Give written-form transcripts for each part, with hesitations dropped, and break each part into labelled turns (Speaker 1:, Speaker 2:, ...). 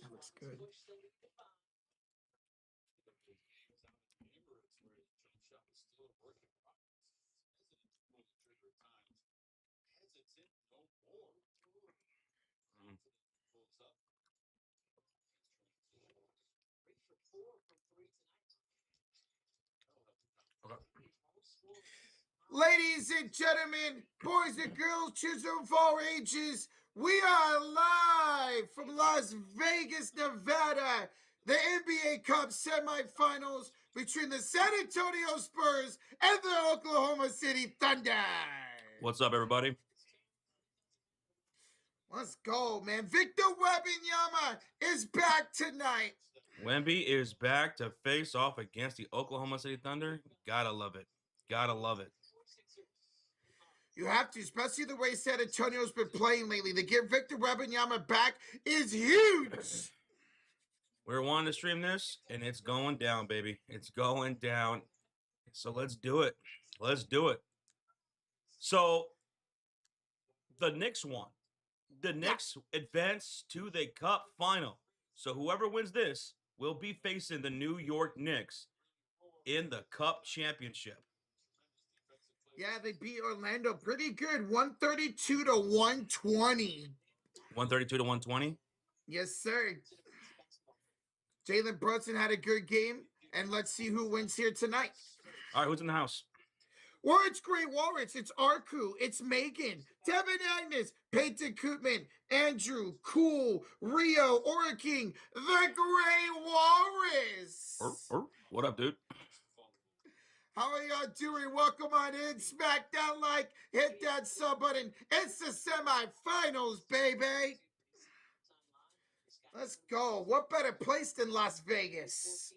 Speaker 1: That looks good.
Speaker 2: Okay.
Speaker 1: Ladies and gentlemen, boys and girls, children of all ages, we are live from Las Vegas, Nevada. The NBA Cup semifinals between the San Antonio Spurs and the Oklahoma City Thunder.
Speaker 2: What's up, everybody?
Speaker 1: Let's go, man. Victor Wembanyama is back tonight.
Speaker 2: Wemby is back to face off against the Oklahoma City Thunder. Gotta love it. Gotta love it.
Speaker 1: You have to, especially the way San Antonio's been playing lately. To get Victor Wembanyama back is huge.
Speaker 2: We're wanting to stream this, and it's going down, baby. It's going down. So let's do it. Let's do it. So the Knicks won. The Knicks advance to the Cup final. So whoever wins this will be facing the New York Knicks in the Cup championship.
Speaker 1: Yeah, they beat Orlando pretty good, 132 to 120.
Speaker 2: 132 to 120.
Speaker 1: Yes, sir. Jalen Brunson had a good game, and let's see who wins here tonight.
Speaker 2: All right, who's in the house?
Speaker 1: Words Great Walrus, it's Arku, it's Megan, Devin Agnes, Peyton Kootman, Andrew, Cool, Rio, King, the Great Walrus.
Speaker 2: What up, dude?
Speaker 1: How are y'all doing? Welcome on in. Smack that like, hit that sub button. It's the semifinals, baby. Let's go. What better place than Las Vegas?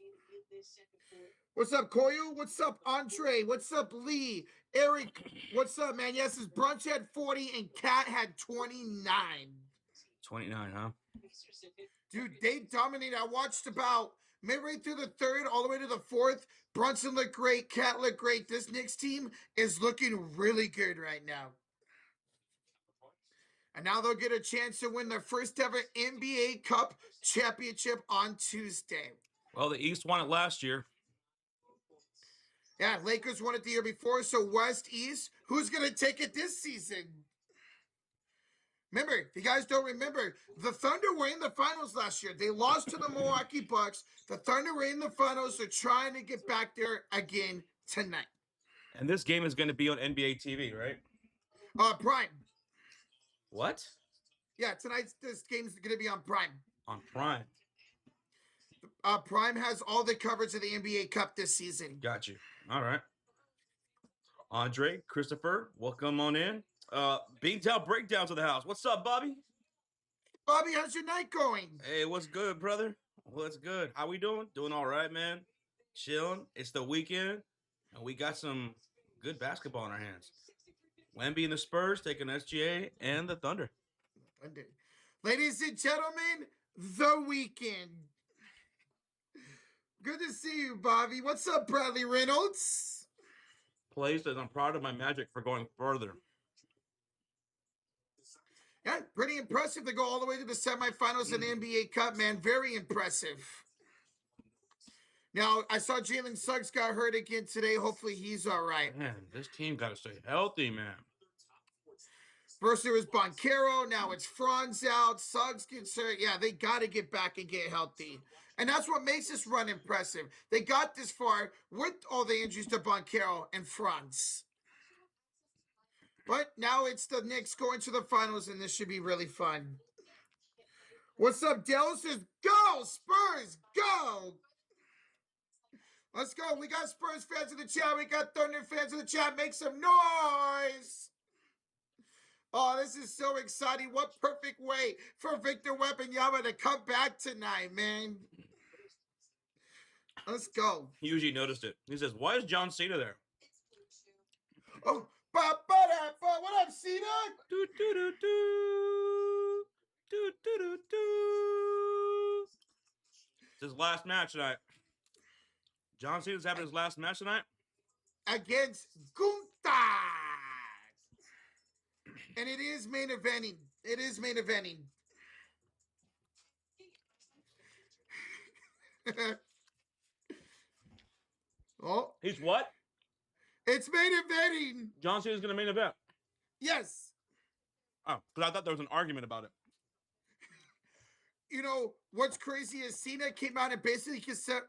Speaker 1: What's up, Koyu? What's up, Andre? What's up, Lee? Eric, what's up, man? Yes, his brunch had 40 and Cat had 29.
Speaker 2: 29, huh?
Speaker 1: Dude, they dominated. I watched about midway through the third, all the way to the fourth. Brunson looked great. Cat looked great. This Knicks team is looking really good right now. And now they'll get a chance to win their first ever NBA Cup championship on Tuesday.
Speaker 2: Well, the East won it last year.
Speaker 1: Yeah, Lakers won it the year before, so West, East, who's going to take it this season? Remember, if you guys don't remember, the Thunder were in the finals last year. They lost to the Milwaukee Bucks. The Thunder were in the finals. They're trying to get back there again tonight.
Speaker 2: And this game is going to be on NBA TV, right?
Speaker 1: Prime.
Speaker 2: What?
Speaker 1: Yeah, this game's going to be on Prime.
Speaker 2: On Prime.
Speaker 1: Prime has all the coverage of the NBA Cup this season.
Speaker 2: Got you. All right. Andre, Christopher, welcome on in. Beantown Breakdown to the house. What's up, Bobby?
Speaker 1: Bobby, how's your night going?
Speaker 2: Hey, what's good, brother? What's good? How we doing? Doing all right, man. Chilling. It's the weekend, and we got some good basketball in our hands. Wemby and the Spurs taking SGA and the Thunder.
Speaker 1: Ladies and gentlemen, the weekend. Good to see you, Bobby. What's up, Bradley Reynolds?
Speaker 2: Plays says I'm proud of my Magic for going further.
Speaker 1: Yeah, pretty impressive to go all the way to the semifinals in the NBA Cup, man. Very impressive. Now, I saw Jalen Suggs got hurt again today. Hopefully he's all right.
Speaker 2: Man, this team got to stay healthy, man.
Speaker 1: First it was Boncaro. Now it's Franz out. Suggs gets hurt. Yeah, they got to get back and get healthy. And that's what makes this run impressive. They got this far with all the injuries to Boncaro and Franz. But now it's the Knicks going to the finals, and this should be really fun. What's up, Dell? Says, go, Spurs, go! Let's go. We got Spurs fans in the chat. We got Thunder fans in the chat. Make some noise! Oh, this is so exciting. What perfect way for Victor Wembanyama to come back tonight, man. Let's go.
Speaker 2: He usually noticed it. He says, why is John Cena there?
Speaker 1: Oh, what up, Cena?
Speaker 2: Do, do, do, do. Do, do, do, do. It's his last match tonight. John Cena's having his last match tonight?
Speaker 1: Against Gunther. And it is main eventing. It is main eventing. Oh,
Speaker 2: He's what?
Speaker 1: it's main eventing.
Speaker 2: John Cena's going to main event.
Speaker 1: Yes.
Speaker 2: Oh, because I thought there was an argument about it.
Speaker 1: You know what's crazy is Cena came out and basically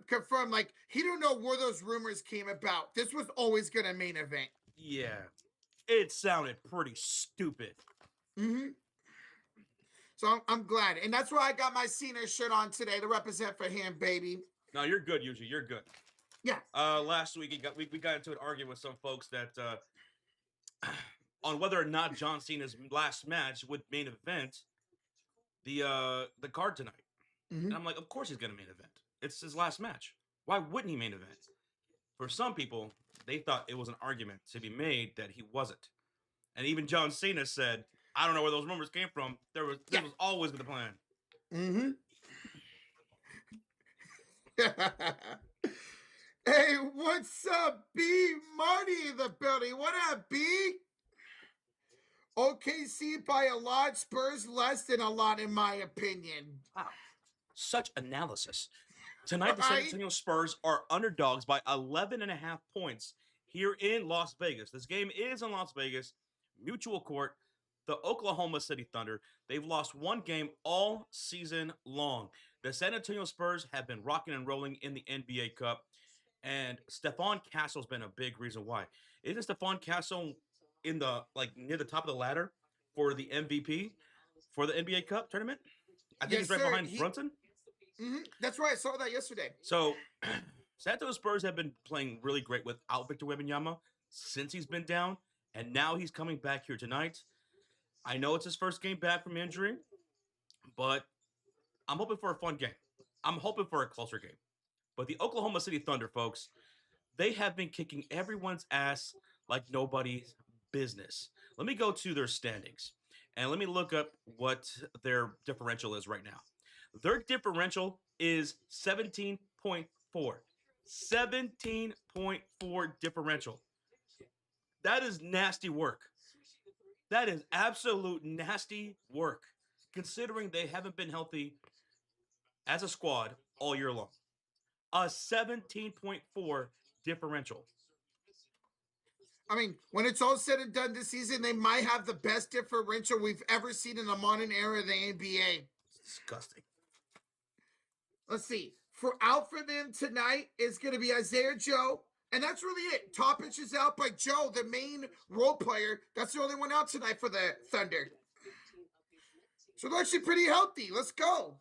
Speaker 1: confirmed, like, he don't know where those rumors came about. This was always gonna main event.
Speaker 2: Yeah, it sounded pretty stupid.
Speaker 1: Mm-hmm. So I'm glad, and that's why I got my Cena shirt on today to represent for him, baby.
Speaker 2: No, you're good, usually. You're good.
Speaker 1: Yeah.
Speaker 2: Last week we got into an argument with some folks that on whether or not John Cena's last match would main event the card tonight.
Speaker 1: Mm-hmm.
Speaker 2: And I'm like, of course he's gonna main event. It's his last match. Why wouldn't he main event? For some people, they thought it was an argument to be made that he wasn't. And even John Cena said, I don't know where those rumors came from. This was always the plan.
Speaker 1: Mm-hmm. Hey, what's up, B? Marty in the building. What up, B? OKC by a lot, Spurs less than a lot, in my opinion.
Speaker 2: Wow. Such analysis. Tonight, the San Antonio Spurs are underdogs by 11.5 points here in Las Vegas. This game is in Las Vegas, Mutual Court. The Oklahoma City Thunder, they've lost one game all season long. The San Antonio Spurs have been rocking and rolling in the NBA Cup, and Stephon Castle's been a big reason why. Isn't Stephon Castle in the near the top of the ladder for the MVP for the NBA Cup tournament? I think he's right behind Brunson.
Speaker 1: Mm-hmm. That's right. I saw that yesterday.
Speaker 2: So, San Antonio Spurs have been playing really great without Victor Wembanyama since he's been down, and now he's coming back here tonight. I know it's his first game back from injury, but I'm hoping for a fun game. I'm hoping for a closer game. But the Oklahoma City Thunder, folks, they have been kicking everyone's ass like nobody's business. Let me go to their standings, and let me look up what their differential is right now. Their differential is 17.4. 17.4 differential. That is nasty work. That is absolute nasty work, considering they haven't been healthy as a squad all year long. A 17.4 differential.
Speaker 1: I mean, when it's all said and done this season, they might have the best differential we've ever seen in the modern era of the NBA.
Speaker 2: It's disgusting.
Speaker 1: Let's see. For out for them tonight is going to be Isaiah Joe. And that's really it. Topic is out by Joe, the main role player. That's the only one out tonight for the Thunder. So they're actually pretty healthy. Let's go.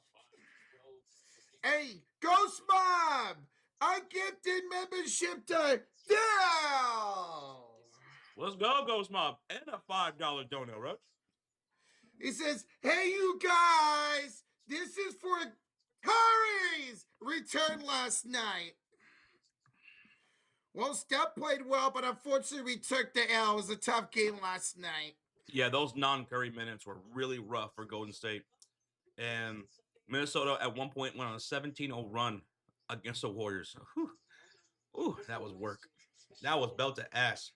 Speaker 1: Hey, Ghost Mob! I gifted membership to Dell!
Speaker 2: Let's go, Ghost Mob. And a $5 dono, right?
Speaker 1: He says, hey, you guys, this is for Curry's return last night. Well, Steph played well, but unfortunately we took the L. It was a tough game last night.
Speaker 2: Yeah, those non-Curry minutes were really rough for Golden State. And Minnesota at one point went on a 17-0 run against the Warriors. Whew. Ooh, that was work. That was belt to ass.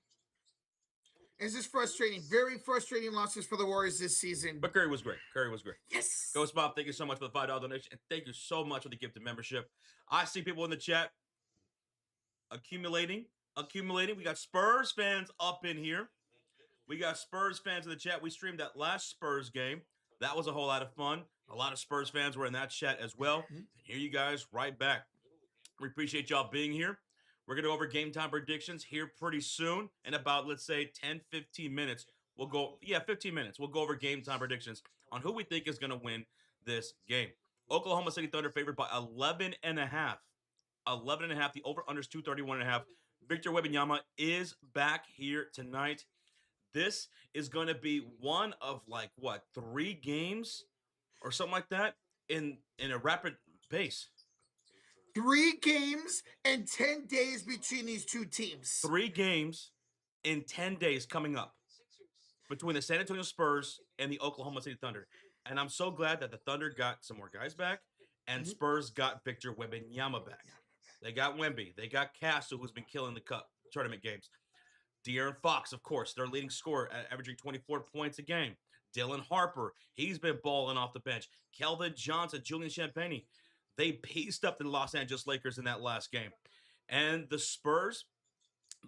Speaker 1: It's just frustrating. Very frustrating losses for the Warriors this season.
Speaker 2: But Curry was great. Curry was great.
Speaker 1: Yes.
Speaker 2: Ghost Bob, thank you so much for the $5 donation. And thank you so much for the gift of membership. I see people in the chat accumulating. We got Spurs fans up in here. We got Spurs fans in the chat. We streamed that last Spurs game. That was a whole lot of fun. A lot of Spurs fans were in that chat as well. Mm-hmm. And here you guys right back. We appreciate y'all being here. We're going to go over game time predictions here pretty soon. In about, let's say, 10, 15 minutes. 15 minutes. We'll go over game time predictions on who we think is going to win this game. Oklahoma City Thunder favored by 11.5. 11.5. The over-under is 231.5. Victor Wembanyama is back here tonight. This is going to be one of 3 games or something like that in a rapid pace.
Speaker 1: 3 games and 10 days between these two teams.
Speaker 2: 3 games in 10 days coming up between the San Antonio Spurs and the Oklahoma City Thunder. And I'm so glad that the Thunder got some more guys back and Spurs got Victor Wembanyama back. They got Wemby. They got Castle, who's been killing the cup tournament games. De'Aaron Fox, of course, their leading scorer, averaging 24 points a game. Dylan Harper, he's been balling off the bench. Kelvin Johnson, Julian Champagnie. They paced up the Los Angeles Lakers in that last game. And the Spurs,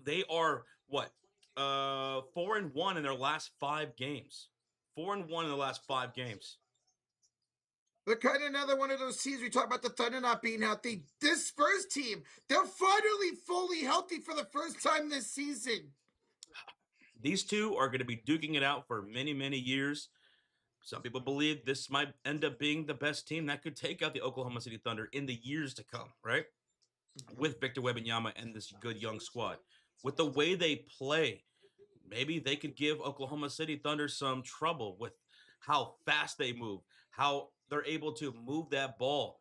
Speaker 2: they are what? 4-1 in their last 5 games. 4-1 in the last 5 games.
Speaker 1: They're kind of another one of those teams we talk about the Thunder not being healthy. This Spurs team, they're finally fully healthy for the first time this season.
Speaker 2: These two are going to be duking it out for many, many years. Some people believe this might end up being the best team that could take out the Oklahoma City Thunder in the years to come, right? With Victor Wembanyama and this good young squad. With the way they play, maybe they could give Oklahoma City Thunder some trouble with how fast they move, how they're able to move that ball,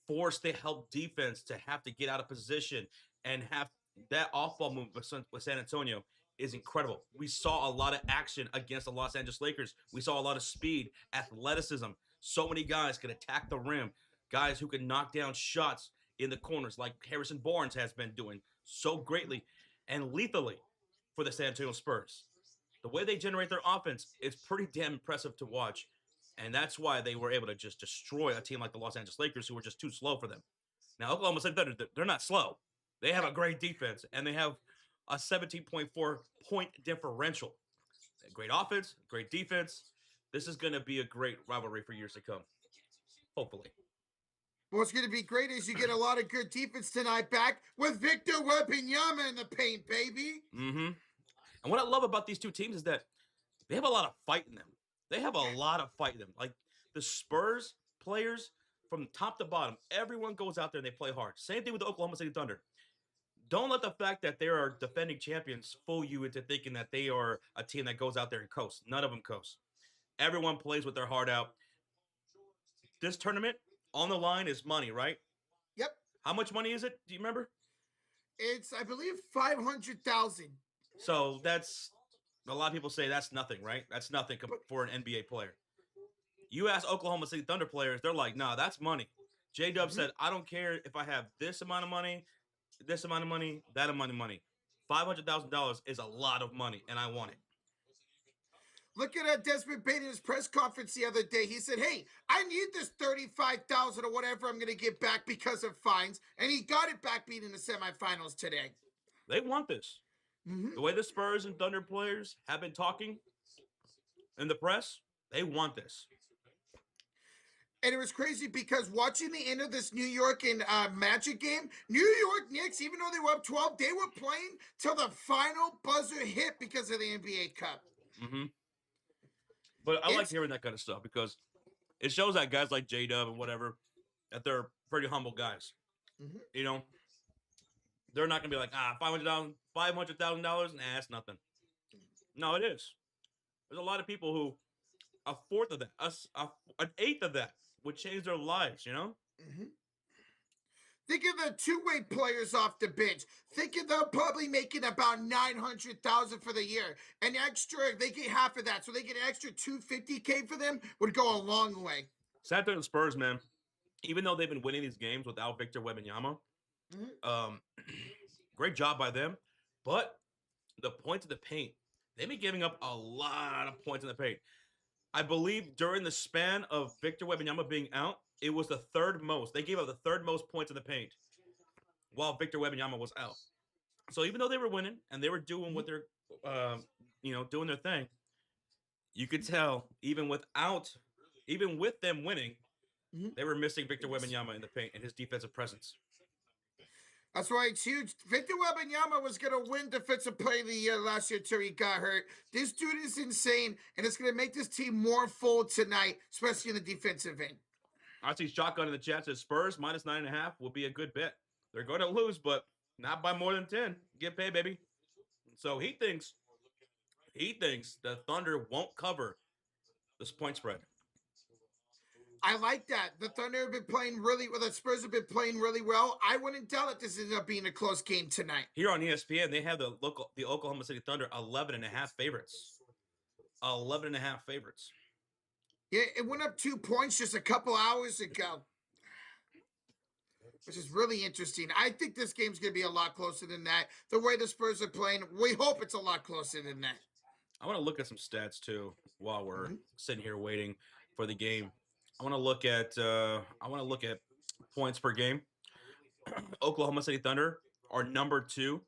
Speaker 2: force the help defense to have to get out of position and have that off-ball move with San Antonio is incredible. We saw a lot of action against the Los Angeles Lakers. We saw a lot of speed, athleticism. So many guys could attack the rim, guys who can knock down shots in the corners like Harrison Barnes has been doing so greatly and lethally for the San Antonio Spurs. The way they generate their offense is pretty damn impressive to watch. And that's why they were able to just destroy a team like the Los Angeles Lakers, who were just too slow for them. Now, Oklahoma City Thunder, they're not slow. They have a great defense, and they have a 17.4 point differential. Great offense, great defense. This is going to be a great rivalry for years to come. Hopefully.
Speaker 1: What's going to be great is you get a lot of good defense tonight back with Victor Wembanyama in the paint, baby.
Speaker 2: Mm-hmm. And what I love about these two teams is that they have a lot of fight in them. They have a lot of fight in them. Like the Spurs players from top to bottom, everyone goes out there and they play hard. Same thing with the Oklahoma City Thunder. Don't let the fact that they are defending champions fool you into thinking that they are a team that goes out there and coast. None of them coast. Everyone plays with their heart out. This tournament on the line is money, right?
Speaker 1: Yep.
Speaker 2: How much money is it? Do you remember?
Speaker 1: It's, I believe, 500,000.
Speaker 2: So that's a lot of people say that's nothing, right? That's nothing for an NBA player. You ask Oklahoma City Thunder players, they're like, nah, that's money. J Dub said, I don't care if I have this amount of money, that amount of money. $500,000 is a lot of money, and I want it.
Speaker 1: Look at Desmond Bain in his press conference the other day. He said, hey, I need this 35,000 or whatever I'm going to get back because of fines. And he got it back beating the semifinals today.
Speaker 2: They want this. The way the Spurs and Thunder players have been talking in the press, they want this.
Speaker 1: And it was crazy because watching the end of this New York and Magic game, New York Knicks, even though they were up 12, they were playing till the final buzzer hit because of the NBA Cup.
Speaker 2: Mm-hmm. But I like hearing that kind of stuff because it shows that guys like J Dub and whatever, that they're pretty humble guys. You know, they're not gonna be like, $500,000, nah, that's nothing. No, it is. There's a lot of people who a fourth of that, an eighth of that would change their lives. You know.
Speaker 1: Think of the two-way players off the bench. Think of them probably making about $900,000 for the year. An extra, they get half of that, so they get an extra $250K for them. Would go a long way.
Speaker 2: San Antonio Spurs, man. Even though they've been winning these games without Victor Wembanyama, great job by them. But the points of the paint, they've been giving up a lot of points in the paint. I believe during the span of Victor Wembanyama being out, it was the third most. They gave up the third most points in the paint while Victor Wembanyama was out. So even though they were winning and they were doing what they're, doing their thing, you could tell even with them winning, they were missing Victor Wembanyama in the paint and his defensive presence.
Speaker 1: That's why it's huge. Victor Wembanyama was going to win Defensive Player of the Year last year until he got hurt. This dude is insane, and it's going to make this team more full tonight, especially in the defensive end.
Speaker 2: I see Shotgun in the chat says Spurs minus 9.5 will be a good bet. They're going to lose, but not by more than 10. Get paid, baby. So he thinks the Thunder won't cover this point spread.
Speaker 1: I like that. The Thunder have been playing really well. The Spurs have been playing really well. I wouldn't doubt that this ends up being a close game tonight.
Speaker 2: Here on ESPN, they have the Oklahoma City Thunder 11.5 favorites. 11.5 favorites.
Speaker 1: Yeah, it went up 2 points just a couple hours ago, which is really interesting. I think this game's going to be a lot closer than that. The way the Spurs are playing, we hope it's a lot closer than that.
Speaker 2: I want to look at some stats, too, while we're sitting here waiting for the game. I want to look at points per game. Oklahoma City Thunder are number 2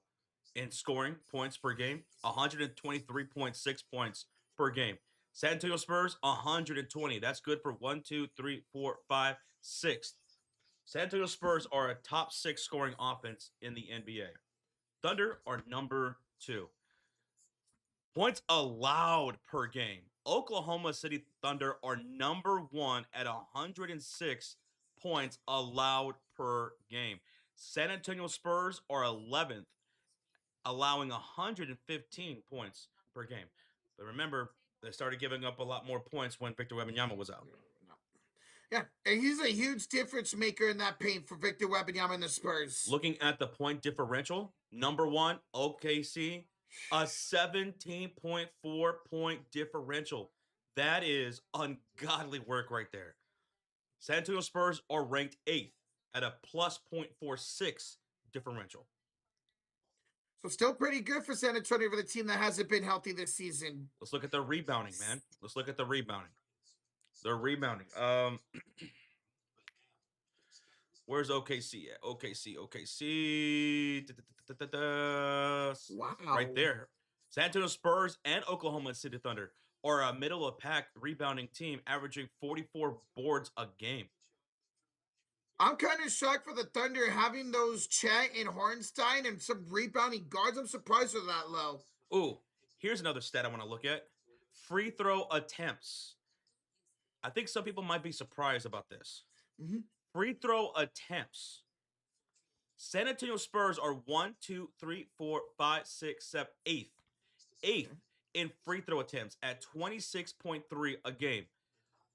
Speaker 2: in scoring points per game, 123.6 points per game. San Antonio Spurs, 120. That's good for 1, 2, 3, 4, 5, 6. San Antonio Spurs are a top 6 scoring offense in the NBA. Thunder are number 2. Points allowed per game. Oklahoma City Thunder are number 1 at 106 points allowed per game. San Antonio Spurs are 11th, allowing 115 points per game. But remember, they started giving up a lot more points when Victor Wembanyama was out.
Speaker 1: Yeah, and he's a huge difference maker in that paint for Victor Wembanyama and the Spurs.
Speaker 2: Looking at the point differential, number 1, OKC, a 17.4 point differential. That is ungodly work right there. San Antonio Spurs are ranked 8th at a plus 0.46 differential.
Speaker 1: So still pretty good for San Antonio for the team that hasn't been healthy this season.
Speaker 2: Let's look at the rebounding, man. Let's look at the rebounding. They're rebounding. Where's OKC at? OKC.
Speaker 1: Wow.
Speaker 2: Right there. San Antonio Spurs and Oklahoma City Thunder are a middle of pack rebounding team, averaging 44 boards a game.
Speaker 1: I'm kind of shocked for the Thunder having those Chet and Hornstein and some rebounding guards. I'm surprised they're that low.
Speaker 2: Ooh, here's another stat I want to look at. Free throw attempts. I think some people might be surprised about this.
Speaker 1: Mm-hmm.
Speaker 2: Free throw attempts. San Antonio Spurs are 1, 2, 3, 4, 5, 6, 7, 8th. 8th in free throw attempts at 26.3 a game.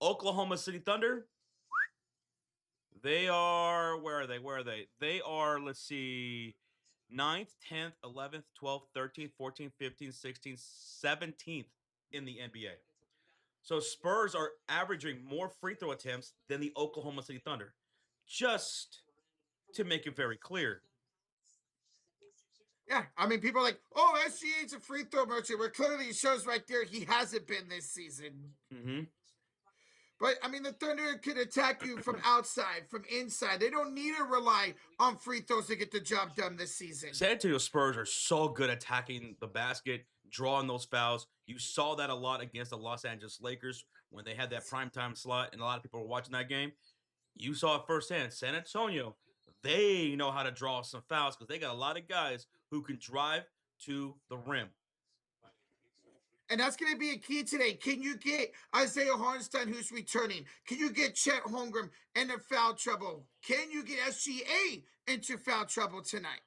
Speaker 2: Oklahoma City Thunder, they are, where are they? They are, let's see, 9th, 10th, 11th, 12th, 13th, 14th, 15th, 16th, 17th in the NBA. So Spurs are averaging more free throw attempts than the Oklahoma City Thunder. Just to make it very clear.
Speaker 1: Yeah, I mean, people are like, oh, SGA's a free throw merchant, where clearly it shows right there he hasn't been this season.
Speaker 2: Mm-hmm.
Speaker 1: But, I mean, the Thunder can attack you from outside, from inside. They don't need to rely on free throws to get the job done this season.
Speaker 2: San Antonio Spurs are so good at attacking the basket, drawing those fouls. You saw that a lot against the Los Angeles Lakers when they had that primetime slot, and a lot of people were watching that game. You saw it firsthand. San Antonio, they know how to draw some fouls because they got a lot of guys who can drive to the rim.
Speaker 1: And that's going to be a key today. Can you get Isaiah Harnstein, who's returning? Can you get Chet Holmgren into foul trouble? Can you get SGA into foul trouble tonight?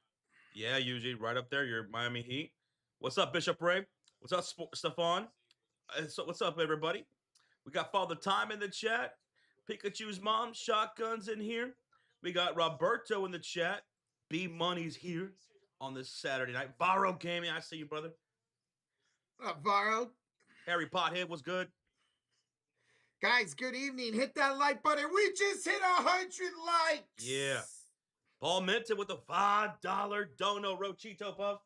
Speaker 2: Yeah, usually right up there, your Miami Heat. What's up, Bishop Ray? What's up, Stefan? So what's up, everybody? We got Father Time in the chat. Pikachu's mom, Shotguns in here. We got Roberto in the chat. B Money's here on this Saturday night. Varo Gaming, I see you, brother.
Speaker 1: Varo.
Speaker 2: Harry Pothead was good.
Speaker 1: Guys, good evening. Hit that like button. We just hit 100 likes.
Speaker 2: Yeah. Paul Minton with the $5 Dono Rochito Puff.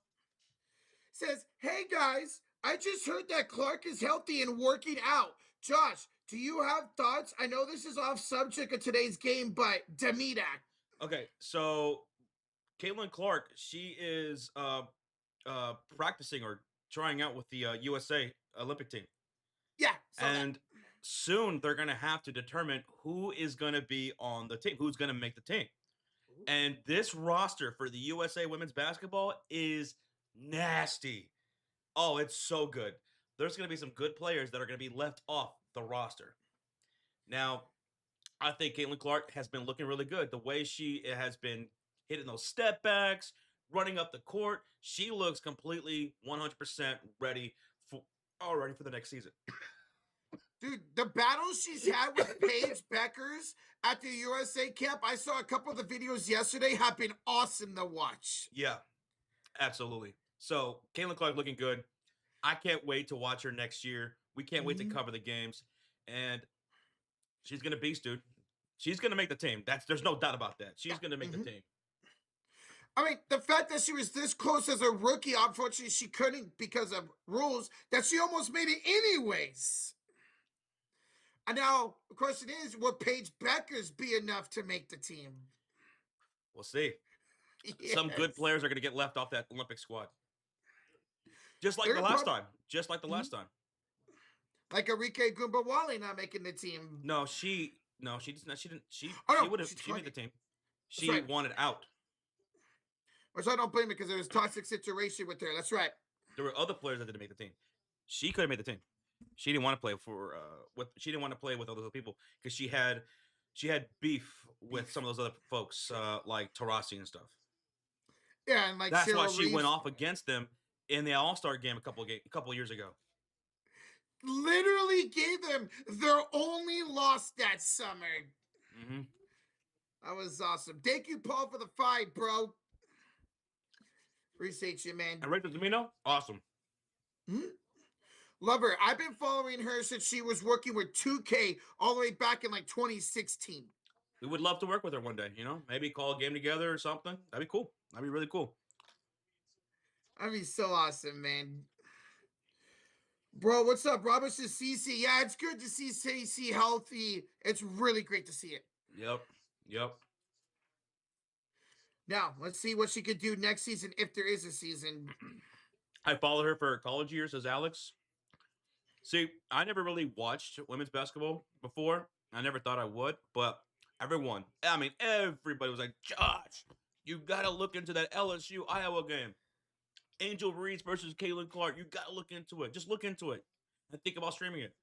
Speaker 1: Says, hey guys, I just heard that Clark is healthy and working out. Josh, do you have thoughts? I know this is off subject of today's game, but Demita.
Speaker 2: Okay, so Caitlin Clark, she is practicing or trying out with the USA Olympic team.
Speaker 1: Yeah.
Speaker 2: And soon they're going to have to determine who is going to be on the team, who's going to make the team. And this roster for the USA women's basketball is nasty. Oh, it's so good. There's going to be some good players that are going to be left off the roster. Now, I think Caitlin Clark has been looking really good. The way she has been hitting those step backs, running up the court, she looks completely 100% ready for the next season.
Speaker 1: Dude, the battles she's had with Paige Beckers at the USA camp, I saw a couple of the videos yesterday, have been awesome to watch.
Speaker 2: Yeah, absolutely. So, Caitlin Clark looking good. I can't wait to watch her next year. We can't wait to cover the games. And she's going to beast, dude. She's going to make the team. There's no doubt about that. She's going to make the team.
Speaker 1: I mean, the fact that she was this close as a rookie, unfortunately, she couldn't because of rules, that she almost made it anyways. And now the question is, will Paige Beckers be enough to make the team?
Speaker 2: We'll see.
Speaker 1: Yes.
Speaker 2: Some good players are going to get left off that Olympic squad. Just like
Speaker 1: They're
Speaker 2: the last time. Just like the last time.
Speaker 1: Like Arike Gumbawale not making the team.
Speaker 2: No, she did not. She didn't. She made the team. She
Speaker 1: right.
Speaker 2: wanted out.
Speaker 1: Which I don't blame her because there was a toxic situation with her. That's right.
Speaker 2: There were other players that didn't make the team. She could have made the team. She didn't want to play for she didn't want to play with all those other people because she had beef with some of those other folks like Tarasi and stuff.
Speaker 1: Yeah, and like
Speaker 2: that's
Speaker 1: Cheryl
Speaker 2: why she
Speaker 1: Reeves
Speaker 2: went off against them in the All-Star game a couple years ago.
Speaker 1: Literally gave them their only loss that summer.
Speaker 2: Mm-hmm.
Speaker 1: That was awesome. Thank you, Paul, for the fight, bro. Appreciate you, man.
Speaker 2: And Rachel Domino, awesome.
Speaker 1: Mm-hmm. Love her. I've been following her since she was working with 2K all the way back in like 2016.
Speaker 2: We would love to work with her one day, maybe call a game together or something. That'd be cool. That'd be really cool.
Speaker 1: That'd be so awesome, man. Bro, what's up, Robinson CC? Yeah, it's good to see CC healthy. It's really great to see it.
Speaker 2: Yep.
Speaker 1: Now, let's see what she could do next season if there is a season.
Speaker 2: I followed her for her college years as Alex. See, I never really watched women's basketball before. I never thought I would, but everybody was like, Josh, you got to look into that LSU Iowa game. Angel Reese versus Caitlin Clark. You got to look into it. Just look into it and think about streaming it.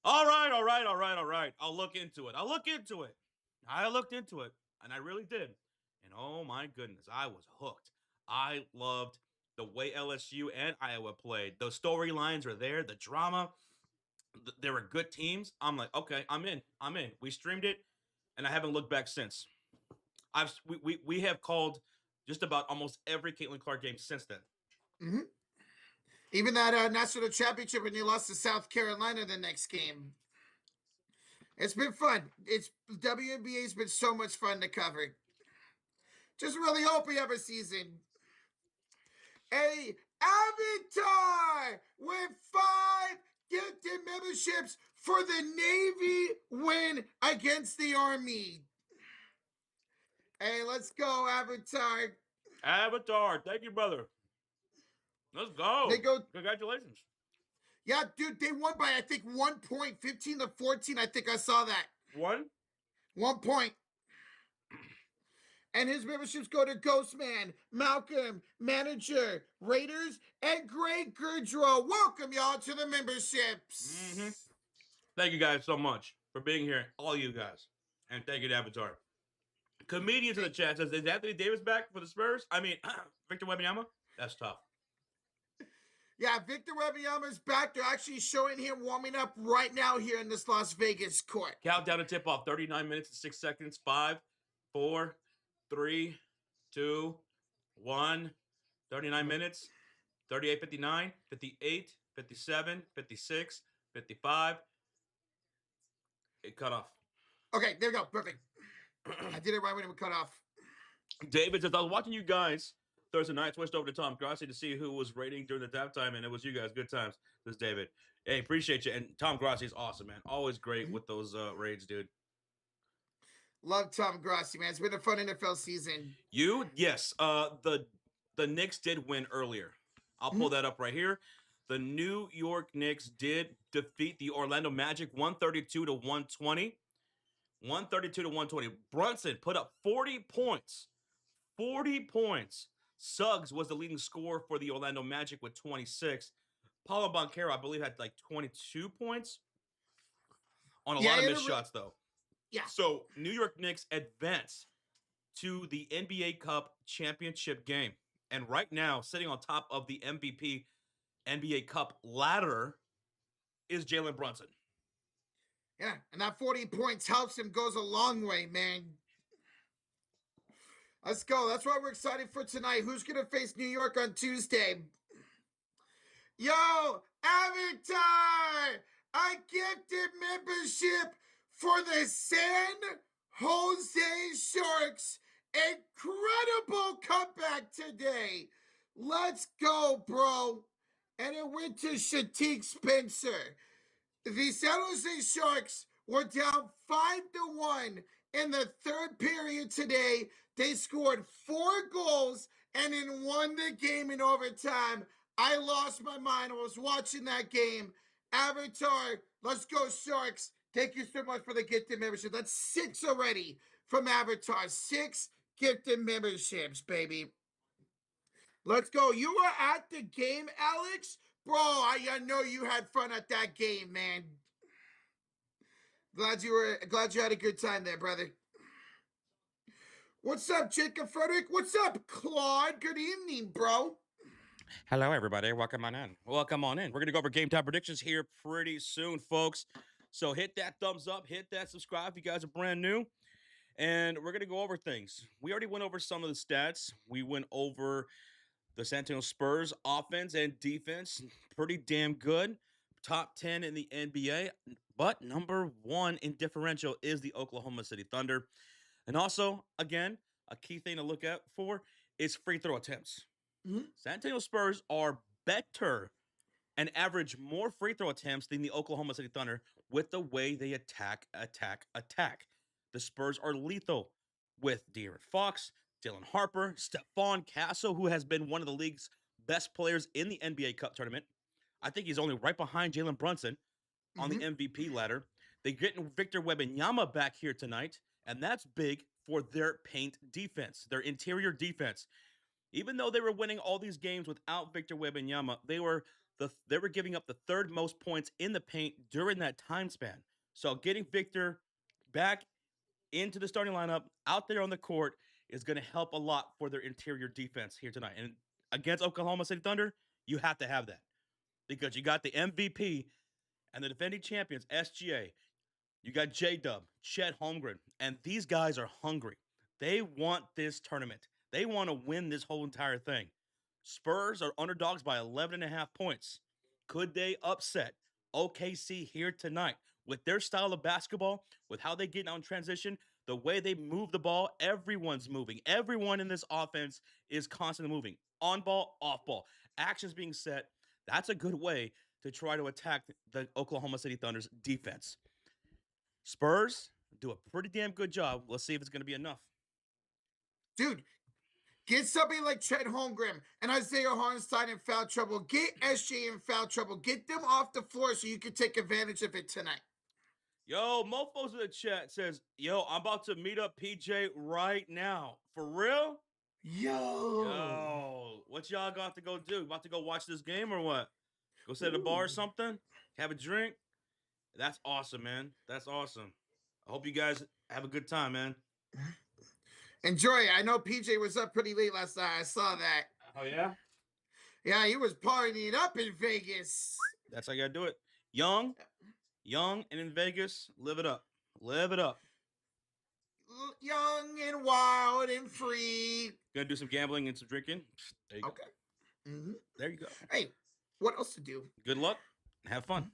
Speaker 2: All right. I'll look into it. I looked into it, and I really did. And oh my goodness, I was hooked. I loved the way LSU and Iowa played. The storylines are there, the drama. There were good teams. I'm like, okay, I'm in. We streamed it, and I haven't looked back since. We have called just about almost every Caitlin Clark game since then.
Speaker 1: Mm-hmm. Even that national championship when you lost to South Carolina the next game. It's been fun. WNBA's been so much fun to cover. Just really hope we have a season. A Avatar with 5 gifted memberships for the Navy win against the Army. Hey, let's go, Avatar.
Speaker 2: Avatar, thank you, brother. Let's go. Congratulations.
Speaker 1: Yeah, dude, they won by, I think, 1 point, 15 to 14. I think I saw that. 1 point. And his memberships go to Ghostman, Malcolm, Manager, Raiders, and Greg Gurdrow. Welcome, y'all, to the memberships.
Speaker 2: Mm-hmm. Thank you guys so much for being here, all you guys. And thank you to Avatar. Comedian to the chat says, is Anthony Davis back for the Spurs? I mean, Victor Wembanyama? That's tough.
Speaker 1: Yeah, Victor Wembanyama's back. They're actually showing him warming up right now here in this Las Vegas court.
Speaker 2: Countdown to tip-off, 39 minutes and 6 seconds. 5, 4, 3, 2, 1. 39 minutes. 38, 59, 58, 57, 56, 55. It cut off.
Speaker 1: Okay, there we go. Perfect. I did it right when it would cut off.
Speaker 2: David says, I was watching you guys Thursday night, switched over to Tom Grassi to see who was rating during the halftime, and it was you guys. Good times. This is David. Hey, appreciate you. And Tom Grassi is awesome, man. Always great with those raids, dude.
Speaker 1: Love Tom Grassi, man. It's been a fun NFL season.
Speaker 2: Yes. The Knicks did win earlier. I'll pull that up right here. The New York Knicks did defeat the Orlando Magic 132 to 120. 132 to 120. Brunson put up 40 points. 40 points. Suggs was the leading scorer for the Orlando Magic with 26. Paulo Banchero, I believe, had like 22 points on a lot of missed shots, though.
Speaker 1: Yeah.
Speaker 2: So New York Knicks advance to the NBA Cup championship game. And right now, sitting on top of the MVP NBA Cup ladder is Jalen Brunson.
Speaker 1: Yeah, and that 40 points helps him, goes a long way, man. Let's go. That's why we're excited for tonight. Who's going to face New York on Tuesday? Yo, Avatar! I gifted membership for the San Jose Sharks. Incredible comeback today. Let's go, bro. And it went to Shatik Spencer. The San Jose Sharks were down 5-1 in the third period today. They scored 4 goals and then won the game in overtime. I lost my mind. I was watching that game. Avatar, let's go Sharks. Thank you so much for the gifted membership. That's 6 already from Avatar. 6 gifted memberships, baby. Let's go. You were at the game, Alex? Bro, I know you had fun at that game, man. Glad you had a good time there, brother. What's up, Jacob Frederick? What's up, Claude? Good evening, bro.
Speaker 2: Hello, everybody. Welcome on in. Welcome on in. We're going to go over game time predictions here pretty soon, folks. So hit that thumbs up, hit that subscribe if you guys are brand new. And we're going to go over things. We already went over some of the stats. We went over the San Antonio Spurs offense and defense. Pretty damn good. Top 10 in the NBA. But number 1 in differential is the Oklahoma City Thunder. And also, again, a key thing to look out for is free throw attempts.
Speaker 1: Mhm.
Speaker 2: San Antonio Spurs are better and average more free throw attempts than the Oklahoma City Thunder with the way they attack. The Spurs are lethal with De'Aaron Fox, Dylan Harper, Stephon Castle, who has been one of the league's best players in the NBA Cup tournament. I think he's only right behind Jalen Brunson on the MVP ladder. They're getting Victor Wembanyama back here tonight, and that's big for their paint defense, their interior defense. Even though they were winning all these games without Victor Wembanyama, they were giving up the third most points in the paint during that time span. So getting Victor back into the starting lineup out there on the court is going to help a lot for their interior defense here tonight. And against Oklahoma City Thunder, you have to have that because you got the MVP and the defending champions, SGA. You got J Dub, Chet Holmgren, and these guys are hungry. They want this tournament. They want to win this whole entire thing. Spurs are underdogs by 11.5 points. Could they upset OKC here tonight with their style of basketball, with how they get on transition, the way they move the ball? Everyone's moving. Everyone in this offense is constantly moving. On ball, off ball. Actions being set. That's a good way to try to attack the Oklahoma City Thunder's defense. Spurs do a pretty damn good job. Let's see if it's going to be enough.
Speaker 1: Dude, get somebody like Chet Holmgren and Isaiah Hartenstein in foul trouble. Get SJ in foul trouble. Get them off the floor so you can take advantage of it tonight.
Speaker 2: Yo, Mofo's in the chat says, yo, I'm about to meet up PJ right now. For real?
Speaker 1: Yo.
Speaker 2: What y'all got to go do? About to go watch this game or what? Go sit at a bar or something? Have a drink? That's awesome, man. That's awesome. I hope you guys have a good time, man.
Speaker 1: Enjoy. I know PJ was up pretty late last night. I saw that.
Speaker 2: Oh, yeah?
Speaker 1: Yeah, he was partying up in Vegas.
Speaker 2: That's how you gotta do it. Young, and in Vegas, live it up. Live it up.
Speaker 1: Young and wild and free.
Speaker 2: Gonna do some gambling and some drinking. There you go.
Speaker 1: Okay. Mm-hmm.
Speaker 2: There you go.
Speaker 1: Hey, what else to do?
Speaker 2: Good luck. Have fun.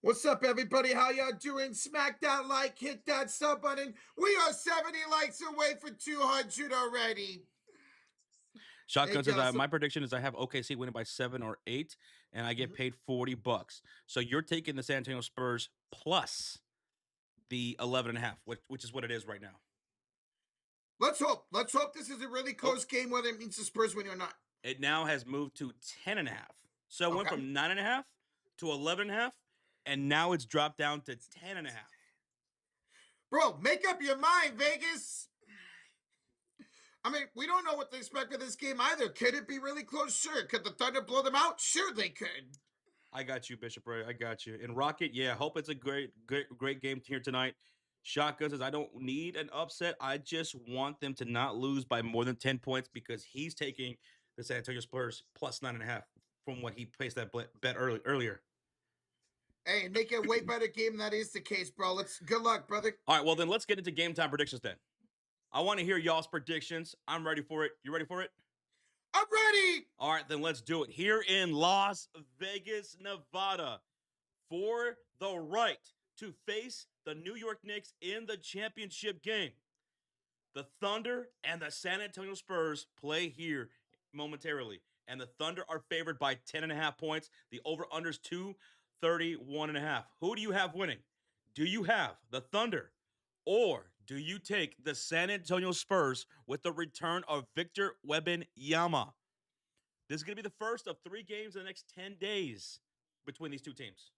Speaker 1: What's up, everybody? How y'all doing? Smack that like, hit that sub button. We are 70 likes away for 200 already.
Speaker 2: Shotgun says, my prediction is I have OKC winning by 7 or 8, and I get paid $40. So you're taking the San Antonio Spurs plus the 11.5, which is what it is right now.
Speaker 1: Let's hope. Let's hope this is a really close game, whether it means the Spurs win or not.
Speaker 2: It now has moved to 10.5. So it went from 9.5 to 11.5, and now it's dropped down to 10.5.
Speaker 1: Bro, make up your mind, Vegas. I mean, we don't know what to expect of this game either. Could it be really close? Sure. Could the Thunder blow them out? Sure, they could.
Speaker 2: I got you, Bishop Ray. I got you. And Rocket, yeah, hope it's a great game here tonight. Shotgun says, I don't need an upset. I just want them to not lose by more than 10 points because he's taking the San Antonio Spurs plus 9.5 from what he placed that bet earlier.
Speaker 1: Hey, make it a way better game than that is the case, bro. Good luck, brother.
Speaker 2: All right, well, then let's get into game time predictions then. I want to hear y'all's predictions. I'm ready for it. You ready for it?
Speaker 1: I'm ready.
Speaker 2: All right, then let's do it. Here in Las Vegas, Nevada, for the right to face the New York Knicks in the championship game. The Thunder and the San Antonio Spurs play here momentarily. And the Thunder are favored by 10.5 points. The over-under's 2. 31.5. Who do you have winning? Do you have the Thunder or do you take the San Antonio Spurs with the return of Victor Wembanyama? This is going to be the first of 3 games in the next 10 days between these two teams.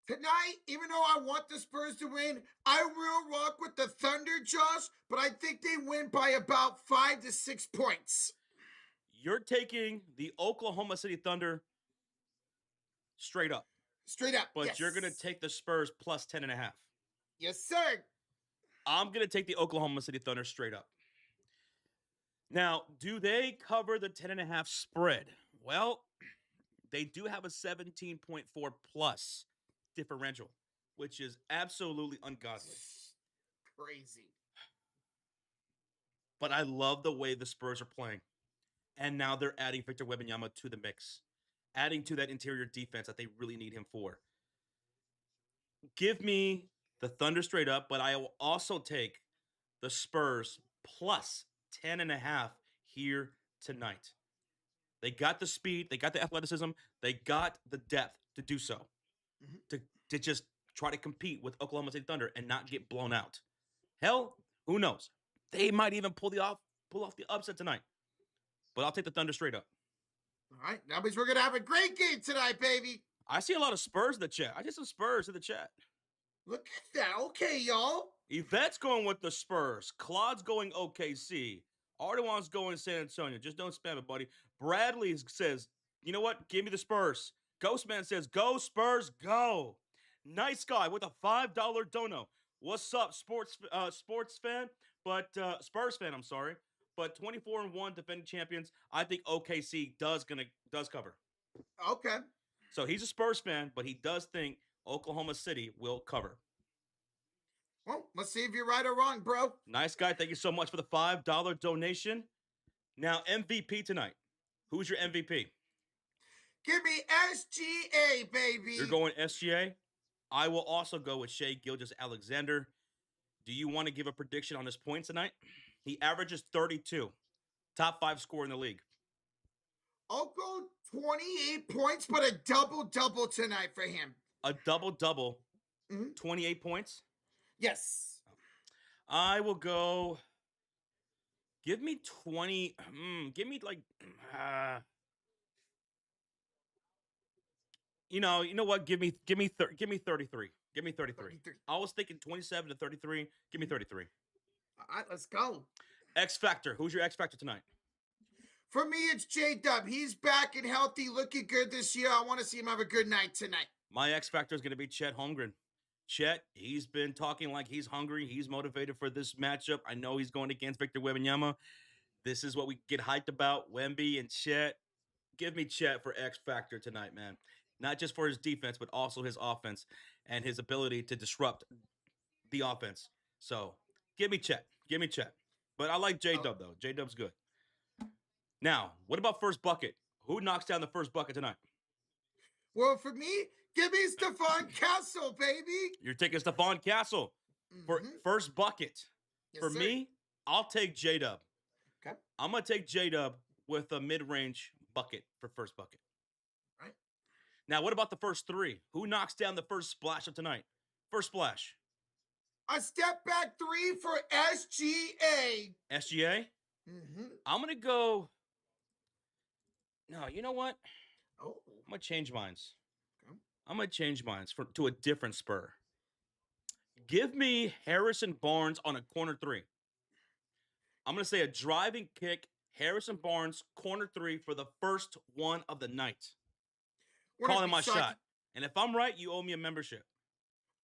Speaker 1: Tonight, even though I want the Spurs to win, I will rock with the Thunder, Josh, but I think they win by about 5 to 6 points.
Speaker 2: You're taking the Oklahoma City Thunder straight up.
Speaker 1: Straight up,
Speaker 2: But
Speaker 1: yes.
Speaker 2: you're going to take the Spurs plus 10.5.
Speaker 1: Yes, sir.
Speaker 2: I'm going to take the Oklahoma City Thunder straight up. Now, do they cover the 10.5 spread? Well, they do have a 17.4 plus differential, which is absolutely ungodly.
Speaker 1: Crazy.
Speaker 2: But I love the way the Spurs are playing. And now they're adding Victor Wembanyama to the mix, adding to that interior defense that they really need him for. Give me the Thunder straight up, but I will also take the Spurs plus 10.5 here tonight. They got the speed, they got the athleticism, they got the depth to do so. To just try to compete with Oklahoma City Thunder and not get blown out. Hell, who knows? They might even pull off the upset tonight. But I'll take the Thunder straight up.
Speaker 1: All right, that means we're going to have a great game tonight, baby.
Speaker 2: I see a lot of Spurs in the chat. I see some Spurs in the chat.
Speaker 1: Look at that. Okay, y'all.
Speaker 2: Yvette's going with the Spurs. Claude's going OKC. Ardawan's going San Antonio. Just don't spam it, buddy. Bradley says, you know what? Give me the Spurs. Ghostman says, go Spurs, go. Nice guy with a $5 dono. What's up, sports fan? But Spurs fan, I'm sorry. But 24-1 defending champions. I think OKC does cover.
Speaker 1: Okay.
Speaker 2: So he's a Spurs fan, but he does think Oklahoma City will cover.
Speaker 1: Well, let's see if you're right or wrong, bro.
Speaker 2: Nice guy. Thank you so much for the $5 donation. Now, MVP tonight. Who's your MVP?
Speaker 1: Give me SGA, baby.
Speaker 2: You're going SGA? I will also go with Shai Gilgeous-Alexander. Do you want to give a prediction on his points tonight? He averages 32. Top 5 scorer in the league.
Speaker 1: I'll go 28 points, but a double-double tonight for him.
Speaker 2: A double-double? 28 points?
Speaker 1: Yes.
Speaker 2: I will go... Give me 20... give me like... You know what? Give me 33. Give me 33. 33. I was thinking 27 to 33. Give me 33.
Speaker 1: All right, let's go.
Speaker 2: X Factor. Who's your X Factor tonight?
Speaker 1: For me, it's J-Dub. He's back and healthy, looking good this year. I want to see him have a good night tonight.
Speaker 2: My X Factor is going to be Chet Holmgren. Chet, he's been talking like he's hungry. He's motivated for this matchup. I know he's going against Victor Wembanyama. This is what we get hyped about. Wemby and Chet. Give me Chet for X Factor tonight, man. Not just for his defense, but also his offense and his ability to disrupt the offense. So, give me Chet. Give me Chet. But I like J-Dub, though. J-Dub's good. Now, what about first bucket? Who knocks down the first bucket tonight?
Speaker 1: Well, for me, give me Stephon Castle, baby.
Speaker 2: You're taking Stephon Castle for first bucket.
Speaker 1: Yes,
Speaker 2: for
Speaker 1: sir.
Speaker 2: me, I'll take J-Dub.
Speaker 1: Okay.
Speaker 2: I'm going to take J-Dub with a mid-range bucket for first bucket.
Speaker 1: Right.
Speaker 2: Now, what about the first 3? Who knocks down the first splash of tonight? First splash.
Speaker 1: A step back 3 for SGA.
Speaker 2: SGA? I'm going to go... No, you know what?
Speaker 1: Oh.
Speaker 2: I'm going to change mines.
Speaker 1: Okay.
Speaker 2: I'm going to change mines to a different Spur. Give me Harrison Barnes on a corner 3. I'm going to say a driving kick, Harrison Barnes, corner 3 for the first one of the night. Calling my shot. And if I'm right, you owe me a membership.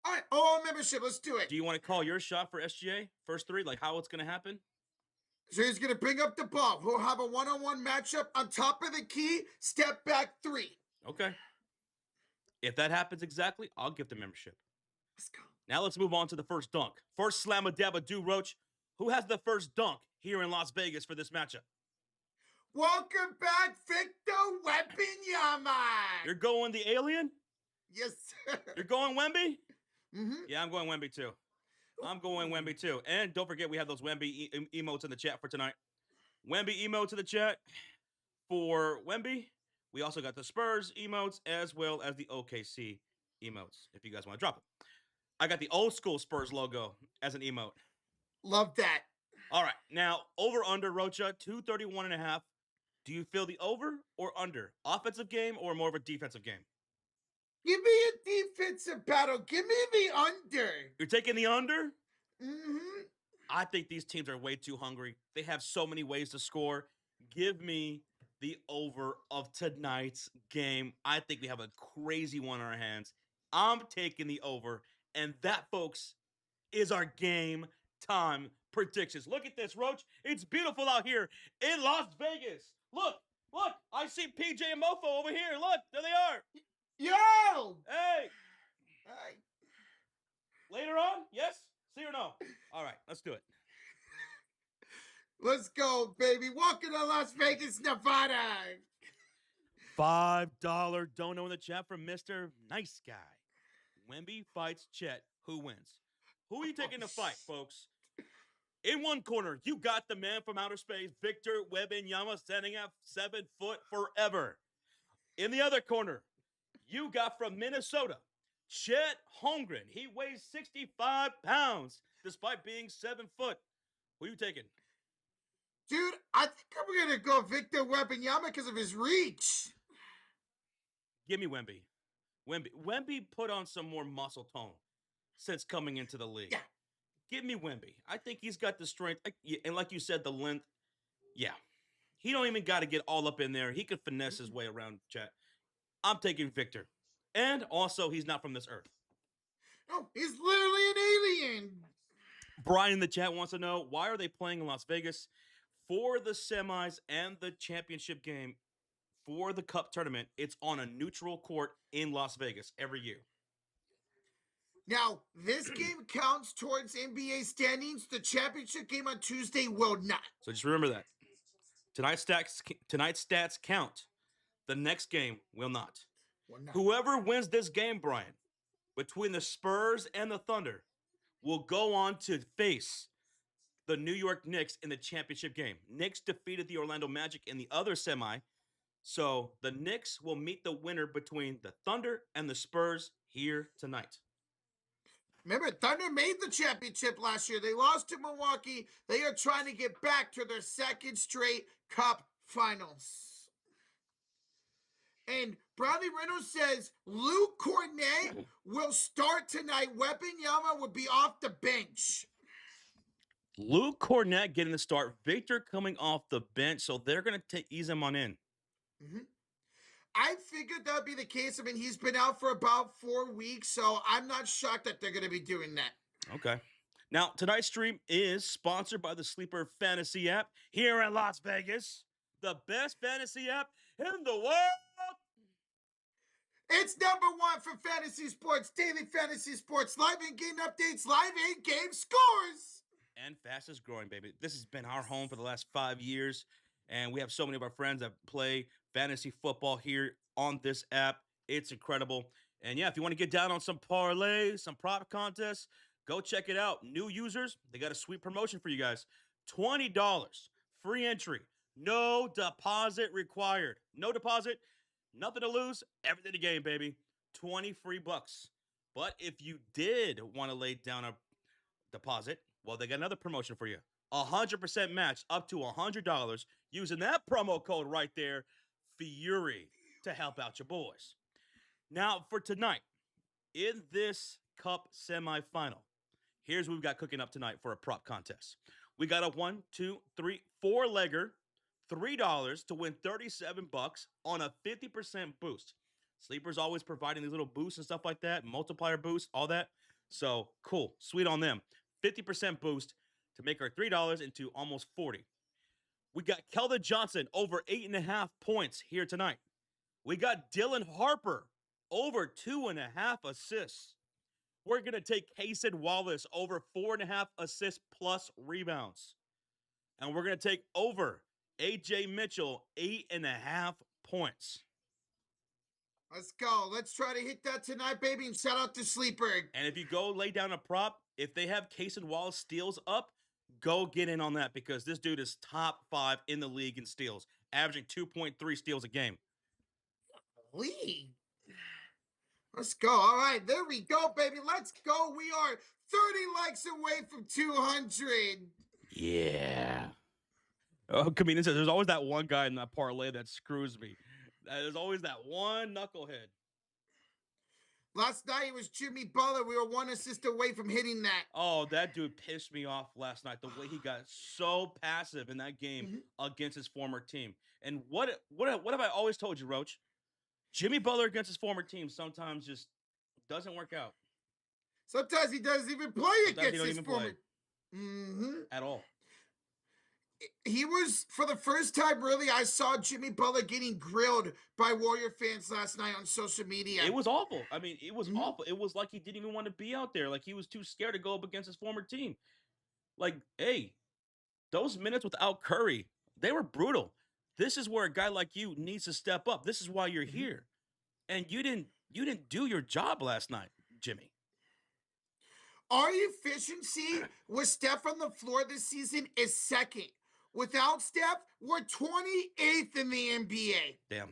Speaker 1: All right, a membership. Let's do it.
Speaker 2: Do you want to call your shot for SGA? First 3, like how it's going to happen?
Speaker 1: So he's going to bring up the ball. We'll have a one-on-one matchup on top of the key, step back 3.
Speaker 2: Okay. If that happens exactly, I'll give the membership.
Speaker 1: Let's go.
Speaker 2: Now let's move on to the first dunk. First slam-a-dab-a-do, Roach. Who has the first dunk here in Las Vegas for this matchup?
Speaker 1: Welcome back, Victor Wembanyama.
Speaker 2: You're going the alien?
Speaker 1: Yes, sir.
Speaker 2: You're going Wemby? Yeah, I'm going Wemby too. And don't forget, we have those Wemby emotes in the chat for tonight. Wemby emotes in the chat. For Wemby, We also got the Spurs emotes as well as the OKC emotes if you guys want to drop them. I got the old school Spurs logo as an emote.
Speaker 1: Love that.
Speaker 2: All right. Now, over under Rocha, 231.5. Do you feel the over or under? Offensive game or more of a defensive game?
Speaker 1: Give me a defensive battle. Give me the under.
Speaker 2: You're taking the under?
Speaker 1: Mm-hmm.
Speaker 2: I think these teams are way too hungry. They have so many ways to score. Give me the over of tonight's game. I think we have a crazy one on our hands. I'm taking the over. And that, folks, is our game time predictions. Look at this, Roach. It's beautiful out here in Las Vegas. Look, I see PJ and Mofo over here. Look, there they are.
Speaker 1: Yo!
Speaker 2: Hey,
Speaker 1: Hey.
Speaker 2: later on? Yes? See or no? All right, let's do it.
Speaker 1: Let's go, baby. Welcome to Las Vegas, Nevada.
Speaker 2: $5 dono in the chat from Mr. Nice Guy. Wemby fights Chet. Who wins? Who are you taking to fight, folks? In one corner, you got the man from outer space, Victor Wembanyama, standing at 7 foot forever. In the other corner, you got from Minnesota, Chet Holmgren. He weighs 65 pounds despite being 7 foot. Who are you taking?
Speaker 1: Dude, I think I'm going to go Victor Wembanyama because of his reach.
Speaker 2: Give me Wemby. Wemby put on some more muscle tone since coming into the league.
Speaker 1: Yeah.
Speaker 2: Give me Wemby. I think he's got the strength. And like you said, the length. Yeah. He don't even got to get all up in there. He could finesse his way around Chet. I'm taking Victor. And also, he's not from this earth.
Speaker 1: No, he's literally an alien.
Speaker 2: Brian in the chat wants to know, why are they playing in Las Vegas? For the semis and the championship game, for the Cup tournament, it's on a neutral court in Las Vegas every year.
Speaker 1: Now, this game counts towards NBA standings. The championship game on Tuesday will not.
Speaker 2: So just remember that. Tonight's stats count. The next game will not. Whoever wins this game, Brian, between the Spurs and the Thunder, will go on to face the New York Knicks in the championship game. Knicks defeated the Orlando Magic in the other semi. So the Knicks will meet the winner between the Thunder and the Spurs here tonight.
Speaker 1: Remember, Thunder made the championship last year. They lost to Milwaukee. They are trying to get back to their second straight Cup finals. And Bradley Reynolds says Luke Cornet will start tonight. Wembanyama will be off the bench.
Speaker 2: Luke Cornet getting the start. Victor coming off the bench, so they're going to ease him on in.
Speaker 1: Mm-hmm. I figured that would be the case. I mean, he's been out for about 4 weeks, so I'm not shocked that they're going to be doing that.
Speaker 2: Okay. Now, tonight's stream is sponsored by the Sleeper Fantasy app here in Las Vegas. The best fantasy app in the world.
Speaker 1: It's #1 for fantasy sports, daily fantasy sports, live in-game updates, live in-game scores.
Speaker 2: And fastest growing, baby. This has been our home for the last 5 years. And we have so many of our friends that play fantasy football here on this app. It's incredible. And yeah, if you want to get down on some parlays, some prop contests, go check it out. New users, they got a sweet promotion for you guys. $20, free entry, no deposit required. No deposit, nothing to lose, everything to gain, baby. 20 free bucks. But if you did want to lay down a deposit, well, they got another promotion for you. 100% match up to $100 using that promo code right there, Fury, to help out your boys. Now, for tonight, in this Cup semifinal, here's what we've got cooking up tonight for a prop contest. We got a 1, 2, 3, 4-legger, $3 to win $37 on a 50% boost. Sleeper's always providing these little boosts and stuff like that, multiplier boosts, all that. So, cool. Sweet on them. 50% boost to make our $3 into almost 40. We got Keldon Johnson over 8.5 points here tonight. We got Dylan Harper over 2.5 assists. We're going to take Cason Wallace over 4.5 assists plus rebounds. And we're going to take over AJ Mitchell 8.5 points.
Speaker 1: Let's go. Let's try to hit that tonight, baby, and shout out to Sleeper.
Speaker 2: And if you go lay down a prop, if they have Cason Wallace steals up, go get in on that because this dude is top 5 in the league in steals, averaging 2.3 steals a game.
Speaker 1: lead. Let's go. All right, there we go, baby. Let's go. We are 30 likes away from 200.
Speaker 2: Yeah. Oh, comedian says there's always that one guy in that parlay that screws me. There's always that one knucklehead.
Speaker 1: Last night it was Jimmy Butler. We were one assist away from hitting that.
Speaker 2: Oh, that dude pissed me off last night. The way he got so passive in that game against his former team. And what have I always told you, Roach? Jimmy Butler against his former team sometimes just doesn't work out.
Speaker 1: Sometimes he doesn't even play against his former.
Speaker 2: At all.
Speaker 1: He was, for the first time, really, I saw Jimmy Butler getting grilled by Warrior fans last night on social media.
Speaker 2: It was awful. I mean, it was awful. It was like he didn't even want to be out there. Like he was too scared to go up against his former team. Like, hey, those minutes without Curry, they were brutal. This is where a guy like you needs to step up. This is why you're here. And you didn't do your job last night, Jimmy.
Speaker 1: Our efficiency with Steph on the floor this season is second. Without Steph, we're 28th in the NBA.
Speaker 2: Damn.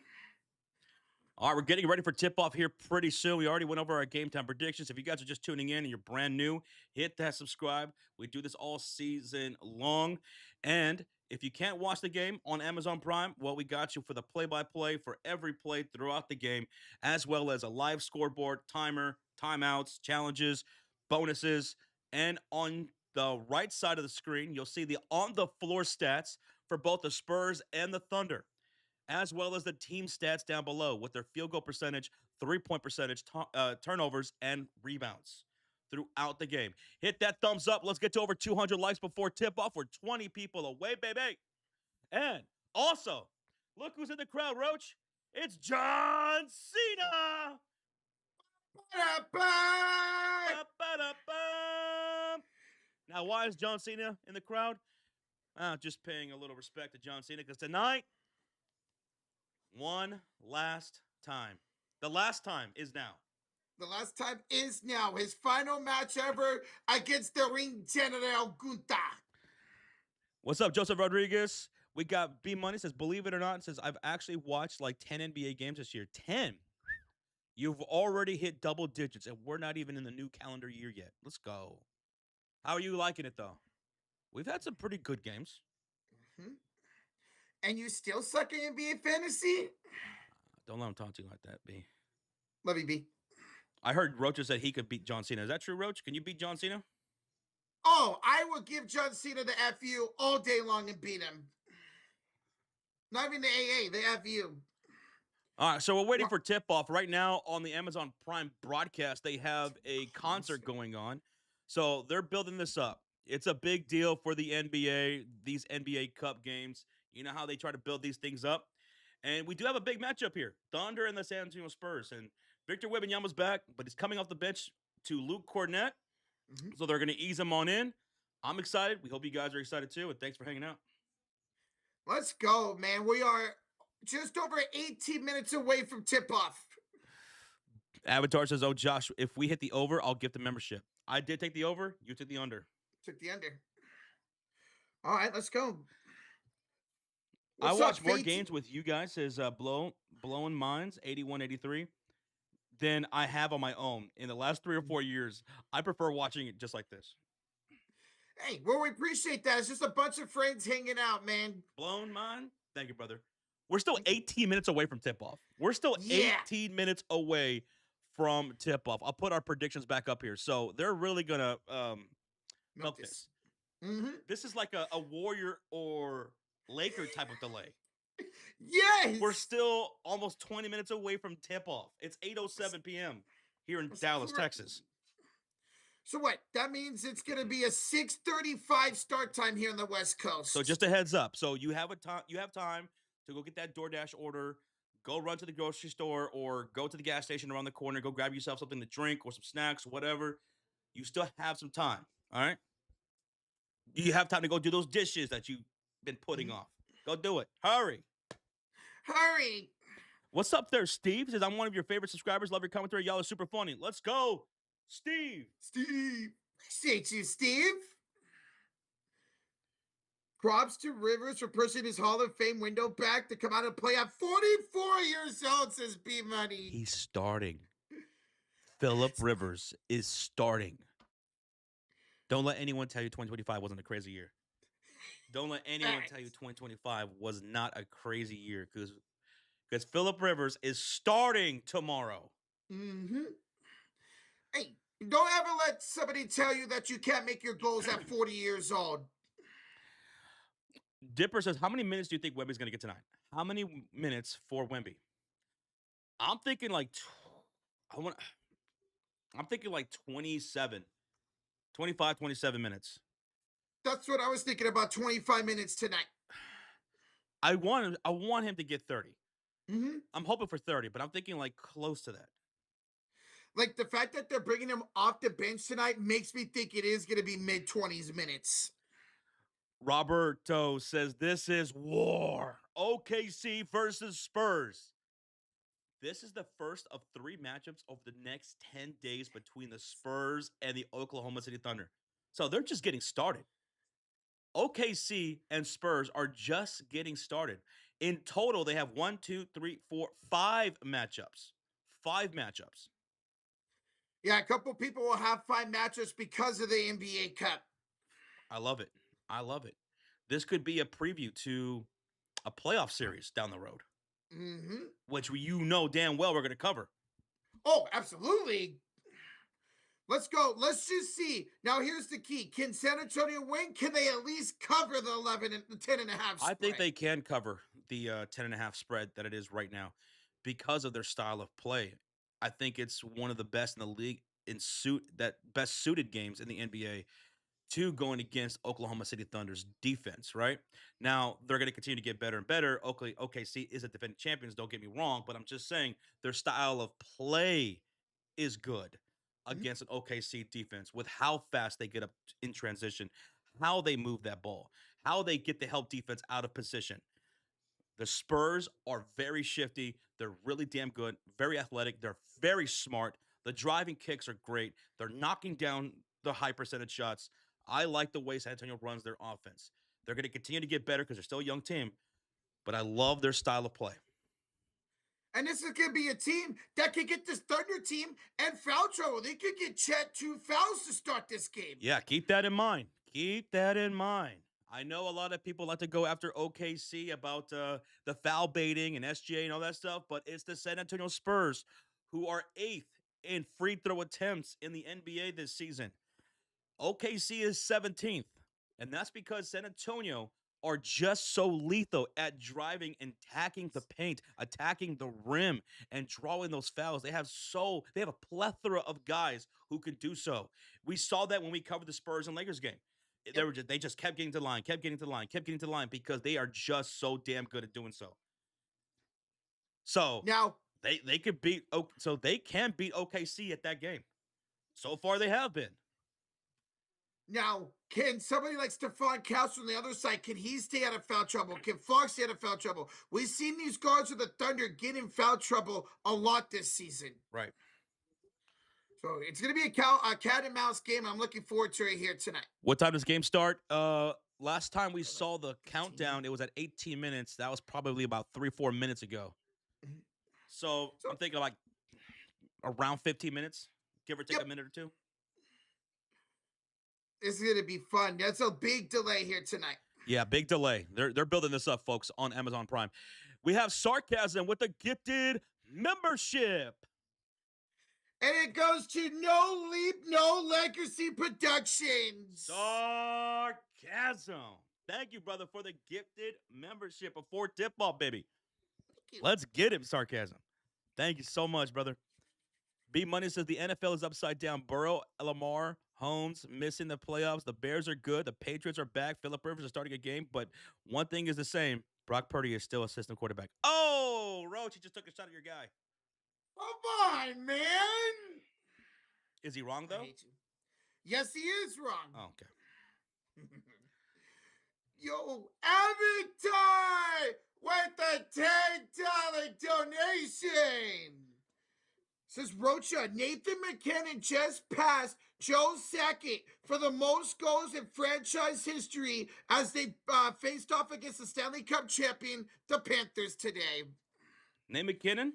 Speaker 2: All right, we're getting ready for tip-off here pretty soon. We already went over our game time predictions. If you guys are just tuning in and you're brand new, hit that subscribe. We do this all season long. And if you can't watch the game on Amazon Prime, well, we got you for the play-by-play for every play throughout the game, as well as a live scoreboard, timer, timeouts, challenges, bonuses, and on the right side of the screen, you'll see the on-the-floor stats for both the Spurs and the Thunder, as well as the team stats down below with their field goal percentage, three-point percentage, turnovers, and rebounds throughout the game. Hit that thumbs up. Let's get to over 200 likes before tip-off. We're 20 people away, baby. And also, look who's in the crowd, Roach. It's John Cena. Now, why is John Cena in the crowd? Just paying a little respect to John Cena because tonight, one last time. The last time is now.
Speaker 1: The last time is now. His final match ever against the ring general Gunta.
Speaker 2: What's up, Joseph Rodriguez? We got B Money says, believe it or not, says I've actually watched like 10 NBA games this year. 10. You've already hit double digits, and we're not even in the new calendar year yet. Let's go. How are you liking it, though? We've had some pretty good games.
Speaker 1: And you still suck at NBA fantasy?
Speaker 2: Don't let him talk to you like that, B.
Speaker 1: Love you, B.
Speaker 2: I heard Roach said he could beat John Cena. Is that true, Roach? Can you beat John Cena?
Speaker 1: Oh, I will give John Cena the FU all day long and beat him. Not even the AA, the FU.
Speaker 2: All right, so we're waiting for tip-off. Right now on the Amazon Prime broadcast, they have a concert going on. So they're building this up. It's a big deal for the NBA, these NBA Cup games. You know how they try to build these things up. And we do have a big matchup here. Thunder and the San Antonio Spurs. And Victor Wembanyama's back, but he's coming off the bench to Luke Cornett. So they're going to ease him on in. I'm excited. We hope you guys are excited too. And thanks for hanging out.
Speaker 1: Let's go, man. We are just over 18 minutes away from tip-off.
Speaker 2: Avatar says, oh, Josh, if we hit the over, I'll get the membership. I did take the over. You took the under.
Speaker 1: Took the under. All right, let's go.
Speaker 2: I watch more games with you guys, says Blowing Minds, 81-83, than I have on my own. In the last 3 or 4 years, I prefer watching it just like this.
Speaker 1: Hey, well, we appreciate that. It's just a bunch of friends hanging out, man.
Speaker 2: Blown Mind? Thank you, brother. We're still 18 minutes away from tip-off. We're still 18 minutes away from tip-off. I'll put our predictions back up here. So they're really going to milk this. This is like a Warrior or Laker type of delay.
Speaker 1: Yes!
Speaker 2: We're still almost 20 minutes away from tip-off. It's 8:07 p.m. here in Dallas, Texas.
Speaker 1: So what? That means it's going to be a 6:35 start time here on the West Coast.
Speaker 2: So just a heads up. So you have time to go get that DoorDash order, go run to the grocery store, or go to the gas station around the corner, go grab yourself something to drink or some snacks, whatever. You still have some time, all right? You have time to go do those dishes that you've been putting off. Go do it. Hurry.
Speaker 1: Hurry.
Speaker 2: What's up there, Steve? Says, I'm one of your favorite subscribers. Love your commentary. Y'all are super funny. Let's go, Steve.
Speaker 1: Steve. Appreciate you, Steve. Props to Rivers for pushing his Hall of Fame window back to come out and play at 44 years old, says B Money.
Speaker 2: He's starting. Phillip Rivers is starting. Don't let anyone tell you 2025 wasn't a crazy year. Don't let anyone tell you 2025 was not a crazy year because Phillip Rivers is starting tomorrow.
Speaker 1: Mm-hmm. Hey, don't ever let somebody tell you that you can't make your goals at 40 years old.
Speaker 2: Dipper says, how many minutes do you think Wemby's going to get tonight? How many minutes for Wemby? I'm thinking like I'm thinking like 27, 25, 27 minutes.
Speaker 1: That's what I was thinking about, 25 minutes tonight.
Speaker 2: I want him to get 30.
Speaker 1: Mm-hmm.
Speaker 2: I'm hoping for 30, but I'm thinking like close to that.
Speaker 1: Like the fact that they're bringing him off the bench tonight makes me think it is going to be mid-20s minutes.
Speaker 2: Roberto says this is war. OKC versus Spurs. This is the first of 3 matchups over the next 10 days between the Spurs and the Oklahoma City Thunder. So they're just getting started. OKC and Spurs are just getting started. In total, they have 1, 2, 3, 4, 5 matchups. 5 matchups.
Speaker 1: Yeah, a couple people will have 5 matchups because of the NBA Cup.
Speaker 2: I love it. I love it. This could be a preview to a playoff series down the road, which you know damn well we're going to cover.
Speaker 1: Oh, absolutely. Let's go. Let's just see. Now, here's the key. Can San Antonio win? Can they at least cover the 11 and the 10 and a half spread?
Speaker 2: I think they can cover the 10 and a half spread that it is right now because of their style of play. I think it's one of the best in the league best suited games in the NBA to going against Oklahoma City Thunder's defense, right? Now, they're going to continue to get better and better. OKC is a defending champions, don't get me wrong, but I'm just saying their style of play is good against an OKC defense with how fast they get up in transition, how they move that ball, how they get the help defense out of position. The Spurs are very shifty. They're really damn good, very athletic. They're very smart. The driving kicks are great. They're knocking down the high percentage shots. I like the way San Antonio runs their offense. They're going to continue to get better because they're still a young team, but I love their style of play.
Speaker 1: And this is going to be a team that could get this Thunder team and foul trouble. They could get Chet 2 fouls to start this game.
Speaker 2: Yeah, keep that in mind. Keep that in mind. I know a lot of people like to go after OKC about the foul baiting and SGA and all that stuff, but it's the San Antonio Spurs who are 8th in free throw attempts in the NBA this season. OKC is 17th, and that's because San Antonio are just so lethal at driving and attacking the paint, attacking the rim, and drawing those fouls. They have a plethora of guys who can do so. We saw that when we covered the Spurs and Lakers game. They just kept getting to the line, kept getting to the line because they are just so damn good at doing so. So
Speaker 1: now
Speaker 2: they can beat OKC at that game. So far they have been.
Speaker 1: Now, can somebody like Stephon Castle on the other side, can he stay out of foul trouble? Can Fox stay out of foul trouble? We've seen these guards of the Thunder get in foul trouble a lot this season.
Speaker 2: Right.
Speaker 1: So it's going to be a cat and mouse game. I'm looking forward to it here tonight.
Speaker 2: What time does game start? Last time we saw the countdown, it was at 18 minutes. That was probably about 3-4 minutes ago. So I'm thinking like around 15 minutes, give or take a minute or two.
Speaker 1: This is going to be fun. That's a big delay here tonight.
Speaker 2: Yeah, big delay. They're building this up, folks, on Amazon Prime. We have Sarcasm with the gifted membership.
Speaker 1: And it goes to No Leap, No Legacy Productions.
Speaker 2: Sarcasm. Thank you, brother, for the gifted membership of 4 tip-ball, baby. Let's get it, Sarcasm. Thank you so much, brother. B Money says the NFL is upside down. Burrow, Lamar, Holmes missing the playoffs. The Bears are good. The Patriots are back. Phillip Rivers is starting a game. But one thing is the same. Brock Purdy is still assistant quarterback. Oh, Roach, he just took a shot at your guy.
Speaker 1: Come on, man.
Speaker 2: Is he wrong, though?
Speaker 1: I hate you. Yes, he is wrong.
Speaker 2: Oh, okay.
Speaker 1: Yo, Avatar with the $10 donation. Says Rocha, Nathan McKinnon just passed Joe Sakic for the most goals in franchise history as they faced off against the Stanley Cup champion, the Panthers, today.
Speaker 2: Nate McKinnon?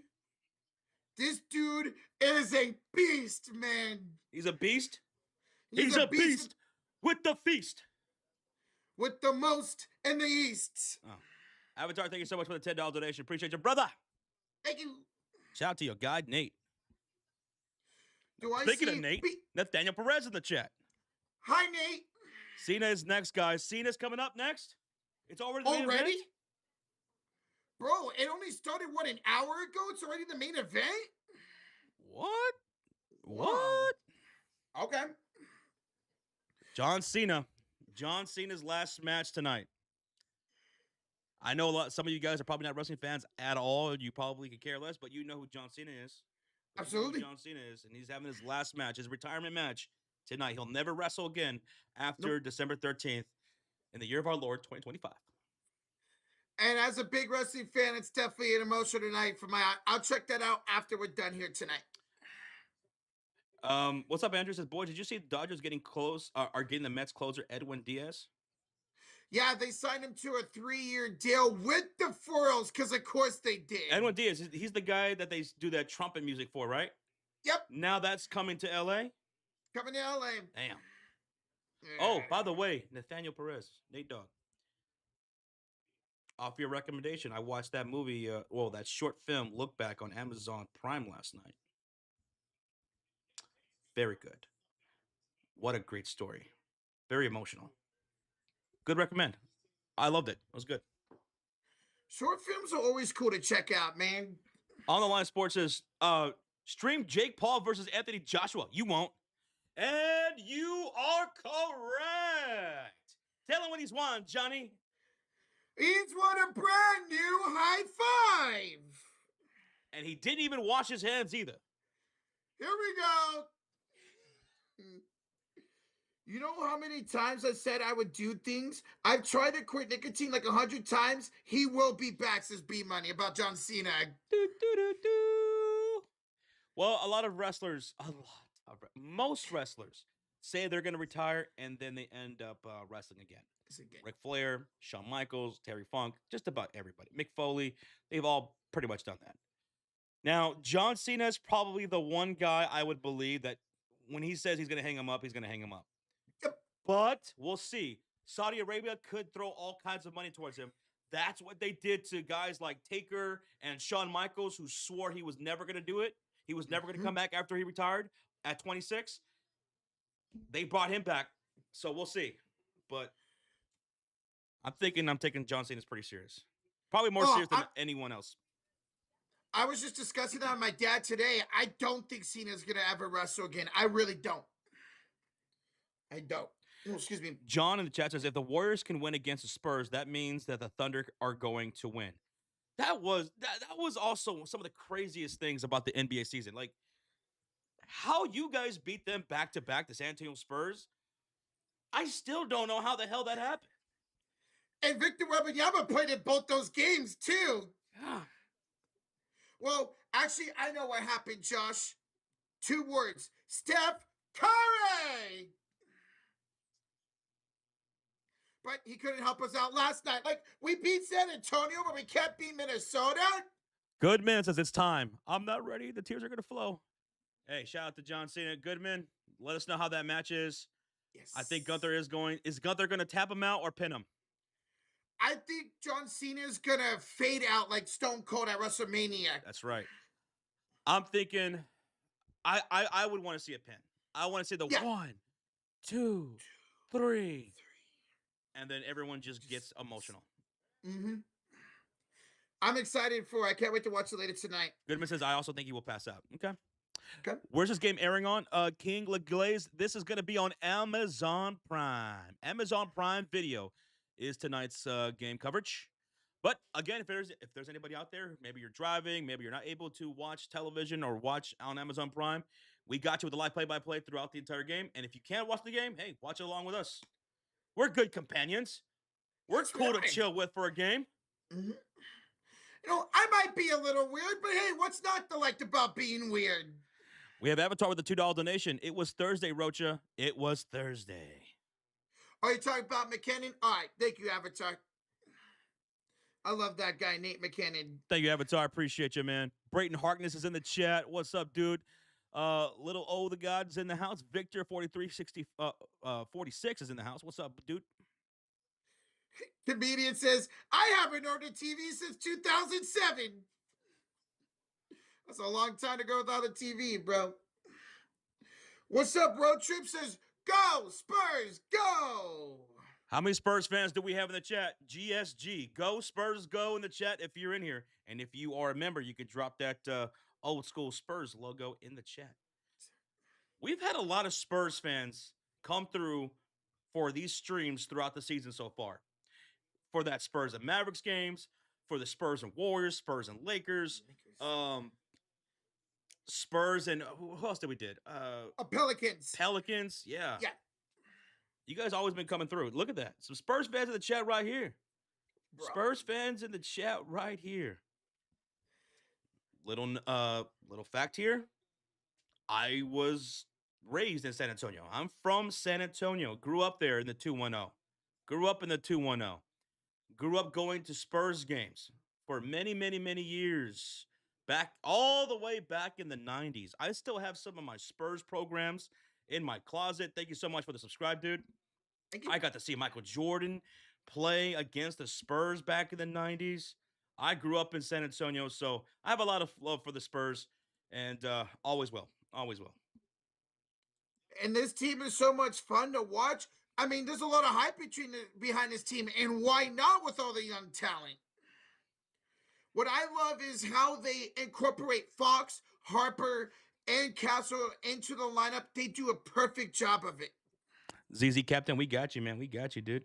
Speaker 1: This dude is a beast, man.
Speaker 2: He's a beast?
Speaker 1: He's a beast
Speaker 2: with the feast.
Speaker 1: With the most in the East.
Speaker 2: Oh. Avatar, thank you so much for the $10 donation. Appreciate you, brother.
Speaker 1: Thank you.
Speaker 2: Shout out to your guy, Nate.
Speaker 1: Do I
Speaker 2: Speaking
Speaker 1: see
Speaker 2: of Nate, Nathaniel Perez in the chat.
Speaker 1: Hi, Nate.
Speaker 2: Cena is next, guys. Cena's coming up next. It's already the main event?
Speaker 1: Bro, it only started, what, an hour ago? It's already the main event?
Speaker 2: What?
Speaker 1: Wow.
Speaker 2: What?
Speaker 1: Okay.
Speaker 2: John Cena. John Cena's last match tonight. I know some of you guys are probably not wrestling fans at all. You probably could care less, but you know who John Cena is.
Speaker 1: Absolutely.
Speaker 2: John Cena is, and he's having his last match, his retirement match tonight. He'll never wrestle again after December 13th in the year of our Lord, 2025.
Speaker 1: And as a big wrestling fan, it's definitely an emotional night for my. I'll check that out after we're done here tonight.
Speaker 2: What's up, Andrew? Says, boy, did you see the Dodgers getting close? Are getting the Mets closer, Edwin Diaz?
Speaker 1: Yeah, they signed him to a 3-year deal with the Royals because, of course, they did.
Speaker 2: Edwin Diaz, he's the guy that they do that trumpet music for, right?
Speaker 1: Yep.
Speaker 2: Now that's coming to L.A.?
Speaker 1: Coming to L.A.
Speaker 2: Damn. Oh, by the way, Nathaniel Perez, Nate Dogg. Off your recommendation, I watched that movie, that short film, Look Back, on Amazon Prime last night. Very good. What a great story. Very emotional. Good recommend. I loved it. It was good.
Speaker 1: Short films are always cool to check out, man.
Speaker 2: On the Line Sports says, stream Jake Paul versus Anthony Joshua. You won't. And you are correct. Tell him what he's won, Johnny.
Speaker 1: He's won a brand new high five.
Speaker 2: And he didn't even wash his hands either.
Speaker 1: Here we go. You know how many times I said I would do things? I've tried to quit nicotine like 100 times. He will be back, says B-Money, about John Cena.
Speaker 2: Well, most wrestlers say they're going to retire, and then they end up wrestling again. Ric Flair, Shawn Michaels, Terry Funk, just about everybody. Mick Foley, they've all pretty much done that. Now, John Cena is probably the one guy I would believe that when he says he's going to hang him up, he's going to hang him up.
Speaker 1: Yep.
Speaker 2: But we'll see. Saudi Arabia could throw all kinds of money towards him. That's what they did to guys like Taker and Shawn Michaels, who swore he was never going to do it. He was never going to come back after he retired at 26. They brought him back, so we'll see. But I'm taking John Cena's pretty serious. Probably more serious than anyone else.
Speaker 1: I was just discussing that with my dad today. I don't think Cena's going to ever wrestle again. I really don't. I don't. Oh, excuse me.
Speaker 2: John in the chat says, if the Warriors can win against the Spurs, that means that the Thunder are going to win. That was also some of the craziest things about the NBA season. Like, how you guys beat them back-to-back, the San Antonio Spurs, I still don't know how the hell that happened.
Speaker 1: And Victor Wembanyama played in both those games, too.
Speaker 2: Yeah.
Speaker 1: Well, actually, I know what happened, Josh. 2 words. Steph Curry! But he couldn't help us out last night. Like, we beat San Antonio, but we can't beat Minnesota?
Speaker 2: Goodman says, it's time. I'm not ready. The tears are going to flow. Hey, shout out to John Cena. Goodman, let us know how that match is.
Speaker 1: Yes.
Speaker 2: I think Gunther is Gunther going to tap him out or pin him?
Speaker 1: I think John Cena is going to fade out like Stone Cold at WrestleMania.
Speaker 2: That's right. I'm thinking I would want to see a pin. I want to see the 1, 2, 3. And then everyone just gets emotional.
Speaker 1: Mm-hmm. I'm excited for it. I can't wait to watch it later tonight.
Speaker 2: Goodman says, I also think he will pass out. Okay.
Speaker 1: Okay.
Speaker 2: Where's this game airing on? King LeGlaze. This is going to be on Amazon Prime. Amazon Prime Video is tonight's game coverage. But again, if there's anybody out there, maybe you're driving, maybe you're not able to watch television or watch on Amazon Prime, we got you with the live play-by-play throughout the entire game. And if you can't watch the game, hey, watch it along with us. We're good companions. We're cool to chill with for a game.
Speaker 1: Mm-hmm. You know, I might be a little weird, but hey, what's not to like about being weird?
Speaker 2: We have Avatar with the $2 donation. It was Thursday, Rocha. It was Thursday.
Speaker 1: Are you talking about McKinnon? All right, thank you, Avatar. I love that guy, Nate McKinnon.
Speaker 2: Thank you, Avatar. Appreciate you, man. Brayton Harkness is in the chat. What's up, dude? Little O the God's in the house. Victor 46 is in the house. What's up, dude?
Speaker 1: Comedian says, I haven't ordered a TV since 2007. That's a long time to go without a TV, bro. What's up, Road Trip says, go, Spurs, go.
Speaker 2: How many Spurs fans do we have in the chat? GSG. Go, Spurs, go in the chat if you're in here. And if you are a member, you can drop that old school Spurs logo in the chat. We've had a lot of Spurs fans come through for these streams throughout the season so far. For that Spurs and Mavericks games, for the Spurs and Warriors, Spurs and Lakers, Spurs and who else did we did?
Speaker 1: Pelicans.
Speaker 2: Pelicans, yeah.
Speaker 1: Yeah.
Speaker 2: You guys always been coming through. Look at that. Some Spurs fans in the chat right here. Bro. Spurs fans in the chat right here. Little fact here. I was raised in San Antonio. I'm from San Antonio. Grew up there in the 210. Grew up in the 210. Grew up going to Spurs games for many, many, many years. Back all the way back in the 90s. I still have some of my Spurs programs in my closet. Thank you so much for the subscribe, dude. I got to see Michael Jordan play against the Spurs back in the 90s. I grew up in San Antonio, so I have a lot of love for the Spurs, and always will. Always will.
Speaker 1: And this team is so much fun to watch. I mean, there's a lot of hype behind this team, and why not with all the young talent? What I love is how they incorporate Fox, Harper, and Castle into the lineup. They do a perfect job of it.
Speaker 2: ZZ Captain, we got you, man. We got you, dude.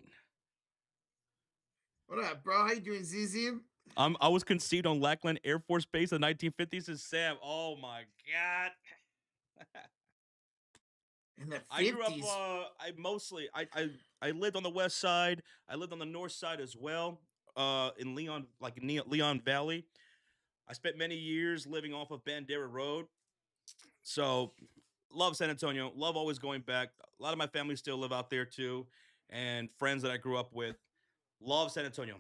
Speaker 1: What up, bro? How you doing, ZZ?
Speaker 2: I was conceived on Lackland Air Force Base in the 1950s. Is Sam? Oh my god.
Speaker 1: In the 50s.
Speaker 2: I grew up. I lived on the west side. I lived on the north side as well. In Leon, like in Leon Valley. I spent many years living off of Bandera Road. So, love San Antonio. Love always going back. A lot of my family still live out there too, and friends that I grew up with. Love San Antonio.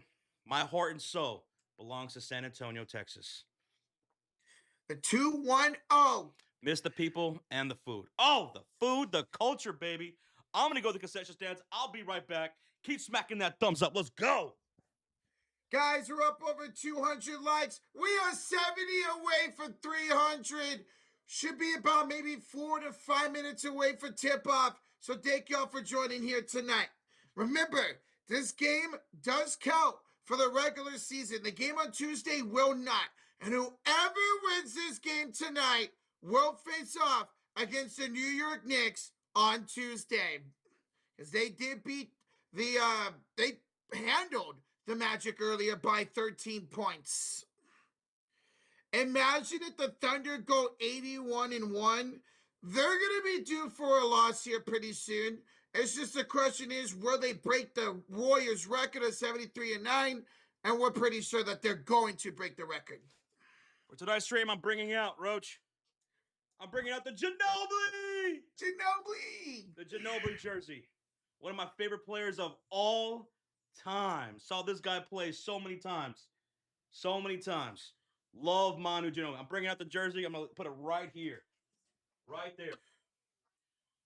Speaker 2: My heart and soul belongs to San Antonio, Texas.
Speaker 1: The 210.
Speaker 2: Miss the people and the food. Oh, the food, the culture, baby. I'm going to go to the concession stands. I'll be right back. Keep smacking that thumbs up. Let's go.
Speaker 1: Guys, we're up over 200 likes. We are 70 away from 300. Should be about maybe 4 to 5 minutes away for tip-off. So thank y'all for joining here tonight. Remember, this game does count for the regular season. The game on Tuesday will not. And whoever wins this game tonight will face off against the New York Knicks on Tuesday. Because they did beat they handled the Magic earlier by 13 points. Imagine if the Thunder go 81-1. They're going to be due for a loss here pretty soon. It's just the question is, will they break the Warriors' record of 73-9? And we're pretty sure that they're going to break the record.
Speaker 2: For tonight's stream, I'm bringing out, Roach. I'm bringing out the Ginobili!
Speaker 1: Ginobili!
Speaker 2: The Ginobili jersey. One of my favorite players of all time. Saw this guy play so many times. So many times. Love Manu Ginobili. I'm bringing out the jersey. I'm going to put it right here. Right there.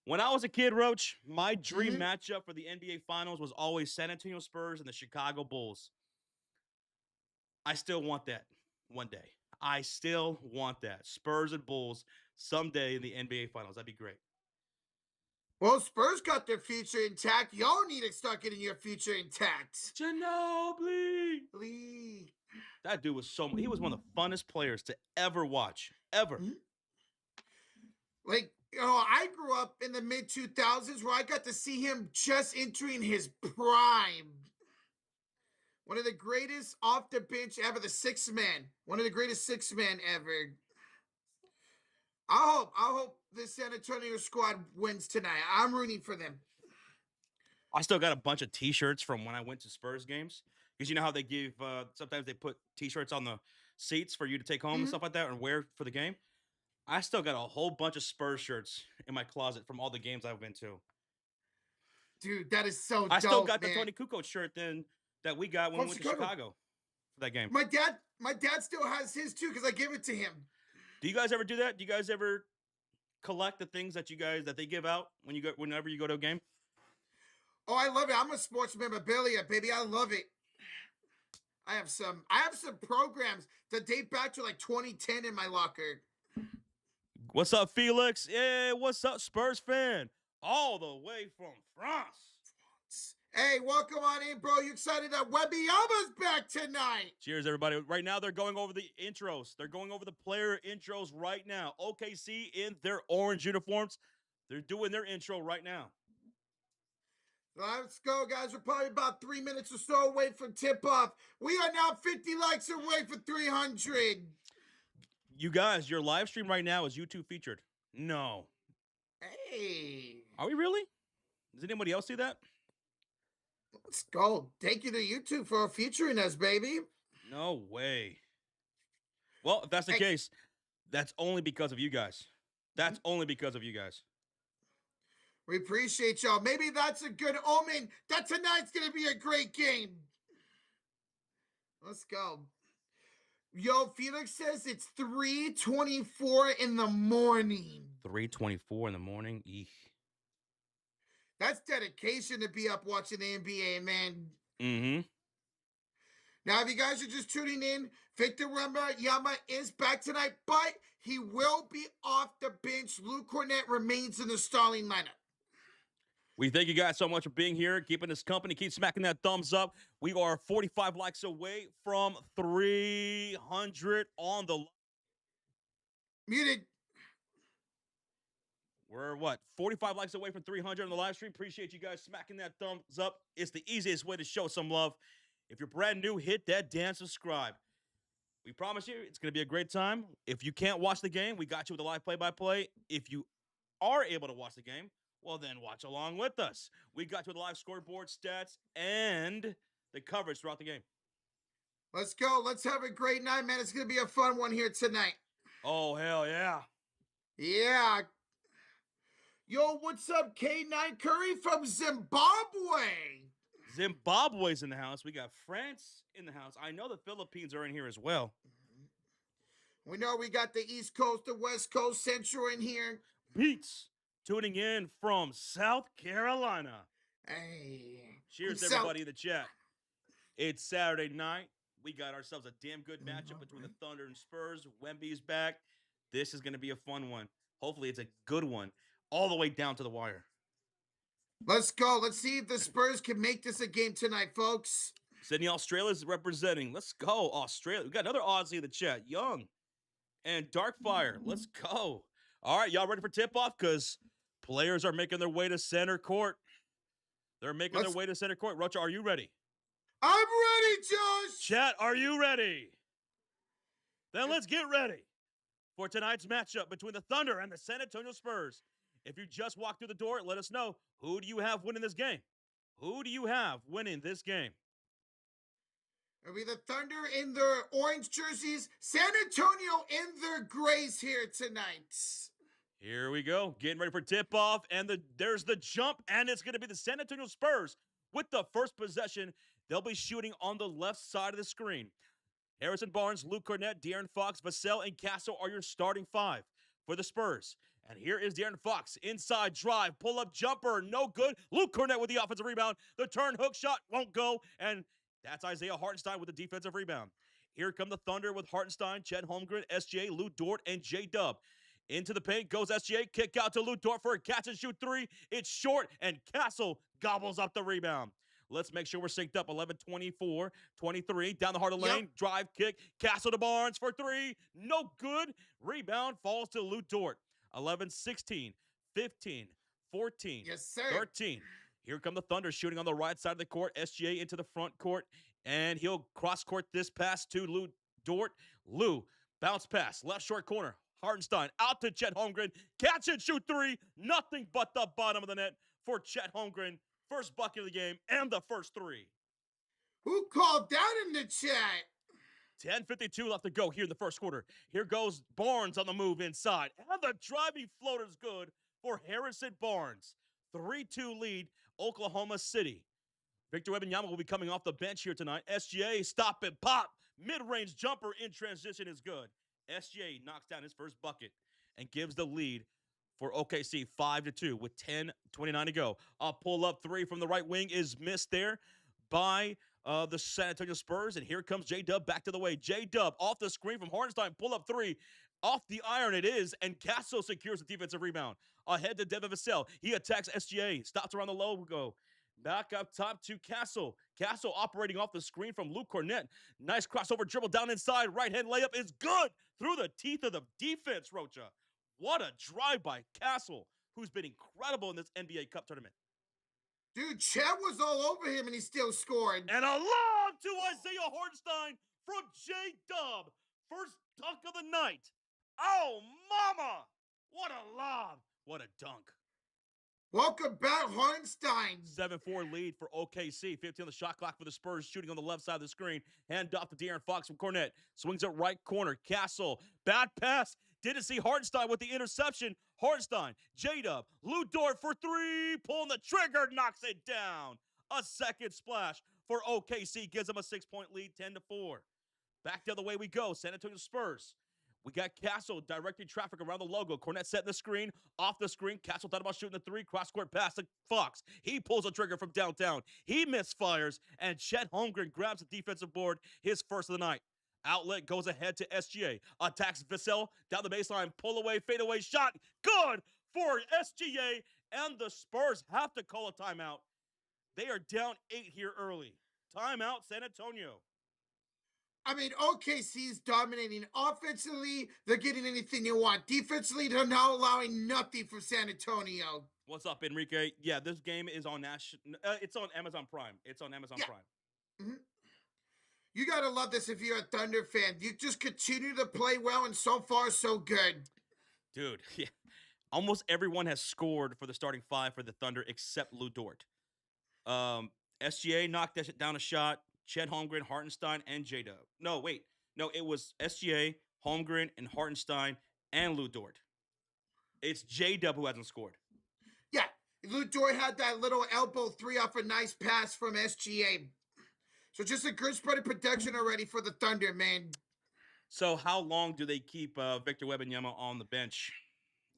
Speaker 2: When I was a kid, Roach, my dream matchup for the NBA Finals was always San Antonio Spurs and the Chicago Bulls. I still want that one day. I still want that. Spurs and Bulls someday in the NBA Finals. That'd be great.
Speaker 1: Well, Spurs got their future intact. Y'all need to start getting your future intact.
Speaker 2: Ginobili! That dude was he was one of the funnest players to ever watch. Ever.
Speaker 1: Like, you know, I grew up in the mid-2000s where I got to see him just entering his prime. One of the greatest off the bench ever, the sixth man. One of the greatest sixth men ever. I hope the San Antonio squad wins tonight. I'm rooting for them.
Speaker 2: I still got a bunch of T-shirts from when I went to Spurs games. Because you know how they give, sometimes they put T-shirts on the seats for you to take home and stuff like that and wear for the game. I still got a whole bunch of Spurs shirts in my closet from all the games I've been to.
Speaker 1: Dude, that is so
Speaker 2: I still
Speaker 1: dope,
Speaker 2: got the
Speaker 1: man.
Speaker 2: Tony Kukoc shirt then that we got when
Speaker 1: From
Speaker 2: we went to
Speaker 1: Chicago.
Speaker 2: Chicago for that game.
Speaker 1: My dad still has his too because I gave it to him.
Speaker 2: Do you guys ever do that? Do you guys ever collect the things that they give out whenever you go to a game?
Speaker 1: Oh, I love it. I'm a sports memorabilia, baby. I love it. I have some programs that date back to like 2010 in my locker.
Speaker 2: What's up, Felix? Yeah, what's up, Spurs fan? All the way from France.
Speaker 1: Hey, welcome on in, bro. You excited that Wembanyama's back tonight?
Speaker 2: Cheers, everybody. Right now, they're going over the intros. They're going over the player intros right now. OKC in their orange uniforms. They're doing their intro right now.
Speaker 1: Let's go, guys. We're probably about 3 minutes or so away from tip-off. We are now 50 likes away for 300.
Speaker 2: You guys, your live stream right now is YouTube featured. No.
Speaker 1: Hey.
Speaker 2: Are we really? Does anybody else see that?
Speaker 1: Let's go. Thank you to YouTube for featuring us, baby.
Speaker 2: No way. Well, if that's the case, that's only because of you guys. That's only because of you guys.
Speaker 1: We appreciate y'all. Maybe that's a good omen that tonight's going to be a great game. Let's go. Yo, Felix says it's 3:24 in the morning.
Speaker 2: 3:24 in the morning? Eek.
Speaker 1: That's dedication to be up watching the NBA, man.
Speaker 2: Mm-hmm.
Speaker 1: Now, if you guys are just tuning in, Victor Wembanyama is back tonight, but he will be off the bench. Luke Cornett remains in the starting lineup.
Speaker 2: We thank you guys so much for being here, keeping us company. Keep smacking that thumbs up. We are 45 likes away from 300 on the...
Speaker 1: Muted.
Speaker 2: We're, 45 likes away from 300 on the live stream. Appreciate you guys smacking that thumbs up. It's the easiest way to show some love. If you're brand new, hit that damn subscribe. We promise you it's going to be a great time. If you can't watch the game, we got you with the live play-by-play. If you are able to watch the game, well, then watch along with us. We got you with the live scoreboard, stats, and the coverage throughout the game.
Speaker 1: Let's go. Let's have a great night, man. It's going to be a fun one here tonight.
Speaker 2: Oh, hell yeah.
Speaker 1: Yeah. Yo, what's up, K9 Curry from Zimbabwe?
Speaker 2: Zimbabwe's in the house. We got France in the house. I know the Philippines are in here as well.
Speaker 1: We know we got the East Coast, the West Coast, Central in here.
Speaker 2: Beats tuning in from South Carolina.
Speaker 1: Hey.
Speaker 2: Cheers, everybody in the chat. It's Saturday night. We got ourselves a damn good matchup between the Thunder and Spurs. Wemby's back. This is going to be a fun one. Hopefully, it's a good one. All the way down to the wire.
Speaker 1: Let's go. Let's see if the Spurs can make this a game tonight, folks.
Speaker 2: Sydney, Australia's representing. Let's go, Australia. We got another Aussie in the chat. Young and Darkfire. Let's go. All right, y'all ready for tip-off? Because players are making their way to center court. They're making their way to center court. Rocha, are you ready?
Speaker 1: I'm ready, Josh.
Speaker 2: Chat, are you ready? Then let's get ready for tonight's matchup between the Thunder and the San Antonio Spurs. If you just walked through the door, let us know. Who do you have winning this game? Who do you have winning this game?
Speaker 1: It'll be the Thunder in their orange jerseys, San Antonio in their grays here tonight.
Speaker 2: Here we go. Getting ready for tip-off, and there's the jump, and it's going to be the San Antonio Spurs with the first possession. They'll be shooting on the left side of the screen. Harrison Barnes, Luke Cornett, De'Aaron Fox, Vassell, and Castle are your starting five for the Spurs. And here is De'Aaron Fox. Inside drive, pull-up jumper, no good. Luke Cornett with the offensive rebound. The turn hook shot won't go. And that's Isaiah Hartenstein with the defensive rebound. Here come the Thunder with Hartenstein, Chet Holmgren, SGA, Lou Dort, and J-Dub. Into the paint goes SGA. Kick out to Lou Dort for a catch-and-shoot three. It's short, and Castle gobbles up the rebound. Let's make sure we're synced up. 11-24, 23. Down the heart of the lane. Drive kick. Castle to Barnes for three. No good. Rebound falls to Lou Dort. 11-16, 15, 14, 13. Here come the Thunder shooting on the right side of the court. SGA into the front court, and he'll cross-court this pass to Lou Dort. Lou, bounce pass, left short corner. Hartenstein out to Chet Holmgren. Catch and shoot three. Nothing but the bottom of the net for Chet Holmgren. First bucket of the game and the first three.
Speaker 1: Who called that in the chat?
Speaker 2: 10:52 left to go here in the first quarter. Here goes Barnes on the move inside. And the driving floater is good for Harrison Barnes. 3-2 lead, Oklahoma City. Victor Wembanyama will be coming off the bench here tonight. SGA, stop and pop. Mid-range jumper in transition is good. SGA knocks down his first bucket and gives the lead for OKC 5-2 with 10:29 to go. A pull-up three from the right wing is missed there by the San Antonio Spurs. And here comes J-Dub back to the way. J-Dub off the screen from Hartenstein. Pull-up three. Off the iron it is, and Castle secures the defensive rebound. Ahead to Devin Vassell. He attacks SGA. Stops around the logo. Back up top to Castle. Castle operating off the screen from Luke Cornett. Nice crossover dribble down inside. Right-hand layup is good through the teeth of the defense, Rocha. What a drive by Castle, who's been incredible in this NBA Cup tournament.
Speaker 1: Dude, Chet was all over him and he still scored.
Speaker 2: And a lob to Isaiah Hartenstein from J-Dub. First dunk of the night. Oh, mama! What a lob. What a dunk.
Speaker 1: Welcome back, Hartenstein.
Speaker 2: 7-4 lead for OKC. 15 on the shot clock for the Spurs, shooting on the left side of the screen. Hand off to De'Aaron Fox from Cornett. Swings it right corner. Castle. Bad pass. Didn't see Hartenstein with the interception. Hartenstein. J-Dub. Lou Dort for three. Pulling the trigger. Knocks it down. A second splash for OKC. Gives them a 6-point lead, 10-4. Back the other way we go. San Antonio Spurs. We got Castle directing traffic around the logo. Cornett setting the screen. Off the screen. Castle thought about shooting the three. Cross-court pass to Fox. He pulls a trigger from downtown. He misfires. And Chet Holmgren grabs the defensive board. His first of the night. Outlet goes ahead to SGA. Attacks Vassell. Down the baseline. Pull away. Fade away shot. Good for SGA. And the Spurs have to call a timeout. They are down 8 here early. Timeout, San Antonio.
Speaker 1: I mean, OKC's dominating offensively. They're getting anything they want. Defensively, they're now allowing nothing from San Antonio.
Speaker 2: What's up, Enrique? Yeah, this game is on it's on Amazon Prime. It's on Amazon Prime.
Speaker 1: Mm-hmm. You got to love this if you're a Thunder fan. You just continue to play well, and so far, so good.
Speaker 2: Dude, yeah. Almost everyone has scored for the starting five for the Thunder except Lou Dort. SGA knocked down a shot. Chet Holmgren, Hartenstein, and J-Dub. No, wait. No, it was SGA, Holmgren, and Hartenstein, and Lou Dort. It's J-Dub who hasn't scored.
Speaker 1: Yeah, Lou Dort had that little elbow three off a nice pass from SGA. So just a good spread of protection already for the Thunder, man.
Speaker 2: So how long do they keep Victor Wembanyama on the bench?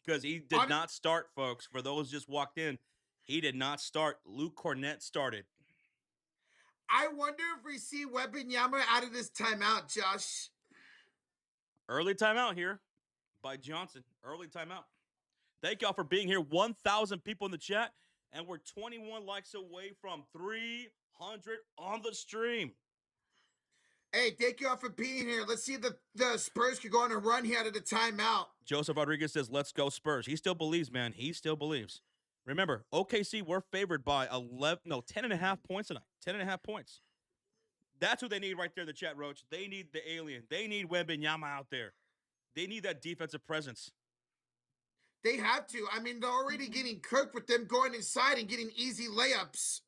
Speaker 2: Because he did not start, folks. For those just walked in, he did not start. Luke Cornett started.
Speaker 1: I wonder if we see Wembanyama out of this timeout, Josh.
Speaker 2: Early timeout here by Johnson. Early timeout. Thank y'all for being here. 1,000 people in the chat, and we're 21 likes away from 300 on the stream.
Speaker 1: Hey, thank y'all for being here. Let's see if the Spurs can go on a run here out of the timeout.
Speaker 2: Joseph Rodriguez says, let's go Spurs. He still believes, man. He still believes. Remember, OKC were favored by 10.5 points tonight. 10.5 points. That's who they need right there in the chat, Roach. They need the alien. They need Wembanyama out there. They need that defensive presence.
Speaker 1: They have to. I mean, they're already getting cooked with them going inside and getting easy layups.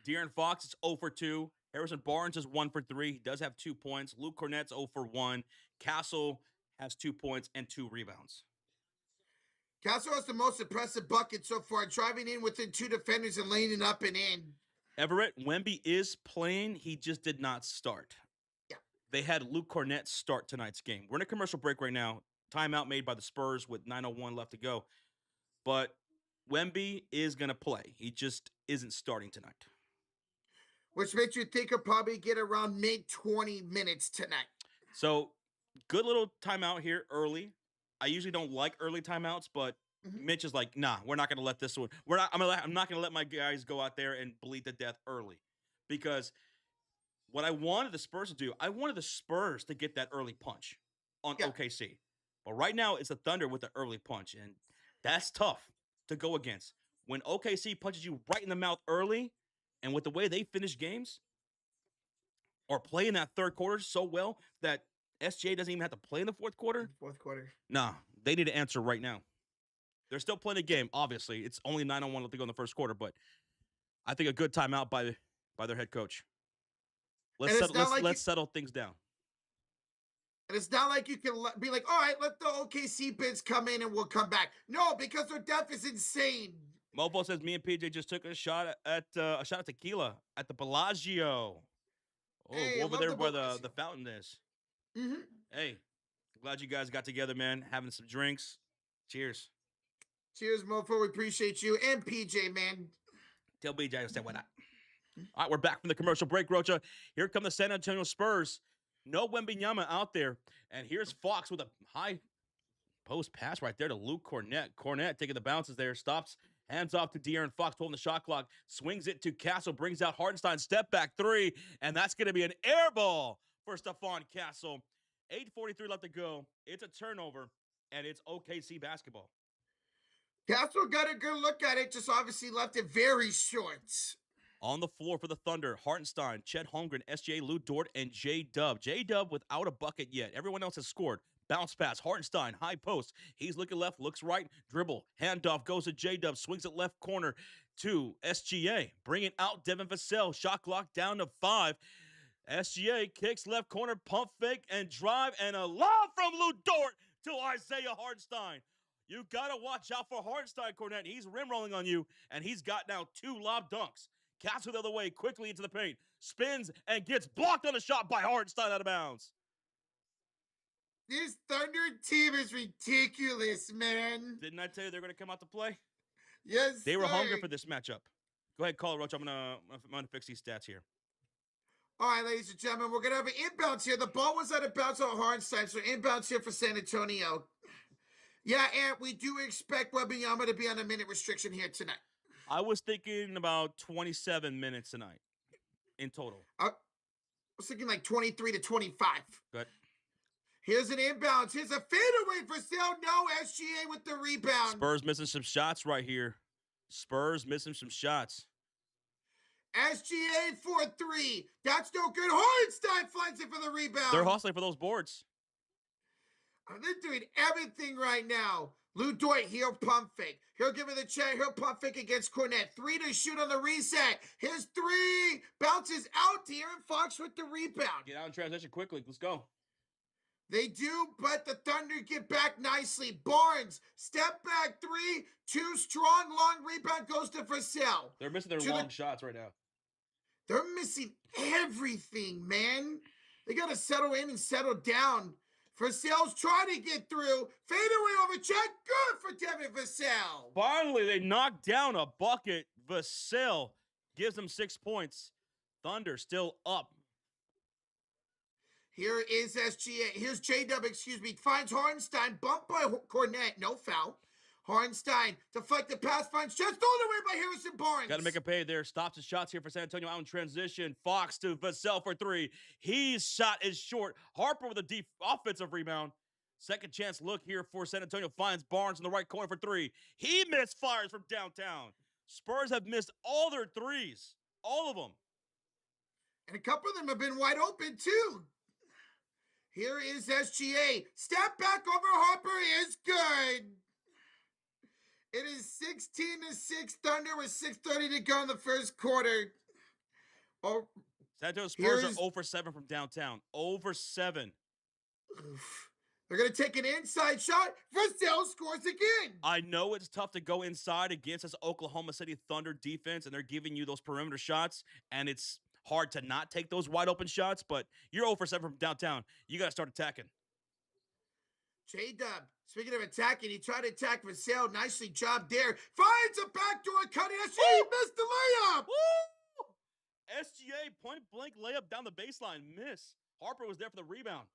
Speaker 2: De'Aaron Fox is 0 for 2. Harrison Barnes is 1 for 3. He does have 2 points. Luke Cornett's 0 for 1. Castle has 2 points and 2 rebounds.
Speaker 1: Castle has the most impressive bucket so far, driving in within 2 defenders and laying it up and in.
Speaker 2: Everett, Wemby is playing. He just did not start.
Speaker 1: Yeah.
Speaker 2: They had Luke Cornett start tonight's game. We're in a commercial break right now. Timeout made by the Spurs with 9:01 left to go. But Wemby is going to play. He just isn't starting tonight.
Speaker 1: Which makes you think he'll probably get around mid-20 minutes tonight.
Speaker 2: So, good little timeout here early. I usually don't like early timeouts, but Mitch is like, nah, we're not going to let this one. I'm not going to let my guys go out there and bleed to death early. Because what I wanted the Spurs to do, I wanted the Spurs to get that early punch on OKC. But right now, it's the Thunder with the early punch, and that's tough to go against. When OKC punches you right in the mouth early, and with the way they finish games, or play in that third quarter so well that SGA doesn't even have to play in the fourth quarter. Nah, they need to answer right now. They're still playing a game, obviously. It's only 9:01 left to go in the first quarter, but I think a good timeout by their head coach. Let's settle things down.
Speaker 1: And it's not like you can be like, all right, let the OKC bids come in and we'll come back. No, because their depth is insane.
Speaker 2: Mofo says me and PJ just took a shot at tequila at the Bellagio. Oh,
Speaker 1: Hey, I
Speaker 2: over
Speaker 1: love
Speaker 2: there
Speaker 1: the
Speaker 2: where
Speaker 1: Bellagio.
Speaker 2: the fountain is.
Speaker 1: Mm-hmm.
Speaker 2: Hey, glad you guys got together, man. Having some drinks. Cheers.
Speaker 1: Cheers, mofo. We appreciate you and PJ, man.
Speaker 2: Tell BJ I said what up. All right, we're back from the commercial break, Rocha. Here come the San Antonio Spurs. No Wembenyama out there. And here's Fox with a high post pass right there to Luke Cornett. Cornett taking the bounces there, stops, hands off to De'Aaron Fox, holding the shot clock, swings it to Castle, brings out Hartenstein, step back three, and that's going to be an air ball for Stephon Castle. 8:43 left to go. It's a turnover, and it's OKC basketball.
Speaker 1: Castle got a good look at it, just obviously left it very short.
Speaker 2: On the floor for the Thunder, Hartenstein, Chet Holmgren, SGA, Lou Dort, and J-Dub. J-Dub without a bucket yet. Everyone else has scored. Bounce pass, Hartenstein, high post. He's looking left, looks right, dribble. Handoff goes to J-Dub, swings it left corner to SGA. Bringing out Devin Vassell, shot clock down to 5. SGA kicks left corner, pump fake, and drive, and a lob from Lou Dort to Isaiah Hartenstein. You got to watch out for Hartenstein, Cornett. He's rim rolling on you, and he's got now 2 lob dunks. Castle the other way, quickly into the paint. Spins and gets blocked on a shot by Hartenstein out of bounds.
Speaker 1: This Thunder team is ridiculous, man.
Speaker 2: Didn't I tell you they're going to come out to play?
Speaker 1: Yes,
Speaker 2: They were
Speaker 1: sir.
Speaker 2: hungry for this matchup. Go ahead, call it, Roach. I'm gonna fix these stats here.
Speaker 1: All right, ladies and gentlemen, we're going to have an inbounds here. The ball was out of bounds on Hartenstein, so inbounds here for San Antonio. Yeah, and we do expect Wembanyama to be on a minute restriction here tonight.
Speaker 2: I was thinking about 27 minutes tonight in total.
Speaker 1: I was thinking like 23 to 25.
Speaker 2: Good.
Speaker 1: Here's an inbounds. Here's a fadeaway for Sale. No, SGA with the rebound.
Speaker 2: Spurs missing some shots right here. Spurs missing some shots.
Speaker 1: SGA for 3. That's no good. Hartenstein finds it for the rebound.
Speaker 2: They're hustling for those boards.
Speaker 1: They're doing everything right now. Lou Dort, he'll pump fake. He'll give it the check. He'll pump fake against Cornett. 3 to shoot on the reset. Here's 3. Bounces out. De'Aaron Fox with the rebound.
Speaker 2: Get out in transition quickly. Let's go.
Speaker 1: They do, but the Thunder get back nicely. Barnes, step back 3. 2 strong, long rebound goes to Vassell.
Speaker 2: They're missing their long shots right now.
Speaker 1: They're missing everything, man. They got to settle in and settle down. Vassell's trying to get through. Fadeaway over check. Good for Devin Vassell.
Speaker 2: Finally, they knocked down a bucket. Vassell gives them 6 points. Thunder still up.
Speaker 1: Here is SGA. Here's J-Dub, finds Hartenstein. Bumped by Cornett. No foul. Hartenstein to fight the pass. Finds Chet. Stolen away by Harrison Barnes.
Speaker 2: Got to make a pay there. Stops his shots here for San Antonio out in transition. Fox to Vassell for 3. His shot is short. Harper with a deep offensive rebound. Second chance look here for San Antonio. Finds Barnes in the right corner for 3. He misfires from downtown. Spurs have missed all their threes. All of them.
Speaker 1: And a couple of them have been wide open too. Here is SGA. Step back over Harper is good. It is 16-6 Thunder with 6:30 to go in the first quarter.
Speaker 2: San Antonio Spurs are 0 for 7 from downtown. 0 for 7.
Speaker 1: They're going to take an inside shot. Vassell scores again.
Speaker 2: I know it's tough to go inside against this Oklahoma City Thunder defense, and they're giving you those perimeter shots, and it's hard to not take those wide open shots, but you're 0 for 7 from downtown. You got to start attacking.
Speaker 1: J-Dub, speaking of attacking, he tried to attack Vassell. Nicely job there. Finds a backdoor cut. SGA missed the layup.
Speaker 2: Woo! SGA point blank layup down the baseline. Miss. Harper was there for the rebound.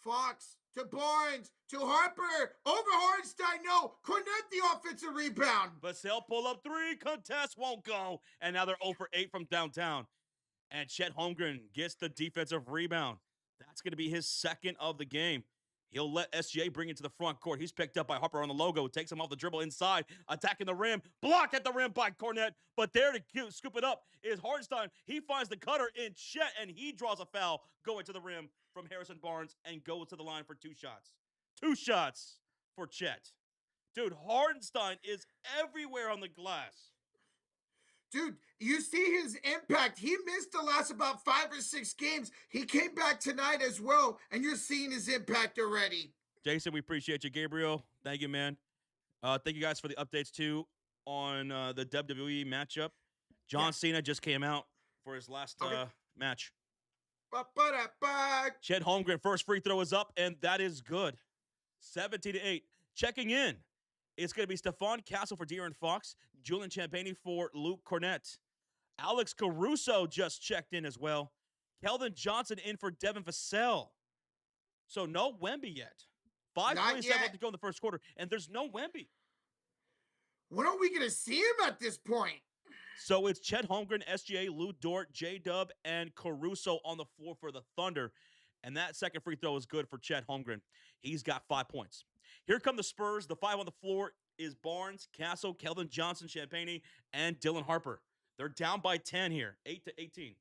Speaker 1: Fox to Barnes to Harper. Over Hartenstein. No. Cornett the offensive rebound.
Speaker 2: Vassell pull up 3. Contest won't go. And now they're 0 for 8 from downtown. And Chet Holmgren gets the defensive rebound. That's going to be his second of the game. He'll let SGA bring it to the front court. He's picked up by Harper on the logo. Takes him off the dribble inside. Attacking the rim. Blocked at the rim by Cornett. But there to scoop it up is Hartenstein. He finds the cutter in Chet, and he draws a foul going to the rim from Harrison Barnes and goes to the line for 2 shots. 2 shots for Chet. Dude, Hartenstein is everywhere on the glass.
Speaker 1: Dude, you see his impact. He missed the last about 5 or 6 games. He came back tonight as well, and you're seeing his impact already.
Speaker 2: Jason, we appreciate you. Gabriel, thank you, man. Thank you guys for the updates, too, on the WWE matchup. John Cena just came out for his last match. Chet Holmgren, first free throw is up, and that is good. 17-8. Checking in. It's going to be Stephon Castle for De'Aaron Fox, Julian Champagnie for Luke Cornett. Alex Caruso just checked in as well. Keldon Johnson in for Devin Vassell. So no Wemby yet. 5:27 left to go in the first quarter, and there's no Wemby.
Speaker 1: When are we going to see him at this point?
Speaker 2: So it's Chet Holmgren, SGA, Lou Dort, J-Dub, and Caruso on the floor for the Thunder. And that second free throw is good for Chet Holmgren. He's got 5 points. Here come the Spurs. The 5 on the floor is Barnes, Castle, Keldon Johnson, Champagnie, and Dylan Harper. They're down by 10 here, 8-18.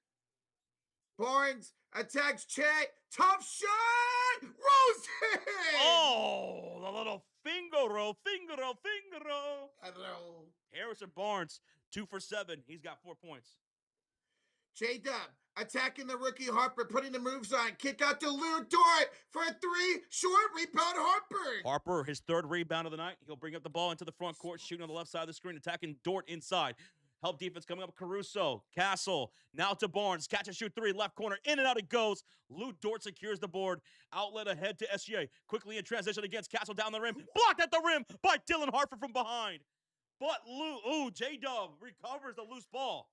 Speaker 1: Barnes attacks Chet. Tough shot! Rose it!
Speaker 2: Oh, the little finger roll. Harrison Barnes, 2 for 7. He's got 4 points.
Speaker 1: J-Dub attacking the rookie Harper, putting the moves on. Kick out to Lou Dort for a 3. Short rebound, Harper.
Speaker 2: Harper, his 3rd rebound of the night. He'll bring up the ball into the front court, shooting on the left side of the screen, attacking Dort inside. Help defense coming up. Caruso, Castle, now to Barnes. Catch and shoot 3, left corner. In and out it goes. Lou Dort secures the board. Outlet ahead to SGA. Quickly in transition against Castle down the rim. Blocked at the rim by Dylan Harper from behind. But J-Dub recovers the loose ball.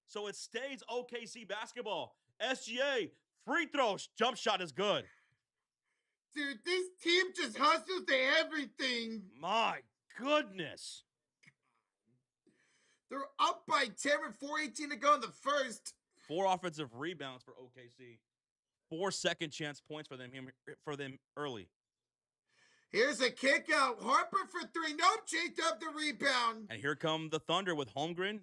Speaker 2: So it stays OKC basketball. SGA, free throw, jump shot is good.
Speaker 1: Dude, this team just hustles to everything.
Speaker 2: My goodness.
Speaker 1: They're up by 10 with 4:18 to go in the first.
Speaker 2: 4 offensive rebounds for OKC. 4 second chance points for them early.
Speaker 1: Here's a kick out. Harper for 3. Nope, J-Dub the rebound.
Speaker 2: And here come the Thunder with Holmgren,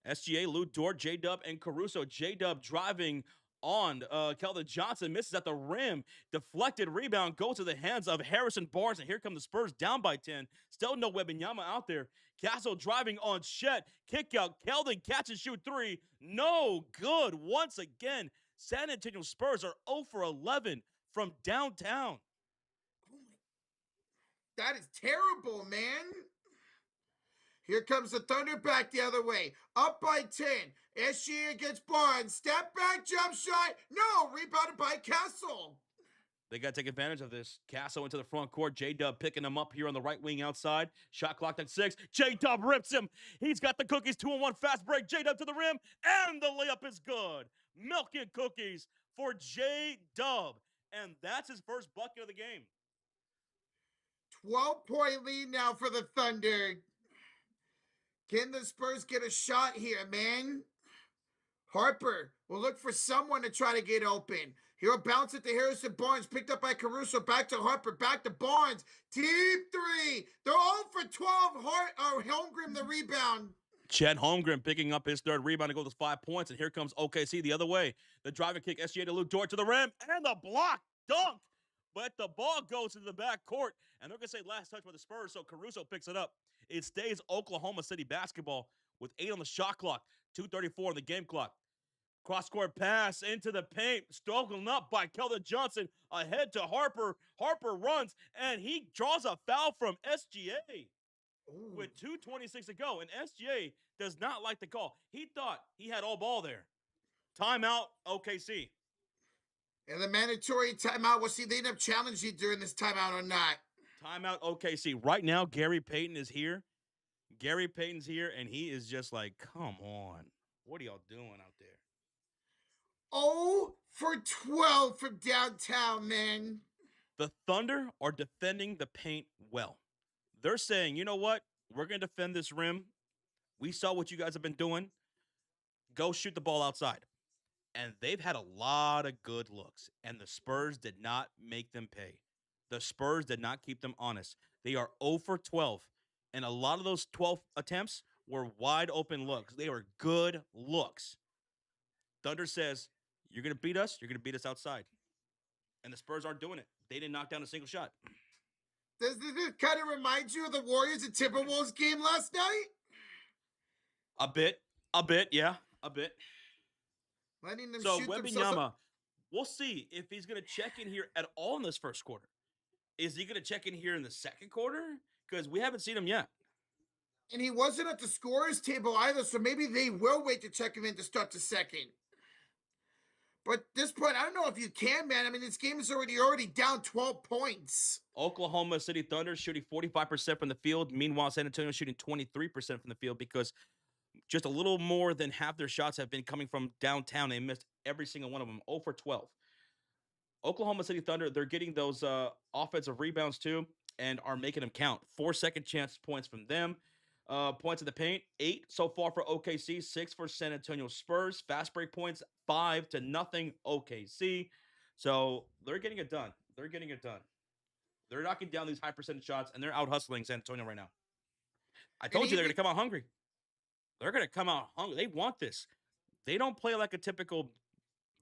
Speaker 2: SGA, Lou Dort, J-Dub, and Caruso. J-Dub driving on Keldon Johnson, misses at the rim. Deflected rebound goes to the hands of Harrison Barnes. And here come the Spurs down by 10. Still no Wembanyama out there. Castle driving on Chet. Kick out. Keldon catch and shoot 3. No good. Once again, San Antonio Spurs are 0 for 11 from downtown.
Speaker 1: That is terrible, man. Here comes the Thunder back the other way. Up by 10. SGA against Barnes. Step back, jump shot. No, rebounded by Castle.
Speaker 2: They got to take advantage of this. Castle into the front court. J-Dub picking him up here on the right wing outside. Shot clocked at 6. J-Dub rips him. He's got the cookies. 2-on-1 fast break. J-Dub to the rim. And the layup is good. Milk and cookies for J-Dub. And that's his first bucket of the game.
Speaker 1: 12-point lead now for the Thunder. Can the Spurs get a shot here, man? Harper will look for someone to try to get open. He'll bounce it to Harrison Barnes, picked up by Caruso, back to Harper, back to Barnes. Deep 3. They're all for 12. Holmgren the rebound.
Speaker 2: Chet Holmgren picking up his 3rd rebound and goes 5 points. And here comes OKC the other way. The driving kick, SGA to Lou Dort to the rim. And the block dunk. But the ball goes into the back court. And they're going to say last touch by the Spurs, so Caruso picks it up. It stays Oklahoma City basketball with 8 on the shot clock, 2:34 on the game clock. Cross-court pass into the paint, stolen up by Keldon Johnson, ahead to Harper. Harper runs, and he draws a foul from SGA. Ooh. With 2:26 to go, and SGA does not like the call. He thought he had all ball there. Timeout, OKC.
Speaker 1: And the mandatory timeout, we'll see if they end up challenging during this timeout or not.
Speaker 2: Timeout, OKC. Right now, Gary Payton is here. Gary Payton's here, and he is just like, come on. What are y'all doing out there?
Speaker 1: 0 for 12 from downtown, man.
Speaker 2: The Thunder are defending the paint well. They're saying, you know what? We're going to defend this rim. We saw what you guys have been doing. Go shoot the ball outside. And they've had a lot of good looks, and the Spurs did not make them pay. The Spurs did not keep them honest. They are 0 for 12, and a lot of those 12 attempts were wide open looks. They were good looks. Thunder says, you're going to beat us? You're going to beat us outside. And the Spurs aren't doing it. They didn't knock down a single shot.
Speaker 1: Does this kind of remind you of the Warriors and Timberwolves game last night?
Speaker 2: A bit. A bit, yeah, a bit.
Speaker 1: letting them
Speaker 2: So
Speaker 1: shoot themselves up.
Speaker 2: Wembenyama, we'll see if he's going to check in here at all in this first quarter. Is he going to check in here in the second quarter? Because we haven't seen him yet.
Speaker 1: And he wasn't at the scorer's table either, so maybe they will wait to check him in to start the second. But at this point, I don't know if you can, man. I mean, this game is already down 12 points.
Speaker 2: Oklahoma City Thunder shooting 45% from the field. Meanwhile, San Antonio shooting 23% from the field because just a little more than half their shots have been coming from downtown. They missed every single one of them, 0 for 12. Oklahoma City Thunder, they're getting those offensive rebounds too and are making them count. 4 second chance points from them. Points in the paint, 8 so far for OKC, 6 for San Antonio Spurs. Fast break points, 5-0 OKC. So they're getting it done. They're getting it done. They're knocking down these high percentage shots, and they're out hustling San Antonio right now. I
Speaker 1: And
Speaker 2: told you they're going to come out hungry. They're going to come out hungry. They want this. They don't play like a typical,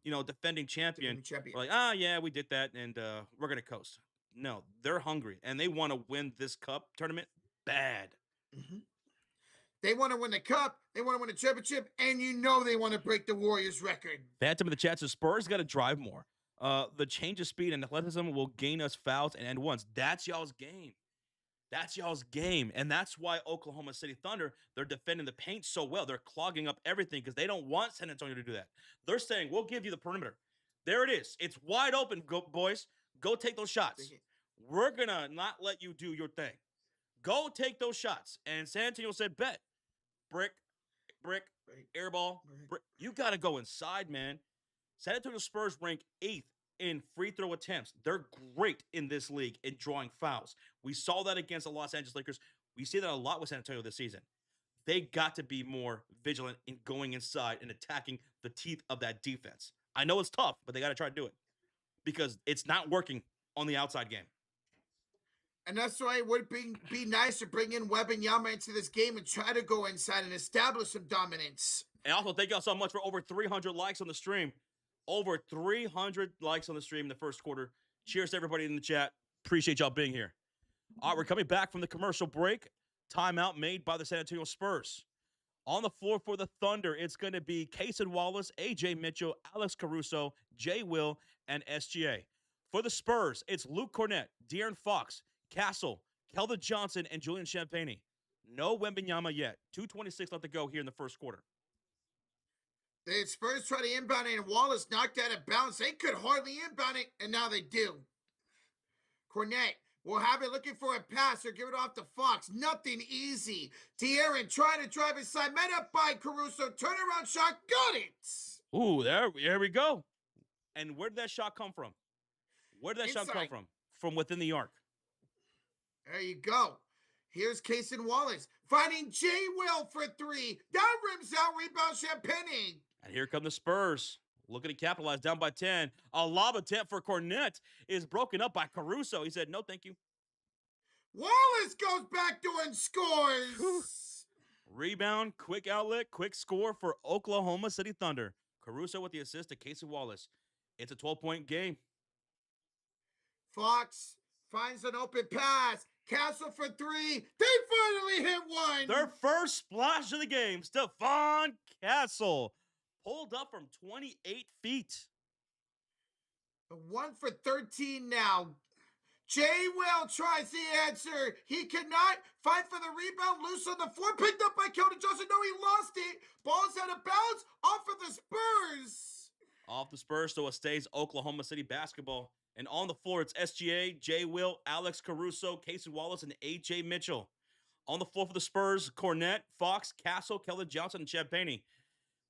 Speaker 2: defending champion. Like, yeah, we did that, and we're going to coast. No, they're hungry, and they want to win this cup tournament bad.
Speaker 1: Mm-hmm. They want to win the cup. They want to win the championship, and they want to break the Warriors' record.
Speaker 2: Phantom in the chat says Spurs got to drive more. The change of speed and athleticism will gain us fouls and end ones. That's y'all's game. That's y'all's game. And that's why Oklahoma City Thunder, they're defending the paint so well. They're clogging up everything because they don't want San Antonio to do that. They're saying, we'll give you the perimeter. There it is. It's wide open, boys. Go take those shots. We're going to not let you do your thing. Go take those shots. And San Antonio said, bet. Brick, airball. Brick. You got to go inside, man. San Antonio Spurs rank 8th in free throw attempts. They're great in this league in drawing fouls. We saw that against the Los Angeles Lakers. We see that a lot with San Antonio this season. They got to be more vigilant in going inside and attacking the teeth of that defense. I know it's tough, but they got to try to do it because it's not working on the outside game.
Speaker 1: And that's why it would be nice to bring in Wembanyama into this game and try to go inside and establish some dominance.
Speaker 2: And also, thank y'all so much for over 300 likes on the stream. Over 300 likes on the stream in the first quarter. Cheers to everybody in the chat. Appreciate y'all being here. All right, we're coming back from the commercial break. Timeout made by the San Antonio Spurs. On the floor for the Thunder, it's going to be Casey Wallace, AJ Mitchell, Alex Caruso, Jay Will, and SGA. For the Spurs, it's Luke Cornett, De'Aaron Fox, Castle, Keldon Johnson, and Julian Champagnie. No Wembanyama yet. 2:26 left to go here in the first quarter.
Speaker 1: The Spurs try to inbound it, and Wallace knocked out of bounds. They could hardly inbound it, and now they do. Cornett will have it looking for a pass or give it off to Fox. Nothing easy. De'Aaron trying to drive inside. Met up by Caruso. Turnaround shot. Got it.
Speaker 2: Ooh, there we go. And where did that shot come from? Where did that shot come from? From within the arc.
Speaker 1: There you go. Here's Casey Wallace finding Jay Will for 3. That rims out. Rebound Champagnie.
Speaker 2: And here come the Spurs. Looking to capitalize, down by 10. A lob attempt for Cornett is broken up by Caruso. He said, no, thank you.
Speaker 1: Wallace goes back door and scores.
Speaker 2: Whew. Rebound, quick outlet, quick score for Oklahoma City Thunder. Caruso with the assist to Casey Wallace. It's a 12-point game.
Speaker 1: Fox finds an open pass. Castle for 3. They finally hit one.
Speaker 2: Their first splash of the game. Stephon Castle pulled up from 28 feet.
Speaker 1: 1 for 13 now. Jay Will tries the answer. He cannot fight for the rebound. Loose on the floor. Picked up by Keldon Johnson. No, he lost it. Ball's out of bounds. Off for the Spurs.
Speaker 2: Off the Spurs, so it stays Oklahoma City basketball. And on the floor, it's SGA, Jay Will, Alex Caruso, Casey Wallace, and AJ Mitchell. On the floor for the Spurs, Cornett, Fox, Castle, Keldon Johnson, and Champagnie.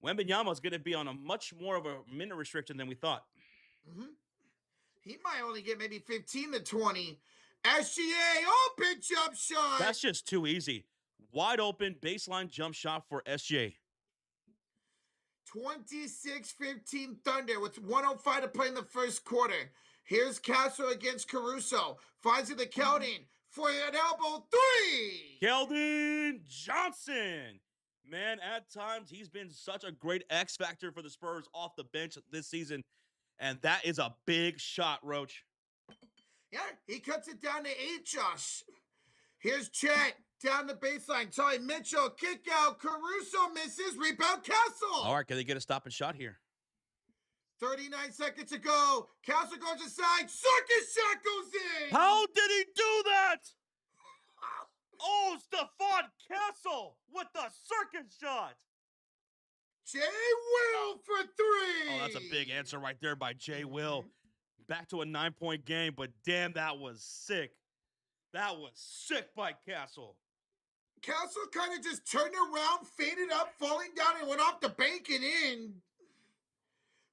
Speaker 2: Wembanyama is going to be on a much more of a minute restriction than we thought.
Speaker 1: Mm-hmm. He might only get maybe 15 to 20. SGA, open jump shot.
Speaker 2: That's just too easy. Wide open baseline jump shot for SGA.
Speaker 1: 26-15 Thunder with 1:05 to play in the first quarter. Here's Castle against Caruso. Finds it to Keldon for an elbow 3.
Speaker 2: Keldon Johnson. Man, at times, he's been such a great X factor for the Spurs off the bench this season. And that is a big shot, Roach.
Speaker 1: Yeah, he cuts it down to 8, Josh. Here's Chet down the baseline. Ty Mitchell, kick out. Caruso misses. Rebound Castle.
Speaker 2: All right, can they get a stop and shot here?
Speaker 1: 39 seconds to go. Castle goes aside. Circus shot goes in.
Speaker 2: How did he do that? Oh, Stephon Castle with the circus shot.
Speaker 1: Jay Will for 3.
Speaker 2: Oh, that's a big answer right there by Jay Will. Back to a 9-point game, but damn, that was sick. That was sick by Castle.
Speaker 1: Castle kind of just turned around, faded up, falling down, and went off the bank and in.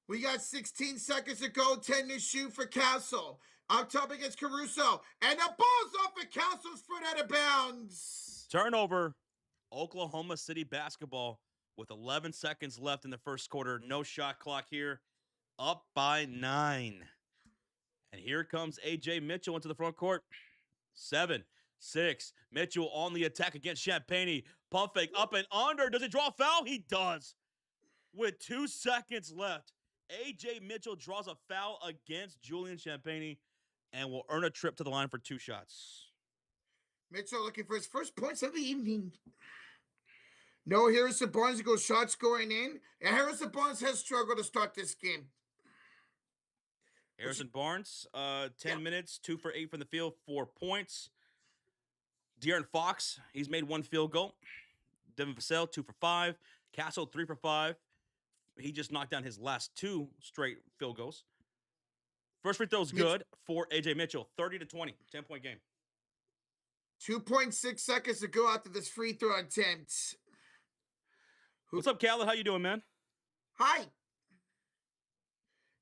Speaker 1: We got 16 seconds to go, 10 to shoot for Castle. Up top against Caruso, and the ball's off of Castle's foot out of bounds.
Speaker 2: Turnover, Oklahoma City basketball with 11 seconds left in the first quarter. No shot clock here, up by 9. And here comes A.J. Mitchell into the front court. 7, 6, Mitchell on the attack against Champagnie. Pump fake up and under. Does he draw a foul? He does. With 2 seconds left, A.J. Mitchell draws a foul against Julian Champagnie and will earn a trip to the line for 2 shots.
Speaker 1: Mitchell looking for his first points of the evening. No Harrison Barnes to go shot scoring in. And Harrison Barnes has struggled to start this game.
Speaker 2: Harrison Barnes, 10 minutes, 2 for 8 from the field, 4 points. De'Aaron Fox, he's made 1 field goal. Devin Vassell, 2 for 5. Castle, 3 for 5. He just knocked down his last 2 straight field goals. First free throw is good for A.J. Mitchell, 30-20, 10-point game.
Speaker 1: 2.6 seconds to go after this free throw attempt.
Speaker 2: What's up, Khaled? How you doing, man?
Speaker 1: Hi.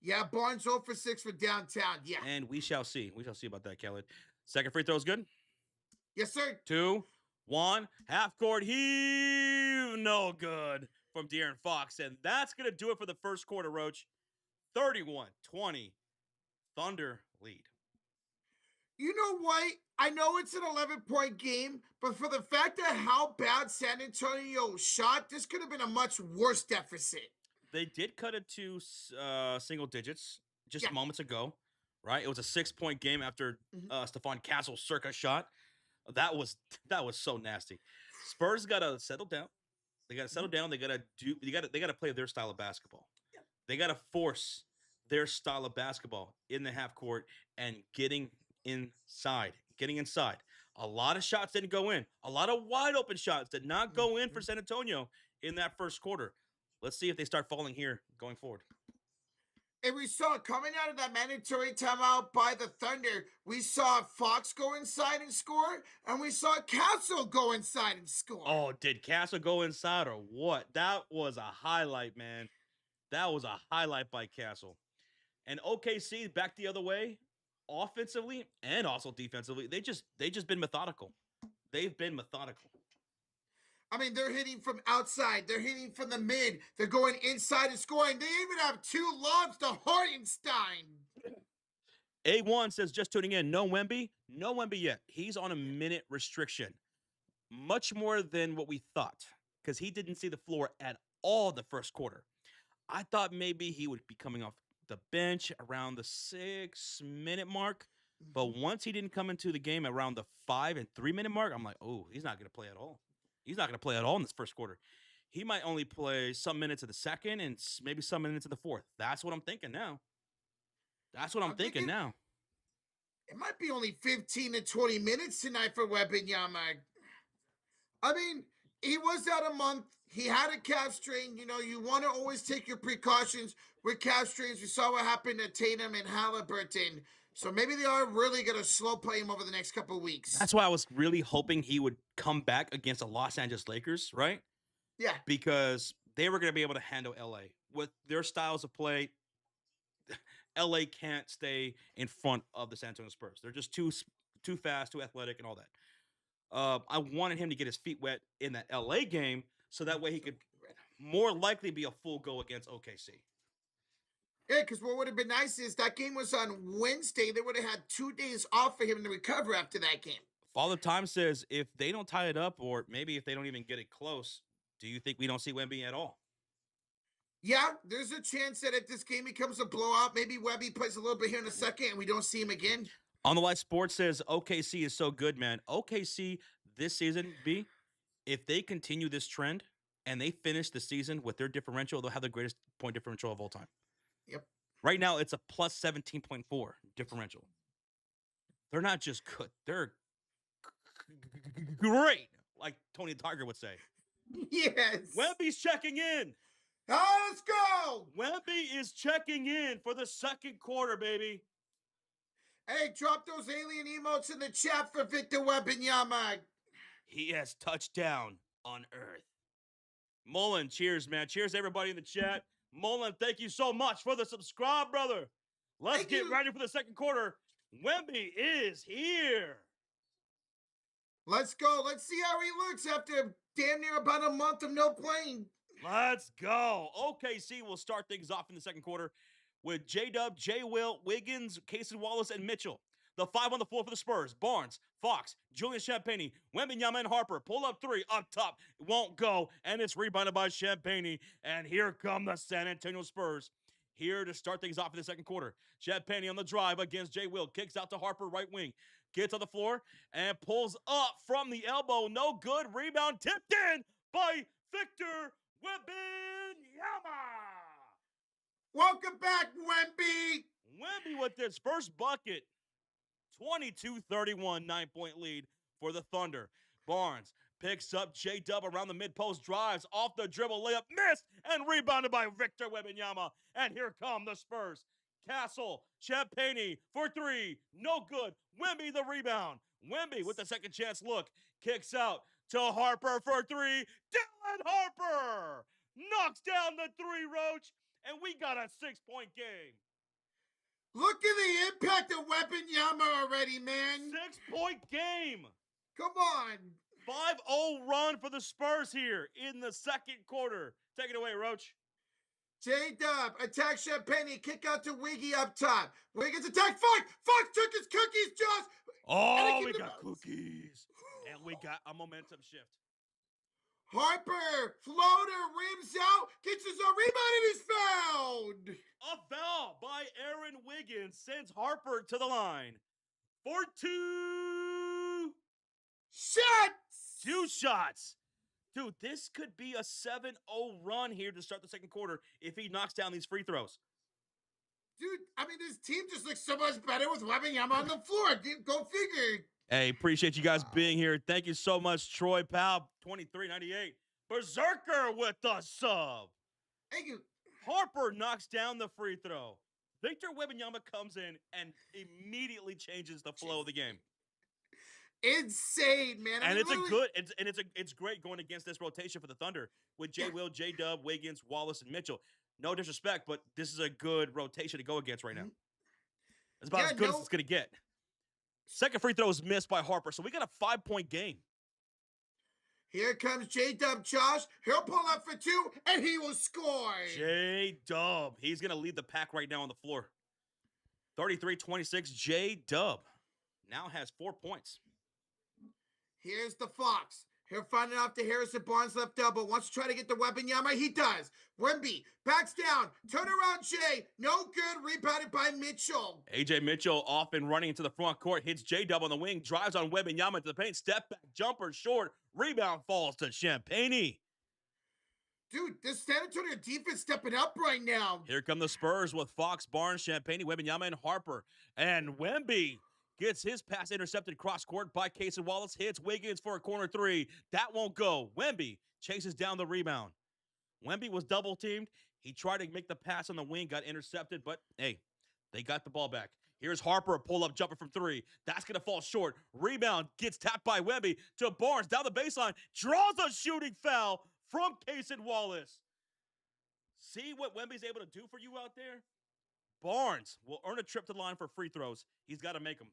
Speaker 1: Yeah, Barnes 0 for 6 for downtown. Yeah.
Speaker 2: And we shall see. We shall see about that, Khaled. Second free throw is good.
Speaker 1: Yes, sir.
Speaker 2: 2, 1, half court heave. No good from De'Aaron Fox. And that's going to do it for the first quarter, Roach. 31-20. Thunder lead.
Speaker 1: You know what? I know it's an 11-point game, but for the fact of how bad San Antonio shot, this could have been a much worse deficit.
Speaker 2: They did cut it to single digits just moments ago, right? It was a 6-point game after Stephon Castle's circa shot. That was so nasty. Spurs got to settle down. They got to settle down. They got to play their style of basketball. Yeah. They got to force their style of basketball in the half court and getting inside. A lot of shots didn't go in. A lot of wide open shots did not go in for San Antonio in that first quarter. Let's see if they start falling here going forward.
Speaker 1: And we saw coming out of that mandatory timeout by the Thunder, we saw Fox go inside and score, and we saw Castle go inside and score.
Speaker 2: Oh, did Castle go inside or what? That was a highlight, man. That was a highlight by Castle. And OKC back the other way, offensively and also defensively. They just been methodical. They've been methodical.
Speaker 1: I mean, they're hitting from outside. They're hitting from the mid. They're going inside and scoring. They even have 2 lobs to Hartenstein.
Speaker 2: A1 says, just tuning in, no Wemby? No Wemby yet. He's on a minute restriction. Much more than what we thought because he didn't see the floor at all the first quarter. I thought maybe he would be coming off the bench around the 6-minute mark. But once he didn't come into the game around the 5 and 3-minute mark, I'm like, oh, he's not going to play at all. He's not going to play at all in this first quarter. He might only play some minutes of the second and maybe some minutes of the fourth. That's what I'm thinking now. I'm thinking now.
Speaker 1: It might be only 15 to 20 minutes tonight for Wembanyama. I mean, he was out a month. He had a calf strain. You know, you want to always take your precautions with calf strains. We saw what happened to Tatum and Halliburton. So maybe they are really going to slow play him over the next couple of weeks.
Speaker 2: That's why I was really hoping he would come back against the Los Angeles Lakers, right?
Speaker 1: Yeah.
Speaker 2: Because they were going to be able to handle LA. With their styles of play, LA can't stay in front of the San Antonio Spurs. They're just too fast, too athletic, and all that. I wanted him to get his feet wet in that LA game so that way he could more likely be a full go against OKC.
Speaker 1: Yeah, because what would have been nice is that game was on Wednesday. They would have had 2 days off for him to recover after that game.
Speaker 2: Father Time says if they don't tie it up or maybe if they don't even get it close, do you think we don't see Wemby at all?
Speaker 1: Yeah, there's a chance that if this game becomes a blowout, maybe Wemby plays a little bit here in a second and we don't see him again.
Speaker 2: On the Light Sports says OKC is so good, man. OKC this season, B, if they continue this trend and they finish the season with their differential, they'll have the greatest point differential of all time.
Speaker 1: Yep.
Speaker 2: Right now, it's a plus 17.4 differential. They're not just good, they're great, like Tony Tiger would say.
Speaker 1: Yes.
Speaker 2: Wemby's checking in.
Speaker 1: Let's go.
Speaker 2: Wemby is checking in for the second quarter, baby.
Speaker 1: Hey, drop those alien emotes in the chat for Victor Wembanyama.
Speaker 2: He has touchdown on Earth. Mullen, cheers, man. Cheers, everybody in the chat. Mullen, thank you so much for the subscribe, brother. Let's get ready for the second quarter. Wemby is here.
Speaker 1: Let's go. Let's see how he looks after damn near about a month of no playing.
Speaker 2: Let's go. OKC will start things off in the second quarter with J-Dub, J-Will, Wiggins, Casey Wallace, and Mitchell. The five on the floor for the Spurs: Barnes, Fox, Julian Champagnie, Wembanyama, and Harper. Pull up three up top. It won't go, and it's rebounded by Champagnie. And here come the San Antonio Spurs. Here to start things off in the second quarter. Champagnie on the drive against J. Will. Kicks out to Harper, right wing. Gets on the floor and pulls up from the elbow. No good. Rebound tipped in by Victor Wembanyama.
Speaker 1: Welcome back, Wemby.
Speaker 2: Wemby with his first bucket. 22-31, 9-point lead for the Thunder. Barnes picks up J-Dub around the mid-post, drives off the dribble, layup, missed, and rebounded by Victor Wembanyama. And here come the Spurs. Castle, Champagnie for three, no good. Wemby the rebound. Wemby with the second chance look, kicks out to Harper for three. Dylan Harper knocks down the three, Roach, and we got a 6-point game.
Speaker 1: Look at the impact of Wembanyama already, man.
Speaker 2: 6-point game.
Speaker 1: Come on.
Speaker 2: 5-0 run for the Spurs here in the second quarter. Take it away, Roach.
Speaker 1: J-Dub, attack Champagnie, kick out to Wiggy up top. Wiggins attack Fox. Fox took his cookies, Josh.
Speaker 2: Oh, we got cookies. And we got a momentum shift.
Speaker 1: Harper, floater, rims out, gets his own rebound, and he's fouled.
Speaker 2: A foul by Aaron Wiggins sends Harper to the line for two
Speaker 1: shots.
Speaker 2: 2 shots. Dude, this could be a 7-0 run here to start the second quarter if he knocks down these free throws.
Speaker 1: Dude, I mean, this team just looks so much better with Wembanyama on the floor. Dude, go figure.
Speaker 2: Hey, appreciate you guys being here. Thank you so much, Troy Powell, 2398. Berserker with the sub.
Speaker 1: Thank you.
Speaker 2: Harper knocks down the free throw. Victor Wembanyama comes in and immediately changes the flow of the game.
Speaker 1: Insane, man.
Speaker 2: And it's great going against this rotation for the Thunder with J. Will, J. Dub, Wiggins, Wallace, and Mitchell. No disrespect, but this is a good rotation to go against right now. It's about as good as it's going to get. Second free throw is missed by Harper, so we got a 5-point game.
Speaker 1: Here comes J-Dub, Josh. He'll pull up for two, and he will score.
Speaker 2: J-Dub. He's going to lead the pack right now on the floor. 33-26, J-Dub now has 4 points.
Speaker 1: Here's the Fox. He'll find it off to Harrison Barnes left double. Wants to try to get the Wembanyama. He does. Wemby backs down. Turn around, Jay. No good. Rebounded by Mitchell.
Speaker 2: A.J. Mitchell off and running into the front court. Hits J-Dub on the wing. Drives on Wembanyama to the paint. Step back. Jumper short. Rebound falls to Champagnie.
Speaker 1: Dude, this San Antonio defense stepping up right now.
Speaker 2: Here come the Spurs with Fox, Barnes, Champagnie, Wembanyama, and Harper. And Wemby gets his pass intercepted cross court by Casey Wallace. Hits Wiggins for a corner three. That won't go. Wemby chases down the rebound. Wemby was double teamed. He tried to make the pass on the wing, got intercepted, but hey, they got the ball back. Here's Harper, a pull-up jumper from three. That's going to fall short. Rebound gets tapped by Wemby to Barnes down the baseline. Draws a shooting foul from Casey Wallace. See what Wemby's able to do for you out there? Barnes will earn a trip to the line for free throws. He's got to make them.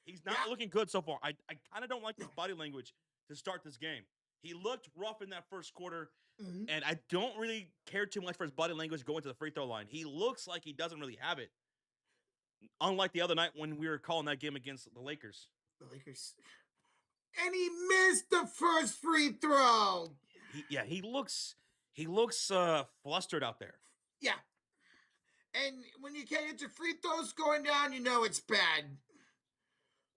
Speaker 2: He's not looking good so far. I kind of don't like his body language to start this game. He looked rough in that first quarter, and I don't really care too much for his body language going to the free throw line. He looks like he doesn't really have it. Unlike the other night when we were calling that game against the Lakers.
Speaker 1: And he missed the first free throw.
Speaker 2: He looks flustered out there.
Speaker 1: Yeah. And when you can't get your free throws going down, you know it's bad.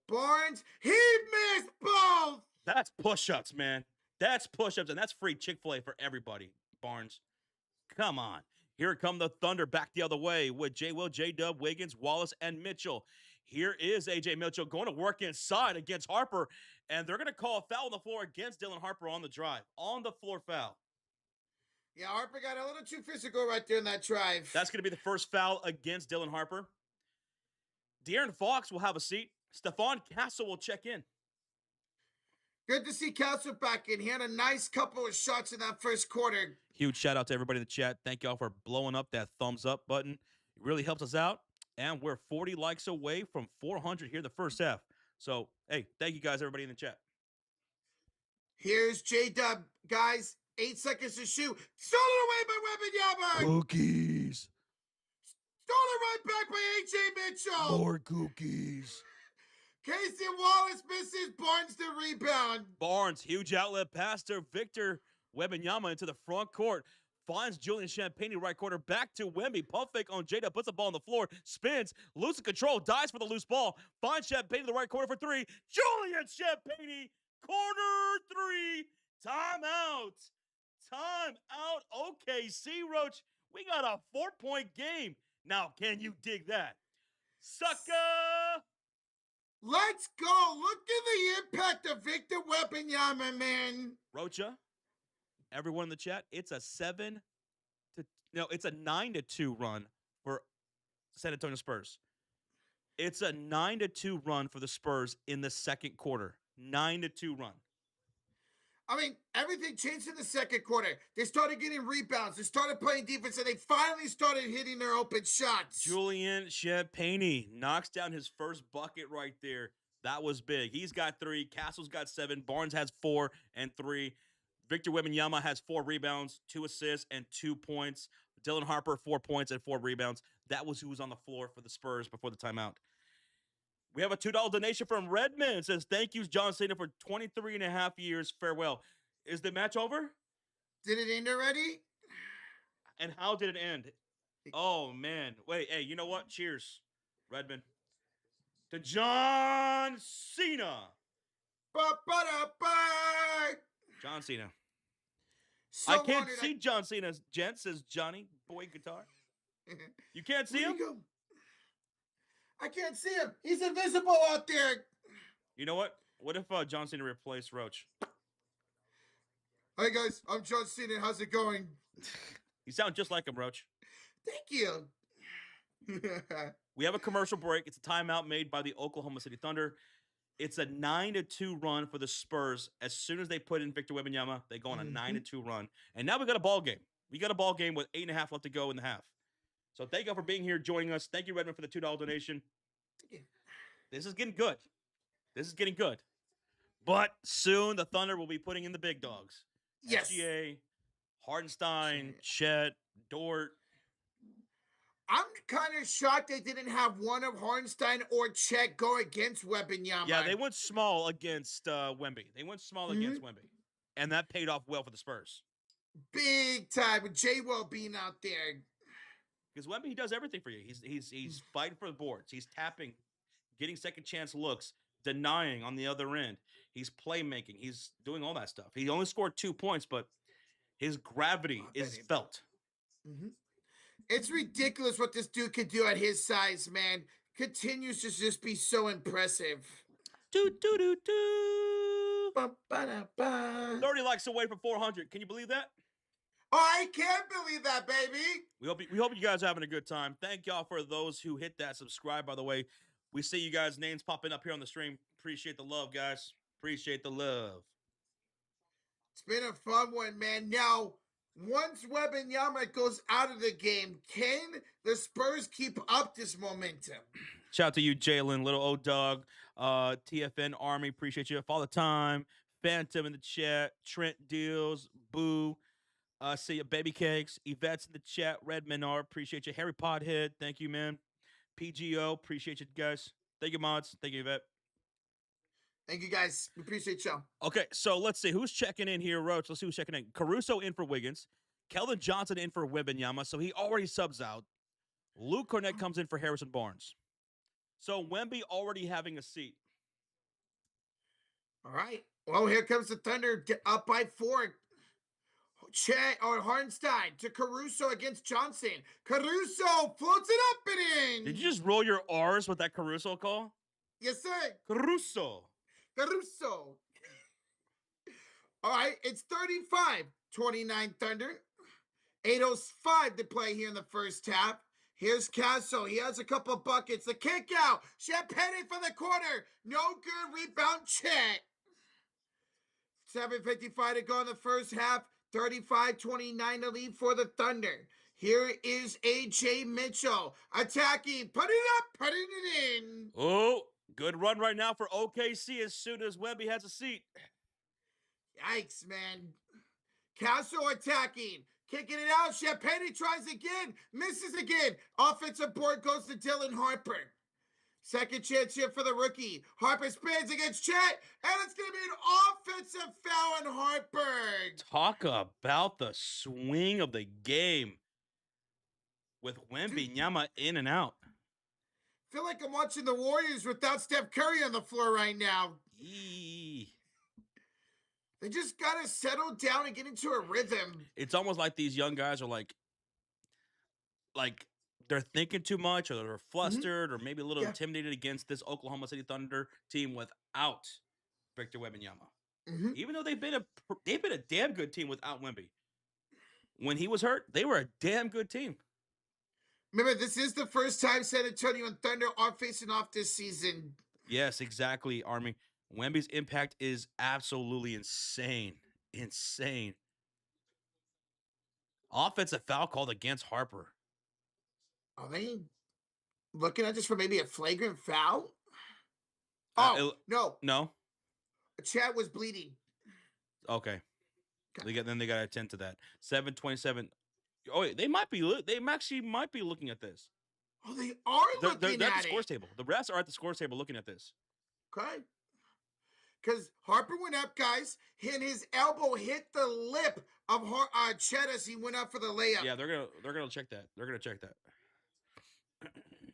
Speaker 1: Barnes, he missed both.
Speaker 2: That's push-ups, man. That's push-ups, and that's free Chick-fil-A for everybody, Barnes. Come on. Here come the Thunder back the other way with J. Will, J-Dub, Wiggins, Wallace, and Mitchell. Here is A.J. Mitchell going to work inside against Harper, and they're going to call a foul on the floor against Dylan Harper on the drive. On the floor foul.
Speaker 1: Yeah, Harper got a little too physical right there in that drive.
Speaker 2: That's going to be the first foul against Dylan Harper. De'Aaron Fox will have a seat. Stephon Castle will check in.
Speaker 1: Good to see Castle back in. He had a nice couple of shots in that first quarter.
Speaker 2: Huge shout out to everybody in the chat. Thank y'all for blowing up that thumbs up button. It really helps us out. And we're 40 likes away from 400 here in the first half. So, hey, thank you guys, everybody in the chat.
Speaker 1: Here's J-Dub, guys. 8 seconds to shoot. Stolen away by Wembanyama.
Speaker 2: Cookies.
Speaker 1: Stolen right back by A.J. Mitchell.
Speaker 2: More cookies.
Speaker 1: Casey Wallace misses. Barnes the rebound.
Speaker 2: Barnes, huge outlet pass to Victor Wembanyama into the front court. Finds Julian Champagnie right corner. Back to Wemby. Pump fake on Jada. Puts the ball on the floor. Spins. Loses control. Dies for the loose ball. Finds Champagnie in the right corner for three. Julian Champagnie. Corner three. Timeout. Timeout. OKC, Roach. We got a 4-point game. Now, can you dig that? Sucker.
Speaker 1: Let's go. Look at the impact of Victor Wembanyama, man.
Speaker 2: Rocha, everyone in the chat, it's a 9-2 run for San Antonio Spurs. It's a 9-2 run for the Spurs in the second quarter. 9-2 run.
Speaker 1: I mean, everything changed in the second quarter. They started getting rebounds. They started playing defense, and they finally started hitting their open shots.
Speaker 2: Julian Champagnie knocks down his first bucket right there. That was big. He's got 3. Castle's got 7. Barnes has 4 and 3. Victor Wembanyama has 4 rebounds, 2 assists, and 2 points. Dylan Harper, 4 points and 4 rebounds. That was who was on the floor for the Spurs before the timeout. We have a $2 donation from Redmond. It says, thank you, John Cena, for 23 and a half years. Farewell. Is the match over?
Speaker 1: Did it end already?
Speaker 2: And how did it end? Oh, man. Wait, hey, you know what? Cheers, Redmond. To John Cena.
Speaker 1: Ba-ba-da-ba.
Speaker 2: John Cena.
Speaker 1: So
Speaker 2: I can't see John Cena, gent, says Johnny Boy Guitar. You can't see him?
Speaker 1: I can't see him. He's invisible out there.
Speaker 2: You know what? What if John Cena replaced Roach?
Speaker 1: Hey, guys. I'm John Cena. How's it going?
Speaker 2: You sound just like him, Roach.
Speaker 1: Thank you.
Speaker 2: We have a commercial break. It's a timeout made by the Oklahoma City Thunder. It's a 9-2 run for the Spurs. As soon as they put in Victor Wembanyama, they go on a 9-2 run. And now we got a ball game. We got a ball game with 8.5 left to go in the half. So thank you for being here, joining us. Thank you, Redmond, for the $2 donation. This is getting good. This is getting good. But soon the Thunder will be putting in the big dogs.
Speaker 1: Yes.
Speaker 2: SGA, Hardenstein, Chet, Dort.
Speaker 1: I'm kind of shocked they didn't have one of Hardenstein or Chet go against Wembanyama.
Speaker 2: Yeah, they went small against Wemby. They went small against Wemby. And that paid off well for the Spurs.
Speaker 1: Big time with J-Will being out there.
Speaker 2: Because Wemby, he does everything for you. He's fighting for the boards. He's tapping, getting second chance looks, denying on the other end. He's playmaking. He's doing all that stuff. He only scored 2 points, but his gravity is felt.
Speaker 1: It's ridiculous what this dude can do at his size, man. Continues to just be so impressive.
Speaker 2: 30 likes away from 400. Can you believe that?
Speaker 1: Oh, I can't believe that, baby.
Speaker 2: We hope you guys are having a good time. Thank y'all for those who hit that subscribe, by the way. We see you guys' names popping up here on the stream. Appreciate the love, guys. Appreciate the love.
Speaker 1: It's been a fun one, man. Now, once Wembanyama goes out of the game, can the Spurs keep up this momentum?
Speaker 2: Shout out to you, Jalen, Little Old Dog, TFN Army. Appreciate you. Father Time, Phantom in the chat, Trent Deals, Boo. See you, Baby Cakes, Yvette's in the chat, Red Menar, appreciate you. Harry Pothead, thank you, man. PGO, appreciate you guys. Thank you, mods. Thank you, Yvette.
Speaker 1: Thank you, guys. We appreciate y'all.
Speaker 2: Okay, so let's see. Who's checking in here, Roach? Let's see who's checking in. Caruso in for Wiggins. Keldon Johnson in for Wembanyama, so he already subs out. Luke Cornett comes in for Harrison Barnes. So Wemby already having a seat.
Speaker 1: All right. Well, here comes the Thunder up by 4. Hartenstein to Caruso against Johnson. Caruso floats it up and in.
Speaker 2: Did you just roll your R's with that Caruso call?
Speaker 1: Yes, sir.
Speaker 2: Caruso.
Speaker 1: Caruso. All right, it's 35-29 Thunder. 8:05 to play here in the first half. Here's Castle. He has a couple buckets. The kick out. Champagne for the corner. No good. Rebound Chet. 7:55 to go in the first half. 35-29 to lead for the Thunder. Here is A.J. Mitchell attacking. Put it up. Putting it in.
Speaker 2: Oh, good run right now for OKC as soon as Wemby has a seat.
Speaker 1: Yikes, man. Castle attacking. Kicking it out. Champagne tries again. Misses again. Offensive board goes to Dylan Harper. Second chance here for the rookie. Harper spins against Chet. And it's going to be an offensive foul on Harper.
Speaker 2: Talk about the swing of the game with Wembanyama in and out.
Speaker 1: I feel like I'm watching the Warriors without Steph Curry on the floor right now.
Speaker 2: Eee.
Speaker 1: They just got to settle down and get into a rhythm.
Speaker 2: It's almost like these young guys are like they're thinking too much, or they're flustered, or maybe a little intimidated against this Oklahoma City Thunder team without Victor Wembanyama. Even though they've been a damn good team without Wemby. When he was hurt, they were a damn good team.
Speaker 1: Remember, this is the first time San Antonio and Thunder are facing off this season.
Speaker 2: Yes, exactly, Army. Wemby's impact is absolutely insane. Insane. Offensive foul called against Harper.
Speaker 1: Are they looking at this for maybe a flagrant foul? Oh, no.
Speaker 2: No?
Speaker 1: Chad was bleeding.
Speaker 2: Okay. They got to attend to that. 7:27. Oh, wait, they actually might be looking at this.
Speaker 1: Oh, they are looking
Speaker 2: they're
Speaker 1: at
Speaker 2: at the scores table. The refs are at the scores table looking at this.
Speaker 1: Okay. Because Harper went up, guys, and his elbow hit the lip of Chet as he went up for the layup.
Speaker 2: Yeah, they're gonna check that. They're gonna check that.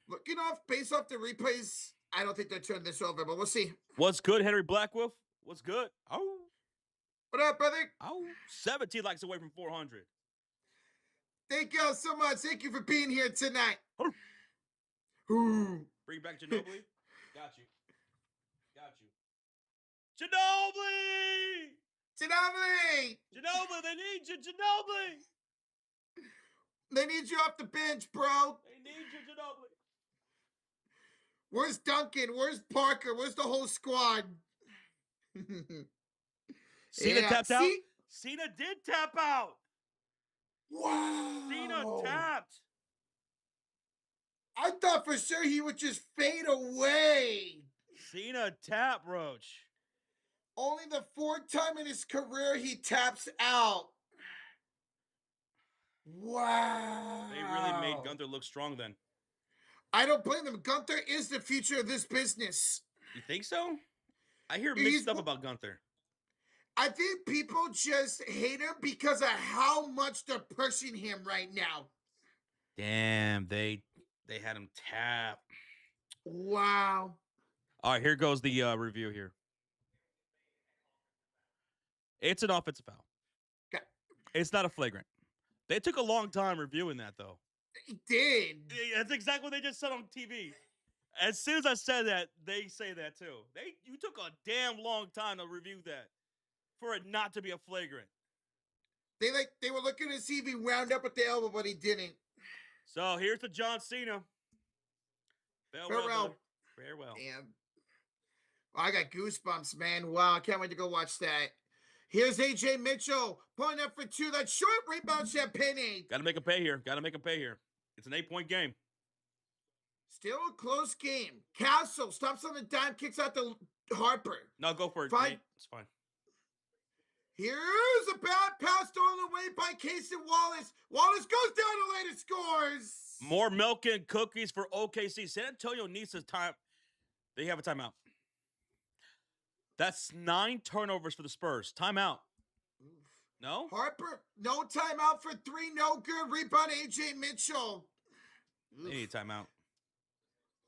Speaker 1: Looking based off the replays, I don't think they're turning this over, but we'll see.
Speaker 2: What's good, Henry Blackwolf? What's good? Oh.
Speaker 1: What up, brother?
Speaker 2: Oh. 17 likes away from 400.
Speaker 1: Thank y'all so much. Thank you for being here tonight.
Speaker 2: Bring back Ginobili. Got you. Ginobili!
Speaker 1: Ginobili!
Speaker 2: Ginobili, they need you, Ginobili!
Speaker 1: They need you off the bench, bro.
Speaker 2: They need you, Ginobili.
Speaker 1: Where's Duncan? Where's Parker? Where's the whole squad?
Speaker 2: Cena tapped out? Cena did tap out.
Speaker 1: Wow.
Speaker 2: Cena tapped.
Speaker 1: I thought for sure he would just fade away.
Speaker 2: Cena tap, Roach.
Speaker 1: Only the 4th time in his career he taps out. Wow.
Speaker 2: They really made Gunther look strong then.
Speaker 1: I don't blame them. Gunther is the future of this business.
Speaker 2: You think so? I hear mixed stuff about Gunther.
Speaker 1: I think people just hate him because of how much they're pushing him right now.
Speaker 2: Damn, they had him tap.
Speaker 1: Wow.
Speaker 2: All right, here goes the review here. It's an offensive foul.
Speaker 1: Okay.
Speaker 2: It's not a flagrant. They took a long time reviewing that, though.
Speaker 1: They did.
Speaker 2: That's exactly what they just said on TV. As soon as I said that, they say that too. You took a damn long time to review that for it not to be a flagrant.
Speaker 1: They were looking to see if he wound up at the elbow, but he didn't.
Speaker 2: So here's the John Cena. Farewell.
Speaker 1: Damn. Oh, I got goosebumps, man. Wow, I can't wait to go watch that. Here's AJ Mitchell pulling up for 2. That short rebound, Champagne.
Speaker 2: Got to make him pay here. It's an 8-point game.
Speaker 1: Still a close game. Castle stops on the dime, kicks out to Harper.
Speaker 2: No, go for it.
Speaker 1: Fine.
Speaker 2: Nate. It's fine.
Speaker 1: Here's a bad pass stolen away by Casey Wallace. Wallace goes down to later scores.
Speaker 2: More milk and cookies for OKC. San Antonio needs his time. They have a timeout. That's 9 turnovers for the Spurs. Timeout. No?
Speaker 1: Harper, no timeout for 3. No good. Rebound, AJ Mitchell.
Speaker 2: They need a timeout.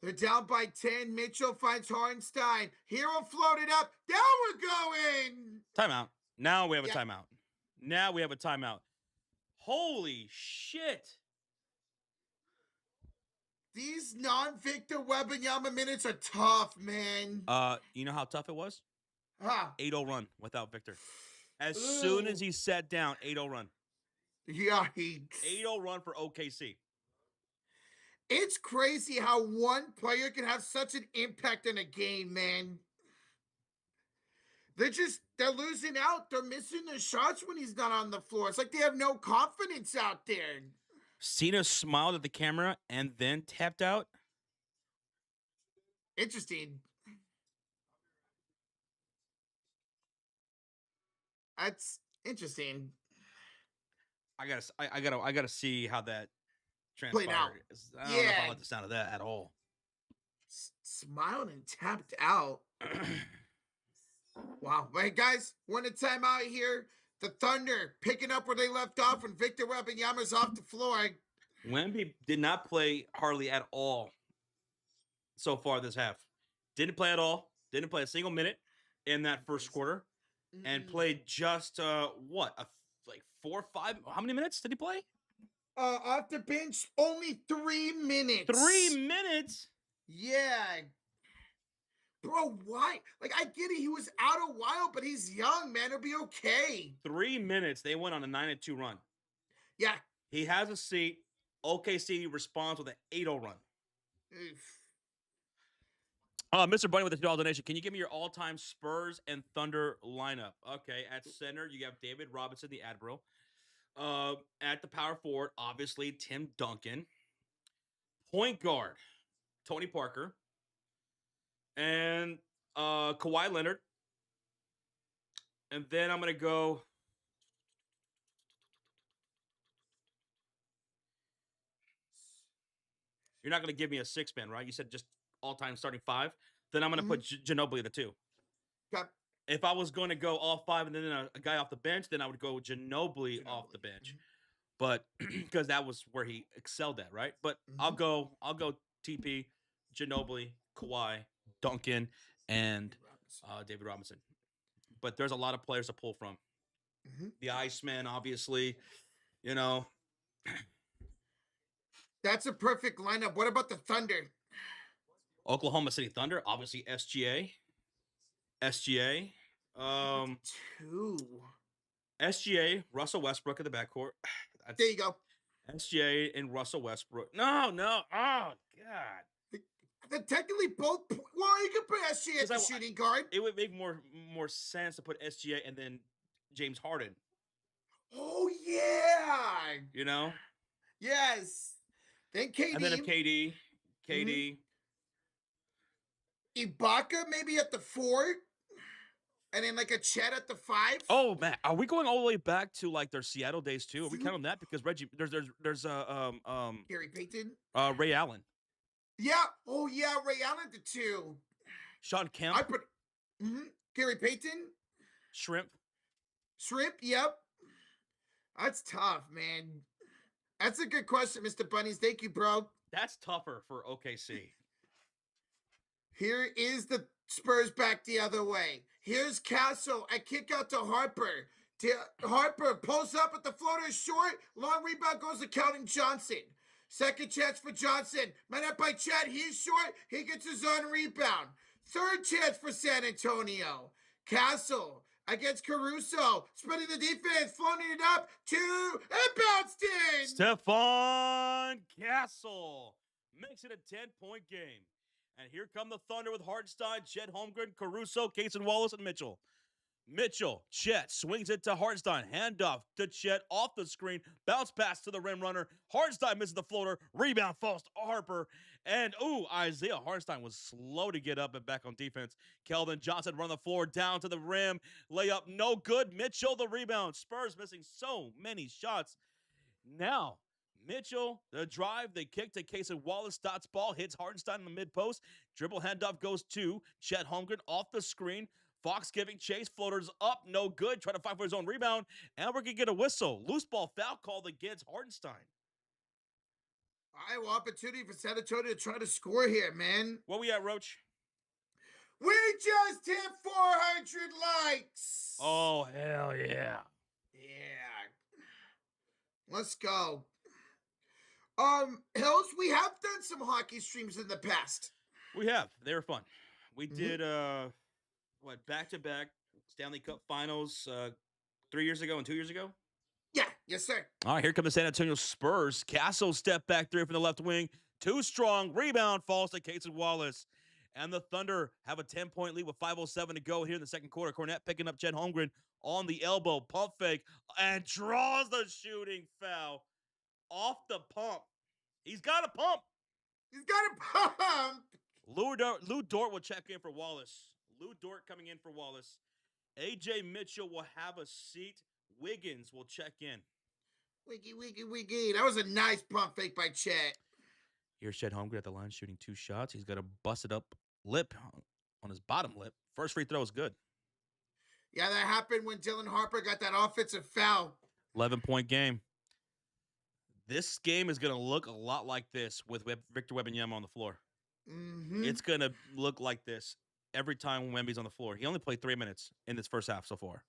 Speaker 1: They're down by 10. Mitchell finds Hartenstein. Hero floated up. Down we're going.
Speaker 2: Timeout. Now we have a timeout. Now we have a timeout. Holy shit.
Speaker 1: These non-Victor Wembanyama minutes are tough, man.
Speaker 2: You know how tough it was?
Speaker 1: Huh.
Speaker 2: 8-0 run without Victor. As soon as he sat down, 8-0 run.
Speaker 1: Yikes.
Speaker 2: 8-0 run for OKC.
Speaker 1: It's crazy how one player can have such an impact in a game, man. They're losing out. They're missing their shots when he's not on the floor. It's like they have no confidence out there.
Speaker 2: Cena smiled at the camera and then tapped out.
Speaker 1: Interesting. That's interesting.
Speaker 2: I gotta see how that
Speaker 1: Played out.
Speaker 2: transpired. I don't know if I like the sound of that at all.
Speaker 1: Smiled and tapped out. Wow. Right, guys, one at time out here. The Thunder picking up where they left off when Victor Wembanyama's off the floor.
Speaker 2: Wemby did not play hardly at all so far this half. Didn't play at all. Didn't play a single minute in that first quarter. And played just, like 4 or 5? How many minutes did he play?
Speaker 1: Off the bench, only 3 minutes.
Speaker 2: 3 minutes?
Speaker 1: Yeah. Bro, why? Like, I get it. He was out a while, but he's young, man. It'll be okay.
Speaker 2: 3 minutes. They went on a 9-2 run.
Speaker 1: Yeah.
Speaker 2: He has a seat. OKC responds with an 8-0 run. Mr. Bunny with the $2 donation. Can you give me your all-time Spurs and Thunder lineup? Okay, at center, you have David Robinson, the Admiral. At the power forward, obviously, Tim Duncan. Point guard, Tony Parker. And Kawhi Leonard. And then I'm going to go... You're not going to give me a 6-man, right? You said just all-time starting 5. Then I'm going to put Ginobili at the 2.
Speaker 1: Okay.
Speaker 2: If I was going to go all 5 and then a guy off the bench, then I would go Ginobili. Off the bench. But because that was where he excelled at, right? But I'll go TP, Ginobili, Kawhi, Duncan, and David Robinson. But there's a lot of players to pull from. The Iceman, obviously, you know.
Speaker 1: That's a perfect lineup. What about the Thunder?
Speaker 2: Oklahoma City Thunder, obviously SGA. SGA.
Speaker 1: 2.
Speaker 2: SGA, Russell Westbrook in the backcourt.
Speaker 1: There you go.
Speaker 2: SGA and Russell Westbrook. No. Oh, God.
Speaker 1: They're technically both. Well, you could put SGA as the shooting guard.
Speaker 2: It would make more sense to put SGA and then James Harden.
Speaker 1: Oh, yeah.
Speaker 2: You know?
Speaker 1: Yes. Then KD.
Speaker 2: And then if KD.
Speaker 1: Ibaka maybe at the 4. And then like a Chet at the 5.
Speaker 2: Oh man, are we going all the way back to like their Seattle days too? Are we counting that? Because Reggie, there's
Speaker 1: Gary Payton,
Speaker 2: Ray Allen.
Speaker 1: Yeah. Oh yeah, Ray Allen the 2.
Speaker 2: Sean Kemp.
Speaker 1: I put Gary Payton.
Speaker 2: Shrimp.
Speaker 1: Yep. That's tough, man. That's a good question, Mr. Bunnies. Thank you, bro.
Speaker 2: That's tougher for OKC.
Speaker 1: Here is the Spurs back the other way. Here's Castle. I kick out to Harper. Harper pulls up at the floater short. Long rebound goes to Keldon Johnson. Second chance for Johnson. Man up by Chad. He's short. He gets his own rebound. Third chance for San Antonio. Castle against Caruso. Splitting the defense. Floating it up. 2. And bounced in.
Speaker 2: Stephon Castle makes it a 10-point game. And here come the Thunder with Hartenstein, Chet Holmgren, Caruso, Cason Wallace, and Mitchell. Chet swings it to Hartenstein. Handoff to Chet off the screen. Bounce pass to the rim runner. Hartenstein misses the floater. Rebound falls to Harper. And, Isaiah Hartenstein was slow to get up and back on defense. Keldon Johnson run the floor down to the rim. Layup no good. Mitchell the rebound. Spurs missing so many shots. Now, Mitchell, the drive, they kick to Cason Wallace, dots ball, hits Hartenstein in the mid-post. Dribble handoff goes to Chet Holmgren off the screen. Fox giving chase, floaters up, no good. Trying to fight for his own rebound, and we're going to get a whistle. Loose ball foul called against Hartenstein.
Speaker 1: All right, well, opportunity for San Antonio to try to score here, man.
Speaker 2: What we at, Roach?
Speaker 1: We just hit 400 likes.
Speaker 2: Oh, hell yeah.
Speaker 1: Yeah. Let's go. Hills, we have done some hockey streams in the past.
Speaker 2: We have. They were fun. We
Speaker 1: Mhm.
Speaker 2: did, back-to-back Stanley Cup finals 3 years ago and 2 years ago?
Speaker 1: Yeah, yes, sir.
Speaker 2: All right, here come the San Antonio Spurs. Castle step back three from the left wing. Too strong. Rebound falls to Casey Wallace. And the Thunder have a 10-point lead with 5:07 to go here in the second quarter. Cornette picking up Chet Holmgren on the elbow. Pump fake. And draws the shooting foul off the pump. He's got a pump.
Speaker 1: He's got a pump.
Speaker 2: Lou Dort will check in for Wallace. Lou Dort coming in for Wallace. AJ Mitchell will have a seat. Wiggins will check in.
Speaker 1: Wiggy, wiggy, wiggy. That was a nice pump fake by Chet.
Speaker 2: Here's Chet Holmgren at the line shooting 2 shots. He's got a busted up lip on his bottom lip. First free throw is good.
Speaker 1: Yeah, that happened when Dylan Harper got that offensive foul.
Speaker 2: 11-point game. This game is going to look a lot like this with Victor Wembanyama on the floor.
Speaker 1: Mm-hmm.
Speaker 2: It's going to look like this every time Wemby's on the floor. He only played 3 minutes in this first half so far.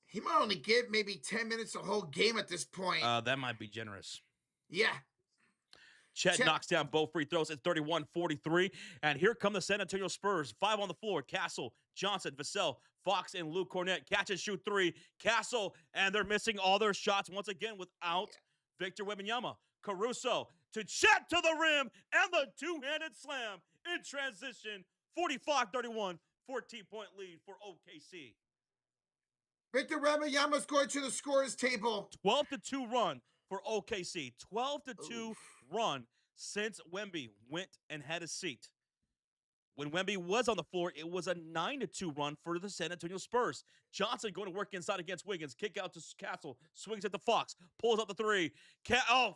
Speaker 1: He might only get maybe 10 minutes the whole game at this point.
Speaker 2: That might be generous.
Speaker 1: Yeah.
Speaker 2: Chet knocks down both free throws at 31-43. And here come the San Antonio Spurs. 5 on the floor. Castle, Johnson, Vassell, Fox, and Luke Cornette. Catch and shoot 3. Castle, and they're missing all their shots once again without Victor Wembanyama. Caruso to Chet to the rim, and the two-handed slam in transition. 45-31, 14-point lead for OKC.
Speaker 1: Victor Wembanyama's going to the scorer's table.
Speaker 2: 12-2 run for OKC. 12-2 run since Wemby went and had a seat. When Wemby was on the floor, it was a 9-2 run for the San Antonio Spurs. Johnson going to work inside against Wiggins. Kick out to Castle. Swings at the Fox. Pulls up the 3.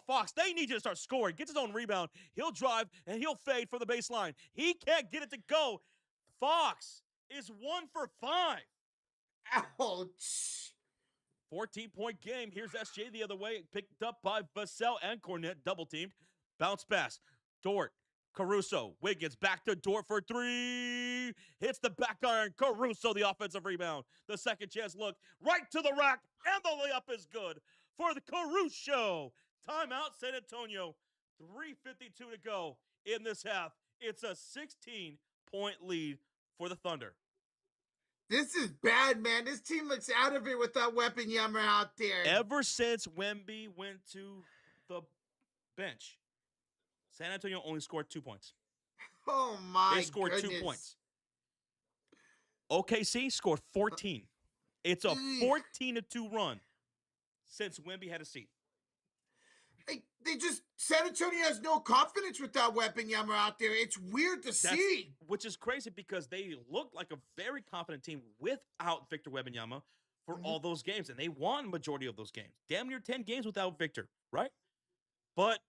Speaker 2: Fox, they need you to start scoring. Gets his own rebound. He'll drive, and he'll fade from the baseline. He can't get it to go. Fox is 1 for 5.
Speaker 1: Ouch.
Speaker 2: 14-point game. Here's SJ the other way. Picked up by Vassell and Cornette. Double teamed. Bounce pass. Dort. Caruso. Wiggins back to Dort for 3. Hits the back iron. Caruso the offensive rebound. The second chance look. Right to the rack. And the layup is good for the Caruso. Timeout San Antonio. 3:52 to go in this half. It's a 16-point lead for the Thunder.
Speaker 1: This is bad, man. This team looks out of it without Wembanyama out there.
Speaker 2: Ever since Wemby went to the bench, San Antonio only scored 2 points.
Speaker 1: Oh, my
Speaker 2: They scored
Speaker 1: goodness.
Speaker 2: 2 points. OKC scored 14. It's a 14-2 run since Wemby had a seat.
Speaker 1: San Antonio has no confidence without Wembanyama out there. It's weird to see.
Speaker 2: Which is crazy because they looked like a very confident team without Victor Wembanyama for all those games. And they won majority of those games. Damn near 10 games without Victor, right? But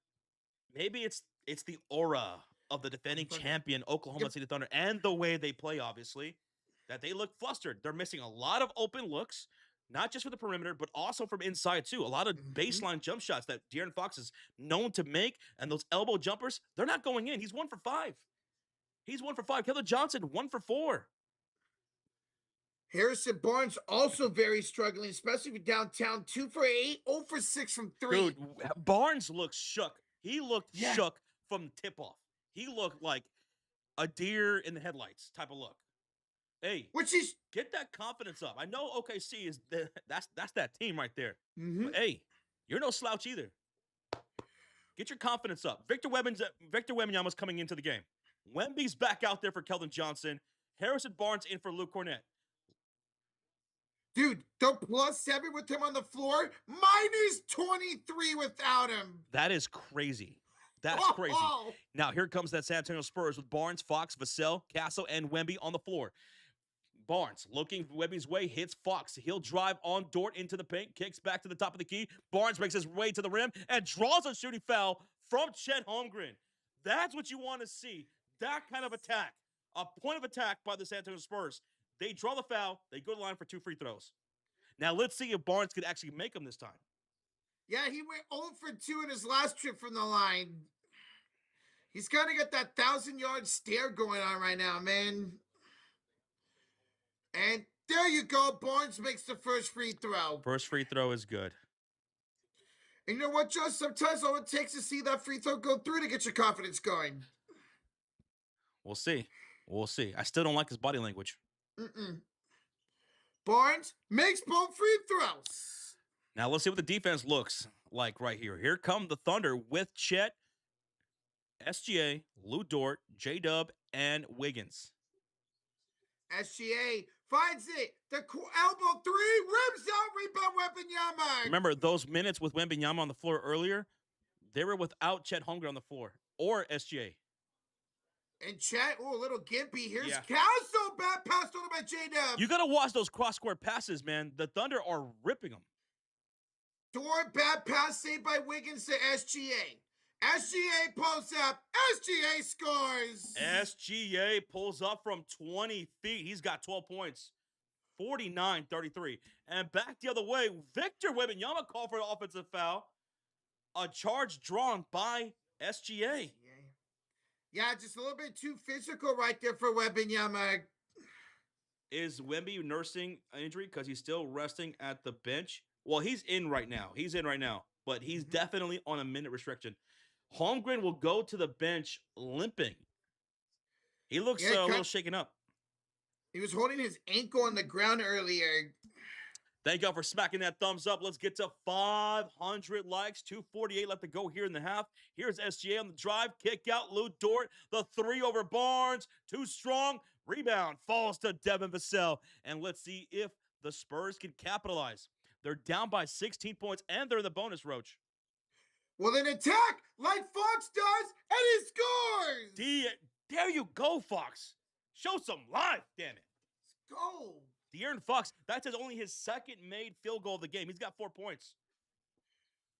Speaker 2: maybe it's the aura of the defending champion Oklahoma City Thunder and the way they play, obviously, that they look flustered. They're missing a lot of open looks. Not just for the perimeter, but also from inside, too. A lot of baseline jump shots that De'Aaron Fox is known to make, and those elbow jumpers, they're not going in. He's 1 for 5. He's 1 for 5. Keldon Johnson, 1 for 4.
Speaker 1: Harrison Barnes also very struggling, especially with downtown. 2 for 8, 0 for 6 from 3.
Speaker 2: Dude, Barnes looks shook. He looked shook from tip-off. He looked like a deer in the headlights type of look. Hey, get that confidence up. I know OKC is that's that team right there. But hey, you're no slouch either. Get your confidence up. Victor Wembanyama's coming into the game. Wemby's back out there for Keldon Johnson. Harrison Barnes in for Luke Cornette.
Speaker 1: Dude, the +7 with him on the floor, -23 without him.
Speaker 2: That is crazy. That's crazy. Now, here comes that San Antonio Spurs with Barnes, Fox, Vassell, Castle, and Wemby on the floor. Barnes looking Wemby's way, hits Fox. He'll drive on Dort into the paint, kicks back to the top of the key. Barnes makes his way to the rim and draws a shooting foul from Chet Holmgren. That's what you want to see. That kind of attack. A point of attack by the San Antonio Spurs. They draw the foul. They go to the line for 2 free throws. Now, let's see if Barnes could actually make them this time.
Speaker 1: Yeah, he went 0 for 2 in his last trip from the line. He's kind of got that 1,000-yard stare going on right now, man. And there you go. Barnes makes the first free throw.
Speaker 2: First free throw is good.
Speaker 1: And you know what, Josh? Sometimes all it takes is to see that free throw go through to get your confidence going.
Speaker 2: We'll see. We'll see. I still don't like his body language.
Speaker 1: Barnes makes both free throws.
Speaker 2: Now let's see what the defense looks like right here. Here come the Thunder with Chet, SGA, Lou Dort, J-Dub, and Wiggins.
Speaker 1: SGA finds it. The elbow three, rims out, rebound Wembanyama.
Speaker 2: Remember those minutes with Wembanyama on the floor earlier? They were without Chet Holmgren on the floor or SGA.
Speaker 1: And Chet, a little gimpy. Here's
Speaker 2: Yeah.
Speaker 1: Castle, bad pass over by J-Dub.
Speaker 2: You got to watch those cross-court passes, man. The Thunder are ripping them.
Speaker 1: Dort, bad pass saved by Wiggins to SGA. SGA pulls up. SGA scores.
Speaker 2: SGA pulls up from 20 feet. He's got 12 points. 49-33. And back the other way, Victor Wembanyama called for an offensive foul. A charge drawn by SGA.
Speaker 1: Yeah, just a little bit too physical right there for Wembanyama.
Speaker 2: Is Wemby nursing an injury because he's still resting at the bench? Well, he's in right now. But he's definitely on a minute restriction. Holmgren will go to the bench limping. He looks a little shaken up.
Speaker 1: He was holding his ankle on the ground earlier.
Speaker 2: Thank y'all for smacking that thumbs up. Let's get to 500 likes. 2:48 left to go here in the half. Here's SGA on the drive. Kick out Lou Dort. The three over Barnes. Too strong. Rebound falls to Devin Vassell. And let's see if the Spurs can capitalize. They're down by 16 points, and they're in the bonus, Roach.
Speaker 1: Well, then attack like Fox does, and he scores!
Speaker 2: There you go, Fox. Show some life, damn it.
Speaker 1: Let's go.
Speaker 2: De'Aaron Fox, that's only his second made field goal of the game. He's got 4 points.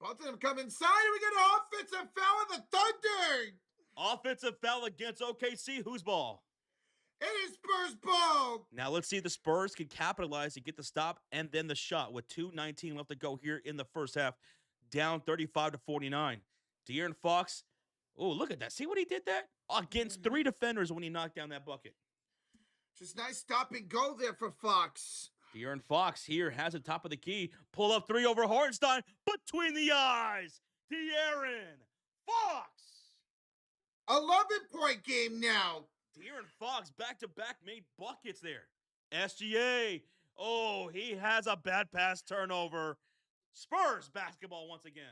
Speaker 1: Both of them come inside, and we get an offensive foul in the Thunder.
Speaker 2: Offensive foul against OKC. Whose ball?
Speaker 1: It is Spurs ball.
Speaker 2: Now let's see if the Spurs can capitalize and get the stop and then the shot with 2:19 left to go here in the first half. Down 35-49. De'Aaron Fox. Oh, look at that. See what he did there? Against 3 defenders when he knocked down that bucket.
Speaker 1: Just nice stop and go there for Fox.
Speaker 2: De'Aaron Fox here has the top of the key. Pull up 3 over Hartenstein. Between the eyes. De'Aaron Fox.
Speaker 1: 11-point game now.
Speaker 2: De'Aaron Fox back-to-back made buckets there. SGA. Oh, he has a bad pass turnover. Spurs basketball once again.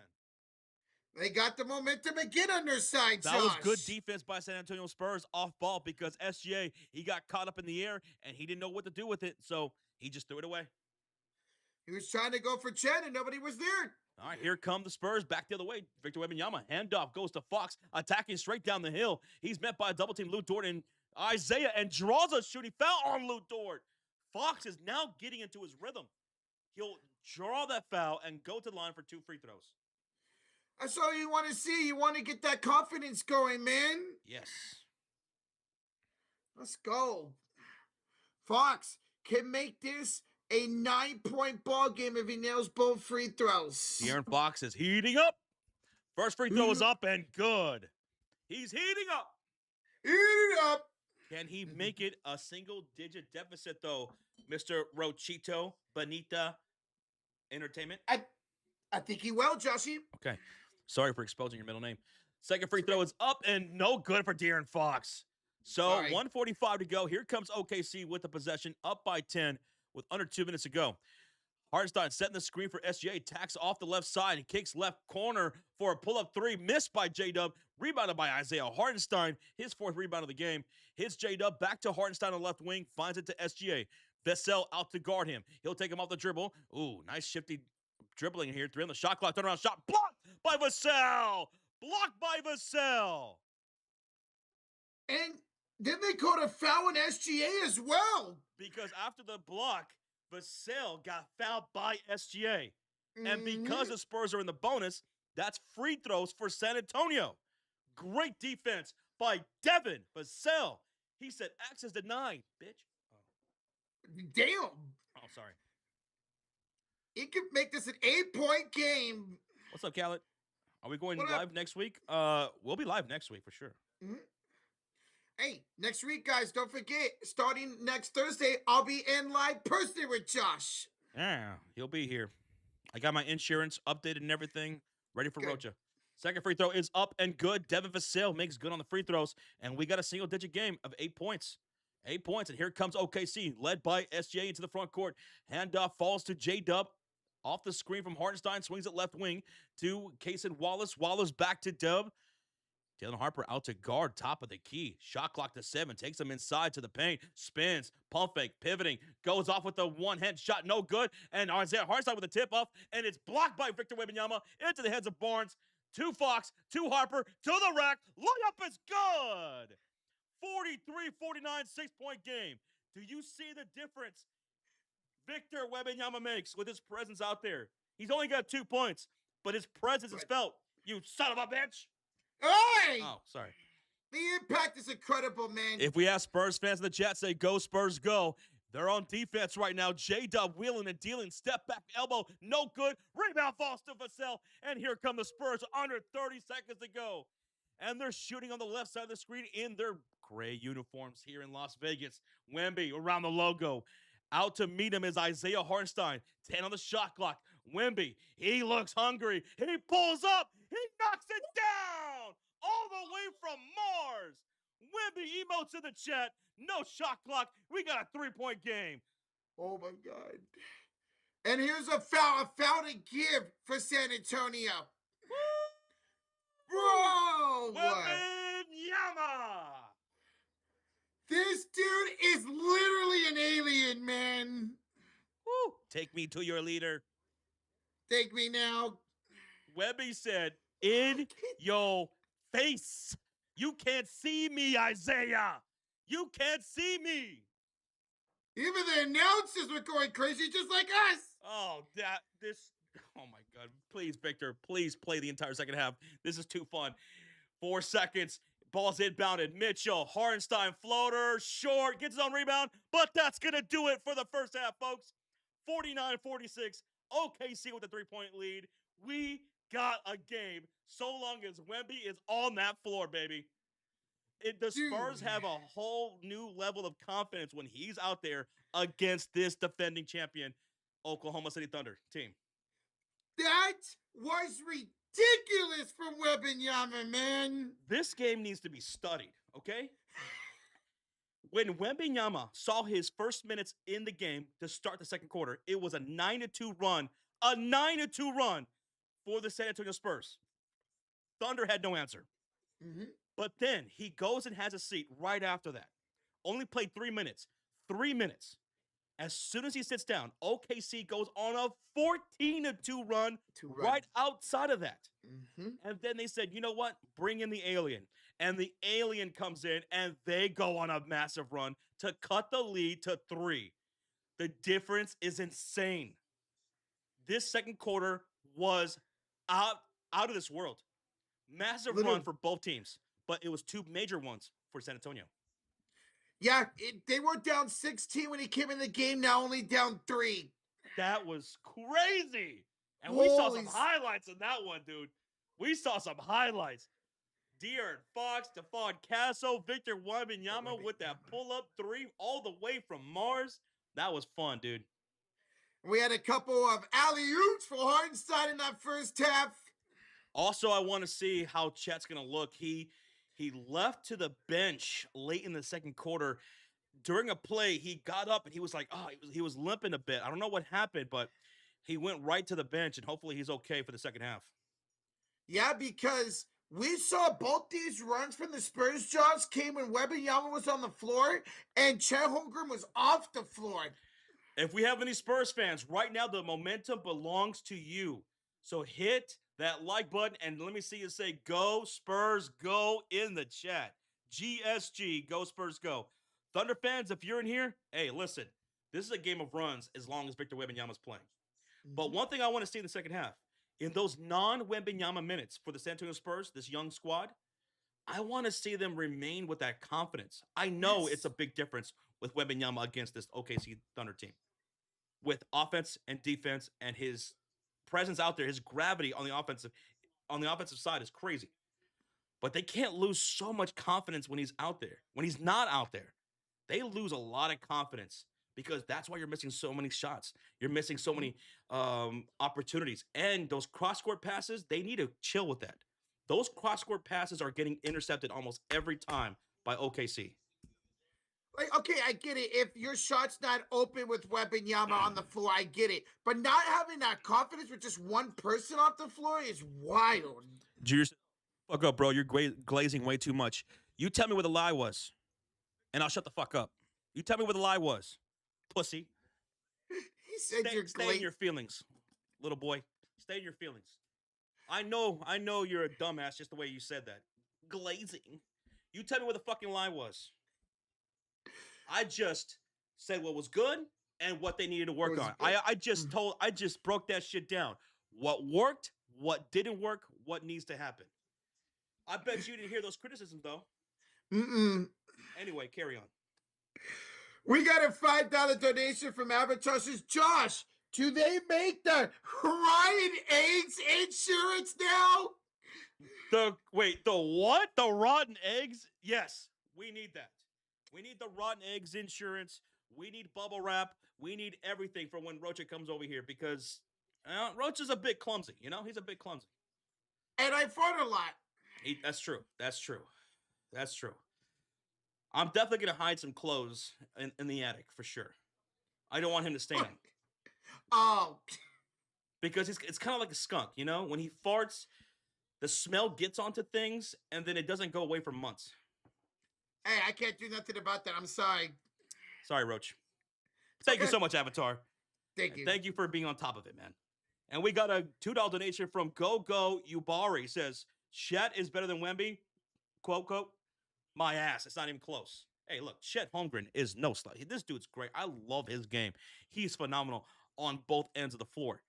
Speaker 1: They got the momentum again on their side, Josh.
Speaker 2: That was good defense by San Antonio Spurs off ball because SGA, he got caught up in the air and he didn't know what to do with it, so he just threw it away.
Speaker 1: He was trying to go for Chet and nobody was there.
Speaker 2: All right, here come the Spurs back the other way. Victor Wembanyama, handoff goes to Fox, attacking straight down the hill. He's met by a double team, Lou Dort and Isaiah, and draws a shooting foul on Lou Dort. Fox is now getting into his rhythm. He'll draw that foul and go to the line for 2 free throws.
Speaker 1: That's all you want to see. You want to get that confidence going, man.
Speaker 2: Yes.
Speaker 1: Let's go. Fox can make this a 9-point ball game if he nails both free throws.
Speaker 2: De'Aaron Fox is heating up. First free throw is up and good. He's heating up.
Speaker 1: Heating up.
Speaker 2: Can he make it a single-digit deficit, though, Mr. Rochito Bonita Entertainment?
Speaker 1: I think he will, Joshy.
Speaker 2: Okay. Sorry for exposing your middle name. Second free throw is up and no good for De'Aaron Fox. So 1:45 to go. Here comes OKC with the possession, up by 10 with under 2 minutes to go. Hartenstein setting the screen for SGA, tacks off the left side and kicks left corner for a pull-up 3, missed by J-Dub, rebounded by Isaiah Hartenstein, his 4th rebound of the game. Hits J-Dub back to Hartenstein on the left wing, finds it to SGA. Vassell out to guard him. He'll take him off the dribble. Ooh, nice shifty dribbling here. 3 on the shot clock, turnaround shot, blocked by Vassell! Blocked by Vassell!
Speaker 1: And then they called a foul on SGA as well.
Speaker 2: Because after the block, Vassell got fouled by SGA. And because the Spurs are in the bonus, that's free throws for San Antonio. Great defense by Devin Vassell. He said access denied, bitch.
Speaker 1: Damn.
Speaker 2: Oh, sorry.
Speaker 1: He could make this an 8-point game.
Speaker 2: What's up, Khaled? Are we going
Speaker 1: What up?
Speaker 2: live next week? We'll be live next week for sure.
Speaker 1: Mhm. Hey, next week, guys, don't forget, starting next Thursday, I'll be in live personally with Josh.
Speaker 2: Yeah, he'll be here. I got my insurance updated and everything, ready for
Speaker 1: Good.
Speaker 2: Rocha. Second free throw is up and good. Devin Vassell makes good on the free throws, and we got a single-digit game of 8 points. 8 points, and here comes OKC, led by SJ into the front court. Handoff falls to J-Dub. Off the screen from Hartenstein, swings it left wing to Kaysen Wallace. Wallace back to Dub. Taylor Harper out to guard, top of the key. Shot clock to 7, takes him inside to the paint, spins, pump fake, pivoting, goes off with a one-hand shot, no good. And Isaiah Hartenstein with a tip-off, and it's blocked by Victor Wembanyama into the hands of Barnes. To Fox, to Harper, to the rack. Layup is good. 43-49, 6-point game. Do you see the difference Victor Wembanyama makes with his presence out there? He's only got 2 points, but his presence is felt. You son of a bitch.
Speaker 1: Hey!
Speaker 2: Oh, sorry.
Speaker 1: The impact is incredible, man.
Speaker 2: If we ask Spurs fans in the chat, say go Spurs go. They're on defense right now. J-Dub wheeling and dealing. Step back elbow. No good. Rebound falls to Vassell. And here come the Spurs under 30 seconds to go. And they're shooting on the left side of the screen in their gray uniforms here in Las Vegas. Wemby around the logo. Out to meet him is Isaiah Hartenstein. 10 on the shot clock. Wemby, he looks hungry. He pulls up. He knocks it down all the way from Mars. Wemby emotes in the chat. No shot clock. We got a 3-point game.
Speaker 1: Oh my God. And here's a foul to give for San Antonio. Bro!
Speaker 2: Wembanyama!
Speaker 1: This dude is literally an alien, man.
Speaker 2: Woo. Take me to your leader.
Speaker 1: Take me now.
Speaker 2: Webby said, in your face. You can't see me, Isaiah. You can't see me.
Speaker 1: Even the announcers were going crazy just like us.
Speaker 2: Oh, oh my God. Please, Victor, please play the entire second half. This is too fun. 4 seconds. Ball's inbounded. Mitchell, Hartenstein, floater, short, gets his own rebound, but that's going to do it for the first half, folks. 49-46. OKC with a 3-point lead. We got a game so long as Wemby is on that floor, baby. The Spurs have a whole new level of confidence when he's out there against this defending champion Oklahoma City Thunder team.
Speaker 1: That was ridiculous from Wembanyama, man.
Speaker 2: This game needs to be studied, okay? When Wembanyama saw his first minutes in the game to start the second quarter, it was a 9-2 run. A 9-2 run for the San Antonio Spurs. Thunder had no answer.
Speaker 1: Mm-hmm.
Speaker 2: But then he goes and has a seat right after that. Only played 3 minutes. 3 minutes. As soon as he sits down, OKC goes on a 14-2 run right outside of that.
Speaker 1: Mm-hmm.
Speaker 2: And then they said, you know what? Bring in the alien. And the alien comes in, and they go on a massive run to cut the lead to 3. The difference is insane. This second quarter was out of this world. Massive run for both teams, but it was 2 major ones for San Antonio.
Speaker 1: Yeah, they were down 16 when he came in the game, now only down 3.
Speaker 2: That was crazy. And we saw some highlights in that one, dude. We saw some highlights. De'Aaron Fox, Stephon Castle, Victor Wembanyama with that pull-up 3 all the way from Mars. That was fun, dude.
Speaker 1: We had a couple of alley-oops for Hartenstein in that first half.
Speaker 2: Also, I want to see how Chet's going to look. He left to the bench late in the second quarter. During a play, he got up and he was like, he was limping a bit. I don't know what happened, but he went right to the bench, and hopefully he's okay for the second half.
Speaker 1: Yeah, because we saw both these runs from the Spurs, Josh, came when Wembanyama was on the floor and Chet Holmgren was off the floor.
Speaker 2: If we have any Spurs fans, right now the momentum belongs to you. So hit that like button, and let me see you say, go Spurs, go in the chat. GSG, go Spurs, go. Thunder fans, if you're in here, hey, listen, this is a game of runs as long as Victor Wembanyama's playing. Mm-hmm. But one thing I want to see in the second half, in those non-Wembanyama minutes for the San Antonio Spurs, this young squad, I want to see them remain with that confidence. I know it's a big difference with Wembanyama against this OKC Thunder team. With offense and defense and his presence out there, his gravity on the offensive side is crazy. But they can't lose so much confidence when he's out there. When he's not out there, they lose a lot of confidence because that's why you're missing so many shots. You're missing so many opportunities. And those cross-court passes, they need to chill with that. Those cross-court passes are getting intercepted almost every time by OKC.
Speaker 1: Like, okay, I get it. If your shot's not open with Wembanyama on the floor, I get it. But not having that confidence with just one person off the floor is wild.
Speaker 2: Junior, fuck up, bro. You're glazing way too much. You tell me what the lie was, and I'll shut the fuck up. You tell me what the lie was, pussy.
Speaker 1: He said
Speaker 2: Stay in your feelings, little boy. Stay in your feelings. I know you're a dumbass just the way you said that. Glazing. You tell me what the fucking lie was. I just said what was good and what they needed to work on. I just broke that shit down. What worked, what didn't work, what needs to happen. I bet you didn't hear those criticisms though. Anyway, carry on.
Speaker 1: We got a $5 donation from Avatar. Says, Josh, do they make the rotten eggs insurance now?
Speaker 2: The what? The rotten eggs? Yes, we need that. We need the rotten eggs insurance. We need bubble wrap. We need everything for when Rocha comes over here because Rocha's a bit clumsy. You know, he's a bit clumsy.
Speaker 1: And I fought a lot.
Speaker 2: That's true. That's true. That's true. I'm definitely going to hide some clothes in the attic for sure. I don't want him to stain them.
Speaker 1: Oh.
Speaker 2: Because it's kind of like a skunk, you know? When he farts, the smell gets onto things, and then it doesn't go away for months.
Speaker 1: Hey, I can't do nothing about that. I'm sorry.
Speaker 2: Sorry, Roach. Thank you so much, Avatar.
Speaker 1: Thank you.
Speaker 2: Thank you for being on top of it, man. And we got a $2 donation from Go Ubari. Says, Chet is better than Wemby. Quote, quote. My ass. It's not even close. Hey, look, Chet Holmgren is no slouch. This dude's great. I love his game. He's phenomenal on both ends of the floor.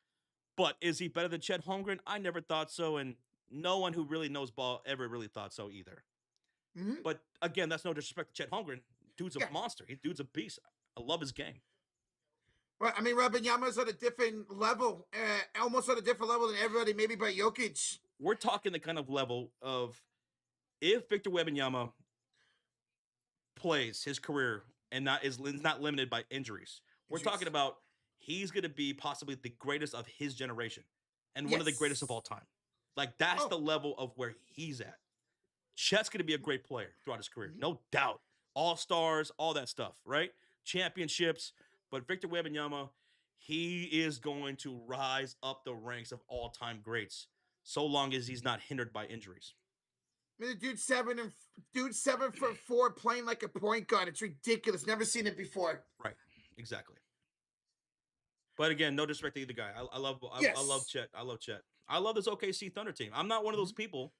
Speaker 2: But is he better than Chet Holmgren? I never thought so, and no one who really knows ball ever really thought so either. Mm-hmm. But again, that's no disrespect to Chet Holmgren. Dude's a monster. Dude's a beast. I love his game.
Speaker 1: Well, I mean, Wembanyama's on a different level, almost on a different level than everybody, maybe by Jokic.
Speaker 2: We're talking the kind of level of if Victor Wembanyama plays his career and is not limited by injuries. We're talking about he's going to be possibly the greatest of his generation and one of the greatest of all time. Like, that's the level of where he's at. Chet's going to be a great player throughout his career, no doubt. All-stars, all that stuff, right? Championships. But Victor Wembanyama, he is going to rise up the ranks of all-time greats so long as he's not hindered by injuries.
Speaker 1: I mean, the dude's 7'4" playing like a point guard. It's ridiculous. Never seen it before.
Speaker 2: Right. Exactly. But again, no disrespect to either guy. I love Chet. I love Chet. I love this OKC Thunder team. I'm not one of those people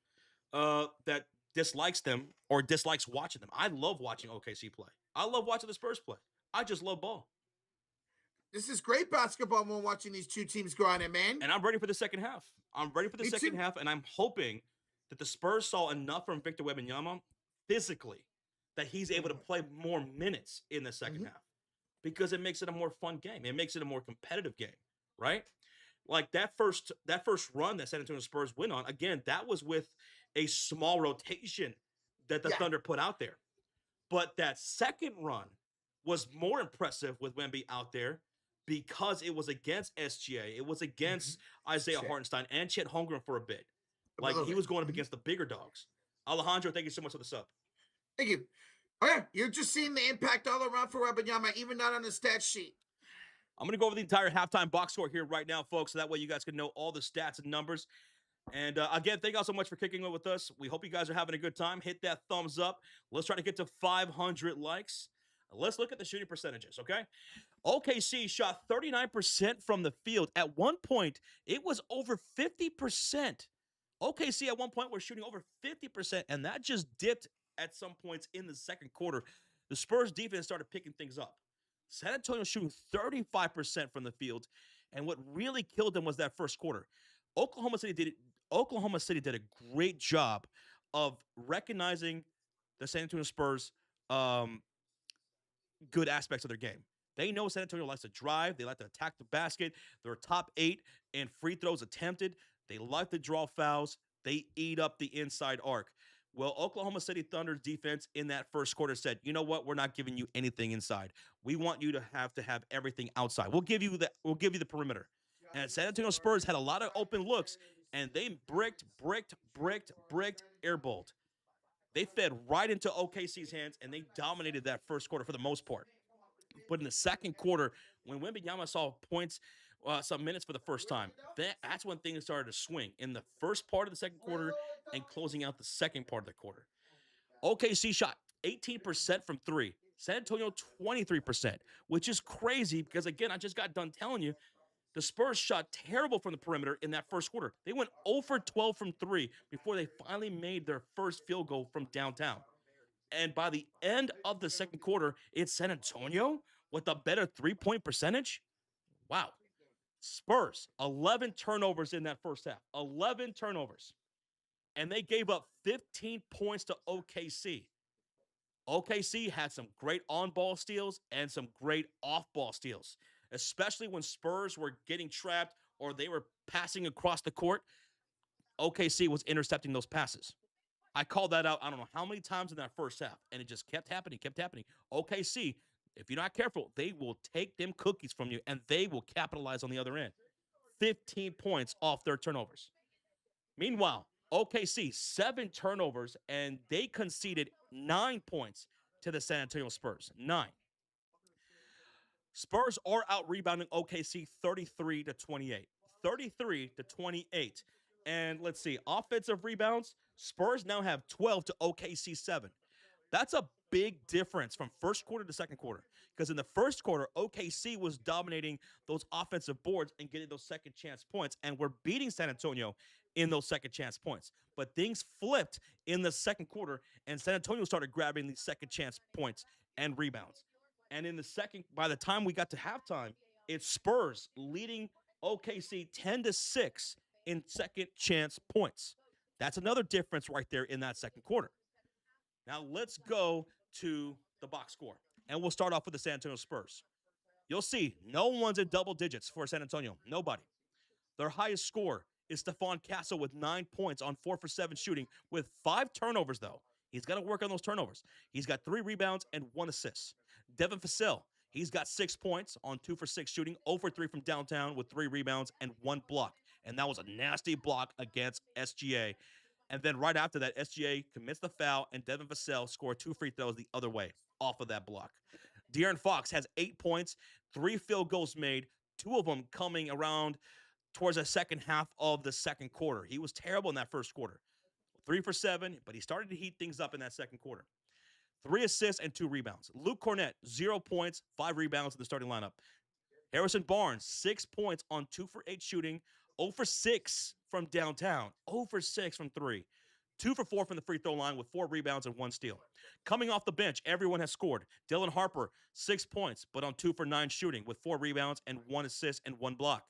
Speaker 2: that dislikes them or dislikes watching them. I love watching OKC play. I love watching the Spurs play. I just love ball.
Speaker 1: This is great basketball when watching these two teams go on it, man.
Speaker 2: And I'm ready for the second half. And I'm hoping that the Spurs saw enough from Victor Wembanyama physically that he's able to play more minutes in the second half because it makes it a more fun game. It makes it a more competitive game, right? Like that first run that San Antonio Spurs went on, again, that was with a small rotation that the Thunder put out there. But that second run was more impressive with Wemby out there because it was against SGA. It was against Isaiah Hartenstein and Chet Holmgren for a bit. Like, he was going up against the bigger dogs. Alejandro, thank you so much for the sub.
Speaker 1: Thank you. Oh, yeah, you're just seeing the impact all around for Wembanyama, even not on the stat sheet.
Speaker 2: I'm going to go over the entire halftime box score here right now, folks, so that way you guys can know all the stats and numbers. And again, thank you all so much for kicking it with us. We hope you guys are having a good time. Hit that thumbs up. Let's try to get to 500 likes. Let's look at the shooting percentages, okay? OKC shot 39% from the field. At one point, it was over 50%. OKC at one point was shooting over 50%, and that just dipped at some points in the second quarter. The Spurs defense started picking things up. San Antonio shooting 35% from the field, and what really killed them was that first quarter. Oklahoma City did a great job of recognizing the San Antonio Spurs good aspects of their game. They know San Antonio likes to drive. They like to attack the basket. They're top 8 in free throws attempted. They like to draw fouls. They eat up the inside arc. Well, Oklahoma City Thunder's defense in that first quarter said, "You know what? We're not giving you anything inside. We want you to have everything outside. We'll give you the perimeter." And San Antonio Spurs had a lot of open looks, and they bricked, airballed. They fed right into OKC's hands, and they dominated that first quarter for the most part. But in the second quarter, when Wembanyama saw points, some minutes for the first time, that's when things started to swing in the first part of the second quarter and closing out the second part of the quarter. OKC shot 18% from three. San Antonio 23%, which is crazy because, again, I just got done telling you the Spurs shot terrible from the perimeter in that first quarter. They went 0 for 12 from three before they finally made their first field goal from downtown. And by the end of the second quarter, it's San Antonio with a better 3-point percentage. Wow. Spurs, 11 turnovers in that first half. 11 turnovers. And they gave up 15 points to OKC. OKC had some great on ball steals and some great off ball steals, especially when Spurs were getting trapped or they were passing across the court. OKC was intercepting those passes. I called that out, I don't know how many times in that first half, and it just kept happening, kept happening. OKC, if you're not careful, they will take them cookies from you and they will capitalize on the other end. 15 points off their turnovers. Meanwhile, OKC, 7 turnovers, and they conceded 9 points to the San Antonio Spurs. 9. Spurs are out rebounding OKC 33 to 28. 33 to 28. And let's see, offensive rebounds, Spurs now have 12 to OKC 7. That's a big difference from first quarter to second quarter. Because in the first quarter, OKC was dominating those offensive boards and getting those second chance points, and we're beating San Antonio in those second chance points. But things flipped in the second quarter, and San Antonio started grabbing these second chance points and rebounds. And in the second, by the time we got to halftime, it's Spurs leading OKC 10-6 in second chance points. That's another difference right there in that second quarter. Now let's go to the box score. And we'll start off with the San Antonio Spurs. You'll see no one's in double digits for San Antonio. Nobody. Their highest score is Stephon Castle with 9 points on 4 for 7 shooting with 5 turnovers, though. He's got to work on those turnovers. He's got 3 rebounds and 1 assist. Devin Vassell, he's got 6 points on 2 for 6 shooting, 0 for 3 from downtown with 3 rebounds and 1 block. And that was a nasty block against SGA. And then right after that, SGA commits the foul, and Devin Vassell scored 2 free throws the other way off of that block. De'Aaron Fox has 8 points, 3 field goals made, 2 of them coming around towards the second half of the second quarter. He was terrible in that first quarter. 3 for 7, but he started to heat things up in that second quarter. 3 assists and 2 rebounds. Luke Cornett, 0 points, 5 rebounds in the starting lineup. Harrison Barnes, 6 points on 2 for 8 shooting, 0 for 6 from downtown, 0 for 6 from 3. 2 for 4 from the free throw line with 4 rebounds and 1 steal. Coming off the bench, everyone has scored. Dylan Harper, 6 points, but on 2 for 9 shooting with 4 rebounds and 1 assist and 1 block.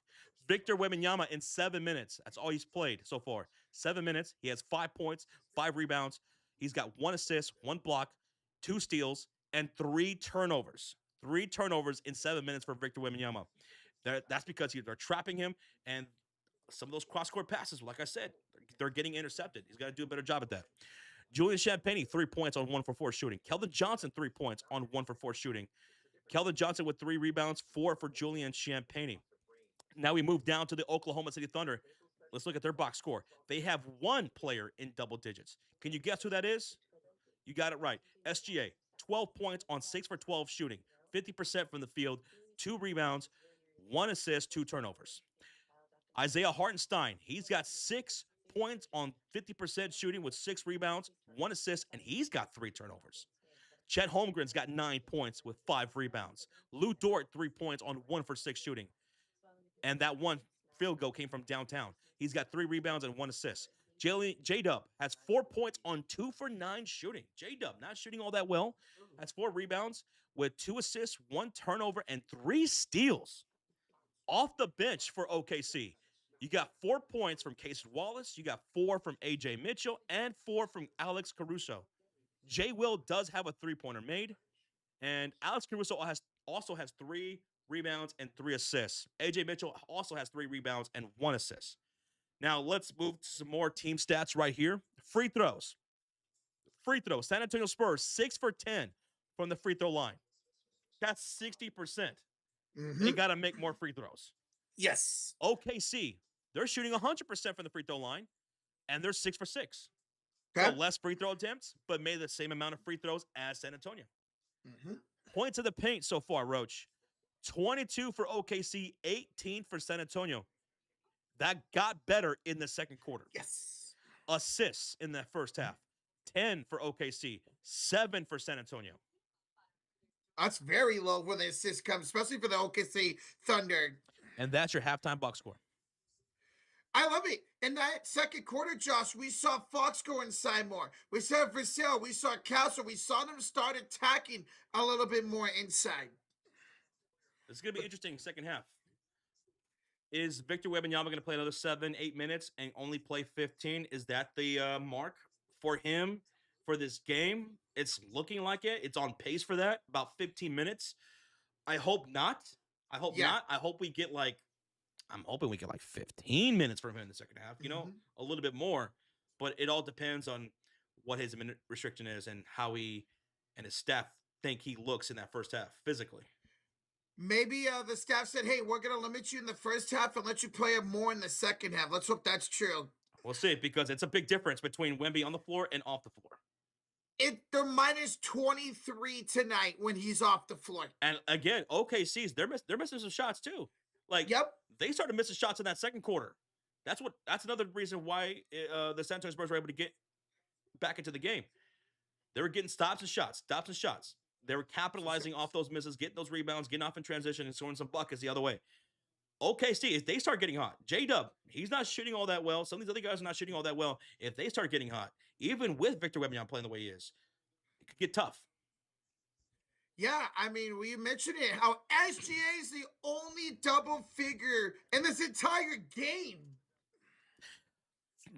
Speaker 2: Victor Wembanyama in 7 minutes. That's all he's played so far. 7 minutes. He has 5 points, 5 rebounds. He's got 1 assist, 1 block, 2 steals, and 3 turnovers. 3 turnovers in 7 minutes for Victor Wembanyama. That's because they're trapping him, and some of those cross-court passes, like I said, they're getting intercepted. He's got to do a better job at that. Julian Champagnie, 3 points on 1 for 4 shooting. Keldon Johnson, 3 points on 1 for 4 shooting. Keldon Johnson with 3 rebounds, 4 for Julian Champagnie. Now we move down to the Oklahoma City Thunder. Let's look at their box score. They have 1 player in double digits. Can you guess who that is? You got it right. SGA, 12 points on 6 for 12 shooting, 50% from the field, 2 rebounds, 1 assist, 2 turnovers. Isaiah Hartenstein, he's got 6 points on 50% shooting with 6 rebounds, 1 assist, and he's got 3 turnovers. Chet Holmgren's got 9 points with 5 rebounds. Lou Dort, 3 points on 1 for 6 shooting. And that 1 field goal came from downtown. He's got 3 rebounds and 1 assist. J-Dub has 4 points on 2 for 9 shooting. J-Dub not shooting all that well. Has 4 rebounds with 2 assists, 1 turnover, and 3 steals. Off the bench for OKC, you got 4 points from Casey Wallace. You got 4 from A.J. Mitchell and 4 from Alex Caruso. Jay Will does have a 3-pointer made, and Alex Caruso also has 3 rebounds and 3 assists. AJ Mitchell also has 3 rebounds and 1 assist. Now let's move to some more team stats right here. Free throws. Free throws. San Antonio Spurs 6 for 10 from the free throw line. That's 60%. They got to make more free throws.
Speaker 1: Yes.
Speaker 2: OKC, they're shooting 100% from the free throw line, and they're 6 for 6.
Speaker 1: Okay.
Speaker 2: So less free throw attempts, but made the same amount of free throws as San Antonio. Points of the paint so far, Roach. 22 for OKC, 18 for San Antonio. That got better in the second quarter.
Speaker 1: Yes.
Speaker 2: Assists in that first half. 10 for OKC, 7 for San Antonio.
Speaker 1: That's very low when the assist comes, especially for the OKC Thunder.
Speaker 2: And that's your halftime box score.
Speaker 1: I love it. In that second quarter, Josh, we saw Fox go inside more. We saw Vassell. We saw Castle. We saw them start attacking a little bit more inside.
Speaker 2: It's going to be interesting second half. Is Victor Wembanyama going to play another 7-8 minutes and only play 15? Is that the mark for him for this game? It's looking like it. It's on pace for that, about 15 minutes. I hope not. I hope not. I hope we get I'm hoping we get 15 minutes from him in the second half, a little bit more. But it all depends on what his minute restriction is and how he and his staff think he looks in that first half physically.
Speaker 1: Maybe the staff said, hey, we're going to limit you in the first half and let you play more in the second half. Let's hope that's true.
Speaker 2: We'll see, because it's a big difference between Wemby on the floor and off the floor.
Speaker 1: They're minus 23 tonight when he's off the floor.
Speaker 2: And again, OKC's, they're missing some shots too. They started missing shots in that second quarter. That's another reason why the San Antonio Spurs were able to get back into the game. They were getting stops and shots. They were capitalizing off those misses, getting those rebounds, getting off in transition, and scoring some buckets the other way. OKC, if they start getting hot, J-Dub, he's not shooting all that well. Some of these other guys are not shooting all that well. If they start getting hot, even with Victor Wembanyama playing the way he is, it could get tough.
Speaker 1: Yeah, I mean, we mentioned it, how SGA is the only double figure in this entire game.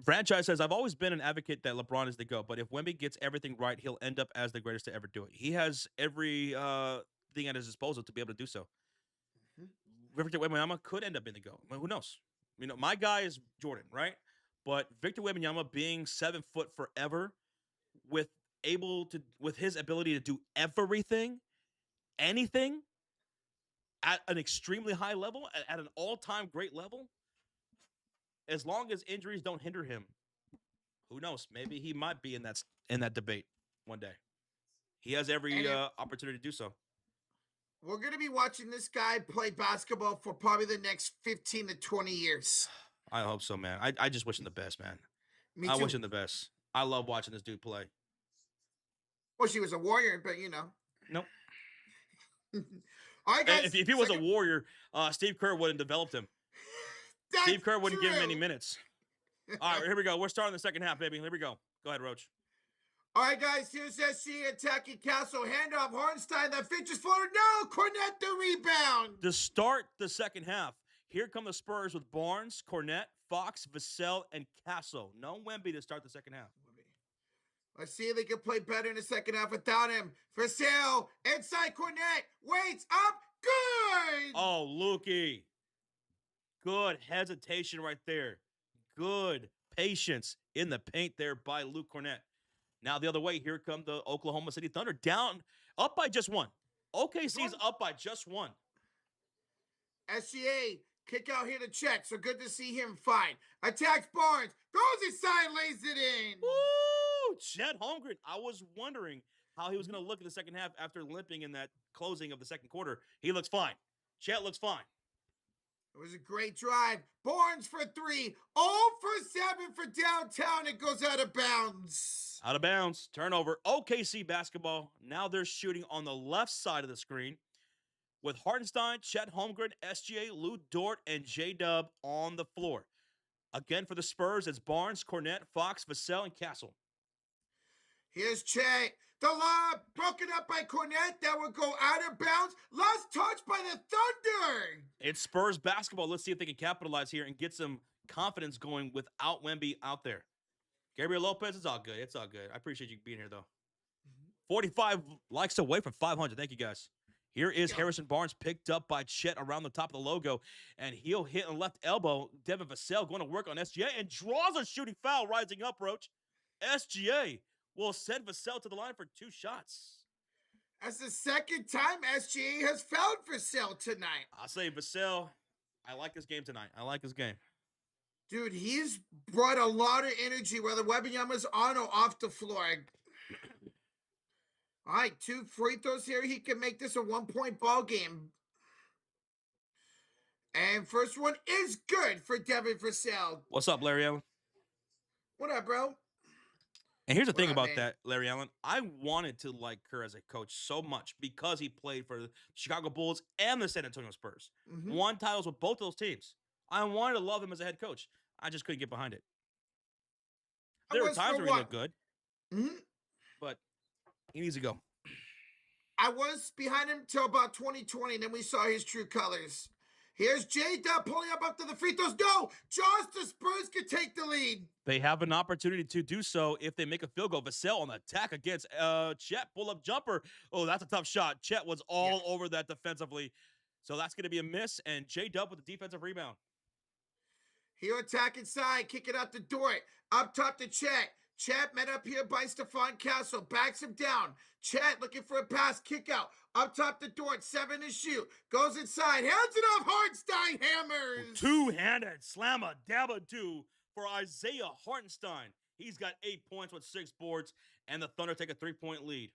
Speaker 2: Franchise says, I've always been an advocate that LeBron is the GOAT, but if Wemby gets everything right, he'll end up as the greatest to ever do it. He has every thing at his disposal to be able to do so. Victor Wembanyama could end up being the GOAT. Well, who knows? My guy is Jordan, right? But Victor Wembanyama being 7 foot forever with his ability to do everything, anything at an extremely high level, at an all-time great level, as long as injuries don't hinder him, who knows? Maybe he might be in that debate one day. He has every opportunity to do so.
Speaker 1: We're going to be watching this guy play basketball for probably the next 15 to 20 years.
Speaker 2: I hope so, man. I just wish him the best, man.
Speaker 1: Me too.
Speaker 2: I wish him the best. I love watching this dude play.
Speaker 1: Well, she was a warrior, but
Speaker 2: Nope.
Speaker 1: All right, guys.
Speaker 2: If he was a warrior, Steve Kerr wouldn't have developed him. Steve Kerr wouldn't give him any minutes. All right, here we go. We're starting the second half, baby. Here we go. Go ahead, Roach.
Speaker 1: All right, guys. Here's SC attacking Castle. Handoff. Hartenstein. That pitch is floated. No. Cornette the rebound.
Speaker 2: To start the second half, here come the Spurs with Barnes, Cornette, Fox, Vassell, and Castle. No Wemby to start the second half.
Speaker 1: Let's see if they can play better in the second half without him. Vassell. Inside Cornette. Waits up. Good.
Speaker 2: Oh, Lukey. Good hesitation right there. Good patience in the paint there by Luke Cornette. Now the other way, here come the Oklahoma City Thunder, up by just 1. OKC's up by just 1.
Speaker 1: SGA, kick out here to check, so good to see him fine. Attacks Barnes, goes inside, lays it in.
Speaker 2: Woo! Chet Holmgren. I was wondering how he was going to look in the second half after limping in that closing of the second quarter. He looks fine. Chet looks fine.
Speaker 1: It was a great drive. Barnes for 3. 0 for 7 for downtown. It goes out of bounds.
Speaker 2: Out of bounds. Turnover. OKC basketball. Now they're shooting on the left side of the screen with Hartenstein, Chet Holmgren, SGA, Lou Dort, and J-Dub on the floor. Again, for the Spurs, it's Barnes, Cornette, Fox, Vassell, and Castle.
Speaker 1: Here's Chet. The lob broken up by Cornette. That would go out of bounds. Last touch by the Thunder.
Speaker 2: It's Spurs basketball. Let's see if they can capitalize here and get some confidence going without Wemby out there. Gabriel Lopez, it's all good. It's all good. I appreciate you being here, though. 45 likes away from 500. Thank you, guys. Here is Harrison Barnes picked up by Chet around the top of the logo, and he'll hit on left elbow. Devin Vassell going to work on SGA and draws a shooting foul, rising up, Roach. SGA will send Vassell to the line for 2 shots.
Speaker 1: That's the second time SGA has fouled Vassell tonight.
Speaker 2: I'll say Vassell, I like this game tonight. I like this game.
Speaker 1: Dude, he's brought a lot of energy, whether Wembanyama's on or off the floor. All right, 2 free throws here. He can make this a 1-point ball game. And first one is good for Devin Vassell.
Speaker 2: What's up, Larry Allen?
Speaker 1: What up, bro?
Speaker 2: And here's the thing about that, Larry Allen. I wanted to like Kerr as a coach so much because he played for the Chicago Bulls and the San Antonio Spurs. Won titles with both those teams. I wanted to love him as a head coach. I just couldn't get behind it. There were times where he looked good, but he needs to go.
Speaker 1: I was behind him till about 2020, and then we saw his true colors. Here's J-Dub pulling up to the free throws. No! Josh, the Spurs can take the lead.
Speaker 2: They have an opportunity to do so if they make a field goal. Vassell on the attack against Chet. Pull-up jumper. Oh, that's a tough shot. Chet was all over that defensively. So that's going to be a miss, and J-Dub with the defensive rebound.
Speaker 1: He'll attack inside, kick it out the door. Up top to Chet. Chet met up here by Stephon Castle. Backs him down. Chet looking for a pass, kick out. Up top the door, 7 to shoot. Goes inside, hands it off. Hartenstein hammers.
Speaker 2: Two-handed slammer dabba do for Isaiah Hartenstein. He's got 8 points with 6 boards, and the Thunder take a 3-point lead.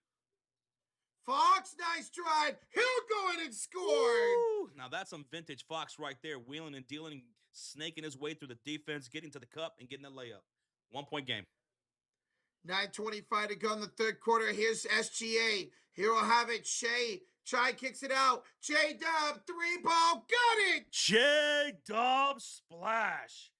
Speaker 1: Fox, nice drive. He'll go in and score.
Speaker 2: Woo! Now that's some vintage Fox right there, wheeling and dealing, snaking his way through the defense, getting to the cup, and getting a layup. 1-point game.
Speaker 1: 9:25 to go in the third quarter. Here's SGA. Here we'll have it. Shea. Chai kicks it out. J-Dub, 3-ball. Got it.
Speaker 2: J-Dub splash.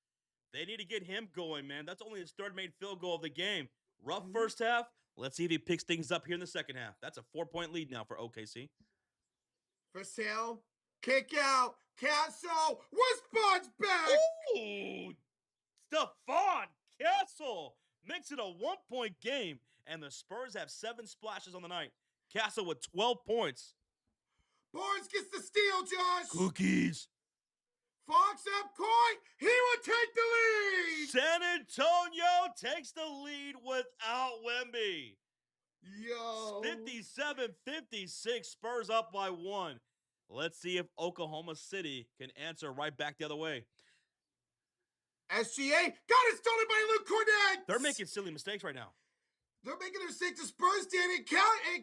Speaker 2: They need to get him going, man. That's only his 3rd made field goal of the game. Rough first half. Let's see if he picks things up here in the second half. That's a 4-point lead now for OKC.
Speaker 1: Vassell. Kick out. Castle. Westbond's back.
Speaker 2: Ooh. Stephon Castle makes it a 1-point game, and the Spurs have 7 splashes on the night. Castle with 12 points.
Speaker 1: Barnes gets the steal, Josh.
Speaker 2: Cookies.
Speaker 1: Fox up court. He will take the lead.
Speaker 2: San Antonio takes the lead without Wemby.
Speaker 1: Yo.
Speaker 2: 57-56, Spurs up by 1. Let's see if Oklahoma City can answer right back the other way.
Speaker 1: SGA got it stolen by Luke Cornett.
Speaker 2: They're making silly mistakes right now.
Speaker 1: They're making a mistake. The Spurs did, and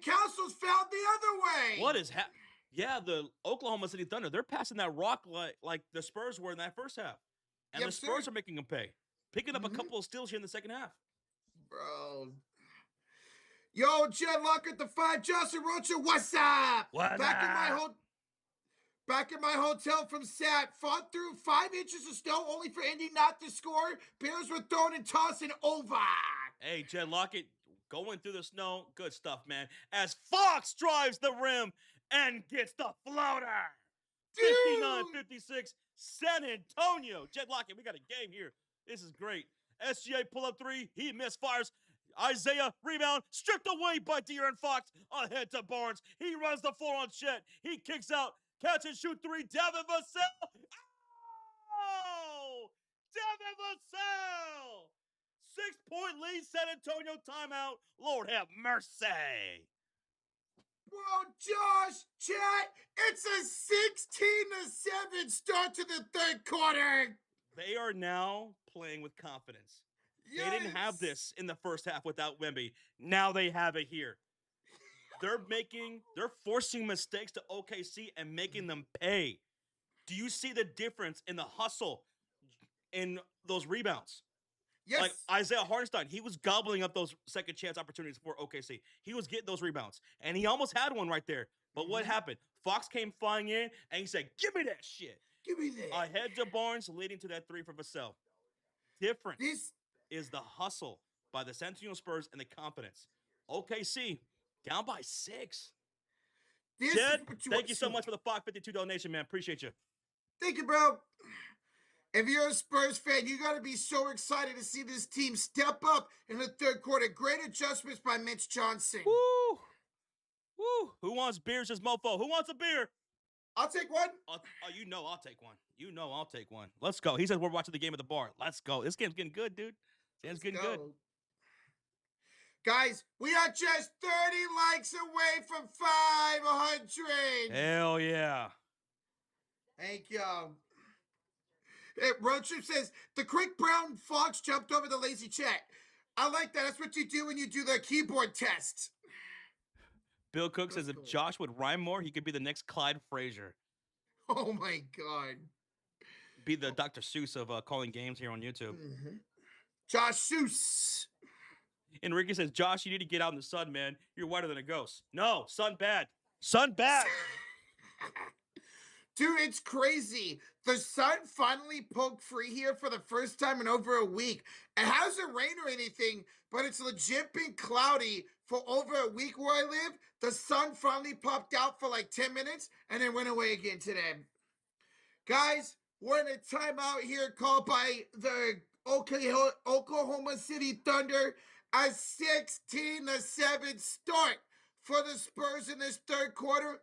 Speaker 1: Castle's fouled the other way.
Speaker 2: What is happening? Yeah, the Oklahoma City Thunder, they're passing that rock like the Spurs were in that first half. And the Spurs are making them pay. Picking up a couple of steals here in the second half.
Speaker 1: Bro. Yo, Jed Lock at the 5. Justin Rocha, what's up? Back in my hotel from Sat. Fought through 5 inches of snow only for Indy not to score. Bears were thrown and tossing over.
Speaker 2: Hey, Jed Lockett, going through the snow. Good stuff, man. As Fox drives the rim and gets the floater. 59-56, San Antonio. Jed Lockett, we got a game here. This is great. SGA pull-up 3. He misfires. Isaiah, rebound, stripped away by De'Aaron Fox. Ahead to Barnes. He runs the floor on Chet. He kicks out. Catch and shoot 3. Devin Vassell. Oh! Devin Vassell. 6-point lead, San Antonio timeout. Lord have mercy.
Speaker 1: Bro, Josh, Chet, it's a 16-7 start to the third quarter.
Speaker 2: They are now playing with confidence. Yes. They didn't have this in the first half without Wemby. Now they have it here. They're forcing mistakes to OKC and making them pay. Do you see the difference in the hustle in those rebounds?
Speaker 1: Yes.
Speaker 2: Like Isaiah Hartenstein, he was gobbling up those second chance opportunities for OKC. He was getting those rebounds, and he almost had one right there. But what happened? Fox came flying in, and he said, "Give me that shit."
Speaker 1: Give me that.
Speaker 2: Ahead to Barnes, leading to that 3 for Vassell. Difference is the hustle by the San Antonio Spurs and the confidence. OKC down by 6. Jed, thank you so much for the $552 donation, man. Appreciate you.
Speaker 1: Thank you, bro. If you're a Spurs fan, you got to be so excited to see this team step up in the third quarter. Great adjustments by Mitch Johnson.
Speaker 2: Woo! Woo! Woo! Who wants beer? Says Mofo. Who wants a beer?
Speaker 1: I'll take one.
Speaker 2: I'll take one. I'll take one. Let's go. He says we're watching the game at the bar. Let's go. This game's getting good, dude. Game's getting good.
Speaker 1: Guys, we are just 30 likes away from 500.
Speaker 2: Hell yeah.
Speaker 1: Thank you. Road Trip says, the quick brown fox jumped over the lazy chat. I like that. That's what you do when you do the keyboard test.
Speaker 2: Bill Cook says if Josh would rhyme more, he could be the next Clyde Frazier.
Speaker 1: Oh, my God.
Speaker 2: Be the Dr. Seuss of calling games here on YouTube.
Speaker 1: Mm-hmm. Josh Seuss.
Speaker 2: Enrique says, Josh, you need to get out in the sun, man. You're whiter than a ghost. No, sun bad. Sun bad.
Speaker 1: Dude, it's crazy. The sun finally poked free here for the first time in over a week. It hasn't rained or anything, but it's legit been cloudy for over a week where I live. The sun finally popped out for like 10 minutes and then went away again today. Guys, we're in a timeout here called by the Oklahoma City Thunder. A 16-7 start for the Spurs in this third quarter.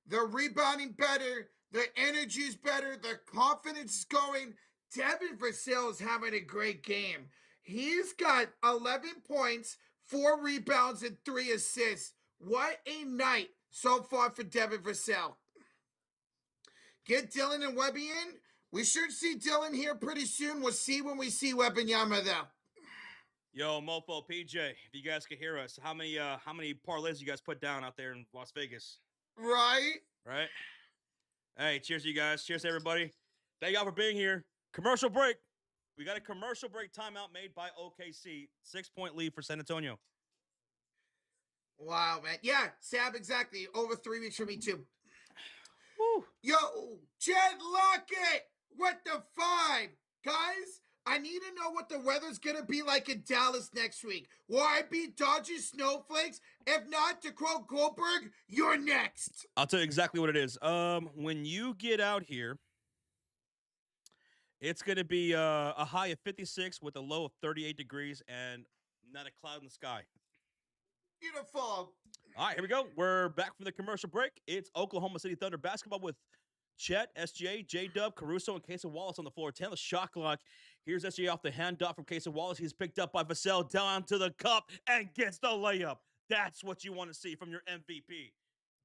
Speaker 1: The rebounding better, the energy is better, the confidence is going. Devin Vassell is having a great game. He's got 11 points, 4 rebounds, and 3 assists. What a night so far for Devin Vassell. Get Dylan and Webby in. We should see Dylan here pretty soon. We'll see when we see Wembanyama though.
Speaker 2: Yo, Mofo, PJ, if you guys could hear us, how many parlays you guys put down out there in Las Vegas?
Speaker 1: Right?
Speaker 2: Hey, cheers to you guys. Cheers to everybody. Thank y'all for being here. Commercial break. We got a commercial break timeout made by OKC. 6-point lead for San Antonio.
Speaker 1: Wow, man. Yeah, Sab, exactly. Over 3 weeks for me, too.
Speaker 2: Woo.
Speaker 1: Yo, Jed Lockett, what the 5? Guys, I need to know what the weather's going to be like in Dallas next week. Will I be dodging snowflakes? If not, to quote Goldberg, you're next.
Speaker 2: I'll tell you exactly what it is. When you get out here, it's going to be a high of 56 with a low of 38 degrees and not a cloud in the sky.
Speaker 1: Beautiful.
Speaker 2: All right, here we go. We're back from the commercial break. It's Oklahoma City Thunder basketball with Chet, SJ, J-Dub, Caruso, and Casey Wallace on the floor. 10 the shot clock. Here's SJ off the handoff from Casey Wallace. He's picked up by Vassell down to the cup and gets the layup. That's what you want to see from your MVP.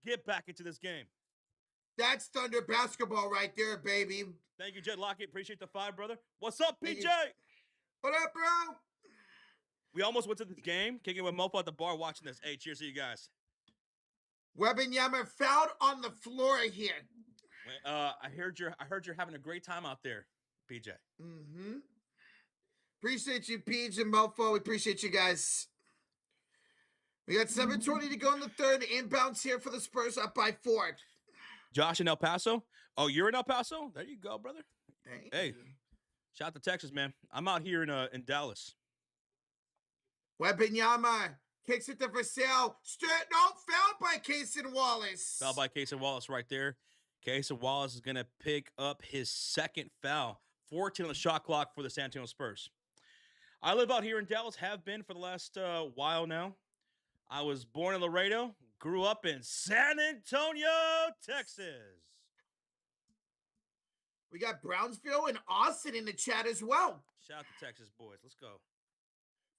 Speaker 2: Get back into this game.
Speaker 1: That's Thunder basketball right there, baby.
Speaker 2: Thank you, Jed Lockett. Appreciate the 5, brother. What's up, PJ?
Speaker 1: What up, bro?
Speaker 2: We almost went to this game, kicking with Mofo at the bar watching this. Hey, cheers to you guys.
Speaker 1: Wembanyama fouled on the floor here.
Speaker 2: I heard you're having a great time out there, PJ.
Speaker 1: Mm-hmm. Appreciate you, PJ and Mofo. We appreciate you guys. We got 7:20 to go in the third. Inbounds here for the Spurs, up by 4.
Speaker 2: Josh in El Paso. Oh, you're in El Paso? There you go, brother. Hey, shout out to Texas, man. I'm out here in Dallas.
Speaker 1: Wembanyama kicks it to Vassell. Fouled by Casey Wallace.
Speaker 2: Fouled by Casey Wallace right there. Casey Wallace is going to pick up his second foul. 14 on the shot clock for the San Antonio Spurs. I live out here in Dallas, have been for the last while now. I was born in Laredo, grew up in San Antonio, Texas.
Speaker 1: We got Brownsville and Austin in the chat as well.
Speaker 2: Shout out to Texas boys. Let's go.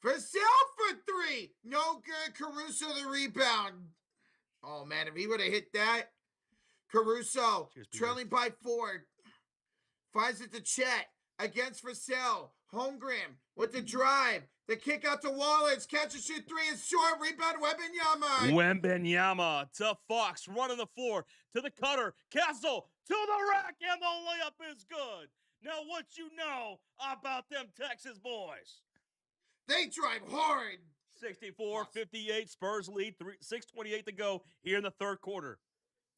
Speaker 1: Vassell for 3. No good. Caruso the rebound. Oh, man, if he would have hit that. Caruso trailing by 4. Finds it to Chet against Vassell. Holmgren with the drive. The kick out to Wallace. Catch and shoot 3 is short. Rebound Wembanyama.
Speaker 2: Wembanyama to Fox. Running the floor to the cutter. Castle to the rack. And the layup is good. Now what you know about them Texas boys?
Speaker 1: They drive hard.
Speaker 2: 64-58. Spurs lead. 6:28 to go here in the third quarter.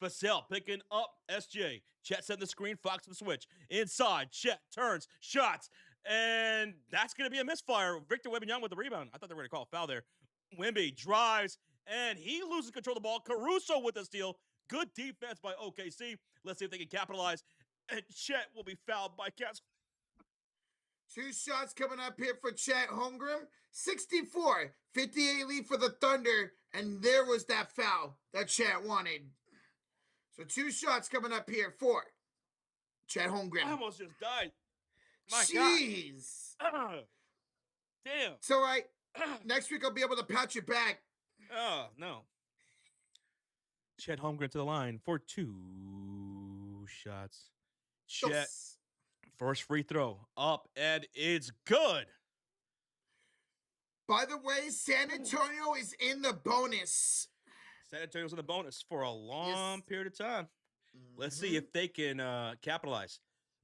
Speaker 2: Vassell picking up SJ. Chet setting the screen. Fox to the switch. Inside. Chet turns. Shots. And that's going to be a misfire. Victor Wembanyama with the rebound. I thought they were going to call a foul there. Wemby drives. And he loses control of the ball. Caruso with the steal. Good defense by OKC. Let's see if they can capitalize. And Chet will be fouled by Castle.
Speaker 1: 2 shots coming up here for Chet Holmgren. 64, 58 lead for the Thunder, and there was that foul that Chet wanted. So 2 shots coming up here for Chet Holmgren.
Speaker 2: I almost just died. My
Speaker 1: Jeez.
Speaker 2: God. Damn.
Speaker 1: It's all right. Next week I'll be able to patch it back.
Speaker 2: Oh, no. Chet Holmgren to the line for 2 shots. Chet, first free throw, up, and it's good.
Speaker 1: By the way, San Antonio is in the bonus.
Speaker 2: San Antonio's in the bonus for a long period of time. Let's see if they can capitalize.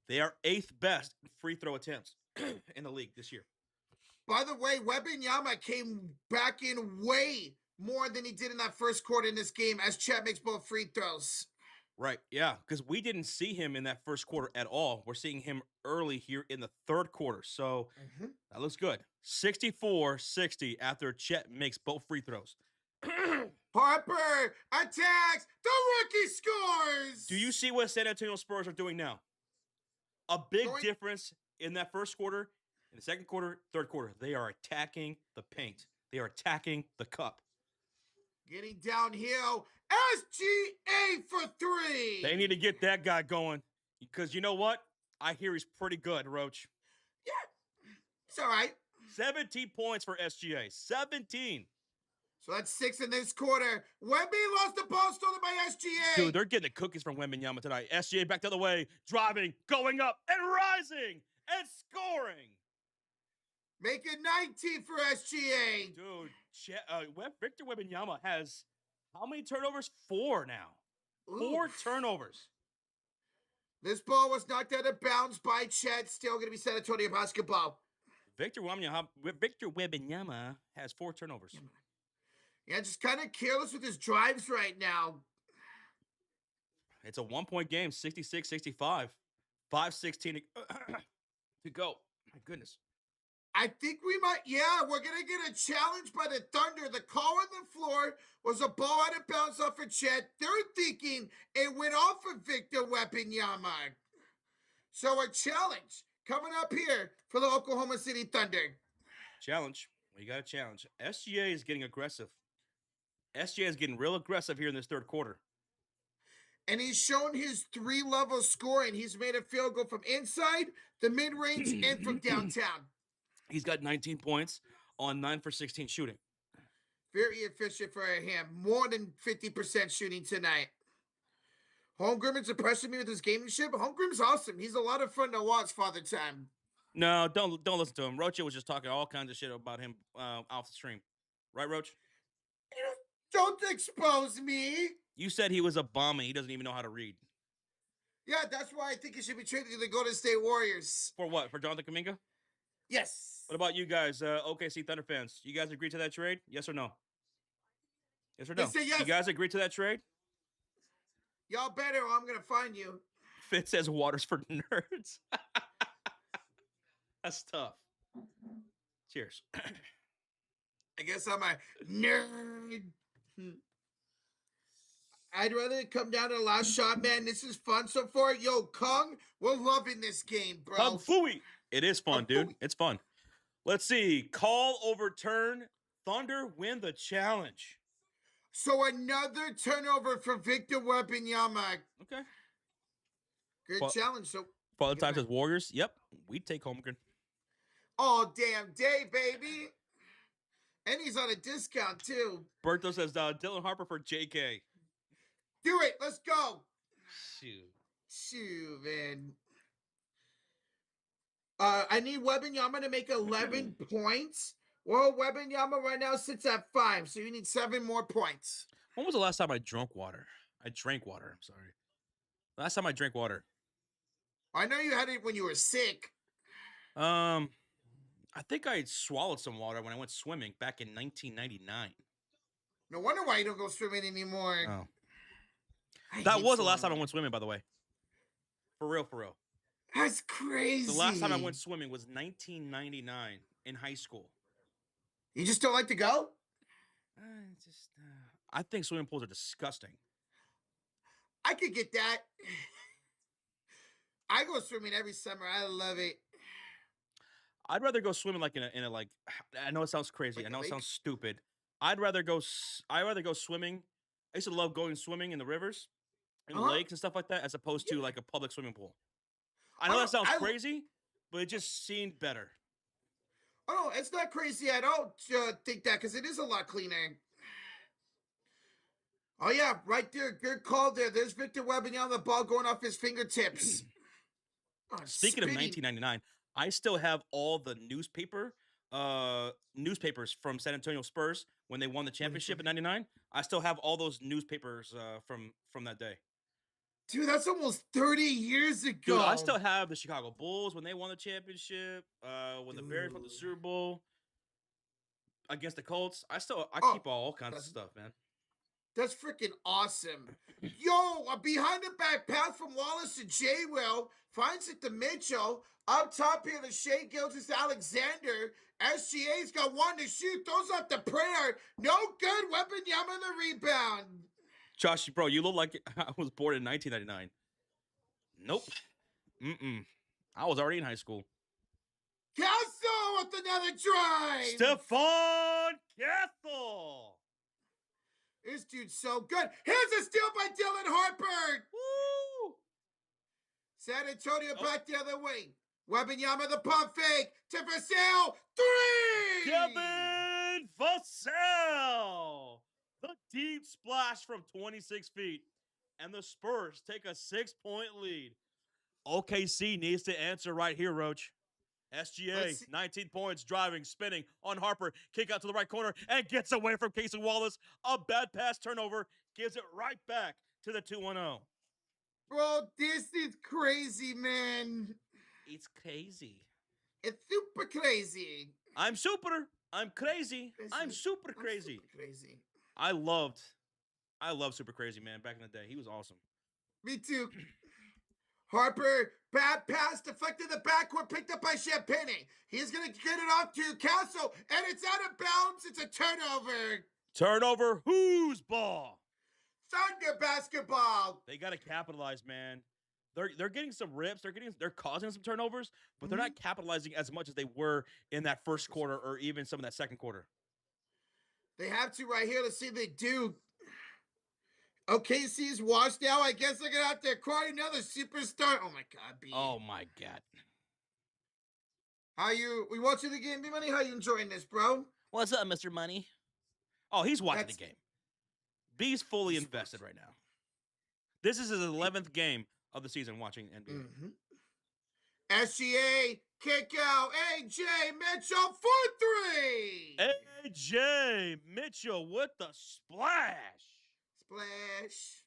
Speaker 2: They are 8th best in free throw attempts in the league this year.
Speaker 1: By the way, Wembanyama came back in way more than he did in that first quarter in this game as Chet makes both free throws.
Speaker 2: Right, yeah, because we didn't see him in that first quarter at all. We're seeing him early here in the third quarter, so that looks good. 64-60 after Chet makes both free throws.
Speaker 1: Harper attacks. The rookie scores.
Speaker 2: Do you see what San Antonio Spurs are doing now? A big difference in that first quarter, in the second quarter, third quarter. They are attacking the paint. They are attacking the cup.
Speaker 1: Getting downhill. SGA for 3.
Speaker 2: They need to get that guy going because you know what? I hear he's pretty good, Roach.
Speaker 1: Yeah, it's all right.
Speaker 2: 17 points for SGA. 17.
Speaker 1: So that's 6 in this quarter. Wemby lost the ball stolen by SGA.
Speaker 2: Dude, they're getting the cookies from Wembanyama tonight. SGA back the other way, driving, going up, and rising, and scoring.
Speaker 1: Make it 19 for SGA.
Speaker 2: Dude, Victor Wembanyama has how many turnovers? 4 now. Oof. 4 turnovers.
Speaker 1: This ball was knocked out of bounds by Chet. Still going to be San Antonio basketball.
Speaker 2: Victor Wembanyama has 4 turnovers.
Speaker 1: Yeah, just kind of careless with his drives right now.
Speaker 2: It's a 1-point game, 66-65. 5:16 to go. My goodness.
Speaker 1: I think we might, we're going to get a challenge by the Thunder. The call on the floor was a ball out of bounds off of Chet. They're thinking it went off of Victor Wembanyama. So a challenge coming up here for the Oklahoma City Thunder.
Speaker 2: Challenge. We got a challenge. SGA is getting aggressive. SGA is getting real aggressive here in this third quarter.
Speaker 1: And he's shown his 3-level scoring. He's made a field goal from inside, the mid-range, and from downtown.
Speaker 2: He's got 19 points on 9 for 16 shooting.
Speaker 1: Very efficient for him. More than 50% shooting tonight. Holmgren's impressing me with his gamingship. Holmgren's awesome. He's a lot of fun to watch, Father Time.
Speaker 2: No, don't listen to him. Roach was just talking all kinds of shit about him off the stream. Right, Roach?
Speaker 1: Don't expose me.
Speaker 2: You said he was a bum and he doesn't even know how to read.
Speaker 1: Yeah, that's why I think he should be traded to the Golden State Warriors.
Speaker 2: For what? For Jonathan Kuminga?
Speaker 1: Yes.
Speaker 2: What about you guys, OKC Thunder fans? You guys agree to that trade? Yes or no? Yes or no?
Speaker 1: Say yes.
Speaker 2: You guys agree to that trade?
Speaker 1: Y'all better or I'm going to find you.
Speaker 2: Fitz says waters for nerds. That's tough. Cheers.
Speaker 1: I guess I'm a nerd. I'd rather come down to the last shot, man. This is fun so far. Yo, Kung, we're loving this game, bro.
Speaker 2: Kung Fooey. It is fun, dude. It's fun. Let's see. Call overturn. Thunder win the challenge.
Speaker 1: So another turnover for Victor Wembanyama.
Speaker 2: Okay.
Speaker 1: Good challenge. So
Speaker 2: Father Time says Warriors. Yep. We take Holmgren.
Speaker 1: All damn day, baby. And he's on a discount, too.
Speaker 2: Berto says Dylan Harper for JK.
Speaker 1: Do it. Let's go.
Speaker 2: Shoot,
Speaker 1: man. I need Wembanyama to make 11 points. Well, Wembanyama right now sits at 5, so you need 7 more points.
Speaker 2: When was the last time I drank water? I'm sorry. Last time I drank water.
Speaker 1: I know you had it when you were sick.
Speaker 2: I think I swallowed some water when I went swimming back in 1999.
Speaker 1: No wonder why you don't go swimming anymore.
Speaker 2: Oh. That was the last time I went swimming, by the way. For real.
Speaker 1: That's crazy.
Speaker 2: The last time I went swimming was 1999 in high school.
Speaker 1: You just don't like to go?
Speaker 2: I think swimming pools are disgusting.
Speaker 1: I could get that. I go swimming every summer. I love it.
Speaker 2: I'd rather go swimming like in a like. I know it sounds crazy.
Speaker 1: Like
Speaker 2: I
Speaker 1: a
Speaker 2: know it sounds
Speaker 1: lake?
Speaker 2: stupid. I'd rather go swimming. I used to love going swimming in the rivers, in
Speaker 1: Uh-huh.
Speaker 2: lakes and stuff like that, as opposed to
Speaker 1: Yeah.
Speaker 2: like a public swimming pool. I know
Speaker 1: Oh
Speaker 2: that
Speaker 1: no,
Speaker 2: sounds crazy, but it just seemed better.
Speaker 1: oh no, it's not crazy. I don't think that because it is a lot cleaner. Oh yeah, right there, good call there. There's Victor Wembanyama, the ball going off his fingertips. Oh,
Speaker 2: Speaking of
Speaker 1: spinning.
Speaker 2: 1999, I still have all the newspapers from San Antonio Spurs when they won the championship in '99. I still have all those newspapers from that day.
Speaker 1: Dude, that's almost 30 years
Speaker 2: Dude, I
Speaker 1: ago.
Speaker 2: still have the Chicago Bulls when they won the championship. When the Bears won the
Speaker 1: Dude.
Speaker 2: Super Bowl against the Colts. I
Speaker 1: Oh,
Speaker 2: keep all kinds of
Speaker 1: that's
Speaker 2: stuff, man.
Speaker 1: that's freaking awesome. Yo, a behind the back pass from Wallace to J. Will. Finds it to Mitchell. Up top here, the Shea Gilgis Alexander. SGA's got one to shoot. Throws up the prayer. No good. Wembanyama the rebound.
Speaker 2: Josh, bro, you look like I was born in 1999. Nope. Mm-mm. I was already in high school.
Speaker 1: Castle with another drive.
Speaker 2: Stephon Castle.
Speaker 1: This dude's so good. Here's a steal by Dylan Harper.
Speaker 2: Woo!
Speaker 1: San Antonio back the other way. Wembanyama the pump fake to Vassell. Three.
Speaker 2: Kevin Vassell. The deep splash from 26 feet. And the Spurs take a 6-point lead. OKC needs to answer right here, Roach. SGA, 19 points, driving, spinning on Harper, kick out to the right corner, and gets away from Casey Wallace. A bad pass turnover gives it right back to the 2-1-0.
Speaker 1: Bro, this is crazy, man.
Speaker 2: It's crazy.
Speaker 1: It's super crazy.
Speaker 2: I'm crazy. I'm super crazy. I loved Super Crazy, man, back in the day. He was awesome.
Speaker 1: Me too. Harper, bad pass, deflected the backcourt, picked up by Champagne. He's going to get it off to Castle, and it's out of bounds. It's a turnover.
Speaker 2: Turnover, whose ball?
Speaker 1: Thunder basketball.
Speaker 2: They got to capitalize, man. They're getting some rips. They're causing some turnovers, but they're not capitalizing as much as they were in that first quarter or even some of that second quarter.
Speaker 1: They have to right here. Let's see if they do. OKC's washed now. I guess they're gonna have to acquire another superstar. Oh my god, B.
Speaker 2: Oh my god.
Speaker 1: How you? We watching the game, B Money? How you enjoying this, bro?
Speaker 2: What's up, Mr. Money? Oh, he's watching the game. B's fully invested right now. This is his 11th game of the season watching NBA.
Speaker 1: SGA kick out. AJ Mitchell for 3.
Speaker 2: AJ Mitchell with the splash.
Speaker 1: Splash.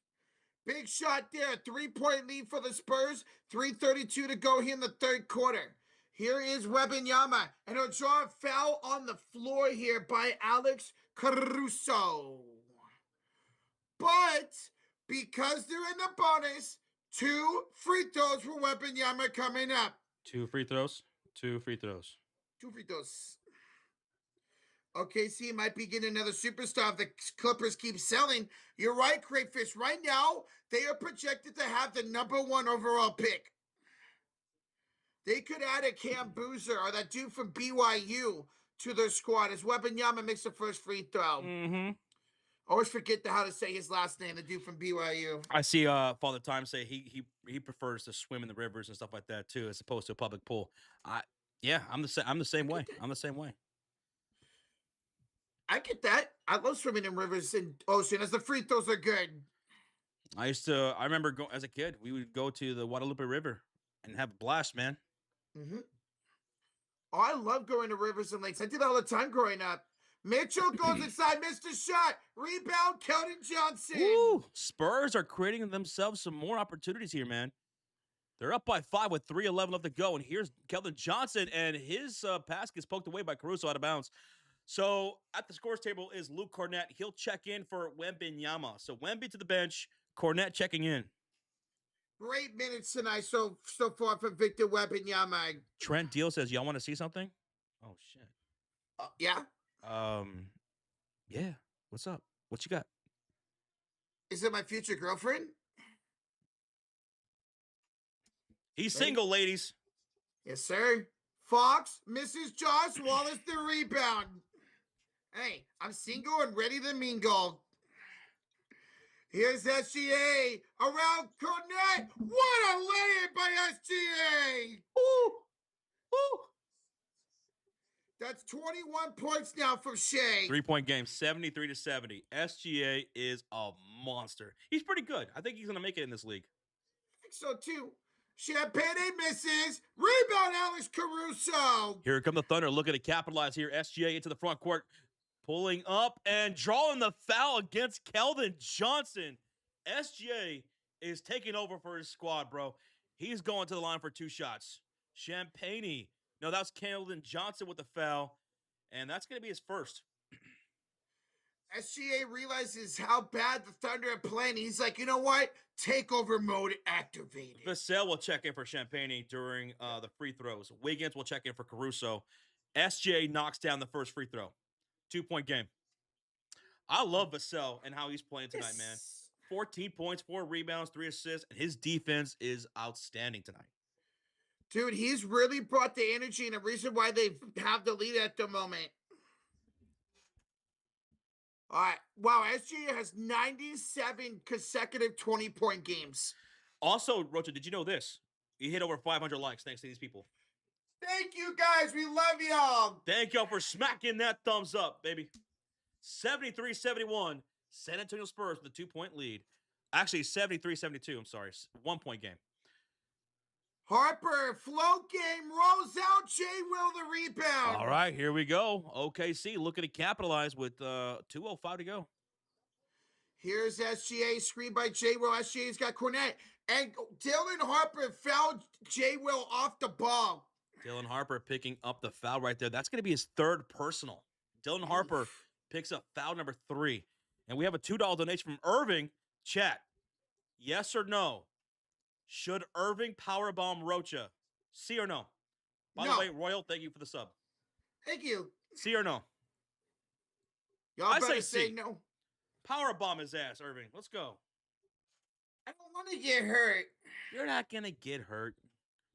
Speaker 1: Big shot there. 3-point lead for the Spurs. 3:32 to go here in the third quarter. Here is Wembanyama, and he'll draw a foul on the floor here by Alex Caruso. But because they're in the bonus, 2 free throws for Wembanyama coming up.
Speaker 2: 2 free throws. 2 free throws.
Speaker 1: 2 free throws. OKC might be getting another superstar if the Clippers keep selling. You're right, Crayfish. Right now, they are projected to have the #1 overall pick. They could add a Cam Boozer or that dude from BYU to their squad as Wembanyama makes the first free throw. Always forget how to say his last name, the dude from BYU.
Speaker 2: I see Father Time say he prefers to swim in the rivers and stuff like that too, as opposed to a public pool. I'm the same way. I'm the same way.
Speaker 1: I get that. I love swimming in rivers and ocean as the free throws are good.
Speaker 2: I remember as a kid, we would go to the Guadalupe River and have a blast, man.
Speaker 1: Oh, I love going to rivers and lakes. I did that all the time growing up. Mitchell goes inside, missed a shot. Rebound, Keldon Johnson.
Speaker 2: Woo! Spurs are creating themselves some more opportunities here, man. They're up by 5 with 3:11 left to go, and here's Keldon Johnson, and his pass gets poked away by Caruso out of bounds. So at the scores table is Luke Cornett. He'll check in for Wembanyama. So Wemby to the bench, Cornett checking in.
Speaker 1: Great minutes tonight so far for Victor Wembanyama.
Speaker 2: Trent Deal says, y'all want to see something? Oh, shit.
Speaker 1: Yeah?
Speaker 2: Yeah. What's up? What you got?
Speaker 1: Is it my future girlfriend?
Speaker 2: He's single, ladies.
Speaker 1: Yes, sir. Fox misses Josh Wallace the rebound. Hey, I'm single and ready to mingle. Here's SGA around Cornet. What a lay-in by SGA!
Speaker 2: Ooh, ooh.
Speaker 1: That's 21 points now for Shea.
Speaker 2: 3-point game, 73-70. SGA is a monster. He's pretty good. I think he's going to make it in this league.
Speaker 1: I think so too. Champagne misses. Rebound, Alex Caruso.
Speaker 2: Here come the Thunder looking to capitalize here. SGA into the front court. Pulling up and drawing the foul against Keldon Johnson. SGA is taking over for his squad, bro. He's going to the line for 2 shots. Champagne. No, that's Keldon Johnson with the foul. And that's going to be his first.
Speaker 1: SGA realizes how bad the Thunder are playing. He's like, you know what? Takeover mode activated.
Speaker 2: Vassell will check in for Champagne during the free throws. Wiggins will check in for Caruso. SGA knocks down the first free throw. 2-point game. I love Vassell and how he's playing tonight, man. 14 points, 4 rebounds, 3 assists, and his defense is outstanding tonight.
Speaker 1: Dude, he's really brought the energy and the reason why they have the lead at the moment. All right. Wow, SGA has 97 consecutive 20-point games.
Speaker 2: Also, Rocha, did you know this? He hit over 500 likes thanks to these people.
Speaker 1: Thank you, guys. We love y'all.
Speaker 2: Thank y'all for smacking that thumbs up, baby. 73-71. San Antonio Spurs with a 2-point lead. Actually, 73-72. I'm sorry. 1-point game.
Speaker 1: Harper, float game, rolls out. Jay Will the rebound.
Speaker 2: All right, here we go. OKC looking to capitalize with 2:05 to go.
Speaker 1: Here's SGA, screen by Jay Will. SGA's got Cornet. And Dylan Harper fouled Jay Will off the ball.
Speaker 2: Dylan Harper picking up the foul right there. That's going to be his 3rd personal. Dylan Harper picks up foul number 3. And we have a $2 donation from Irving. Chat, yes or no? Should Irving powerbomb Rocha? See or no? By the way, Royal, thank you for the sub.
Speaker 1: Thank you.
Speaker 2: See or no?
Speaker 1: Y'all better say no.
Speaker 2: Powerbomb his ass, Irving. Let's go.
Speaker 1: I don't want to get hurt.
Speaker 2: You're not going to get hurt.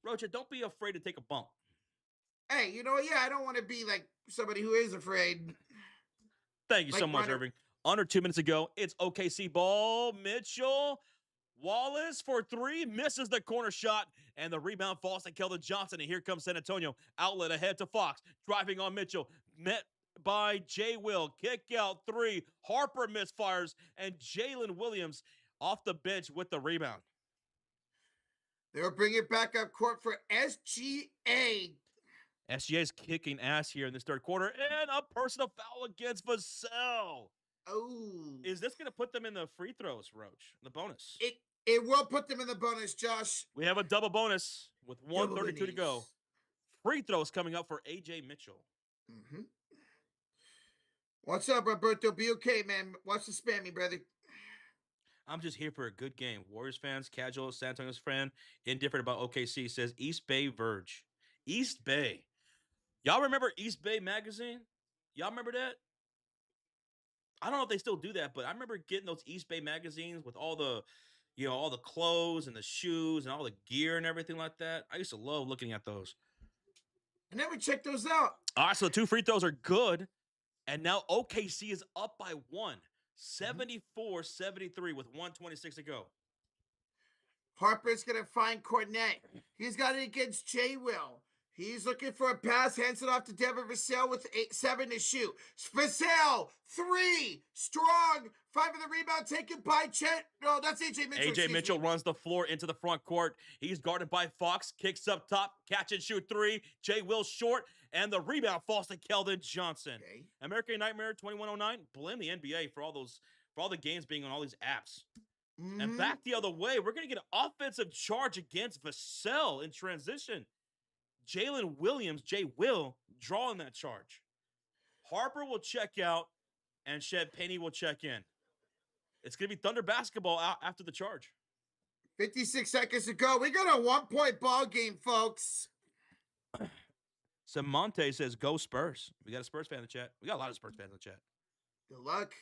Speaker 2: Rocha, don't be afraid to take a bump.
Speaker 1: Hey, you know, I don't want to be like somebody who is afraid.
Speaker 2: Thank you so much, Irving. Under 2 minutes ago, it's OKC ball. Mitchell Wallace for 3, misses the corner shot, and the rebound falls to Keldon Johnson, and here comes San Antonio. Outlet ahead to Fox, driving on Mitchell, met by Jay Will. Kick out 3, Harper misfires, and Jalen Williams off the bench with the rebound.
Speaker 1: They'll bring it back up court for SGA.
Speaker 2: SGA is kicking ass here in this 3rd quarter, and a personal foul against Vassell.
Speaker 1: Oh.
Speaker 2: Is this going to put them in the free throws, Roach? The bonus?
Speaker 1: It will put them in the bonus, Josh.
Speaker 2: We have a double bonus with 1:32 to go. Free throws coming up for AJ Mitchell.
Speaker 1: Mm-hmm. What's up, Roberto? Be okay, man. Watch the spam me, brother.
Speaker 2: I'm just here for a good game. Warriors fans, casual, San Antonio's fan, indifferent about OKC, says East Bay Verge. East Bay. Y'all remember East Bay Magazine? Y'all remember that? I don't know if they still do that, but I remember getting those East Bay magazines with all the, all the clothes and the shoes and all the gear and everything like that. I used to love looking at those.
Speaker 1: I never checked those out.
Speaker 2: All right, so the 2 free throws are good. And now OKC is up by 1. 74-73 with 1:26 to go.
Speaker 1: Harper's going to find Cornet. He's got it against Jay Will. He's looking for a pass, hands it off to Devin Vassell with 7 to shoot. Vassell, 3, strong, 5 of the rebound taken by Chet. No, that's AJ Mitchell.
Speaker 2: AJ Mitchell runs the floor into the front court. He's guarded by Fox, kicks up top, catch and shoot 3. Jay Will short, and the rebound falls to Keldon Johnson. Okay. American Nightmare 2109, blame the NBA for all the games being on all these apps. Mm-hmm. And back the other way, we're going to get an offensive charge against Vassell in transition. Jalen Williams, Jay Will, drawing that charge. Harper will check out, and Champagne will check in. It's going to be Thunder basketball out after the charge.
Speaker 1: 56 seconds to go. We got a 1-point ball game, folks.
Speaker 2: Samonte says, go Spurs. We got a Spurs fan in the chat. We got a lot of Spurs fans in the chat.
Speaker 1: Good luck.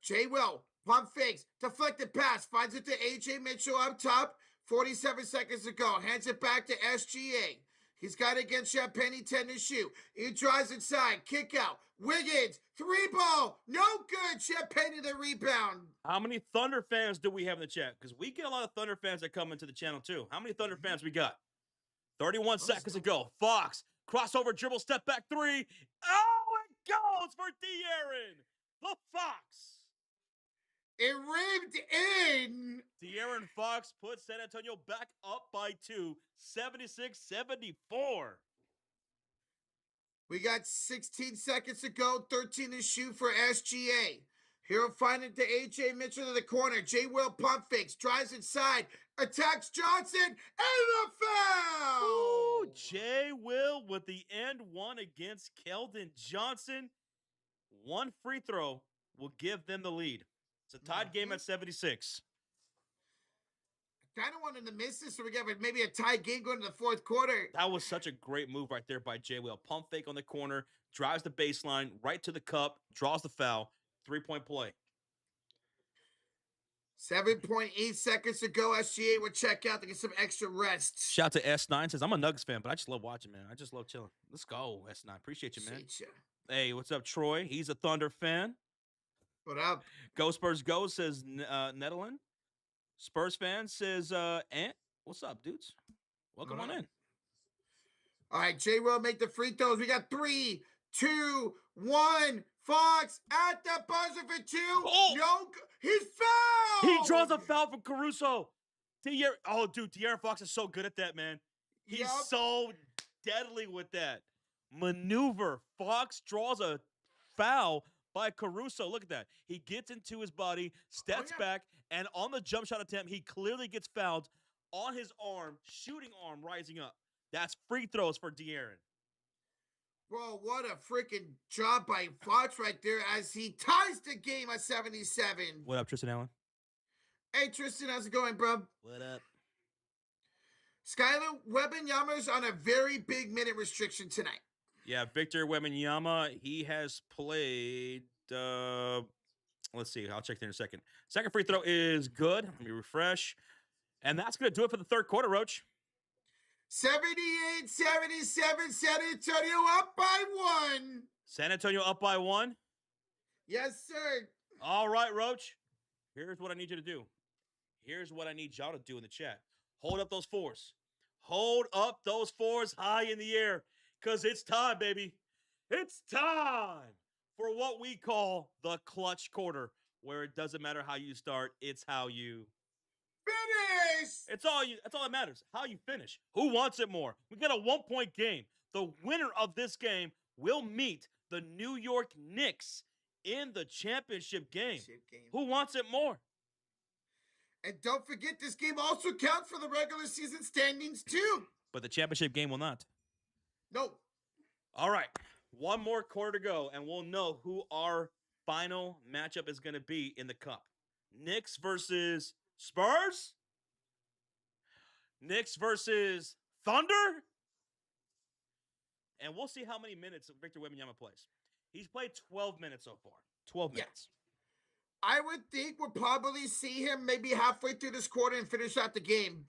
Speaker 1: Jay Will, pump fakes, deflected pass, finds it to AJ Mitchell up top. 47 seconds to go. Hands it back to SGA. He's got it against Champagne, 10 to shoot. He drives inside, kick out. Wiggins, 3-ball, no good. Champagne the rebound.
Speaker 2: How many Thunder fans do we have in the chat? Because we get a lot of Thunder fans that come into the channel too. How many Thunder fans we got? 31 seconds to go. Fox, crossover dribble, step back three. Oh, it goes for De'Aaron. The Fox.
Speaker 1: It ribbed in.
Speaker 2: De'Aaron Fox puts San Antonio back up by 2, 76-74.
Speaker 1: We got 16 seconds to go, 13 to shoot for SGA. He'll find it to AJ Mitchell to the corner. J. Will pump fakes, drives inside, attacks Johnson, and the foul!
Speaker 2: Ooh, J. Will with the end one against Keldon Johnson. One free throw will give them the lead. It's a tied game at 76.
Speaker 1: Kind of wanted to miss this, so we got maybe a tie game going to the fourth quarter.
Speaker 2: That was such a great move right there by J. Will. Pump fake on the corner, drives the baseline, right to the cup, draws the foul, 3-point play.
Speaker 1: 7.8 seconds to go. SGA will check out to get some extra rest.
Speaker 2: Shout to S9. Says, I'm a Nuggets fan, but I just love watching, man. I just love chilling. Let's go, S9. Appreciate you, man. Hey, what's up, Troy? He's a Thunder fan.
Speaker 1: What up?
Speaker 2: Go Spurs Go, says Netherland. Spurs fan says, Ant, what's up, dudes? Welcome on in.
Speaker 1: All right, J. Will make the free throws. We got 3, 2, 1. Fox at the buzzer for 2.
Speaker 2: Oh!
Speaker 1: No, he's fouled.
Speaker 2: He draws a foul from Caruso. De'Aaron Fox is so good at that, man. He's so deadly with that maneuver. Fox draws a foul by Caruso. Look at that. He gets into his body, steps back, and on the jump shot attempt, he clearly gets fouled on his arm, shooting arm rising up. That's free throws for De'Aaron.
Speaker 1: Bro, what a freaking job by Fox right there as he ties the game at 77.
Speaker 2: What up, Tristan Allen?
Speaker 1: Hey, Tristan, how's it going, bro?
Speaker 2: What up?
Speaker 1: Skylar Wembanyama's on a very big minute restriction tonight.
Speaker 2: Yeah, Victor Wembanyama, he has played, let's see, I'll check there in a second. Second free throw is good. Let me refresh. And that's going to do it for the third quarter, Roach.
Speaker 1: 78-77, San Antonio up by 1.
Speaker 2: San Antonio up by 1?
Speaker 1: Yes, sir.
Speaker 2: All right, Roach. Here's what I need you to do. Here's what I need y'all to do in the chat. Hold up those fours. Hold up those fours high in the air, because it's time, baby. It's time for what we call the clutch quarter, where it doesn't matter how you start, it's how you
Speaker 1: finish.
Speaker 2: That's all that matters. How you finish. Who wants it more? We got a 1-point game. The winner of this game will meet the New York Knicks in the championship game. Who wants it more?
Speaker 1: And don't forget, this game also counts for the regular season standings too.
Speaker 2: But the championship game will not.
Speaker 1: No.
Speaker 2: All right. One more quarter to go, and we'll know who our final matchup is going to be in the cup. Knicks versus Spurs? Knicks versus Thunder? And we'll see how many minutes Victor Wembanyama plays. He's played 12 minutes so far. 12 minutes.
Speaker 1: I would think we'll probably see him maybe halfway through this quarter and finish out the game.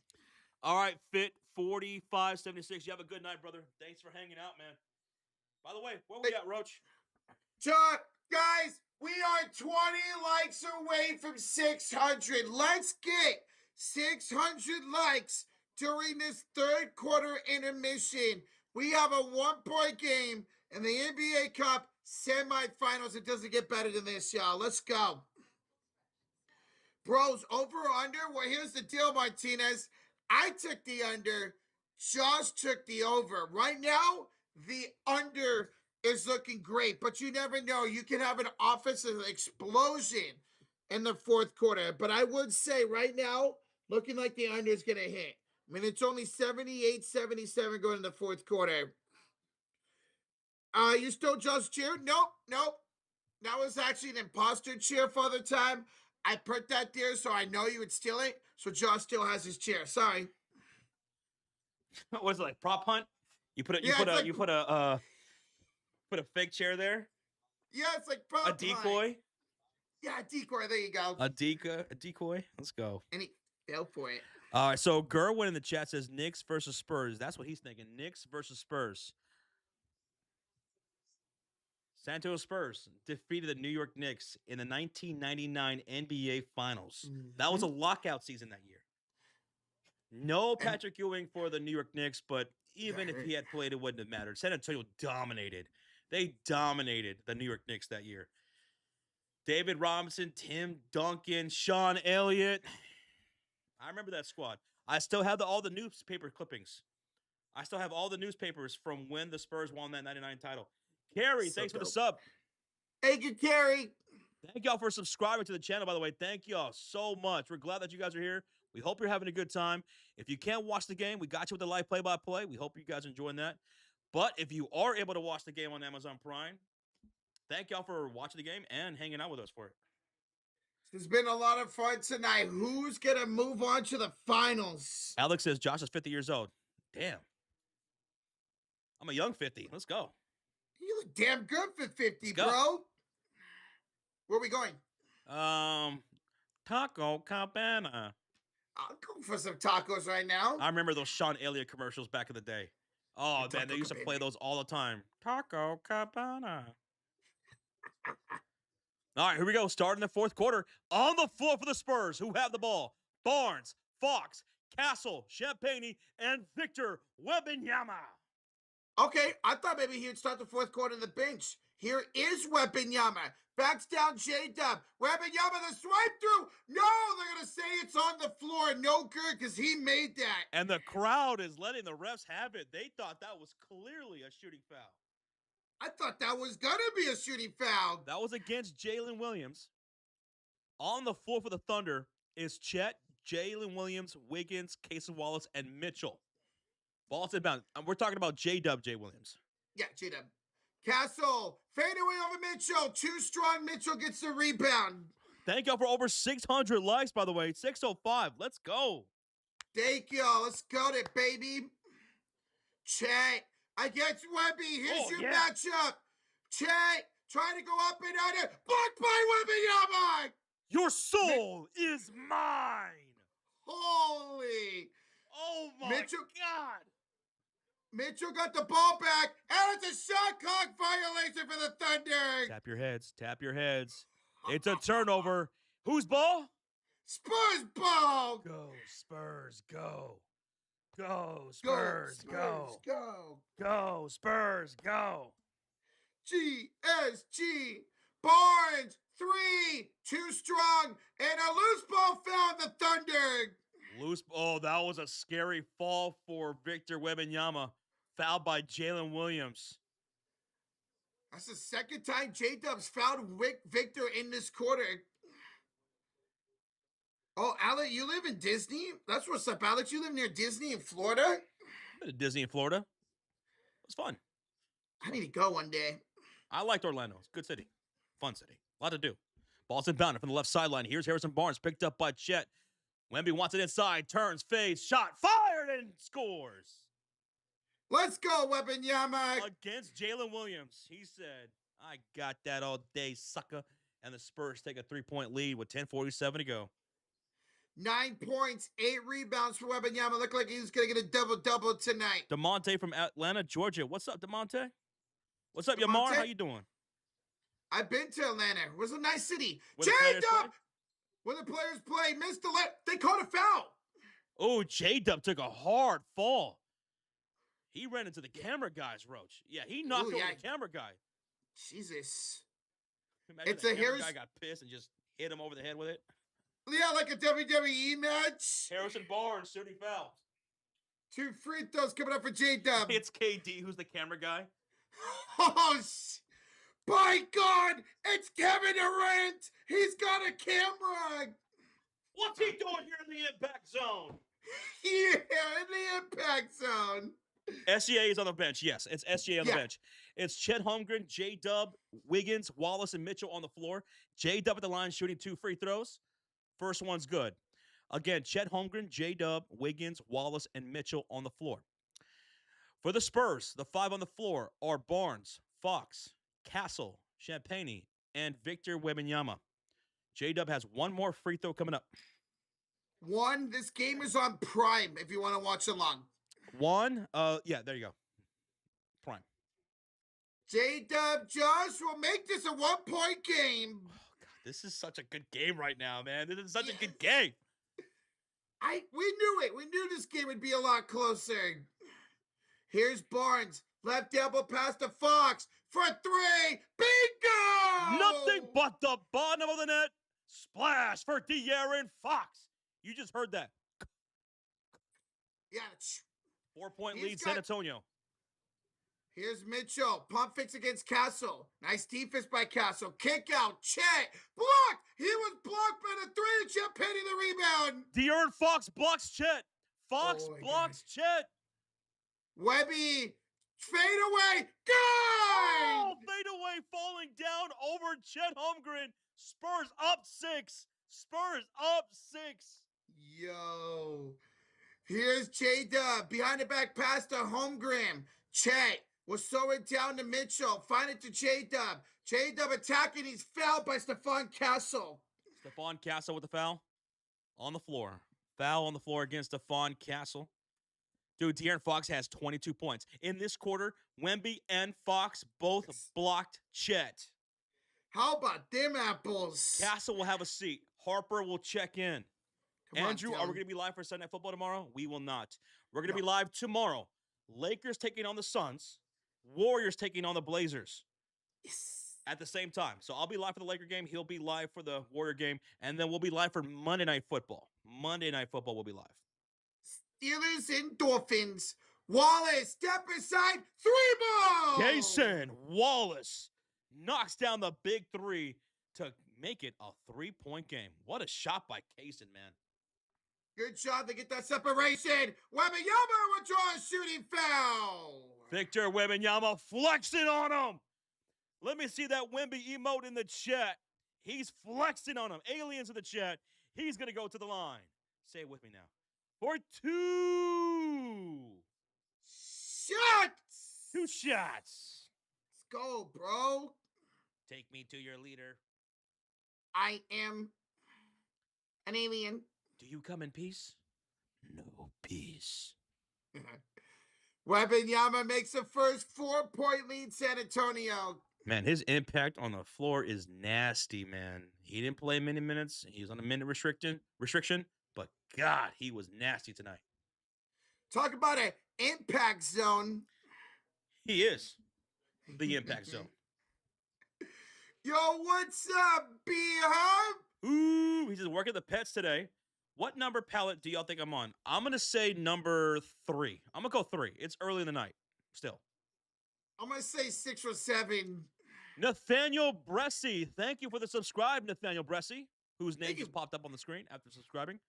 Speaker 2: All right, Fit 4576. You have a good night, brother. Thanks for hanging out, man. By the way, where we at, Roach?
Speaker 1: John, guys, we are 20 likes away from 600. Let's get 600 likes during this third quarter intermission. We have a 1-point game in the NBA Cup semifinals. It doesn't get better than this, y'all. Let's go. Bros, over or under? Well, here's the deal, Martinez. I took the under. Josh took the over. Right now, the under is looking great, but you never know. You can have an offensive explosion in the fourth quarter. But I would say right now, looking like the under is going to hit. I mean, it's only 78-77 going in the fourth quarter. You still just cheer? Nope. That was actually an imposter cheer for the time. I put that there so I know you would steal it. So Josh still has his chair. Sorry.
Speaker 2: What was it, like prop hunt? You put a fake chair there?
Speaker 1: Yeah, it's like prop
Speaker 2: hunt. A decoy?
Speaker 1: Hunt. Yeah, a decoy. There you go.
Speaker 2: A decoy. Let's go.
Speaker 1: And he fell for it.
Speaker 2: All right, so Gerwin in the chat says Knicks versus Spurs. That's what he's thinking. Knicks versus Spurs. San Antonio Spurs defeated the New York Knicks in the 1999 NBA Finals. That was a lockout season that year. No Patrick Ewing for the New York Knicks, but even if he had played, it wouldn't have mattered. San Antonio dominated. They dominated the New York Knicks that year. David Robinson, Tim Duncan, Sean Elliott. I remember that squad. I still have all the newspaper clippings. I still have all the newspapers from when the Spurs won that 99 title. Carrie, thanks for the sub.
Speaker 1: Thank you, Carrie.
Speaker 2: Thank y'all for subscribing to the channel, by the way. Thank y'all so much. We're glad that you guys are here. We hope you're having a good time. If you can't watch the game, we got you with the live play-by-play. We hope you guys are enjoying that. But if you are able to watch the game on Amazon Prime, thank y'all for watching the game and hanging out with us for it.
Speaker 1: There's been a lot of fun tonight. Who's going to move on to the finals?
Speaker 2: Alex says Josh is 50 years old. Damn. I'm a young 50. Let's go.
Speaker 1: You look damn good for 50, bro. Where are we going?
Speaker 2: Taco Cabana.
Speaker 1: I'll go for some tacos right now.
Speaker 2: I remember those Sean Elliott commercials back in the day. Oh, man, they used to play those all the time. Taco Cabana. All right, here we go. Starting the fourth quarter. On the floor for the Spurs, who have the ball. Barnes, Fox, Castle, Champagne, and Victor Wembanyama.
Speaker 1: Okay, I thought maybe he would start the fourth quarter on the bench. Here is Wembanyama. Backs down J-Dub. Wembanyama, the swipe through. No, they're going to say it's on the floor. No good because he made that.
Speaker 2: And the crowd is letting the refs have it. They thought that was clearly a shooting foul.
Speaker 1: I thought that was going to be a shooting foul.
Speaker 2: That was against Jalen Williams. On the floor for the Thunder is Chet, Jalen Williams, Wiggins, Casey Wallace, and Mitchell. Ball's inbound. We're talking about J-Dub, Jay Williams.
Speaker 1: Yeah, J-Dub. Castle, fade away over Mitchell. Too strong. Mitchell gets the rebound.
Speaker 2: Thank y'all for over 600 likes, by the way. 605. Let's go.
Speaker 1: Thank y'all. Let's go there, baby. Chet against Webby. Here's your matchup. Chet trying to go up and under. Blocked by Wembanyama.
Speaker 2: Your soul is mine.
Speaker 1: Holy.
Speaker 2: Oh, my God.
Speaker 1: Mitchell got the ball back, and it's a shot clock violation for the Thunder.
Speaker 2: Tap your heads. Tap your heads. It's a turnover. Whose ball?
Speaker 1: Spurs ball.
Speaker 2: Go, Spurs, go. Go, Spurs, go.
Speaker 1: Go.
Speaker 2: Go, Spurs, go.
Speaker 1: GSG. Barnes, 3. Too strong, and a loose ball found the Thunder.
Speaker 2: Loose. Oh, that was a scary fall for Victor Wembanyama. Fouled by Jalen Williams.
Speaker 1: That's the second time J-Dub's fouled Victor in this quarter. Oh, Alex, you live in Disney? That's what's up, Alex. You live near Disney in Florida?
Speaker 2: I've been to Disney in Florida. It was fun.
Speaker 1: I need to go one day.
Speaker 2: I liked Orlando. It's a good city. Fun city. A lot to do. Ball's inbound from the left sideline. Here's Harrison Barnes, picked up by Chet. Wemby wants it inside, turns, fades, shot, fired, and scores.
Speaker 1: Let's go, Wembanyama.
Speaker 2: Against Jalen Williams. He said, I got that all day, sucker. And the Spurs take a 3-point lead with 10:47 to go.
Speaker 1: 9 points, 8 rebounds for Wembanyama. Looked like he was going to get a double-double tonight.
Speaker 2: DeMonte from Atlanta, Georgia. What's up, DeMonte? What's up, Yamar? How you doing?
Speaker 1: I've been to Atlanta. It was a nice city. J-Dub! When the players play, missed the they called a foul.
Speaker 2: Oh, J-Dub took a hard fall. He ran into the camera guy's roach. Yeah, he knocked over the camera guy.
Speaker 1: Jesus.
Speaker 2: Imagine the camera guy got pissed and just hit him over the head with it.
Speaker 1: Yeah, like a WWE match.
Speaker 2: Harrison Barnes shooting fouls.
Speaker 1: 2 free throws coming up for J-Dub.
Speaker 2: It's KD, who's the camera guy.
Speaker 1: Oh, by God, it's Kevin Durant. He's got a camera.
Speaker 2: What's he doing here in the impact zone?
Speaker 1: Yeah, in the impact zone.
Speaker 2: SGA is on the bench. Yes, it's SGA on the bench. It's Chet Holmgren, J-Dub, Wiggins, Wallace, and Mitchell on the floor. J-Dub at the line shooting 2 free throws. First one's good. Again, Chet Holmgren, J-Dub, Wiggins, Wallace, and Mitchell on the floor. For the Spurs, the 5 on the floor are Barnes, Fox, Castle, Champagne, and Victor Wembanyama. J-Dub has 1 more free throw coming up.
Speaker 1: 1. This game is on Prime if you want to watch along.
Speaker 2: 1. Yeah, there you go. Prime.
Speaker 1: J-Dub Josh will make this a 1-point game.
Speaker 2: Oh, God, this is such a good game right now, man. This is such a
Speaker 1: Yes.
Speaker 2: good game.
Speaker 1: We knew it. We knew this game would be a lot closer. Here's Barnes. Left elbow pass to Fox for 3. Bingo!
Speaker 2: Nothing but the bottom of the net. Splash for De'Aaron Fox. You just heard that.
Speaker 1: Yeah.
Speaker 2: 4-point
Speaker 1: He's
Speaker 2: lead,
Speaker 1: got-
Speaker 2: San Antonio.
Speaker 1: Here's Mitchell. Pump fix against Castle. Nice defense by Castle. Kick out. Chet. Blocked. He was blocked by the 3. Chet Penny the rebound.
Speaker 2: De'Aaron Fox blocks Chet. Fox
Speaker 1: Oh my
Speaker 2: blocks Chet.
Speaker 1: Webby. Fade away. Good.
Speaker 2: Oh, fade away, falling down over Chet Holmgren. Spurs up 6. Spurs up 6.
Speaker 1: Yo. Here's J-Dub. Behind the back pass to Holmgren. Chet will throw it down to Mitchell. Find it to J-Dub. J-Dub attacking. He's fouled by Stephon Castle.
Speaker 2: Stephon Castle with the foul on the floor. Foul on the floor against Stephon Castle. Dude, De'Aaron Fox has 22 points. In this quarter, Wemby and Fox both blocked Chet.
Speaker 1: How about them apples?
Speaker 2: Castle will have a seat. Harper will check in.
Speaker 1: Come on,
Speaker 2: Andrew, are we
Speaker 1: Dylan.
Speaker 2: going to be live for Sunday Night Football tomorrow? We will not. We're going to be live tomorrow. Lakers taking on the Suns. Warriors taking on the Blazers
Speaker 1: Yes.
Speaker 2: at the same time. So I'll be live for the Laker game. He'll be live for the Warrior game. And then we'll be live for Monday Night Football. Monday Night Football will be live.
Speaker 1: Steelers and Dolphins. Wallace, step aside. 3 ball.
Speaker 2: Jason Wallace knocks down the big 3 to make it a 3-point game. What a shot by Kaysen, man.
Speaker 1: Good job to get that separation. Wembanyama will draw a shooting foul.
Speaker 2: Victor Wembanyama flexing on him. Let me see that Wemby emote in the chat. He's flexing on him. Aliens in the chat. He's going to go to the line. Say it with me now. For 2.
Speaker 1: Shots.
Speaker 2: 2 shots.
Speaker 1: Let's go, bro.
Speaker 2: Take me to your leader.
Speaker 1: I am an alien.
Speaker 2: Do you come in peace? No peace.
Speaker 1: Wembanyama makes the first 4-point lead, San Antonio.
Speaker 2: Man, his impact on the floor is nasty, man. He didn't play many minutes. He was on a minute restriction, but God, he was nasty tonight.
Speaker 1: Talk about an impact zone.
Speaker 2: He is the impact zone.
Speaker 1: Yo, what's up, B-Hub?
Speaker 2: Ooh, he's just working the pets today. What number palette do y'all think I'm on? I'm going to say number 3. I'm going to go 3. It's early in the night still.
Speaker 1: I'm going to say 6 or 7.
Speaker 2: Nathaniel Bressy. Thank you for the subscribe, Nathaniel Bressy, whose name
Speaker 1: Thank
Speaker 2: just
Speaker 1: you.
Speaker 2: popped up on the screen after subscribing.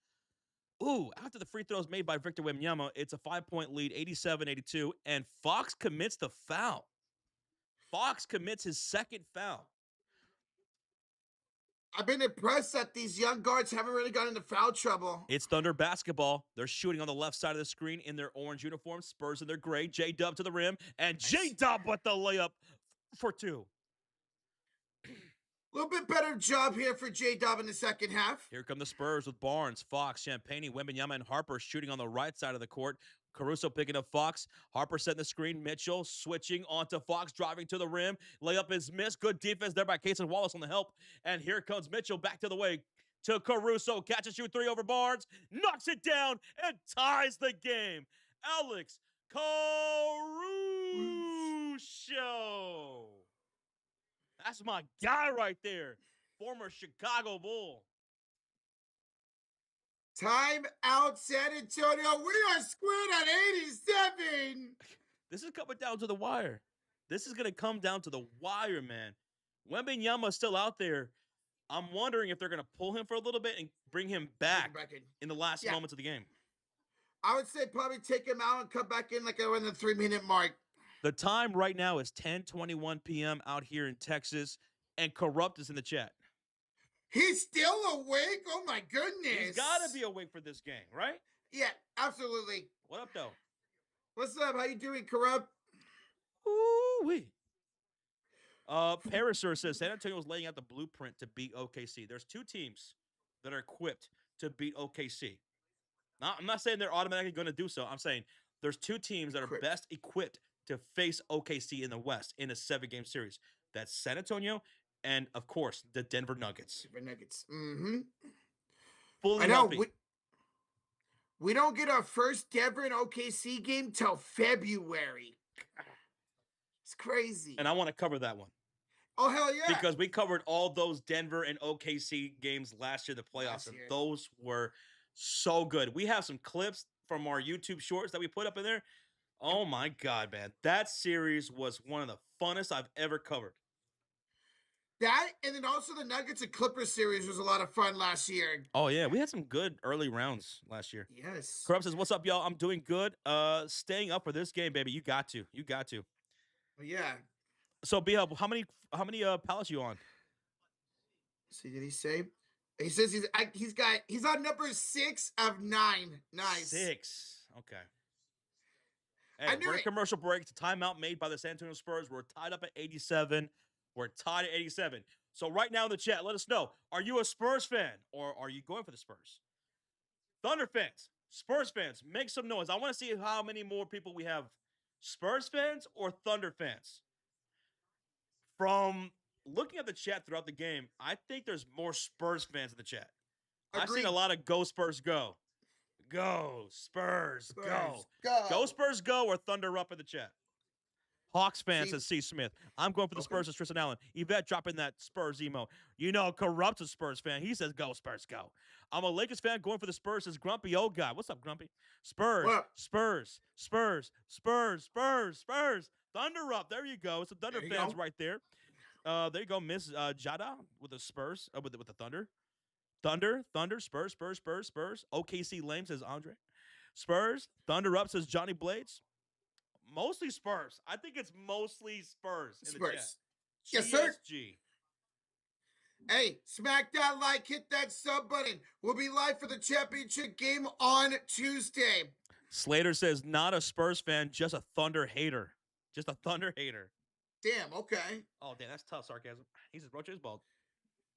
Speaker 2: Ooh, after the free throws made by Victor Wembanyama, it's a 5-point lead, 87-82, and Fox commits the foul. Fox commits his second foul.
Speaker 1: I've been impressed that these young guards haven't really gotten into foul trouble.
Speaker 2: It's Thunder basketball. They're shooting on the left side of the screen in their orange uniforms. Spurs in their gray. J-Dub to the rim. And J-Dub with the layup for 2.
Speaker 1: A little bit better job here for J-Dub in the second half.
Speaker 2: Here come the Spurs with Barnes, Fox, Champagne, Wembanyama, and Harper shooting on the right side of the court. Caruso picking up Fox. Harper setting the screen. Mitchell switching onto Fox, driving to the rim. Layup is missed. Good defense there by Kaysen Wallace on the help. And here comes Mitchell back to the way to Caruso. Catch and shoot 3 over Barnes. Knocks it down and ties the game. Alex Caruso. That's my guy right there. Former Chicago Bull.
Speaker 1: Time out, San Antonio. We are squared at 87.
Speaker 2: This is coming down to the wire. This is going to come down to the wire, man. Wembanyama's still out there. I'm wondering if they're going to pull him for a little bit and bring him back in the last moments of the game.
Speaker 1: I would say probably take him out and come back in like around the 3-minute mark.
Speaker 2: The time right now is 10:21 p.m. out here in Texas, and Corrupt is in the chat.
Speaker 1: He's still awake? Oh, my goodness.
Speaker 2: He's got to be awake for this game, right?
Speaker 1: Yeah, absolutely.
Speaker 2: What up, though?
Speaker 1: What's up? How you doing, Corrupt?
Speaker 2: Ooh-wee. Parisur says San Antonio is laying out the blueprint to beat OKC. There's 2 teams that are equipped to beat OKC. I'm not saying they're automatically going to do so. I'm saying there's two teams that are
Speaker 1: Equipped.
Speaker 2: best equipped to face OKC in the West in a 7-game series. That's San Antonio and, of course, the Denver Nuggets.
Speaker 1: Denver Nuggets. Mm-hmm.
Speaker 2: Fully
Speaker 1: I know.
Speaker 2: healthy.
Speaker 1: We don't get our first Denver and OKC game till February. It's crazy.
Speaker 2: And I want to cover that one.
Speaker 1: Oh, hell yeah.
Speaker 2: Because we covered all those Denver and OKC games last year, the playoffs, and those were so good. We have some clips from our YouTube shorts that we put up in there. Oh my God, man. That series was one of the funnest I've ever covered.
Speaker 1: That, and then also the Nuggets and Clippers series was a lot of fun last year.
Speaker 2: Oh, yeah. We had some good early rounds last year.
Speaker 1: Yes.
Speaker 2: Corrupt says, what's up, y'all? I'm doing good. Staying up for this game, baby. You got to. You got to.
Speaker 1: Yeah.
Speaker 2: So, B-Hub, how many pallets you on?
Speaker 1: See, did he say? He says he's on number 6 of 9. Nice.
Speaker 2: 6. Okay. Hey, we're in a commercial break. It's a timeout made by the San Antonio Spurs. We're tied up at 87. We're tied at 87. So right now in the chat, let us know. Are you a Spurs fan or are you going for the Spurs? Thunder fans, Spurs fans, make some noise. I want to see how many more people we have. Spurs fans or Thunder fans? From looking at the chat throughout the game, I think there's more Spurs fans in the chat.
Speaker 1: Agreed.
Speaker 2: I've seen a lot of Go Spurs Go. Go Spurs, go. Go Spurs go or Thunder up in the chat. Hawks fans says C. Smith. I'm going for the Spurs as Tristan Allen. Yvette dropping that Spurs emo. You know, Corrupt's a Spurs fan. He says go Spurs go. I'm a Lakers fan going for the Spurs as Grumpy old guy. What's up, Grumpy? Spurs, Spurs, Spurs, Spurs, Spurs, Spurs. Thunder up. There you go. Some Thunder fans right there. There you go, Miss Jada with the Spurs, with the Thunder. Thunder, Spurs, Spurs, Spurs, Spurs. OKC lame, says Andre. Spurs, Thunder up, says Johnny Blades. Mostly Spurs. I think it's mostly Spurs in the chat.
Speaker 1: Yes, sir. Hey, smack that like, hit that sub button. We'll be live for the championship game on Tuesday.
Speaker 2: Slater says, not a Spurs fan, just a Thunder hater. Just a Thunder hater.
Speaker 1: Damn, okay.
Speaker 2: Oh, damn, that's tough sarcasm. He says, Roach is bald.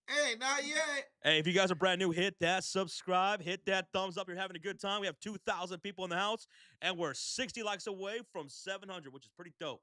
Speaker 1: Hey, not yet.
Speaker 2: Hey, if you guys are brand new, hit that subscribe, hit that thumbs up. You're having a good time. We have 2,000 people in the house, and we're 60 likes away from 700, which is pretty dope.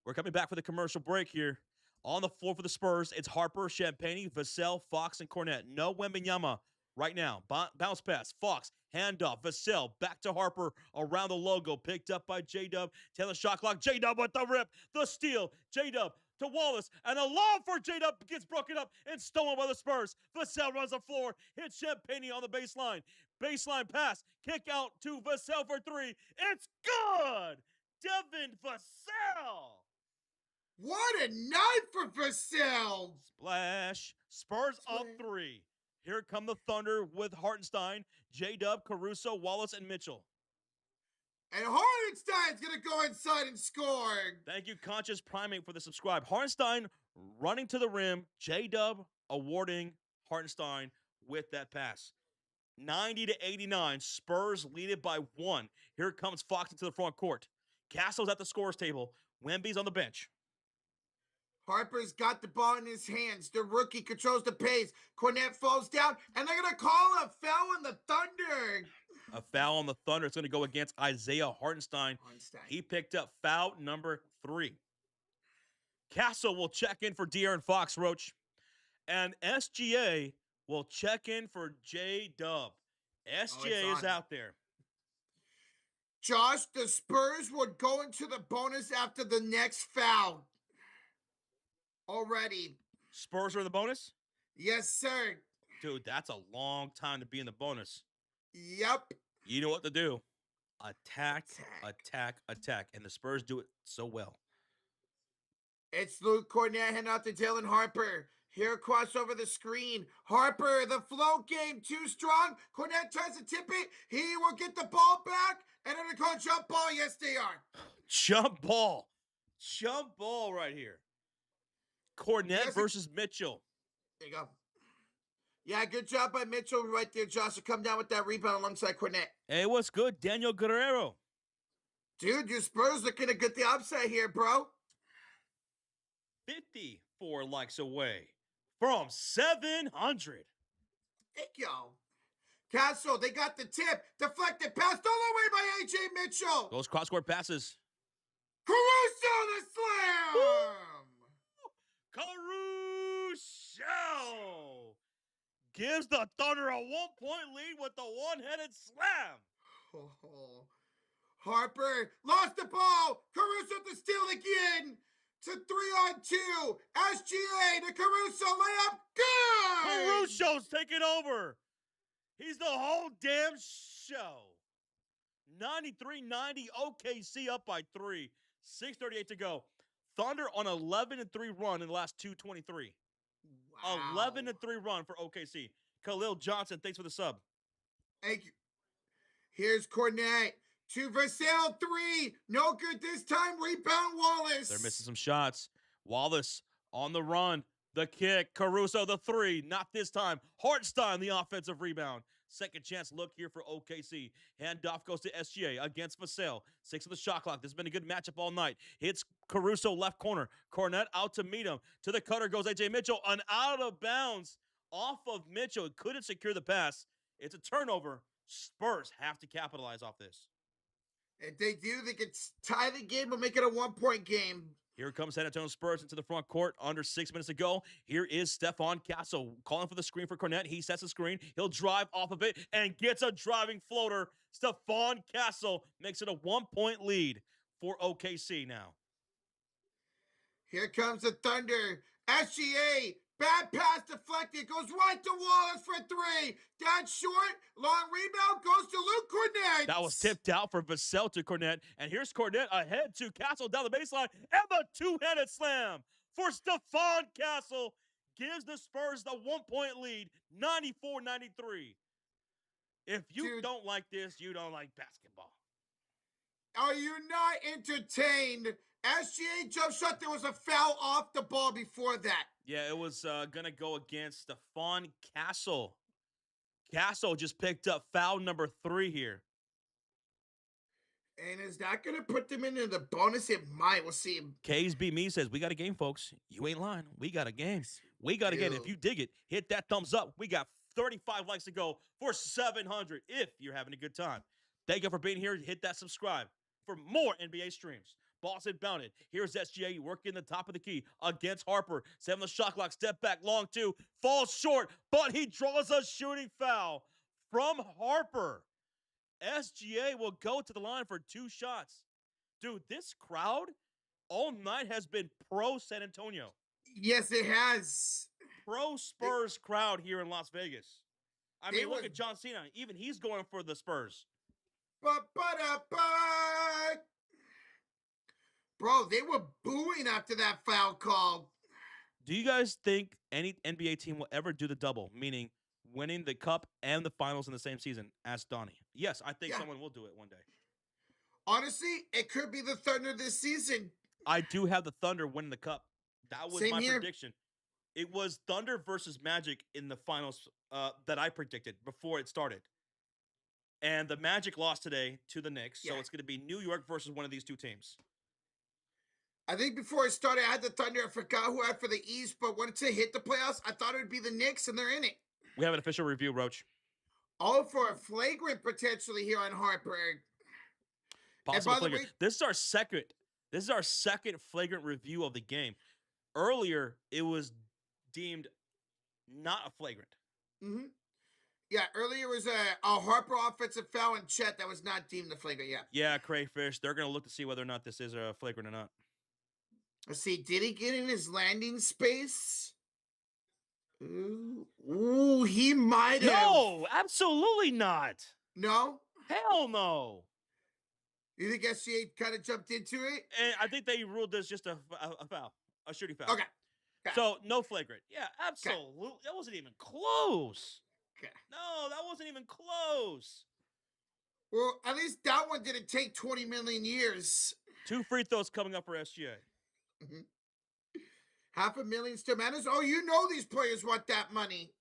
Speaker 2: We're coming back for the commercial break here. On the floor for the Spurs, it's Harper, Champagne, Vassell, Fox, and Cornette. No Wembanyama right now. Bounce pass, Fox, handoff, Vassell, back to Harper, around the logo, picked up by J-Dub. Taylor shot clock, J-Dub with the rip, the steal, J-Dub to Wallace, and a lob for J-Dub gets broken up and stolen by the Spurs. Vassell runs the floor, hits Champagne on the baseline. Baseline pass, kick out to Vassell for 3. It's good! Devin Vassell!
Speaker 1: What a night for Vassell!
Speaker 2: Splash. Spurs up 3. Here come the Thunder with Hartenstein, J-Dub, Caruso, Wallace, and Mitchell.
Speaker 1: And Hartenstein's going to go inside and score.
Speaker 2: Thank you, Conscious Primate, for the subscribe. Hartenstein running to the rim. J-Dub awarding Hartenstein with that pass. 90-89. Spurs lead it by 1. Here comes Fox into the front court. Castle's at the scorer's table. Wemby's on the bench.
Speaker 1: Harper's got the ball in his hands. The rookie controls the pace. Cornette falls down, and they're going to call a foul on the Thunder.
Speaker 2: A foul on the Thunder. It's going to go against Isaiah Hartenstein. He picked up foul number 3. Castle will check in for De'Aaron Fox, Roach. And SGA will check in for J-Dub. SGA is out there.
Speaker 1: Josh, the Spurs would go into the bonus after the next foul. Already.
Speaker 2: Spurs are in the bonus?
Speaker 1: Yes, sir.
Speaker 2: Dude, that's a long time to be in the bonus.
Speaker 1: Yep.
Speaker 2: You know what to do. Attack, attack, attack. And the Spurs do it so well.
Speaker 1: It's Luke Cornette handing out to Dylan Harper. Here across over the screen. Harper, the flow game too strong. Cornette tries to tip it. He will get the ball back. And they're going to call jump ball. Yes, they are.
Speaker 2: Jump ball. Jump ball right here. Cornette versus Mitchell.
Speaker 1: There you go. Yeah, good job by Mitchell right there, Josh, to come down with that rebound alongside Cornette.
Speaker 2: Hey, what's good? Daniel Guerrero.
Speaker 1: Dude, your Spurs looking to get the upside here, bro.
Speaker 2: 54 likes away from 700.
Speaker 1: Thank y'all. Castle, they got the tip. Deflected pass, stolen away by A.J. Mitchell.
Speaker 2: Those cross-court passes.
Speaker 1: Caruso the slam.
Speaker 2: Caruso gives the Thunder a 1-point lead with the one-headed slam.
Speaker 1: Oh. Harper lost the ball. Caruso to steal again. To 3-on-2. SGA to Caruso layup. Good.
Speaker 2: Caruso's taking over. He's the whole damn show. 93-90, OKC up by 3. 6:38 to go. Thunder on 11-3 run in the last 2:23.
Speaker 1: Wow.
Speaker 2: 11-3 run for OKC. Khalil Johnson, thanks for the sub.
Speaker 1: Thank you. Here's Cornette. To Vassell, 3. No good this time. Rebound Wallace.
Speaker 2: They're missing some shots. Wallace on the run. The kick. Caruso, the 3. Not this time. Hartenstein, the offensive rebound. Second chance look here for OKC. Handoff goes to SGA against Vassell. 6 of the shot clock. This has been a good matchup all night. Hits Caruso left corner. Cornette out to meet him. To the cutter goes A.J. Mitchell. An out of bounds off of Mitchell. Couldn't secure the pass. It's a turnover. Spurs have to capitalize off this.
Speaker 1: If they do, they can tie the game or make it a 1-point game.
Speaker 2: Here comes San Antonio Spurs into the front court. Under 6 minutes to go. Here is Stephon Castle calling for the screen for Cornette. He sets the screen. He'll drive off of it and gets a driving floater. Stephon Castle makes it a 1-point lead for OKC now.
Speaker 1: Here comes the Thunder. SGA. Bad pass deflected. Goes right to Wallace for 3. Down short. Long rebound goes to Luke Cornette.
Speaker 2: That was tipped out for Vassell to Cornette. And here's Cornette ahead to Castle down the baseline. And the two-handed slam for Stephon Castle gives the Spurs the 1-point lead, 94-93. If you don't like this, you don't like basketball.
Speaker 1: Are you not entertained? SGA jump shot. There was a foul off the ball before that.
Speaker 2: Yeah, it was going to go against Stephon Castle. Castle just picked up foul number 3 here.
Speaker 1: And is that going to put them into the bonus? It might. We'll see.
Speaker 2: KSB Me says, we got a game, folks. You ain't lying. We got a game. We got a game. If you dig it, hit that thumbs up. We got 35 likes to go for 700 if you're having a good time. Thank you for being here. Hit that subscribe for more NBA streams. Boston bounded. Here's SGA working the top of the key against Harper. 7 the shot clock. Step back. Long 2. Falls short, but he draws a shooting foul from Harper. SGA will go to the line for 2 shots. Dude, this crowd all night has been pro San Antonio.
Speaker 1: Yes, it has.
Speaker 2: Pro Spurs crowd here in Las Vegas. I mean, look at John Cena. Even he's going for the Spurs.
Speaker 1: Bro, they were booing after that foul call.
Speaker 2: Do you guys think any NBA team will ever do the double, meaning winning the cup and the finals in the same season? Ask Donnie. Yes, I think someone will do it one day.
Speaker 1: Honestly, it could be the Thunder this season.
Speaker 2: I do have the Thunder winning the cup. That was my prediction. It was Thunder versus Magic in the finals that I predicted before it started. And the Magic lost today to the Knicks, so it's going to be New York versus one of these 2 teams.
Speaker 1: I think before it started, I had the Thunder. I forgot who I had for the East, but once it hit the playoffs, I thought it would be the Knicks, and they're in it.
Speaker 2: We have an official review, Roach.
Speaker 1: All for a flagrant potentially here on Harper.
Speaker 2: Possible flagrant. This is our second flagrant review of the game. Earlier, it was deemed not a flagrant.
Speaker 1: Mm-hmm. Yeah, earlier was a Harper offensive foul and Chet that was not deemed a flagrant.
Speaker 2: Yeah, Crayfish. They're going to look to see whether or not this is a flagrant or not.
Speaker 1: Let's see. Did he get in his landing space? Ooh, he might have.
Speaker 2: No, absolutely not.
Speaker 1: No?
Speaker 2: Hell no.
Speaker 1: You think SGA kind of jumped into it?
Speaker 2: And I think they ruled this just a foul, a shooting foul.
Speaker 1: Okay.
Speaker 2: So, no flagrant. Yeah, absolutely. Okay. That wasn't even close.
Speaker 1: Okay.
Speaker 2: No, that wasn't even close.
Speaker 1: Well, at least that one didn't take 20 million years.
Speaker 2: 2 free throws coming up for SGA.
Speaker 1: Mm-hmm. $500,000 still matters. Oh, you know these players want that money.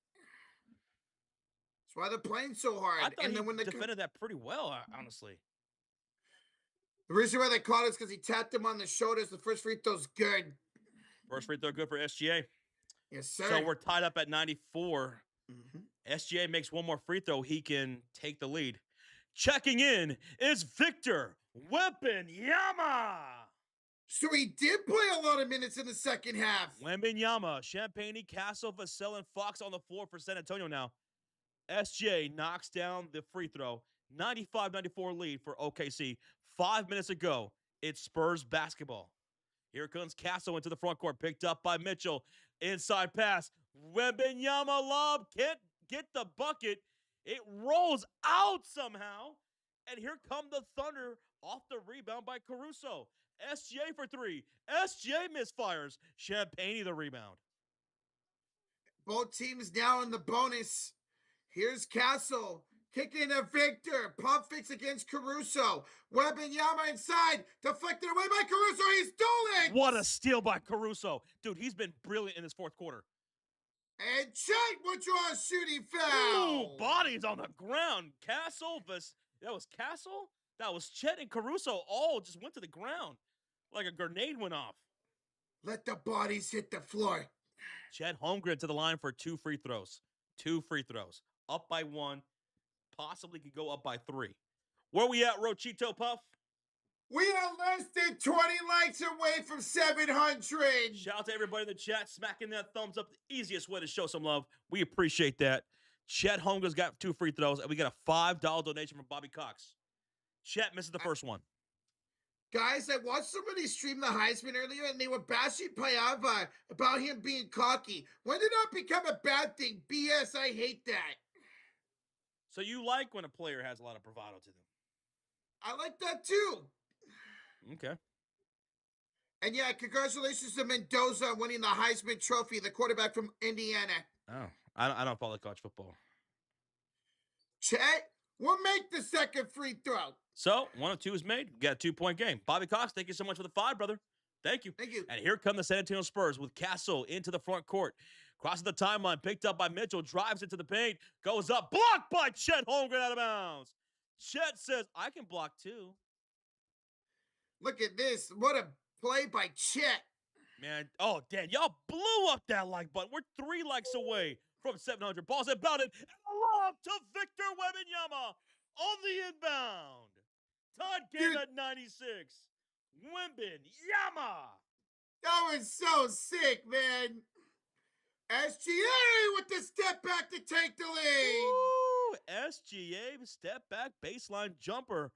Speaker 1: That's why they're playing so hard.
Speaker 2: I thought he defended that pretty well, honestly.
Speaker 1: The reason why they caught it is because he tapped him on the shoulders. The first free throw's good.
Speaker 2: First free throw good for SGA.
Speaker 1: Yes, sir.
Speaker 2: So we're tied up at 94. SGA makes one more free throw. He can take the lead. Checking in is Victor Wembanyama.
Speaker 1: So he did play a lot of minutes in the second half.
Speaker 2: Wembanyama, Champagne, Castle, Vassell, and Fox on the floor for San Antonio now. SGA knocks down the free throw. 95-94 lead for OKC. 5 minutes ago, it's Spurs basketball. Here comes Castle into the front court, picked up by Mitchell. Inside pass. Wembanyama lob. Can't get the bucket. It rolls out somehow. And here come the Thunder off the rebound by Caruso. SGA for three. SGA misfires. Champagne the rebound.
Speaker 1: Both teams now in the bonus. Here's Castle. Kicking to Victor. Pump fakes against Caruso. Wembanyama inside. Deflected away by Caruso. He stole it.
Speaker 2: What a steal by Caruso. Dude, he's been brilliant in this fourth quarter.
Speaker 1: And Chet would draw a shooting foul.
Speaker 2: Ooh, bodies on the ground. That was Castle? That was Chet and Caruso all just went to the ground like a grenade went off.
Speaker 1: Let the bodies hit the floor.
Speaker 2: Chet Holmgren to the line for 2 free throws. 2 free throws. Up by 1. Possibly could go up by 3. Where we at, Rochito Puff?
Speaker 1: We are less than 20 likes away from 700.
Speaker 2: Shout out to everybody in the chat, smacking that thumbs up. The easiest way to show some love. We appreciate that. Chet Holmgren's got 2 free throws, and we got a $5 donation from Bobby Cox. Chet misses the first one.
Speaker 1: Guys, I watched somebody stream the Heisman earlier, and they were bashing Payava about him being cocky. When did that become a bad thing? BS, I hate that.
Speaker 2: So you like when a player has a lot of bravado to them?
Speaker 1: I like that too.
Speaker 2: Okay.
Speaker 1: And yeah, congratulations to Mendoza winning the Heisman Trophy, the quarterback from Indiana.
Speaker 2: Oh, I don't follow college football.
Speaker 1: Chet will make the second free throw.
Speaker 2: So, 1 of 2 is made. We got a 2-point game. Bobby Cox, thank you so much for the 5, brother. Thank you.
Speaker 1: Thank you.
Speaker 2: And here come the San Antonio Spurs with Castle into the front court. Crosses the timeline, picked up by Mitchell, drives into the paint, goes up, blocked by Chet Holmgren out of bounds. Chet says, I can block too.
Speaker 1: Look at this. What a play by Chet.
Speaker 2: Man, oh, Dan, y'all blew up that like button. We're 3 likes away from 700. Ball's about it. And a lob to Victor Wembanyama on the inbound. Todd game at 96. Wembanyama.
Speaker 1: That was so sick, man. SGA with the step back to take the lead.
Speaker 2: Ooh, SGA step back baseline jumper.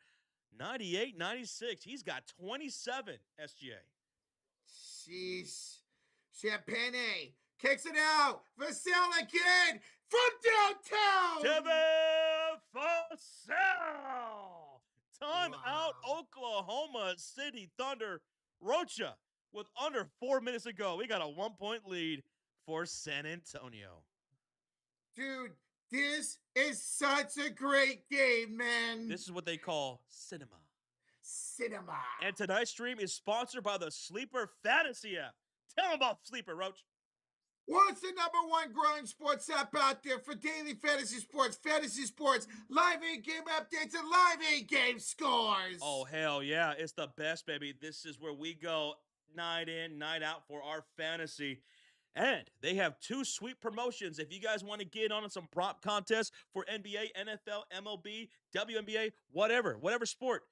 Speaker 2: 98-96. He's got 27, SGA.
Speaker 1: Jeez. Champagne kicks it out. Vassell again from downtown.
Speaker 2: Kevin Vassell. Time out, Oklahoma City Thunder. Rocha with under 4 minutes to go. We got a 1-point lead for San Antonio.
Speaker 1: Dude, this is such a great game, man.
Speaker 2: This is what they call cinema.
Speaker 1: Cinema.
Speaker 2: And tonight's stream is sponsored by the Sleeper Fantasy app. Tell them about Sleeper, Roach.
Speaker 1: What's the #1 growing sports app out there for daily fantasy sports, live in-game updates, and live in-game scores?
Speaker 2: Oh, hell yeah. It's the best, baby. This is where we go night in, night out for our fantasy. And they have 2 sweet promotions. If you guys want to get on some prop contests for NBA, NFL, MLB, WNBA, whatever sport,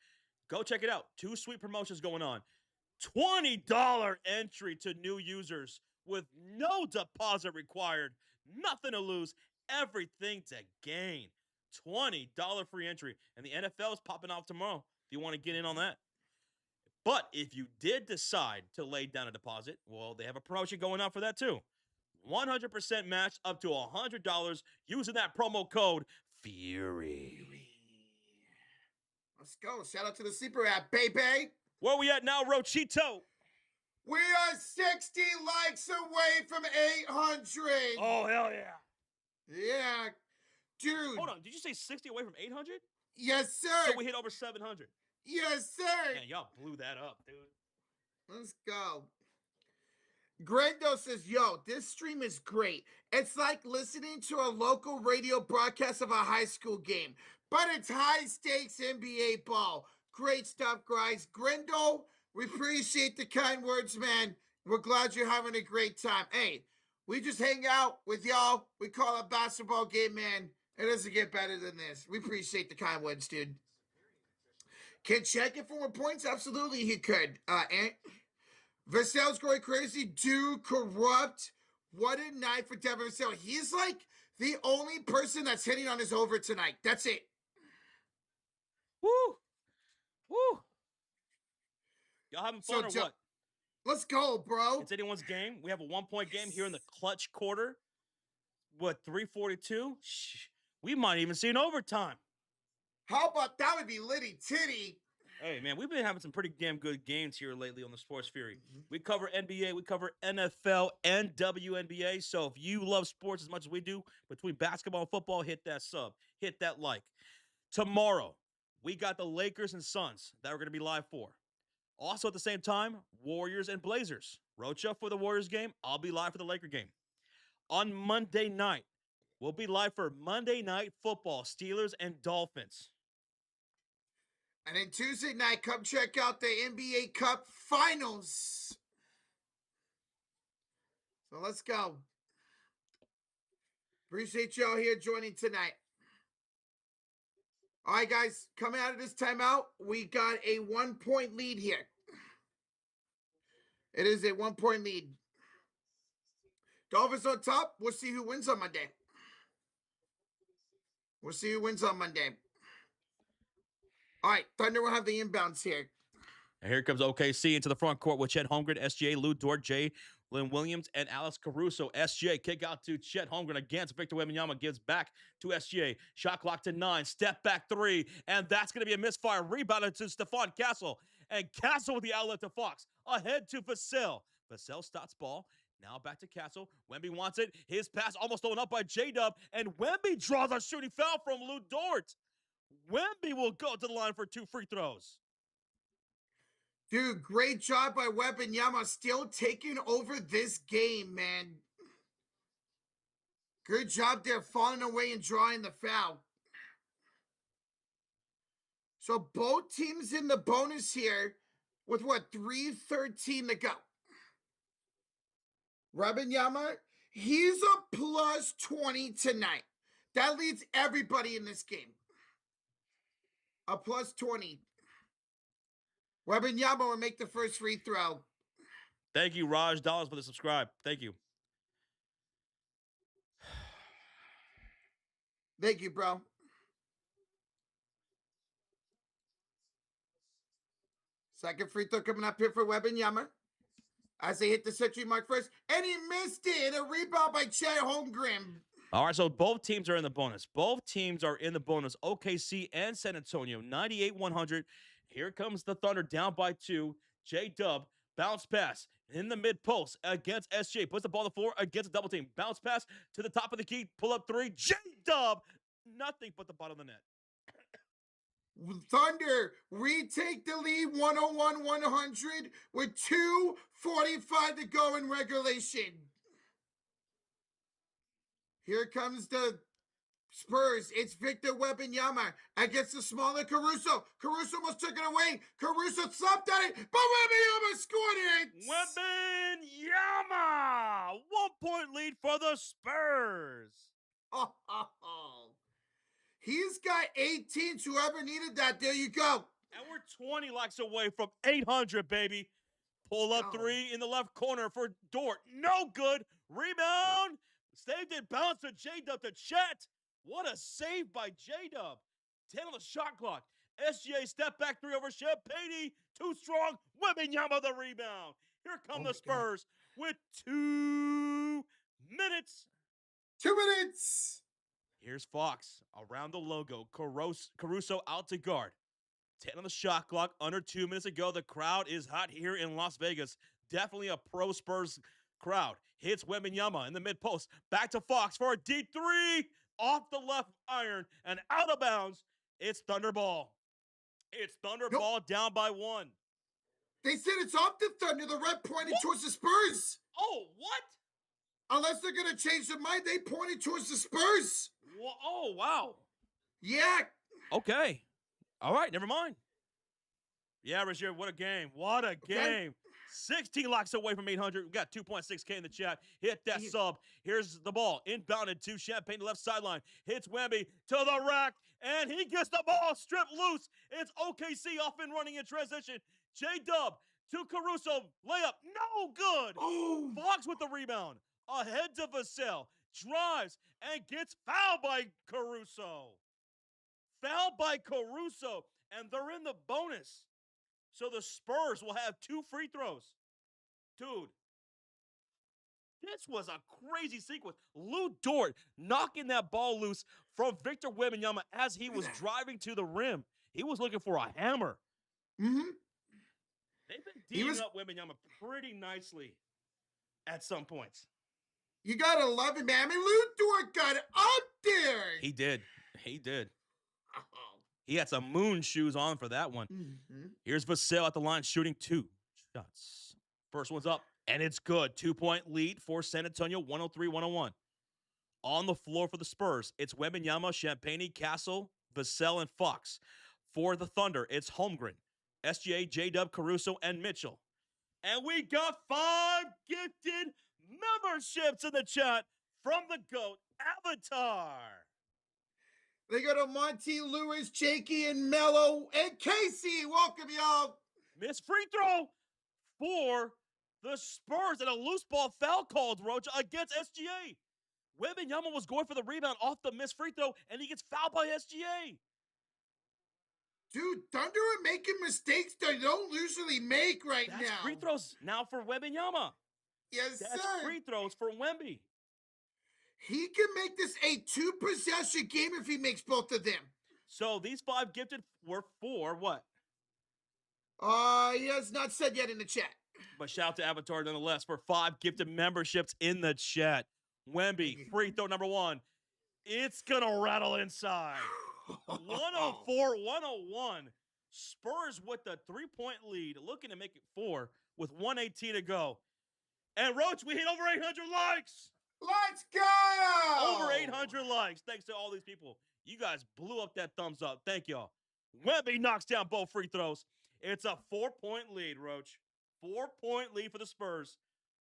Speaker 2: go check it out. 2 sweet promotions going on. $20 entry to new users with no deposit required. Nothing to lose, everything to gain. $20 free entry. And the NFL is popping off tomorrow if you want to get in on that. But if you did decide to lay down a deposit, well, they have a promotion going on for that too. 100% match up to $100 using that promo code FURY.
Speaker 1: Let's go. Shout out to the Sleeper app, baby.
Speaker 2: Where we at now, Rochito?
Speaker 1: We are 60 likes away from 800.
Speaker 2: Oh, hell yeah.
Speaker 1: Yeah. Dude.
Speaker 2: Hold on. Did you say 60 away from 800?
Speaker 1: Yes, sir.
Speaker 2: So we hit over 700.
Speaker 1: Yes, sir.
Speaker 2: Man, y'all blew that up, dude.
Speaker 1: Let's go. Grendo says, yo, this stream is great. It's like listening to a local radio broadcast of a high school game, but it's high-stakes NBA ball. Great stuff, guys. Grendo, we appreciate the kind words, man. We're glad you're having a great time. Hey, We just hang out with y'all. We call it a basketball game, man. It doesn't get better than this. We appreciate the kind words, dude. Can check it for more points? Absolutely, he could. And Vassell's going crazy. Do corrupt. What a night for Devin Vassell. He's like the only person that's hitting on his over tonight. That's it.
Speaker 2: Woo! Woo! Y'all having fun or what?
Speaker 1: Let's go, bro.
Speaker 2: It's anyone's game. We have a 1-point game here in the clutch quarter. What, 3:42? Shh. We might even see an overtime.
Speaker 1: How about that? Would be litty titty.
Speaker 2: Hey, man, we've been having some pretty damn good games here lately on the Sports Fury. We cover NBA, we cover NFL and WNBA. So if you love sports as much as we do, between basketball and football, hit that sub, hit that like. Tomorrow, we got the Lakers and Suns that we're going to be live for. Also at the same time, Warriors and Blazers. Rocha for the Warriors game. I'll be live for the Laker game. On Monday night, we'll be live for Monday Night Football, Steelers and Dolphins.
Speaker 1: And then Tuesday night, come check out the NBA Cup Finals. So let's go. Appreciate y'all here joining tonight. All right, guys, coming out of this timeout, we got a 1-point lead here. It is a 1-point lead. Dolphins on top. We'll see who wins on Monday. We'll see who wins on Monday. All right, Thunder will have the inbounds here.
Speaker 2: And here comes OKC into the front court with Chet Holmgren, SGA, Lou Dort, Jay Lynn Williams, and Alex Caruso. SGA kick out to Chet Holmgren against Victor Wembanyama, gives back to SGA. Shot clock to 9, step back 3, and that's going to be a misfire. Rebounded to Stephon Castle, and Castle with the outlet to Fox. Ahead to Vassell. Vassell stops ball. Now back to Castle. Wemby wants it. His pass almost thrown up by J-Dub, and Wemby draws a shooting foul from Lou Dort. Wemby will go to the line for 2 free throws.
Speaker 1: Dude, great job by Wembanyama, still taking over this game, man. Good job there, falling away and drawing the foul. So both teams in the bonus here with what, 3:13 to go. Wembanyama, he's a plus 20 tonight. That leads everybody in this game. A plus 20. Wembanyama will make the first free throw.
Speaker 2: Thank you, Raj Dollars, for the subscribe. Thank you.
Speaker 1: Thank you, bro. Second free throw coming up here for Wembanyama as they hit the century mark first. And he missed it. A rebound by Chet Holmgren.
Speaker 2: All right, so both teams are in the bonus. Both teams are in the bonus. OKC and San Antonio, 98-100. Here comes the Thunder down by 2. J-Dub, bounce pass in the mid-post against SJ. Puts the ball on the floor against a double team. Bounce pass to the top of the key. Pull up 3. J-Dub, nothing but the bottom of the net.
Speaker 1: Thunder retake the lead 101-100 with 2:45 to go in regulation. Here comes the Spurs. It's Victor Wembanyama against the smaller Caruso. Caruso almost took it away. Caruso stopped at it, but Wembanyama scored it.
Speaker 2: Wembanyama! 1-point lead for the Spurs.
Speaker 1: Oh. He's got 18. Whoever needed that, there you go.
Speaker 2: And we're 20 likes away from 800, baby. Pull up 3 in the left corner for Dort. No good. Rebound. Saved it. Bounce to J-Dub to Chet. What a save by J-Dub. 10 on the shot clock. SGA step back 3 over Champagne. Too strong. Wembanyama the rebound. Here come the Spurs with 2 minutes.
Speaker 1: 2 minutes.
Speaker 2: Here's Fox around the logo. Caruso out to guard. 10 on the shot clock. Under 2 minutes ago. The crowd is hot here in Las Vegas. Definitely a pro Spurs crowd. Hits Wembanyama in the mid post. Back to Fox for a deep 3. Off the left iron and out of bounds. It's Thunderball. It's Thunderball down by 1.
Speaker 1: They said it's off the Thunder. The ref pointed towards the Spurs.
Speaker 2: Oh, what?
Speaker 1: Unless they're going to change their mind, they pointed towards the Spurs.
Speaker 2: Oh, wow.
Speaker 1: Yeah.
Speaker 2: Okay. All right, never mind. Yeah, Rashir, what a game. What a game. 16 likes away from 800. We got 2.6K in the chat. Hit that sub. Here's the ball. Inbounded to Champagne, left sideline. Hits Wemby to the rack, and he gets the ball stripped loose. It's OKC off and running in transition. J-Dub to Caruso. Layup. No good.
Speaker 1: Oh,
Speaker 2: Fox with the rebound. Ahead to Vassell. Drives and gets fouled by Caruso. Fouled by Caruso. And they're in the bonus. So the Spurs will have 2 free throws. Dude, this was a crazy sequence. Lou Dort knocking that ball loose from Victor Wembanyama as he was driving to the rim. He was looking for a hammer.
Speaker 1: Mm-hmm.
Speaker 2: They've been D'ing up Wembanyama pretty nicely at some points.
Speaker 1: You gotta love it, man. I mean, Lou Dort got up there.
Speaker 2: He did. He did. He had some moon shoes on for that one.
Speaker 1: Mm-hmm.
Speaker 2: Here's Vassell at the line shooting 2 shots. First one's up, and it's good. 2-point lead for San Antonio, 103-101. On the floor for the Spurs, it's Wembanyama, Champagne, Castle, Vassell, and Fox. For the Thunder, it's Holmgren, SGA, J-Dub, Caruso, and Mitchell. And we got 5 gifted memberships in the chat from the GOAT, Avatar.
Speaker 1: They go to Monty, Lewis, Jakey, and Mello, and Casey. Welcome, y'all.
Speaker 2: Missed free throw for the Spurs and a loose ball foul called, Roach, against SGA. Wembanyama was going for the rebound off the missed free throw, and he gets fouled by SGA.
Speaker 1: Dude, Thunder are making mistakes they don't usually make right now.
Speaker 2: That's free throws now for Wembanyama.
Speaker 1: Yes,
Speaker 2: That's
Speaker 1: sir.
Speaker 2: free throws for Wemby.
Speaker 1: He can make this a 2-possession game if he makes both of them.
Speaker 2: So these 5 gifted were for what?
Speaker 1: He has not said yet in the chat.
Speaker 2: But shout out to Avatar nonetheless for 5 gifted memberships in the chat. Wemby, free throw number 1. It's gonna rattle inside. 104-101. Spurs with the 3-point lead, looking to make it 4 with 118 to go. And Roach, we hit over 800 likes.
Speaker 1: Let's go!
Speaker 2: Over 800 likes. Thanks to all these people. You guys blew up that thumbs up. Thank y'all. Wemby knocks down both free throws. It's a 4-point lead, Roach. 4-point lead for the Spurs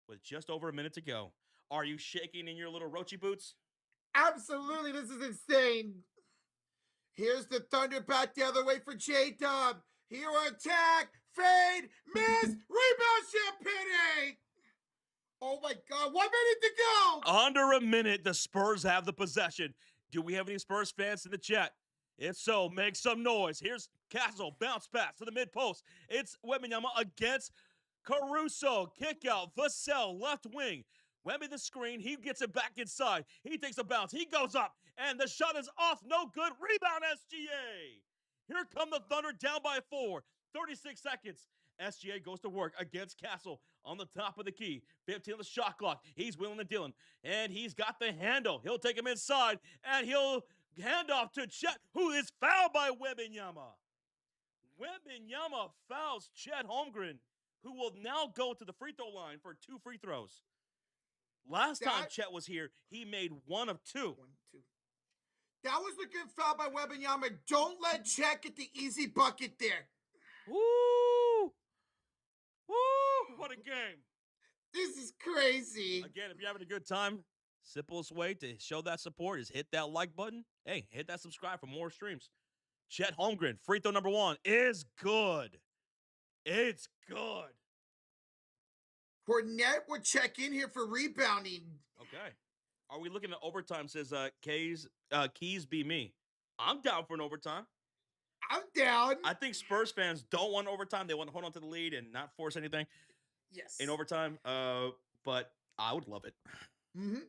Speaker 2: with just over a minute to go. Are you shaking in your little Roachy boots?
Speaker 1: Absolutely. This is insane. Here's the Thunder back the other way for J-Dub. Hero attack, fade, miss, rebound, Champagne. Oh my God, 1 minute to go.
Speaker 2: Under a minute, the Spurs have the possession. Do we have any Spurs fans in the chat? If so, make some noise. Here's Castle, bounce pass to the mid post. It's Wembanyama against Caruso. Kick out, Vassell, left wing. Wemby the screen, he gets it back inside. He takes a bounce, he goes up, and the shot is off, no good. Rebound, SGA. Here come the Thunder down by 4. 36 seconds. SGA goes to work against Castle on the top of the key. 15 on the shot clock. He's willing to Dillon, and he's got the handle. He'll take him inside, and he'll hand off to Chet, who is fouled by Wembanyama. Wembanyama fouls Chet Holmgren, who will now go to the free throw line for 2 free throws. Last time Chet was here, he made 1 of 2.
Speaker 1: 1, 2. That was the good foul by Wembanyama. Don't let Chet get the easy bucket there.
Speaker 2: Woo! Woo! What a game.
Speaker 1: This is crazy.
Speaker 2: Again, if you're having a good time, simplest way to show that support is hit that like button. Hey, hit that subscribe for more streams. Chet Holmgren, free throw number 1 is good. It's good.
Speaker 1: Fournette would check in here for rebounding.
Speaker 2: Okay. Are we looking at overtime? Says Keys be me. I'm down for an overtime.
Speaker 1: I'm down.
Speaker 2: I think Spurs fans don't want overtime. They want to hold on to the lead and not force anything.
Speaker 1: Yes.
Speaker 2: In overtime. But I would love it.
Speaker 1: Mm-hmm.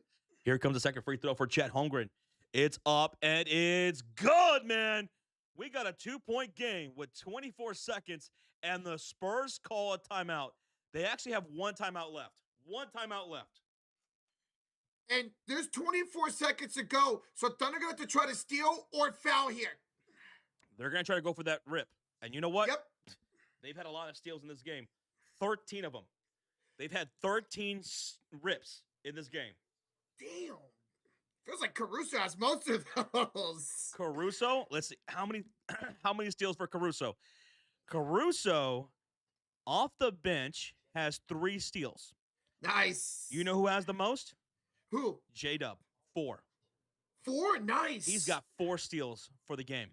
Speaker 2: Here comes the second free throw for Chet Holmgren. It's up and it's good, man. We got a 2-point game with 24 seconds, and the Spurs call a timeout. They actually have 1 timeout left. 1 timeout left.
Speaker 1: And there's 24 seconds to go, so Thunder going to have to try to steal or foul here.
Speaker 2: They're going to try to go for that rip. And you know what?
Speaker 1: Yep.
Speaker 2: They've had a lot of steals in this game. 13 of them. They've had 13 rips in this game.
Speaker 1: Damn. Feels like Caruso has most of those.
Speaker 2: Caruso, let's see. How many steals for Caruso? Caruso, off the bench, has 3 steals.
Speaker 1: Nice.
Speaker 2: You know who has the most?
Speaker 1: Who?
Speaker 2: J-Dub, 4.
Speaker 1: 4? Nice.
Speaker 2: He's got 4 steals for the game.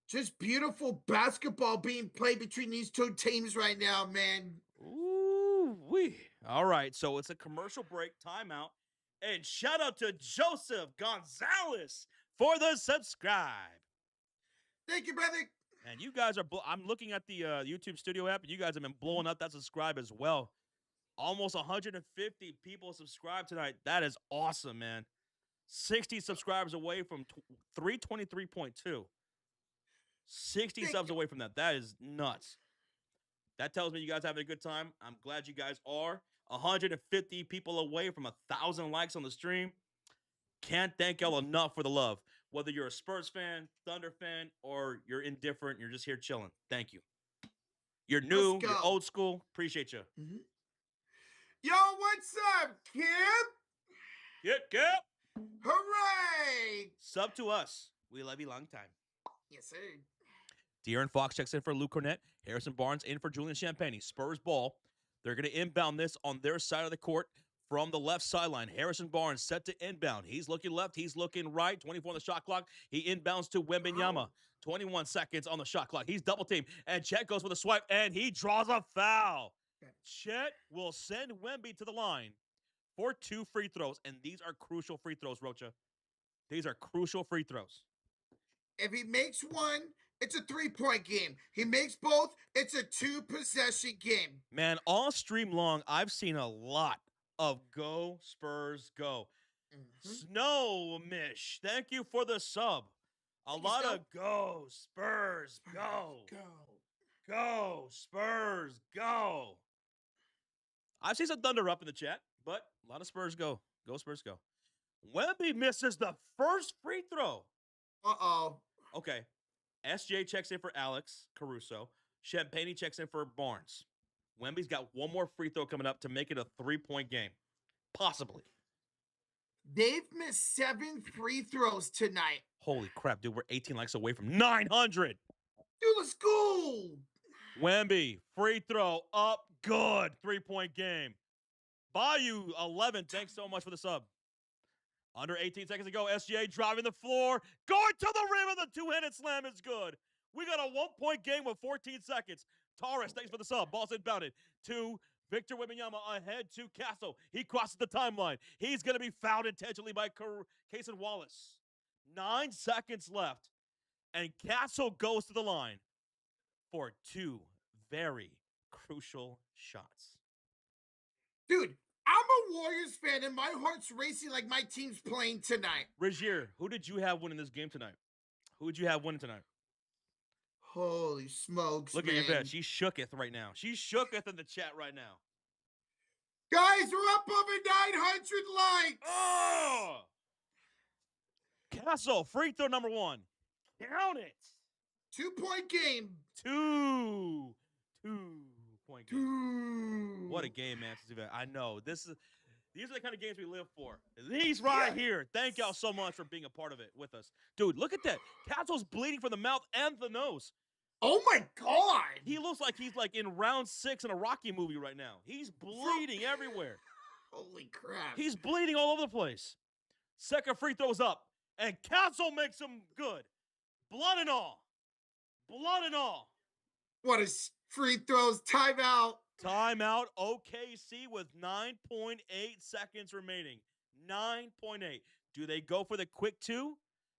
Speaker 1: Just beautiful basketball being played between these two teams right now, man.
Speaker 2: Ooh-wee. All right, so it's a commercial break, timeout. And shout out to Joseph Gonzalez for the subscribe.
Speaker 1: Thank you, brother.
Speaker 2: And you guys are, I'm looking at the YouTube Studio app, and you guys have been blowing up that subscribe as well. Almost 150 people subscribed tonight. That is awesome, man. 60 subscribers away from 323.2. 60 subs away from that. That is nuts. That tells me you guys are having a good time. I'm glad you guys are. 150 people away from 1,000 likes on the stream. Can't thank y'all enough for the love. Whether you're a Spurs fan, Thunder fan, or you're indifferent, you're just here chilling. Thank you. You're new, you're old school. Appreciate you.
Speaker 1: Mm-hmm. Yo, what's up, Kip?
Speaker 2: Kip.
Speaker 1: Hooray!
Speaker 2: Sub to us. We love you long time.
Speaker 1: Yes, sir.
Speaker 2: De'Aaron Fox checks in for Luke Cornett. Harrison Barnes in for Julian Champagny. Spurs ball. They're going to inbound this on their side of the court from the left sideline. Harrison Barnes set to inbound. He's looking left. He's looking right. 24 on the shot clock. He inbounds to Wembanyama. 21 seconds on the shot clock. He's double teamed. And Chet goes with a swipe, and he draws a foul. Chet will send Wemby to the line for 2 free throws. And these are crucial free throws, Rocha. These are crucial free throws.
Speaker 1: If he makes one, it's a 3-point game. He makes both, it's a 2-possession game.
Speaker 2: Man, all stream long, I've seen a lot of go Spurs go. Snow Mish, thank you for the sub. A lot of go Spurs go. Go Spurs go. I've seen some thunder up in the chat, but a lot of Spurs go. Go Spurs go. Wemby misses the first free throw.
Speaker 1: Uh-oh.
Speaker 2: Okay. SJ checks in for Alex Caruso. Champagny checks in for Barnes. Wemby's got one more free throw coming up to make it a 3-point game. Possibly.
Speaker 1: They've missed 7 free throws tonight.
Speaker 2: Holy crap, dude. We're 18 likes away from 900.
Speaker 1: Dude, let's go.
Speaker 2: Wemby, free throw up. Good. 3-point game. Bayou, 11. Thanks so much for the sub. Under 18 seconds to go. SGA driving the floor. Going to the rim, and the 2-handed slam is good. We got a 1-point game with 14 seconds. Torres, thanks for the sub. Ball's inbounded to Victor Wembanyama ahead to Castle. He crosses the timeline. He's going to be fouled intentionally by Cason Wallace. 9 seconds left, and Castle goes to the line for 2 very crucial shots.
Speaker 1: Dude, I'm a Warriors fan, and my heart's racing like my team's playing tonight.
Speaker 2: Regier, who did you have winning this game tonight? Who would you have winning tonight?
Speaker 1: Holy smokes,
Speaker 2: Look
Speaker 1: man.
Speaker 2: at Yvette. She shooketh right now. She shooketh in the chat right now.
Speaker 1: Guys, we're up over 900 likes.
Speaker 2: Oh! Castle, free throw number 1. Count it.
Speaker 1: 2-point game.
Speaker 2: 2-point game.
Speaker 1: 2.
Speaker 2: What a game, man. I know. These are the kind of games we live for. These right here. Thank y'all so much for being a part of it with us. Dude, look at that. Castle's bleeding from the mouth and the nose.
Speaker 1: Oh, my God.
Speaker 2: He looks like he's like in round 6 in a Rocky movie right now. He's bleeding everywhere.
Speaker 1: Holy crap.
Speaker 2: He's bleeding all over the place. Second free throw's up. And Castle makes him good. Blood and all. Blood and all.
Speaker 1: What is free throws? Timeout.
Speaker 2: Timeout. OKC with 9.8 seconds remaining. 9.8. Do they go for the quick 2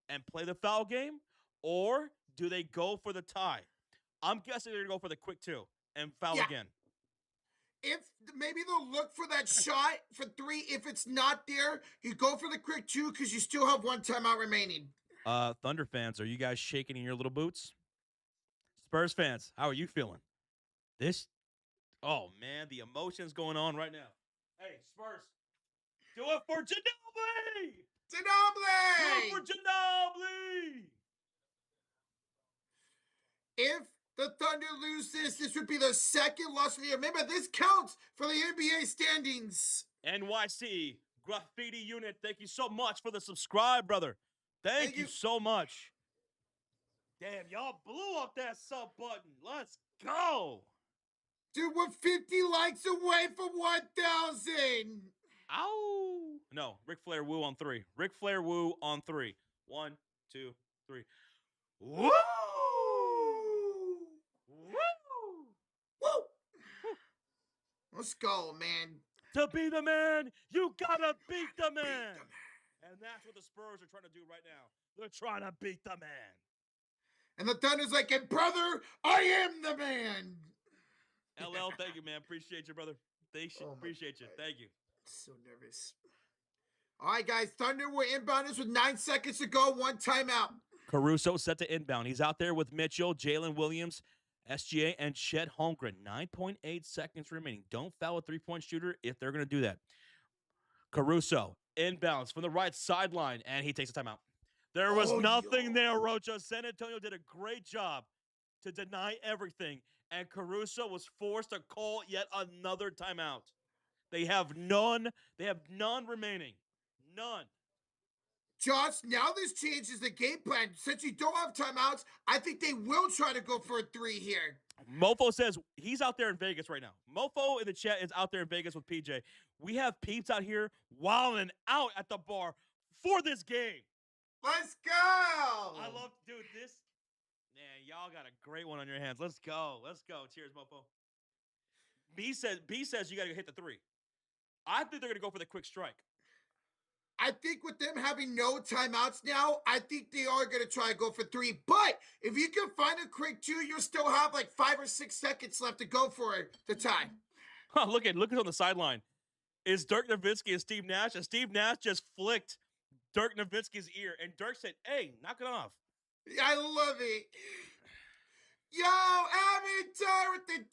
Speaker 2: and play the foul game? Or do they go for the tie? I'm guessing they're going to go for the quick 2 and foul again.
Speaker 1: If maybe they'll look for that shot for 3. If it's not there, you go for the quick 2 because you still have 1 timeout remaining.
Speaker 2: Thunder fans, are you guys shaking in your little boots? Spurs fans, how are you feeling? Oh, man, the emotions going on right now. Hey, Spurs, do it for Ginobili!
Speaker 1: Ginobili!
Speaker 2: Do it for Ginobili!
Speaker 1: If the Thunder lose this would be their 2nd loss of the year. Remember, this counts for the NBA standings.
Speaker 2: NYC Graffiti Unit, thank you so much for the subscribe, brother. Thank you so much. Damn, y'all blew up that sub button. Let's go.
Speaker 1: Dude, we're 50 likes away from 1,000.
Speaker 2: Ow! No, Ric Flair woo on 3. Ric Flair woo on 3. 1, 2, 3. Woo! Woo!
Speaker 1: Woo!
Speaker 2: Woo!
Speaker 1: Let's go, man.
Speaker 2: To be the man, you gotta beat the man. And that's what the Spurs are trying to do right now. They're trying to beat the man.
Speaker 1: And the Thunder's like, and brother, I am the man.
Speaker 2: LL, thank you, man. Appreciate you, brother. Appreciate you. Thank you.
Speaker 1: So nervous. All right, guys. Thunder were inbounders with 9 seconds to go. 1 timeout.
Speaker 2: Caruso set to inbound. He's out there with Mitchell, Jalen Williams, SGA, and Chet Holmgren. 9.8 seconds remaining. Don't foul a three-point shooter if they're going to do that. Caruso inbounds from the right sideline, and he takes a timeout. There was nothing there, Rocha. San Antonio did a great job to deny everything, and Caruso was forced to call yet another timeout. They have none. They have none remaining. None.
Speaker 1: Josh, now this changes the game plan. Since you don't have timeouts, I think they will try to go for a 3 here.
Speaker 2: Mofo says he's out there in Vegas right now. Mofo in the chat is out there in Vegas with PJ. We have peeps out here wilding out at the bar for this game.
Speaker 1: Let's go.
Speaker 2: I love, dude, this. Man, y'all got a great one on your hands. Let's go. Let's go. Cheers, Mofo. B says you got to hit the 3. I think they're going to go for the quick strike.
Speaker 1: I think with them having no timeouts now, I think they are going to try to go for 3. But if you can find a quick 2, you'll still have like 5 or 6 seconds left to go for it to tie.
Speaker 2: Huh, look at on the sideline. Is Dirk Nowitzki and Steve Nash. And Steve Nash just flicked Dirk Nowitzki's ear. And Dirk said, hey, knock it off.
Speaker 1: I love it. Yo, Avatar with the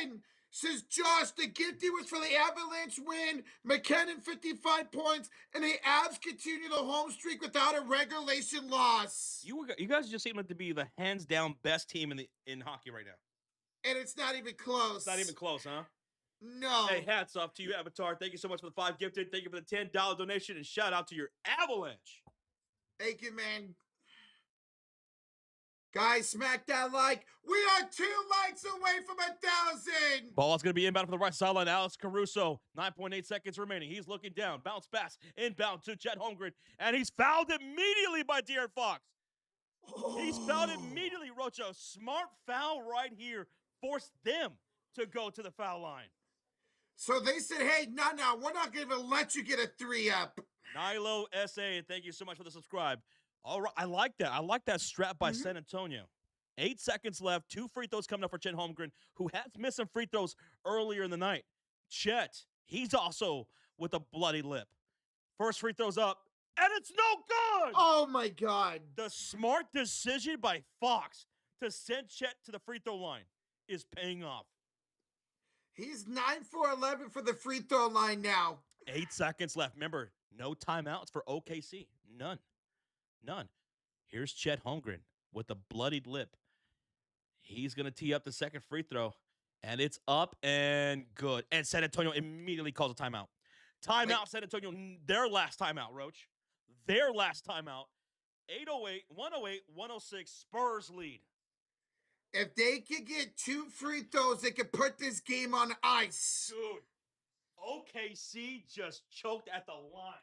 Speaker 1: 10. Says Josh, the gifty was for the Avalanche win. McKinnon 55 points, and the Avs continue the home streak without a regulation loss.
Speaker 2: You guys just seem like to be the hands down best team in hockey right now.
Speaker 1: And it's not even close.
Speaker 2: It's not even close, huh?
Speaker 1: No.
Speaker 2: Hey, hats off to you, Avatar. Thank you so much for the 5 gifted. Thank you for the $10 donation, and shout out to your Avalanche.
Speaker 1: Thank you, man. Guys, smack that like. We are 2 likes away from 1,000.
Speaker 2: Ball's going to be inbound from the right sideline. Alex Caruso, 9.8 seconds remaining. He's looking down. Bounce pass. Inbound to Chet Holmgren. And he's fouled immediately by De'Aaron Fox. He's fouled immediately, Rocha. Smart foul right here. Forced them to go to the foul line.
Speaker 1: So they said, hey, no, we're not going to let you get a 3 up.
Speaker 2: Nilo SA, thank you so much for the subscribe. All right, I like that. I like that strap by San Antonio. 8 seconds left. 2 free throws coming up for Chet Holmgren, who has missed some free throws earlier in the night. Chet, he's also with a bloody lip. First free throws up, and it's no good!
Speaker 1: Oh, my God.
Speaker 2: The smart decision by Fox to send Chet to the free throw line is paying off.
Speaker 1: He's 9 for 11 for the free throw line now.
Speaker 2: 8 seconds left. Remember, no timeouts for OKC. None. Here's Chet Holmgren with a bloodied lip. He's going to tee up the second free throw, and it's up and good. And San Antonio immediately calls a timeout. Timeout, San Antonio, their last timeout, Roach. Their last timeout. 8:08, 108, 106, Spurs lead.
Speaker 1: If they can get 2 free throws, they can put this game on ice.
Speaker 2: Dude, OKC just choked at the line.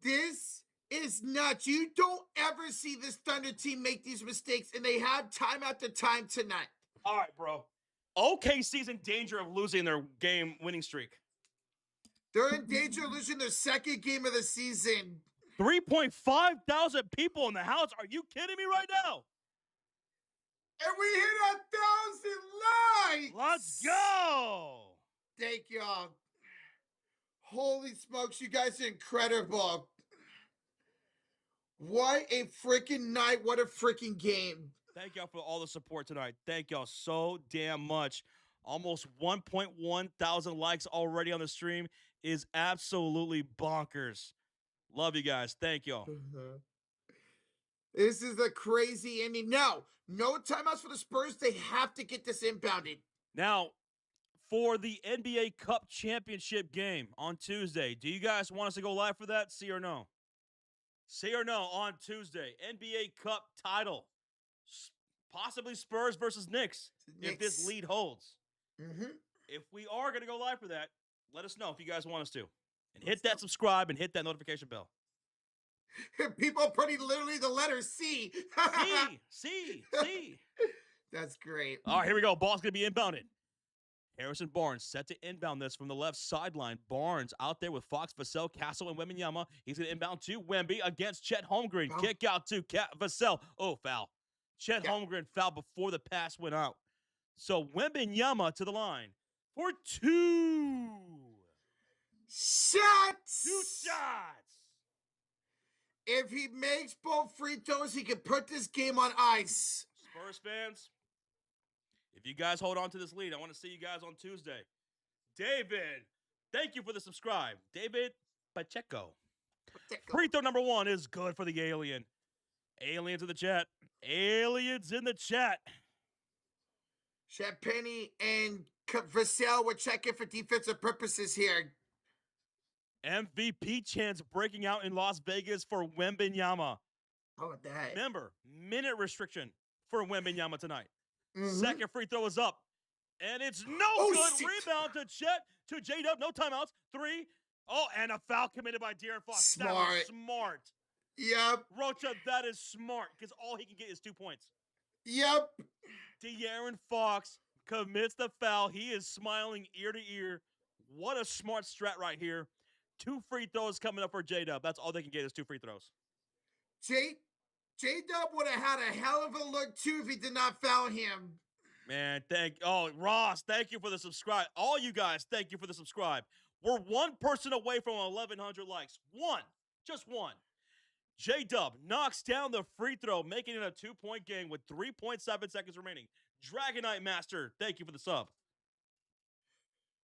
Speaker 1: This is nuts. You don't ever see this Thunder team make these mistakes, and they have time after time tonight.
Speaker 2: All right, bro. OKC's in danger of losing their game winning streak.
Speaker 1: They're in danger of losing their 2nd game of the season.
Speaker 2: 3,500 people in the house. Are you kidding me right now?
Speaker 1: And we hit 1,000 likes.
Speaker 2: Let's go.
Speaker 1: Thank y'all. Holy smokes, you guys are incredible. What a freaking night. What a freaking game.
Speaker 2: Thank y'all for all the support tonight. Thank y'all so damn much. Almost 1.1 thousand likes already on the stream is absolutely bonkers. Love you guys. Thank y'all.
Speaker 1: This is a crazy ending. No timeouts for the Spurs. They have to get this inbounded.
Speaker 2: Now, for the NBA Cup Championship game on Tuesday, do you guys want us to go live for that? See or no? See or no on Tuesday. NBA Cup title. Possibly Spurs versus Knicks if this lead holds.
Speaker 1: Mm-hmm.
Speaker 2: If we are going to go live for that, let us know if you guys want us to. And hit
Speaker 1: Let's
Speaker 2: that
Speaker 1: go.
Speaker 2: subscribe and hit that notification bell.
Speaker 1: People putting literally the letter C.
Speaker 2: C.
Speaker 1: That's great.
Speaker 2: All right, here we go. Ball's going to be inbounded. Harrison Barnes set to inbound this from the left sideline. Barnes out there with Fox, Vassell, Castle, and Wembanyama. He's going to inbound to Wemby against Chet Holmgren.
Speaker 1: Oh.
Speaker 2: Kick out to Vassell. Oh, foul. Chet
Speaker 1: Yeah.
Speaker 2: Holmgren fouled before the pass went out. So Wembanyama to the line for 2
Speaker 1: shots.
Speaker 2: 2 shots.
Speaker 1: If he makes both free throws, he can put this game on ice.
Speaker 2: Spurs fans, if you guys hold on to this lead, I want to see you guys on Tuesday. David, thank you for the subscribe. David Pacheco. Free throw number 1 is good for the alien. Aliens in the chat. Aliens in the chat.
Speaker 1: Champagne and Vassell were checking for defensive purposes here.
Speaker 2: MVP chants breaking out in Las Vegas for Wembanyama.
Speaker 1: How about that?
Speaker 2: Remember, minute restriction for Wembanyama tonight.
Speaker 1: Mm-hmm.
Speaker 2: Second free throw is up. And it's no good.
Speaker 1: Shit.
Speaker 2: Rebound to Chet, to J-Dub. No timeouts. 3. Oh, and a foul committed by De'Aaron Fox.
Speaker 1: Smart.
Speaker 2: That was smart.
Speaker 1: Yep.
Speaker 2: Rocha, that is smart because all he can get is 2 points.
Speaker 1: Yep.
Speaker 2: De'Aaron Fox commits the foul. He is smiling ear to ear. What a smart strat right here. 2 free throws coming up for J-Dub. That's all they can get is 2 free throws.
Speaker 1: J-Dub would have had a hell of a look, too, if he did not foul him.
Speaker 2: Man, Ross, thank you for the subscribe. All you guys, thank you for the subscribe. We're 1 person away from 1,100 likes. 1. Just 1. J-Dub knocks down the free throw, making it a 2-point game with 3.7 seconds remaining. Dragonite Master, thank you for the sub.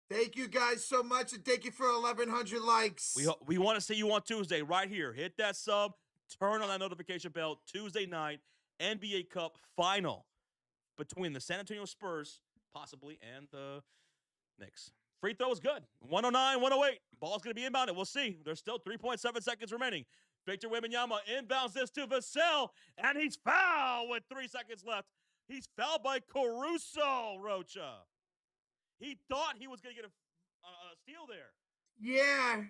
Speaker 1: Thank you guys so much, and thank you for 1,100 likes.
Speaker 2: We want to see you on Tuesday right here. Hit that sub, turn on that notification bell. Tuesday night, NBA Cup final between the San Antonio Spurs, possibly, and the Knicks. Free throw is good. 109, 108. Ball's going to be inbounded. We'll see. There's still 3.7 seconds remaining. Victor Wembanyama inbounds this to Vassell, and he's fouled with 3 seconds left. He's fouled by Caruso, Rocha. He thought he was going to get a steal there.
Speaker 1: Yeah.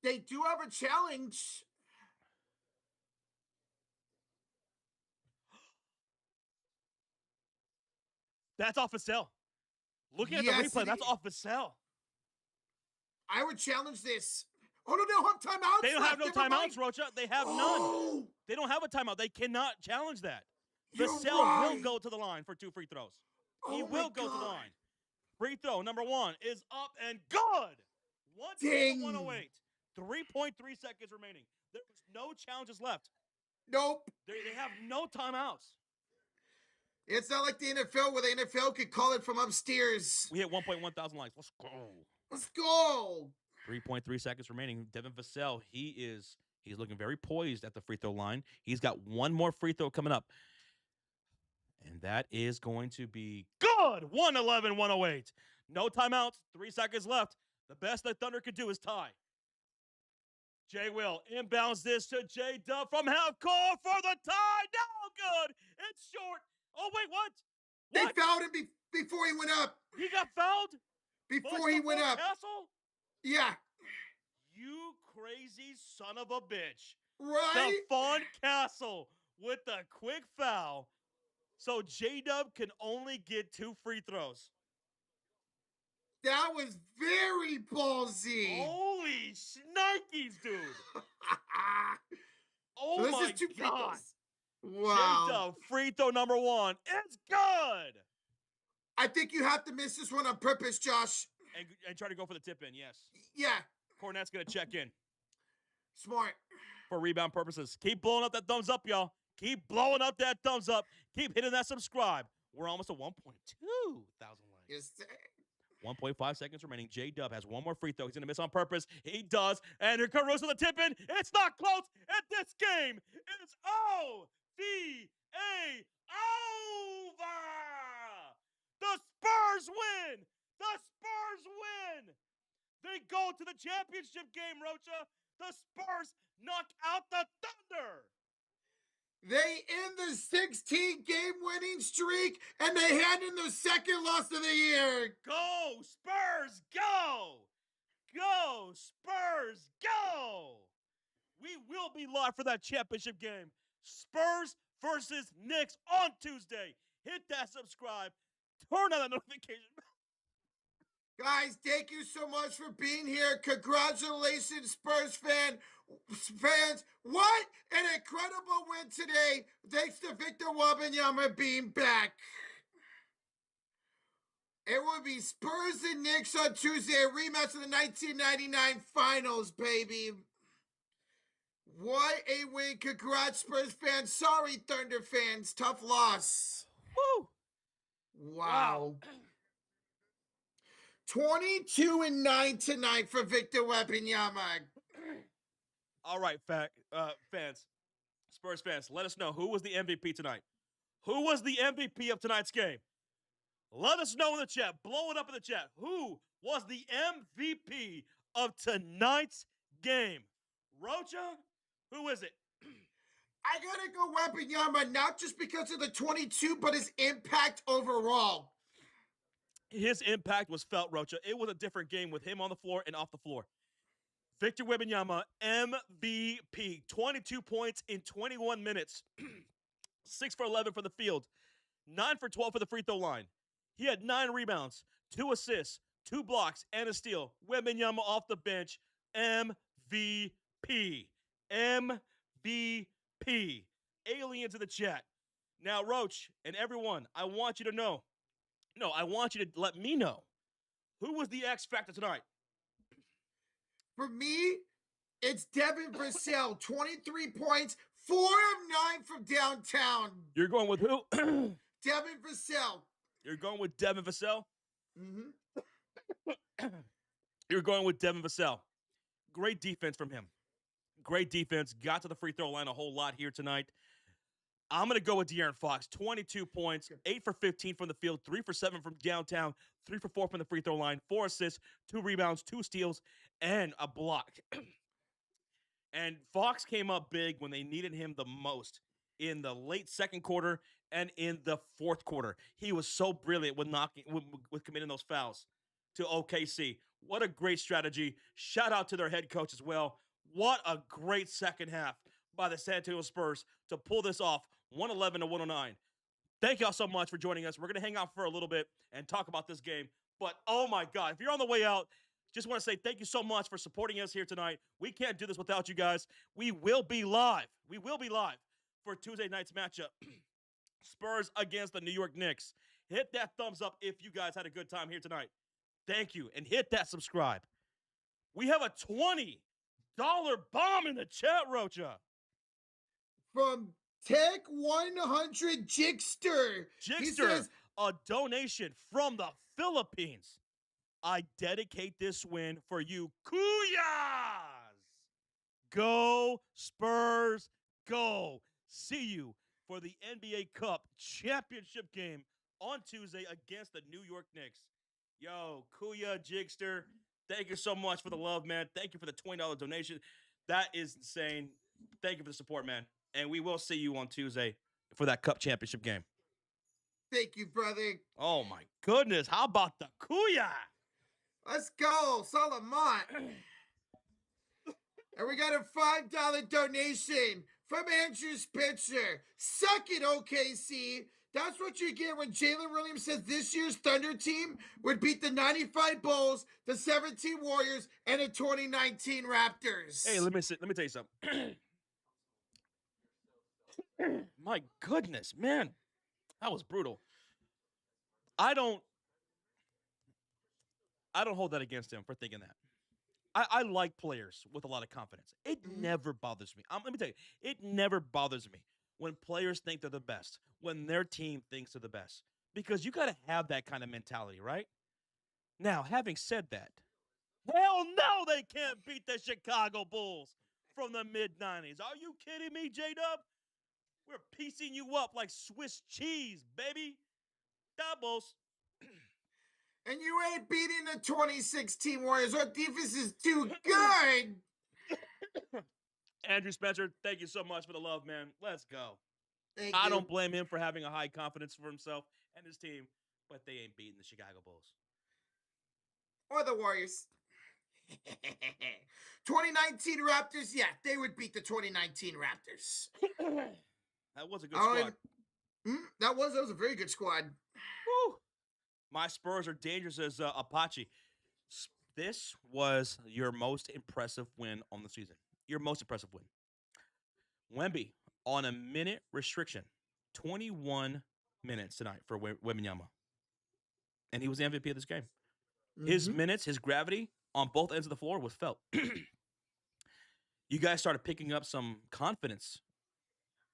Speaker 1: They do have a challenge.
Speaker 2: That's off Vassell. Looking at the replay, that's off Vassell.
Speaker 1: I would challenge this. Oh, no, they don't have timeouts.
Speaker 2: They don't have no timeouts, Rocha. They have none. They don't have a timeout. They cannot challenge that. Vassell will go to the line for 2 free throws. He will go to the line. Free throw number 1 is up and good. 108. 3.3 seconds remaining. There was no challenges left.
Speaker 1: Nope.
Speaker 2: They have no timeouts.
Speaker 1: It's not like the NFL where the NFL could call it from upstairs.
Speaker 2: We hit 1.1 thousand likes. Let's go.
Speaker 1: Let's go.
Speaker 2: 3.3 seconds remaining. Devin Vassell, he's looking very poised at the free throw line. He's got 1 more free throw coming up. And that is going to be good. 111, 108. No timeouts. 3 seconds left. The best the Thunder could do is tie. Jay Will inbounds this to J-Dub from half court for the tie. No good. It's short. Oh, wait, what?
Speaker 1: They fouled him before he went up.
Speaker 2: He got fouled?
Speaker 1: Before he went up.
Speaker 2: Castle?
Speaker 1: Yeah.
Speaker 2: You crazy son of a bitch.
Speaker 1: Right?
Speaker 2: Stephon Castle with the quick foul. So J-Dub can only get 2 free throws.
Speaker 1: That was very ballsy.
Speaker 2: Holy shnikes, dude. Oh,
Speaker 1: so
Speaker 2: my God.
Speaker 1: Wow.
Speaker 2: J-Dub, free throw number 1. It's good.
Speaker 1: I think you have to miss this one on purpose, Josh.
Speaker 2: And try to go for the tip in, yes.
Speaker 1: Yeah.
Speaker 2: Cornette's going to check in.
Speaker 1: Smart.
Speaker 2: For rebound purposes. Keep blowing up that thumbs up, y'all. Keep blowing up that thumbs up. Keep hitting that subscribe. We're almost at 1.2 thousand likes.
Speaker 1: Yes, sir.
Speaker 2: 1.5 seconds remaining. J-Dub has 1 more free throw. He's going to miss on purpose. He does. And Caruso the tip in. It's not close. And this game is O-V-A over. The Spurs win. The Spurs win. They go to the championship game, Rocha. The Spurs knock out the Thunder.
Speaker 1: They end the 16-game winning streak, and they hand in their second loss of the year.
Speaker 2: Go, Spurs, go! Go, Spurs, go! We will be live for that championship game. Spurs versus Knicks on Tuesday. Hit that subscribe. Turn on the notification bell.
Speaker 1: Guys, thank you so much for being here. Congratulations, Spurs fans. What an incredible win today. Thanks to Victor Wembanyama being back. It will be Spurs and Knicks on Tuesday, a rematch of the 1999 finals, baby. What a win. Congrats, Spurs fans. Sorry, Thunder fans. Tough loss.
Speaker 2: Woo!
Speaker 1: Wow. 22-9 tonight for Victor Wembanyama.
Speaker 2: All right, fans, Spurs fans, let us know who was the MVP tonight. Who was the MVP of tonight's game? Let us know in the chat. Blow it up in the chat. Who was the MVP of tonight's game? Rocha? Who is it?
Speaker 1: I gotta go Wembanyama, not just because of the 22, but his impact overall.
Speaker 2: His impact was felt, Rocha. It was a different game with him on the floor and off the floor. Victor Wembanyama, MVP. 22 points in 21 minutes. 6 for 11 from the field. 9 for 12 for the free throw line. He had 9 rebounds, 2 assists, 2 blocks, and a steal. Wembanyama off the bench. MVP. MVP. Aliens in the chat. Now, Roach and everyone, I want you to know. No, I want you to let me know. Who was the X Factor tonight?
Speaker 1: For me, it's Devin Vassell. 23 points, 4 of 9 from downtown.
Speaker 2: You're going with who?
Speaker 1: Devin Vassell.
Speaker 2: You're going with Devin Vassell?
Speaker 1: Mm-hmm.
Speaker 2: You're going with Devin Vassell. Great defense from him. Great defense. Got to the free throw line a whole lot here tonight. I'm going to go with De'Aaron Fox. 22 points, 8 for 15 from the field, 3 for 7 from downtown, 3 for 4 from the free throw line, 4 assists, 2 rebounds, 2 steals, and a block. And Fox came up big when they needed him the most in the late second quarter and in the fourth quarter. He was so brilliant with committing those fouls to OKC. What a great strategy. Shout out to their head coach as well. What a great second half by the San Antonio Spurs to pull this off, 111 to 109. Thank y'all so much for joining us. We're going to hang out for a little bit and talk about this game. But, oh my God, if you're on the way out, just want to say thank you so much for supporting us here tonight. We can't do this without you guys. We will be live. We will be live for Tuesday night's matchup. Spurs against the New York Knicks. Hit that thumbs up if you guys had a good time here tonight. Thank you. And hit that subscribe. We have a $20 bomb in the chat, Rocha.
Speaker 1: From Tech 100 Jigster.
Speaker 2: Jigster,
Speaker 1: He says,
Speaker 2: a donation from the Philippines. I dedicate this win for you, Kuyas! Go, Spurs, go. See you for the NBA Cup championship game on Tuesday against the New York Knicks. Yo, Kuya, Jigster, thank you so much for the love, man. Thank you for the $20 donation. That is insane. Thank you for the support, man. And we will see you on Tuesday for that Cup championship game.
Speaker 1: Thank you, brother.
Speaker 2: Oh, my goodness. How about the Kuya?
Speaker 1: Let's go, Solomon. And we got a $5 donation from Andrew Spitzer. Suck it, OKC. That's what you get when Jalen Williams says this year's Thunder team would beat the 95 Bulls, the 17 Warriors, and the 2019 Raptors.
Speaker 2: Hey, let me tell you something. My goodness, man. That was brutal. I don't hold that against him for thinking that. I like players with a lot of confidence. It never bothers me. Let me tell you, it never bothers me when players think they're the best, when their team thinks they're the best. Because you got to have that kind of mentality, right? Now, having said that, hell no, they can't beat the Chicago Bulls from the mid-90s. Are you kidding me, J-Dub? We're piecing you up like Swiss cheese, baby. Doubles.
Speaker 1: And you ain't beating the 2016 Warriors. Our defense is too good.
Speaker 2: Andrew Spencer, thank you so much for the love, man. Let's go.
Speaker 1: Thank
Speaker 2: I
Speaker 1: you.
Speaker 2: don't blame him for having a high confidence for himself and his team, but they ain't beating the Chicago Bulls.
Speaker 1: Or the Warriors. 2019 Raptors, yeah, they would beat the 2019 Raptors.
Speaker 2: That was a good squad.
Speaker 1: That was a very good squad.
Speaker 2: Woo. My Spurs are dangerous as Apache. This was your most impressive win on the season. Your most impressive win. Wemby on a minute restriction. 21 minutes tonight for Wembanyama. And he was the MVP of this game. His minutes, his gravity on both ends of the floor was felt. You guys started picking up some confidence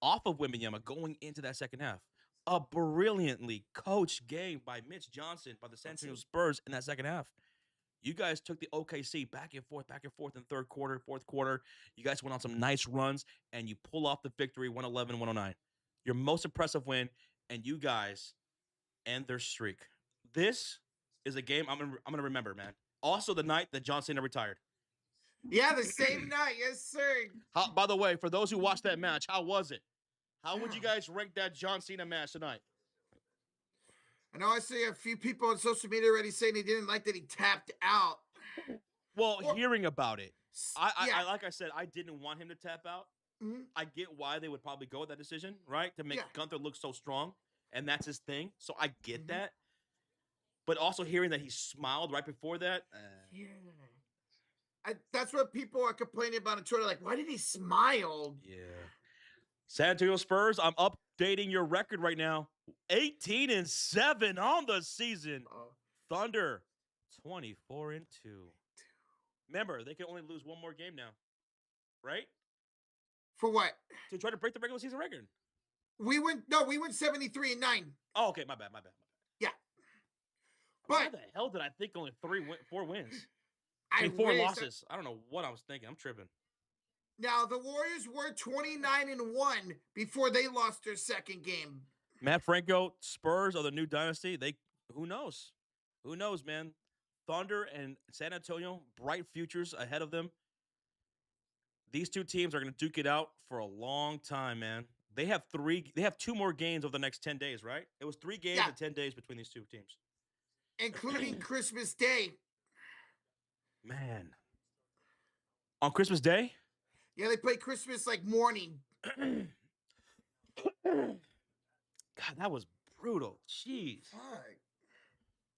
Speaker 2: off of Wembanyama going into that second half. A brilliantly coached game by Mitch Johnson by the San Antonio Spurs in that second half. You guys took the OKC back and forth in third quarter, fourth quarter. You guys went on some nice runs, and you pull off the victory 111-109. Your most impressive win, and you guys end their streak. This is a game I'm gonna remember, man. Also, the night that John Cena retired.
Speaker 1: Yeah, the same night. Yes, sir.
Speaker 2: By the way, for those who watched that match, how was it? How would you guys rank that John Cena match tonight?
Speaker 1: I know I see a few people on social media already saying they didn't like that he tapped out.
Speaker 2: Well, hearing about it,
Speaker 1: yeah.
Speaker 2: like I said, I didn't want him to tap out. I get why they would probably go with that decision, right? To make Gunther look so strong, and that's his thing. So I get that. But also hearing that he smiled right before that.
Speaker 1: That's what people are complaining about on Twitter. Like, why did he smile?
Speaker 2: Yeah. San Antonio Spurs, I'm updating your record right now. 18-7 on the season. Thunder, 24-2. Remember, they can only lose one more game now, right?
Speaker 1: For what?
Speaker 2: To try to break the regular season record.
Speaker 1: We went 73-9.
Speaker 2: Oh, okay, my bad.
Speaker 1: Yeah.
Speaker 2: But why the hell did I think only 4 wins?
Speaker 1: I
Speaker 2: 4 losses. I don't know what I was thinking. I'm tripping.
Speaker 1: Now, the Warriors were 29-1 before they lost their second game.
Speaker 2: Matt Franco, Spurs are the new dynasty. Who knows? Who knows, man? Thunder and San Antonio, bright futures ahead of them. These two teams are going to duke it out for a long time, man. They have 2 more games over the next 10 days, right? It was 3 games in 10 days between these two teams.
Speaker 1: Including Christmas Day.
Speaker 2: Man. On Christmas Day?
Speaker 1: Yeah, they play Christmas like morning.
Speaker 2: God, that was brutal. Jeez.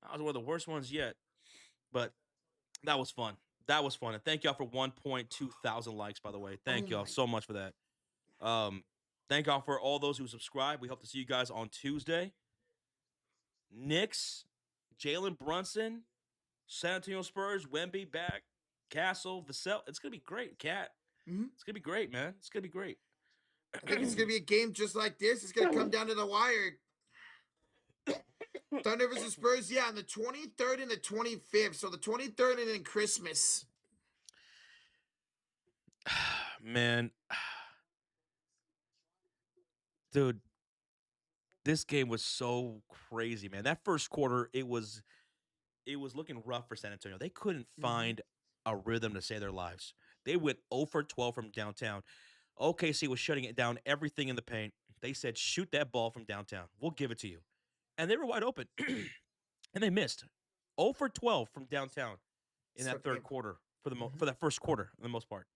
Speaker 2: That was one of the worst ones yet. But that was fun. And thank y'all for 1.2 thousand likes, by the way. Thank y'all so much for that. Thank y'all for all those who subscribe. We hope to see you guys on Tuesday. Knicks, Jalen Brunson, San Antonio Spurs, Wemby back, Castle, Vassell. It's going to be great, Cat. It's going to be great, man. It's going to be great.
Speaker 1: I think it's going to be a game just like this. It's going to come down to the wire. Thunder versus Spurs, on the 23rd and the 25th. So the 23rd and then Christmas.
Speaker 2: Man. Dude, this game was so crazy, man. That first quarter, it was looking rough for San Antonio. They couldn't find a rhythm to save their lives. They went 0 for 12 from downtown. OKC was shutting it down, everything in the paint. They said, shoot that ball from downtown. We'll give it to you. And they were wide open. And they missed. 0 for 12 from downtown in that third quarter for that first quarter, for the most part.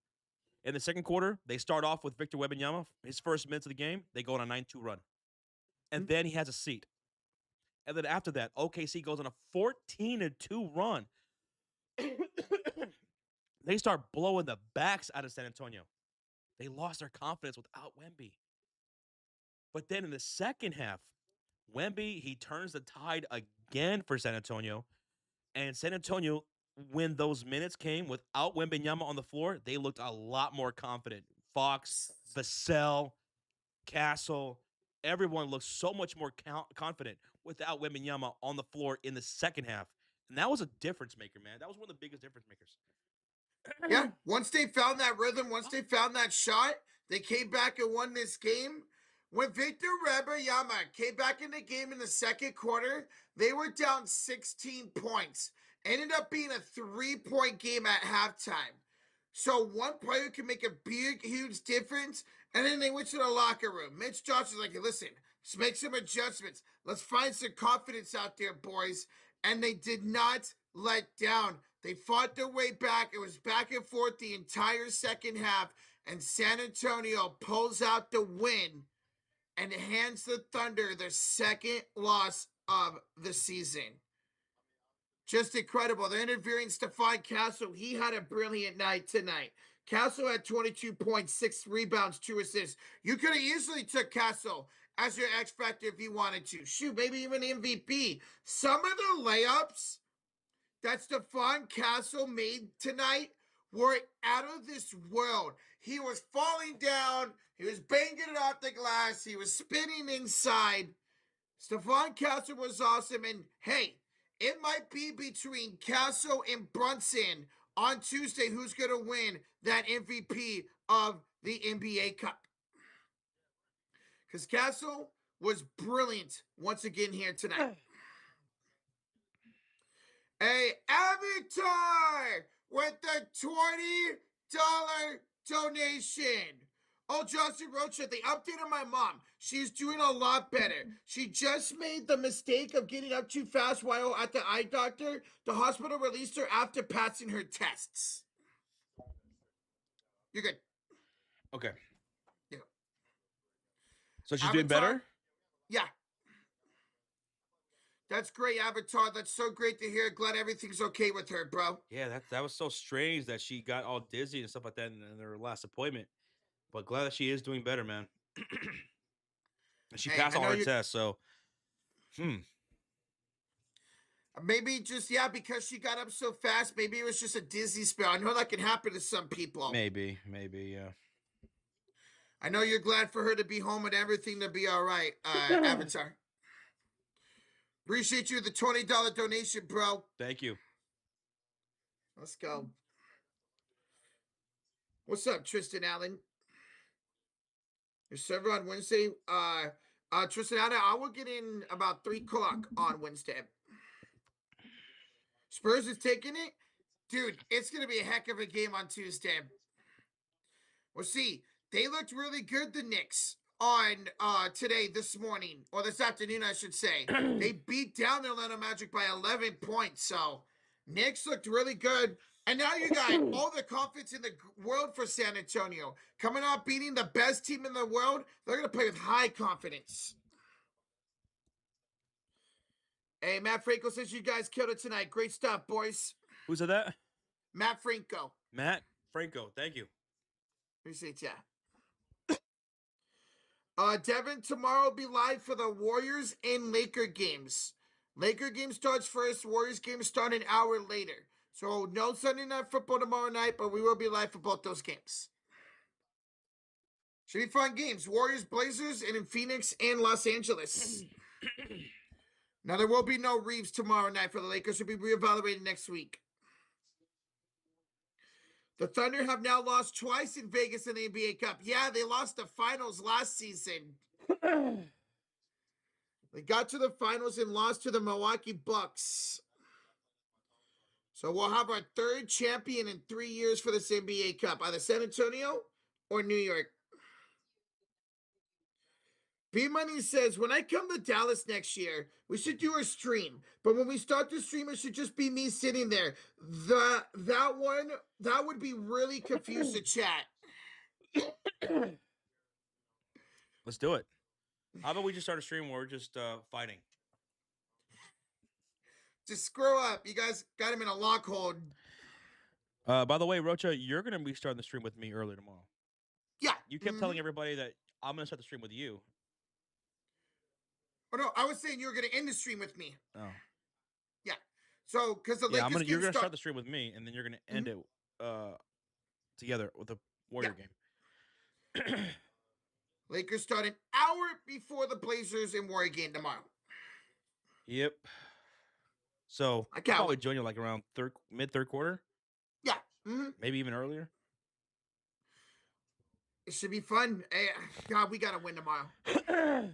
Speaker 2: In the second quarter, they start off with Victor Wembanyama. His first minutes of the game, they go on a 9-2 run. And then he has a seat. And then after that, OKC goes on a 14-2 run. They start blowing the backs out of San Antonio. They lost their confidence without Wemby. But then in the second half, Wemby, he turns the tide again for San Antonio. And San Antonio, when those minutes came without Wembanyama on the floor, they looked a lot more confident. Fox, Vassell, Castle, everyone looked so much more confident without Wembanyama on the floor in the second half. And that was a difference maker, man. That was one of the biggest difference makers.
Speaker 1: Yeah, once they found that rhythm, once they found that shot, they came back and won this game. When Victor Wembanyama came back in the game in the second quarter, they were down 16 points. Ended up being a 3-point game at halftime. So one player can make a big, huge difference, and then they went to the locker room. Mitch Johnson's like, hey, listen, let's make some adjustments. Let's find some confidence out there, boys. And they did not let down. They fought their way back. It was back and forth the entire second half, and San Antonio pulls out the win and hands the Thunder their second loss of the season. Just incredible. They're interviewing Stefan Castle. He had a brilliant night tonight. Castle had 22 points, 6 rebounds, 2 assists. You could have easily took Castle as your X factor if you wanted to. Shoot, maybe even MVP. Some of the layups that Stefan Castle made tonight were out of this world. He was falling down. He was banging it off the glass. He was spinning inside. Stefan Castle was awesome. And hey, it might be between Castle and Brunson on Tuesday who's going to win that MVP of the NBA Cup. Because Castle was brilliant once again here tonight. A Avatar with the $20 donation. Oh, Johnson Rocha, they updated my mom. She's doing a lot better. She just made the mistake of getting up too fast while at the eye doctor. The hospital released her after passing her tests. You're good.
Speaker 2: Okay.
Speaker 1: Yeah.
Speaker 2: So she's doing better?
Speaker 1: Yeah. That's great, Avatar. That's so great to hear. Glad everything's okay with her, bro.
Speaker 2: Yeah, that was so strange that she got all dizzy and stuff like that in her last appointment. But glad that she is doing better, man. And she passed all her tests, so
Speaker 1: maybe just, yeah, because she got up so fast, maybe it was just a dizzy spell. I know that can happen to some people.
Speaker 2: maybe, yeah.
Speaker 1: I know you're glad for her to be home and everything to be all right, Avatar. Appreciate you, the $20 donation, bro.
Speaker 2: Thank you.
Speaker 1: Let's go. What's up, Tristan Allen? Your server on Wednesday. Tristan Allen, I will get in about 3 o'clock on Wednesday. Spurs is taking it? Dude, it's going to be a heck of a game on Tuesday. We'll see. They looked really good, the Knicks, on today, this morning, or this afternoon, I should say. They beat down the Atlanta Magic by 11 points. So, Knicks looked really good. And now you got all the confidence in the world for San Antonio. Coming out beating the best team in the world, they're going to play with high confidence. Hey, Matt Franco says you guys killed it tonight. Great stuff, boys.
Speaker 2: Who said that?
Speaker 1: Matt Franco.
Speaker 2: Matt Franco. Thank you.
Speaker 1: Appreciate ya. Devin, tomorrow will be live for the Warriors and Laker games. Laker game starts first. Warriors game start an hour later. So no Sunday Night Football tomorrow night, but we will be live for both those games. Should be fun games. Warriors, Blazers, and in Phoenix and Los Angeles. Now, there will be no Reeves tomorrow night for the Lakers. Should be reevaluated next week. The Thunder have now lost twice in Vegas in the NBA Cup. Yeah, they lost the finals last season. They got to the finals and lost to the Milwaukee Bucks. So we'll have our third champion in 3 years for this NBA Cup, either San Antonio or New York. B-Money says, when I come to Dallas next year, we should do a stream. But when we start the stream, it should just be me sitting there. That would be really confused the chat.
Speaker 2: Let's do it. How about we just start a stream where we're just fighting?
Speaker 1: Just screw up. You guys got him in a lock hold.
Speaker 2: By the way, Rocha, you're going to be starting the stream with me early tomorrow.
Speaker 1: Yeah.
Speaker 2: You kept telling everybody that I'm going to start the stream with you.
Speaker 1: Oh, no, I was saying you were going to end the stream with me.
Speaker 2: Oh.
Speaker 1: Yeah. So, because the Lakers
Speaker 2: you're going to start the stream with me, and then you're going to end it together with the Warrior game.
Speaker 1: Lakers start an hour before the Blazers and Warrior game tomorrow.
Speaker 2: Yep. So, I'll probably join you like around mid-third quarter.
Speaker 1: Yeah.
Speaker 2: Maybe even earlier.
Speaker 1: It should be fun. Hey, God, we got to win tomorrow.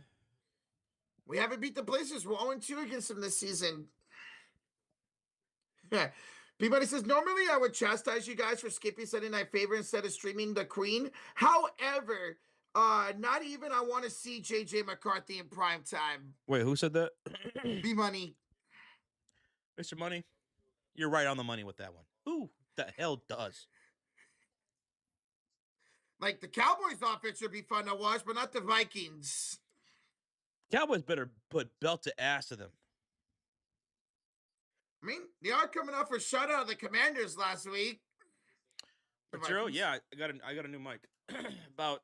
Speaker 1: We haven't beat the Blazers. We're 0-2 against them this season. Peabody says, normally I would chastise you guys for skipping Sunday Night Fever instead of streaming The Queen. However, not even I want to see JJ McCarthy in prime time.
Speaker 2: Wait, who said that?
Speaker 1: B Money.
Speaker 2: Mr. Money, you're right on the money with that one. Who the hell does?
Speaker 1: Like the Cowboys offense should be fun to watch, but not the Vikings.
Speaker 2: Cowboys better put belt to ass to them.
Speaker 1: I mean, they are coming off a shutout of the Commanders last week.
Speaker 2: Material, yeah, I got a new mic. About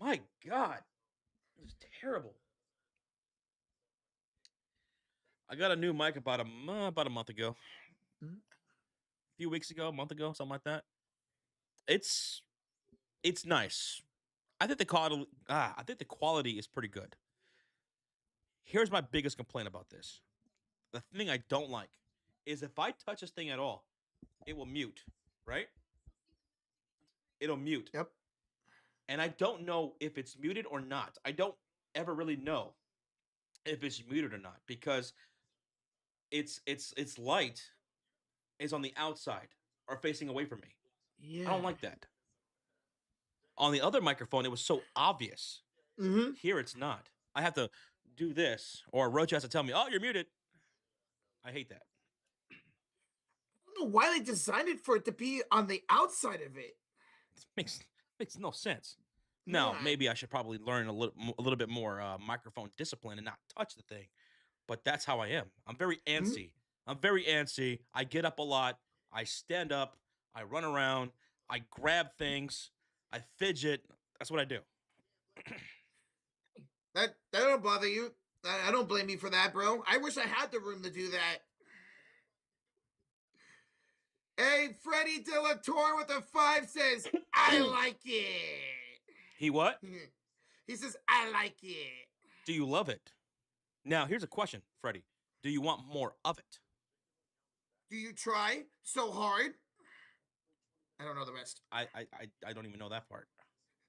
Speaker 2: my God, this is terrible. I got a new mic about a month ago, a few weeks ago, a month ago, something like that. It's nice. I think the quality is pretty good. Here's my biggest complaint about this. The thing I don't like is if I touch this thing at all, it will mute, right? It'll mute.
Speaker 1: Yep.
Speaker 2: And I don't know if it's muted or not. I don't ever really know if it's muted or not because its light is on the outside or facing away from me.
Speaker 1: Yeah.
Speaker 2: I don't like that. On the other microphone, it was so obvious.
Speaker 1: Mm-hmm.
Speaker 2: Here, it's not. I have to do this, or Roach has to tell me, "Oh, you're muted." I hate that.
Speaker 1: I don't know why they designed it for it to be on the outside of it.
Speaker 2: It makes no sense. Now, maybe I should probably learn a little bit more microphone discipline and not touch the thing. But that's how I am. I'm very antsy. I'm very antsy. I get up a lot. I stand up. I run around. I grab things. I fidget. That's what I do.
Speaker 1: That don't bother you. I don't blame you for that, bro. I wish I had the room to do that. Hey, Freddie De La Torre with a 5 says, I like it.
Speaker 2: He what?
Speaker 1: He says, I like it.
Speaker 2: Do you love it? Now, here's a question, Freddie. Do you want more of it?
Speaker 1: Do you try so hard? I don't know the rest.
Speaker 2: I don't even know that part.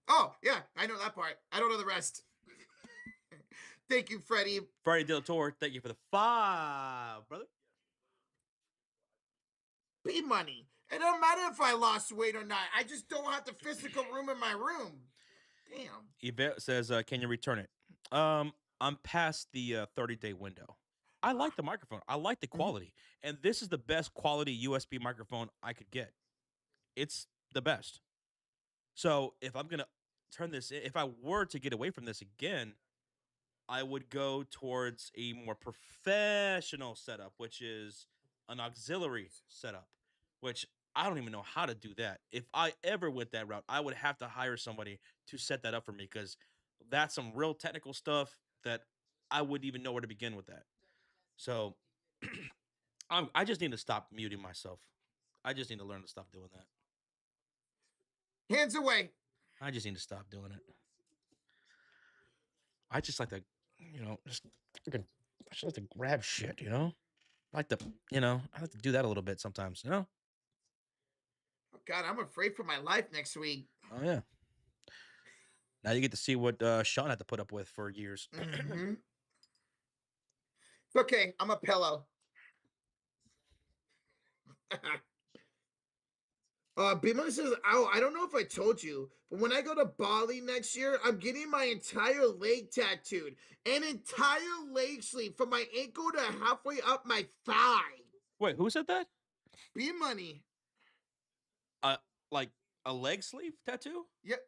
Speaker 1: Oh, yeah, I know that part. I don't know the rest. Thank you, Freddie.
Speaker 2: Freddie De La Torre, thank you for the 5, brother.
Speaker 1: B Money. It don't matter if I lost weight or not. I just don't have the physical room in my room. Damn.
Speaker 2: Yvette says, can you return it? I'm past the 30-day window. I like the microphone. I like the quality. And this is the best quality USB microphone I could get. It's the best. So if I'm going to turn this in, if I were to get away from this again, I would go towards a more professional setup, which is an auxiliary setup, which I don't even know how to do that. If I ever went that route, I would have to hire somebody to set that up for me because that's some real technical stuff that I wouldn't even know where to begin with that. So I just need to stop muting myself. I just need to learn to stop doing that.
Speaker 1: Hands away.
Speaker 2: I just need to stop doing it. I just like to, I just like to grab shit, I like to, I like to do that a little bit sometimes,
Speaker 1: Oh, God, I'm afraid for my life next week.
Speaker 2: Oh, yeah. Now you get to see what Sean had to put up with for years.
Speaker 1: It's okay. I'm a pillow. Bima says, oh, I don't know if I told you, but when I go to Bali next year, I'm getting my entire leg tattooed. An entire leg sleeve from my ankle to halfway up my thigh.
Speaker 2: Wait, who said that?
Speaker 1: B-Money.
Speaker 2: Like a leg sleeve tattoo?
Speaker 1: Yep.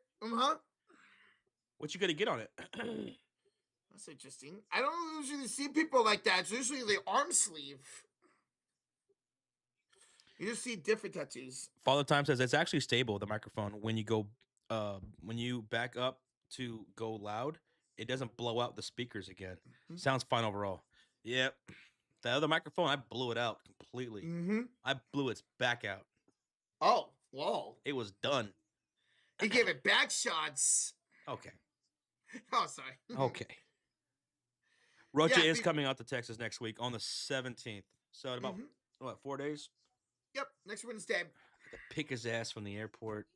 Speaker 2: What you gonna get on it?
Speaker 1: That's interesting. I don't usually see people like that. It's usually the arm sleeve. You just see different tattoos.
Speaker 2: Father Time says it's actually stable, the microphone. When you go when you back up to go loud, it doesn't blow out the speakers again. Sounds fine overall. Yep. The other microphone, I blew it out completely. I blew its back out.
Speaker 1: Oh, whoa.
Speaker 2: It was done.
Speaker 1: He gave it back shots.
Speaker 2: Okay.
Speaker 1: Oh, sorry.
Speaker 2: Okay. Rocha is coming out to Texas next week on the 17th. So in about, 4 days?
Speaker 1: Yep, next Wednesday.
Speaker 2: I got to pick his ass from the airport.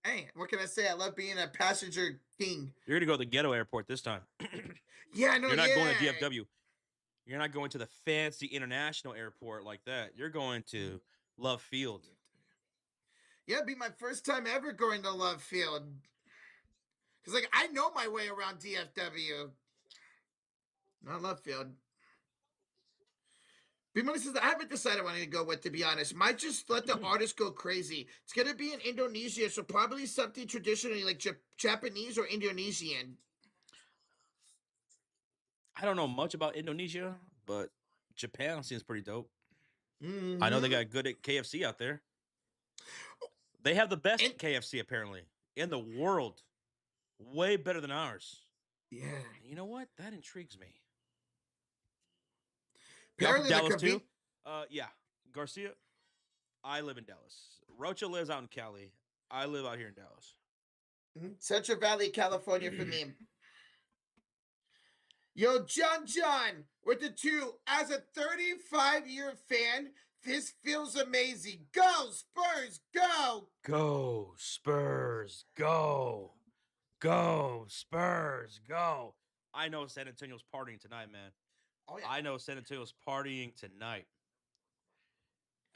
Speaker 1: Hey, what can I say? I love being a passenger king.
Speaker 2: You're going to go to the ghetto airport this time.
Speaker 1: Yeah, I know.
Speaker 2: You're not going to DFW. You're not going to the fancy international airport like that. You're going to Love Field.
Speaker 1: Yeah, it'd be my first time ever going to Love Field. Cause like I know my way around DFW. Not Love Field. B-Money says I haven't decided what I'm gonna go with, to be honest. Might just let the artist go crazy. It's gonna be in Indonesia, so probably something traditionally like Japanese or Indonesian.
Speaker 2: I don't know much about Indonesia, but Japan seems pretty dope. I know they
Speaker 1: Mm-hmm.
Speaker 2: got good at KFC out there. They have the best
Speaker 1: And
Speaker 2: KFC apparently in the world. Way better than ours.
Speaker 1: yeah.
Speaker 2: And you know what? That intrigues me. Y'all from
Speaker 1: Apparently the
Speaker 2: Dallas too?
Speaker 1: convenience.
Speaker 2: Yeah. Garcia, I live in Dallas. Rocha lives out in Cali. I live out here in Dallas.
Speaker 1: Central Valley, California for me. Yo, John, with the two. As a 35-year fan, this feels amazing. Go, Spurs, go!
Speaker 2: Go, Spurs, go. Go, Spurs, go. I know San Antonio's partying tonight, man.
Speaker 1: Oh, yeah.
Speaker 2: I know San Antonio's partying tonight.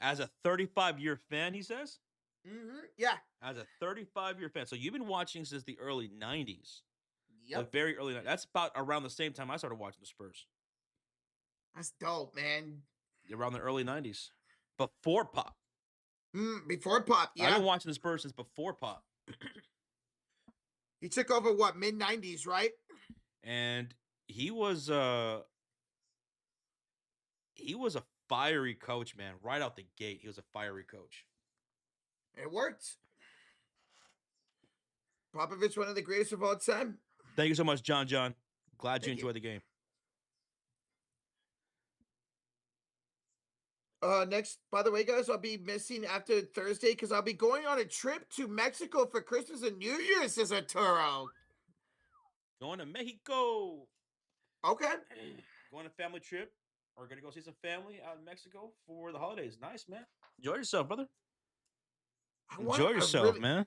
Speaker 2: As a 35-year fan, he says?
Speaker 1: Yeah.
Speaker 2: As a 35-year fan. So you've been watching since the early 90s. The
Speaker 1: Yep.
Speaker 2: very early 90s. That's about around the same time I started watching the Spurs.
Speaker 1: That's dope, man.
Speaker 2: Around the early 90s. Before Pop.
Speaker 1: Before Pop,
Speaker 2: I've
Speaker 1: yeah.
Speaker 2: been watching the Spurs since before Pop.
Speaker 1: He took over what, mid-90s, right?
Speaker 2: And he was a fiery coach, man. Right out the gate, he was a fiery coach.
Speaker 1: It worked. Popovich, one of the greatest of all time.
Speaker 2: Thank you so much, John. Glad you
Speaker 1: Thank you.
Speaker 2: enjoyed the game.
Speaker 1: Next, by the way, guys, I'll be missing after Thursday because I'll be going on a trip to Mexico for Christmas and New Year's, says Arturo.
Speaker 2: Going to Mexico.
Speaker 1: Okay.
Speaker 2: Going on a family trip. Or going to go see some family out in Mexico for the holidays. Nice, man. Enjoy yourself, brother. Enjoy yourself, man.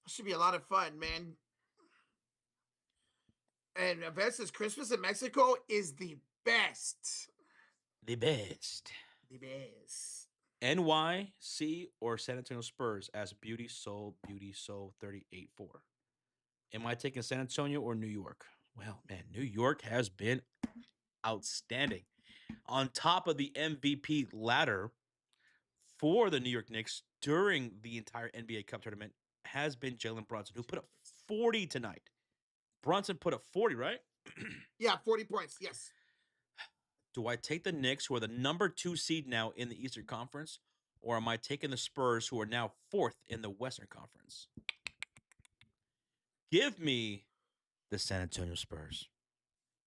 Speaker 1: Should be a lot of fun, man. And Vance says Christmas in Mexico is the best.
Speaker 2: The best.
Speaker 1: The best.
Speaker 2: NYC or San Antonio Spurs as Beauty Soul 38-4. Am I taking San Antonio or New York? Well, man, New York has been outstanding. On top of the MVP ladder for the New York Knicks during the entire NBA Cup tournament has been Jalen Brunson, who put up 40 tonight. Brunson put up 40, right?
Speaker 1: Yeah, 40 points. Yes.
Speaker 2: Do I take the Knicks, who are the number 2 seed now in the Eastern Conference, or am I taking the Spurs, who are now 4th in the Western Conference? Give me the San Antonio Spurs.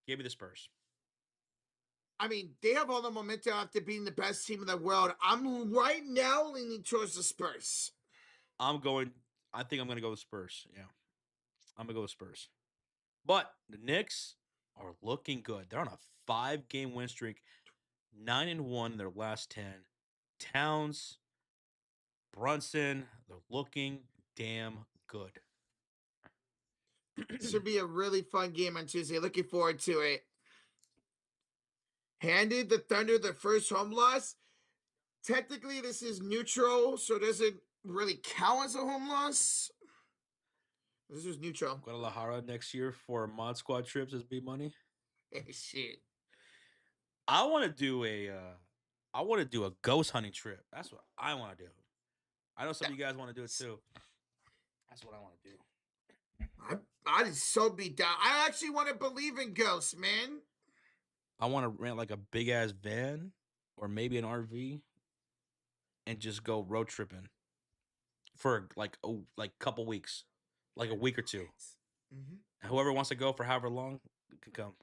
Speaker 2: Give me the Spurs.
Speaker 1: I mean, they have all the momentum after being the best team in the world. I'm right now leaning towards the Spurs.
Speaker 2: I think I'm going to go with Spurs. Yeah. I'm going to go with Spurs. But the Knicks are looking good. They're on a 5-game win streak, 9-1 in their last 10. Towns, Brunson, they're looking damn good.
Speaker 1: This should be a really fun game on Tuesday. Looking forward to it. Handed the Thunder the first home loss. Technically, this is neutral, so it doesn't really count as a home loss. This is neutral.
Speaker 2: Guadalajara next year for Mod Squad trips as B-Money.
Speaker 1: Shit.
Speaker 2: I want to do a ghost hunting trip. That's what I want to do. I know some of you guys want to do it too. That's what I want to do.
Speaker 1: I'd so be down. I actually want to believe in ghosts, man.
Speaker 2: I want to rent like a big ass van or maybe an RV and just go road tripping for like a couple weeks, like a week or two. Mm-hmm. Whoever wants to go for however long can come.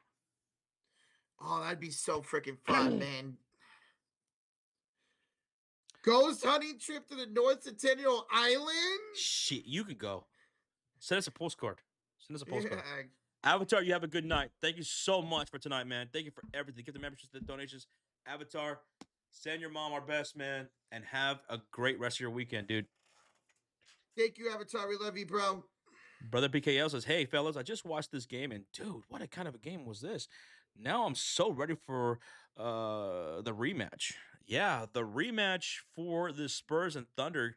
Speaker 1: Oh, that'd be so freaking fun, man. Ghost hunting trip to the North Centennial Island?
Speaker 2: Shit, you could go. Send us a postcard. Yeah. Avatar, you have a good night. Thank you so much for tonight, man. Thank you for everything. Give the memberships, the donations. Avatar, send your mom our best, man, and have a great rest of your weekend, dude.
Speaker 1: Thank you, Avatar. We love you, bro.
Speaker 2: Brother PKL says, hey, fellas, I just watched this game, and dude, what a kind of a game was this? Now I'm so ready for the rematch. Yeah, the rematch for the Spurs and Thunder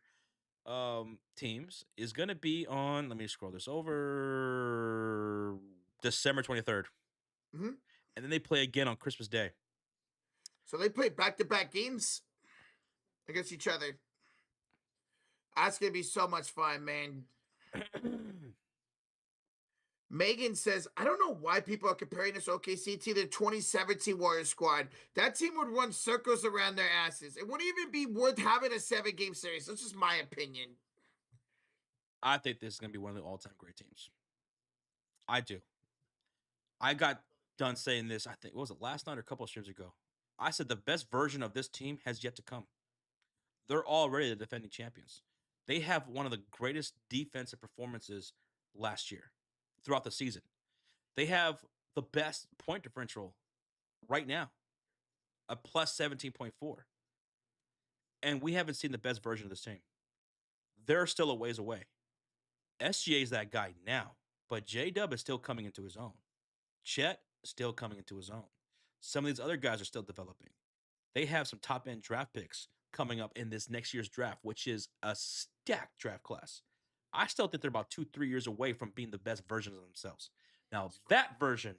Speaker 2: teams is going to be on, let me scroll this over, December 23rd.
Speaker 1: Hmm.
Speaker 2: And then they play again on Christmas Day.
Speaker 1: So they play back-to-back games against each other. That's gonna be so much fun, man. Megan says, I don't know why people are comparing this OKC to the 2017 Warriors squad. That team would run circles around their asses. It wouldn't even be worth having a 7-game series. That's just my opinion.
Speaker 2: I think this is going to be one of the all-time great teams. I do. I got done saying this, I think, what was it, last night or a couple of streams ago? I said the best version of this team has yet to come. They're already the defending champions. They have one of the greatest defensive performances last year throughout the season. They have the best point differential right now, a plus 17.4. And we haven't seen the best version of this team. They're still a ways away. SGA is that guy now, but J Dub is still coming into his own. Chet still coming into his own. Some of these other guys are still developing. They have some top end draft picks coming up in this next year's draft, which is a stacked draft class. I still think they're about 2-3 years away from being the best versions of themselves. Now, that version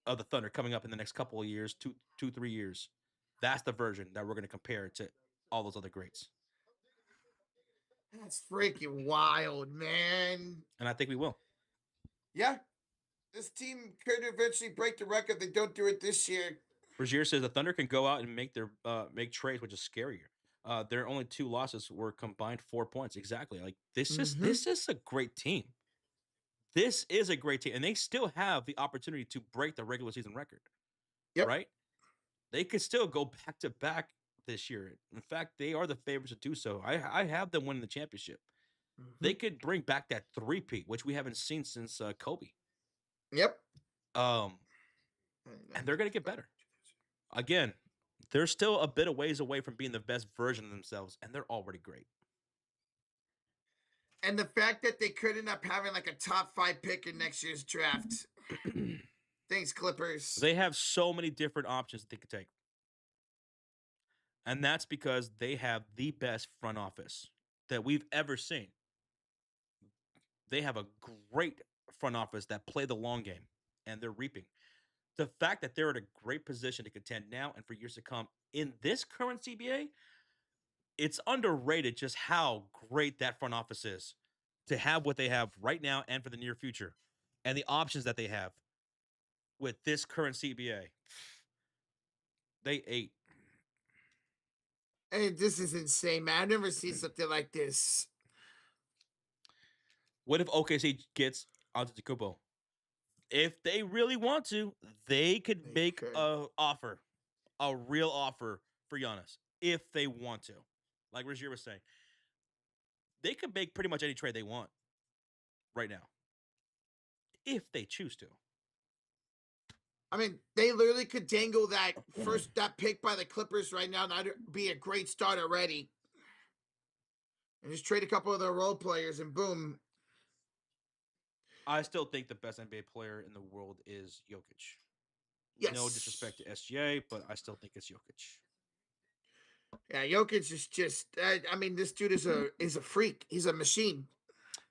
Speaker 2: of the Thunder coming up in the next couple of years, 3 years, that's the version that we're going to compare to all those other greats.
Speaker 1: That's freaking wild, man.
Speaker 2: And I think we will.
Speaker 1: Yeah, this team could eventually break the record if they don't do it this year.
Speaker 2: Rozier says the Thunder can go out and make trades, which is scarier. Their only 2 losses were combined 4 points. Exactly. Like this is a great team. This is a great team, and they still have the opportunity to break the regular season record.
Speaker 1: Yep.
Speaker 2: Right? They could still go back to back this year. In fact, they are the favorites to do so. I have them winning the championship. They could bring back that three-peat, which we haven't seen since Kobe.
Speaker 1: Yep.
Speaker 2: And they're going to get better. Again, they're still a bit of ways away from being the best version of themselves, and they're already great.
Speaker 1: And the fact that they could end up having like a top 5 pick in next year's draft. Thanks, Clippers.
Speaker 2: They have so many different options that they could take. And that's because they have the best front office that we've ever seen. They have a great front office that play the long game, and they're reaping. The fact that they're in a great position to contend now and for years to come in this current CBA, it's underrated just how great that front office is to have what they have right now and for the near future, and the options that they have with this current CBA. They ate.
Speaker 1: Hey, this is insane, man. I've never seen something like this.
Speaker 2: What if OKC gets Antetokounmpo? If they really want to, they could make a offer, a real offer for Giannis if they want to. Like Rozier was saying, they could make pretty much any trade they want right now if they choose to.
Speaker 1: I mean, they literally could dangle that pick by the Clippers right now. That'd be a great start already. And just trade a couple of their role players and boom.
Speaker 2: I still think the best NBA player in the world is Jokic.
Speaker 1: Yes.
Speaker 2: No disrespect to SGA, but I still think it's Jokic.
Speaker 1: Yeah, Jokic is just. I mean, this dude is a freak. He's a machine.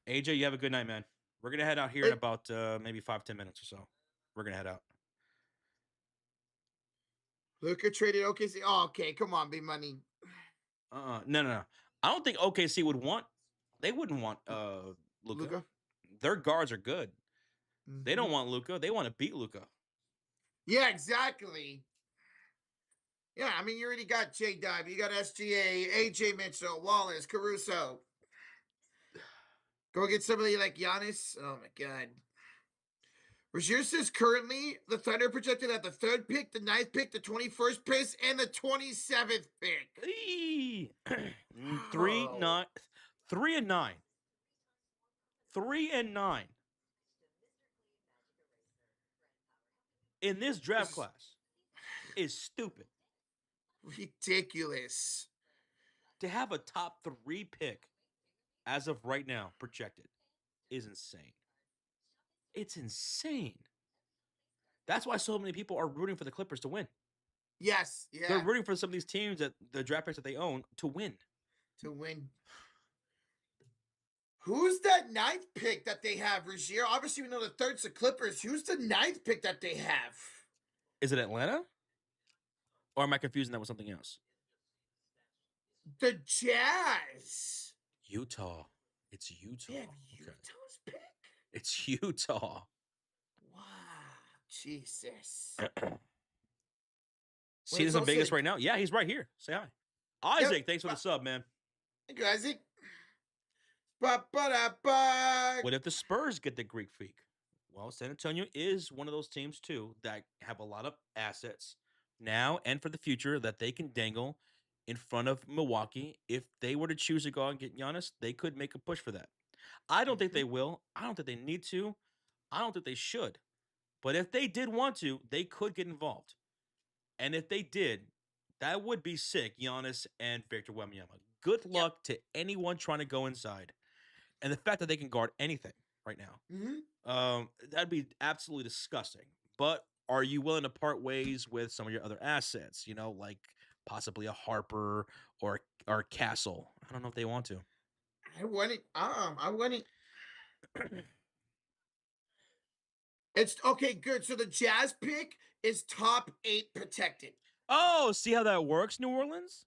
Speaker 2: AJ, you have a good night, man. We're gonna head out here in about maybe 5-10 minutes or so. We're gonna head out.
Speaker 1: Luka traded OKC. Oh, okay, come on, big money.
Speaker 2: No. I don't think OKC would want. They wouldn't want Luka. Their guards are good. They don't want Luka. They want to beat Luka.
Speaker 1: Yeah, exactly. Yeah, I mean, you already got J Dub, you got SGA, AJ Mitchell, Wallace, Caruso. Go get somebody like Giannis. Oh my god. Rozier says currently the Thunder projected at the 3rd pick, the 9th pick, the 21st pick, and the 27th pick.
Speaker 2: 3-9, 3-9, 3-9 in this draft class is stupid.
Speaker 1: Ridiculous.
Speaker 2: To have a top 3 pick as of right now projected is insane. It's insane. That's why so many people are rooting for the Clippers to win.
Speaker 1: Yes,
Speaker 2: They're
Speaker 1: yeah,
Speaker 2: rooting for some of these teams that the draft picks that they own to win.
Speaker 1: to win. Who's that ninth pick that they have, Rozier? Obviously, we know the third's the Clippers. Who's the ninth pick that they have?
Speaker 2: Is it Atlanta? Or am I confusing that with something else?
Speaker 1: The Jazz.
Speaker 2: Utah. It's Utah.
Speaker 1: They have
Speaker 2: Okay.
Speaker 1: Utah's pick?
Speaker 2: It's Utah.
Speaker 1: Wow. Jesus.
Speaker 2: See this in Vegas right now? Yeah, he's right here. Say hi. Isaac, thanks for the sub, man.
Speaker 1: Thank you, Isaac. Ba-ba-da-ba.
Speaker 2: What if the Spurs get the Greek freak? Well, San Antonio is one of those teams, too, that have a lot of assets now and for the future that they can dangle in front of Milwaukee. If they were to choose to go out and get Giannis, they could make a push for that. I don't think they will. I don't think they need to. I don't think they should. But if they did want to, they could get involved. And if they did, that would be sick, Giannis and Victor Wembanyama. Good luck to anyone trying to go inside. And the fact that they can guard anything right now, that'd be absolutely disgusting. But are you willing to part ways with some of your other assets? You know, like possibly a Harper or Castle. I don't know if they want to.
Speaker 1: I want it. I want it. It's okay, good. So the Jazz pick is top 8 protected.
Speaker 2: Oh, see how that works, New Orleans?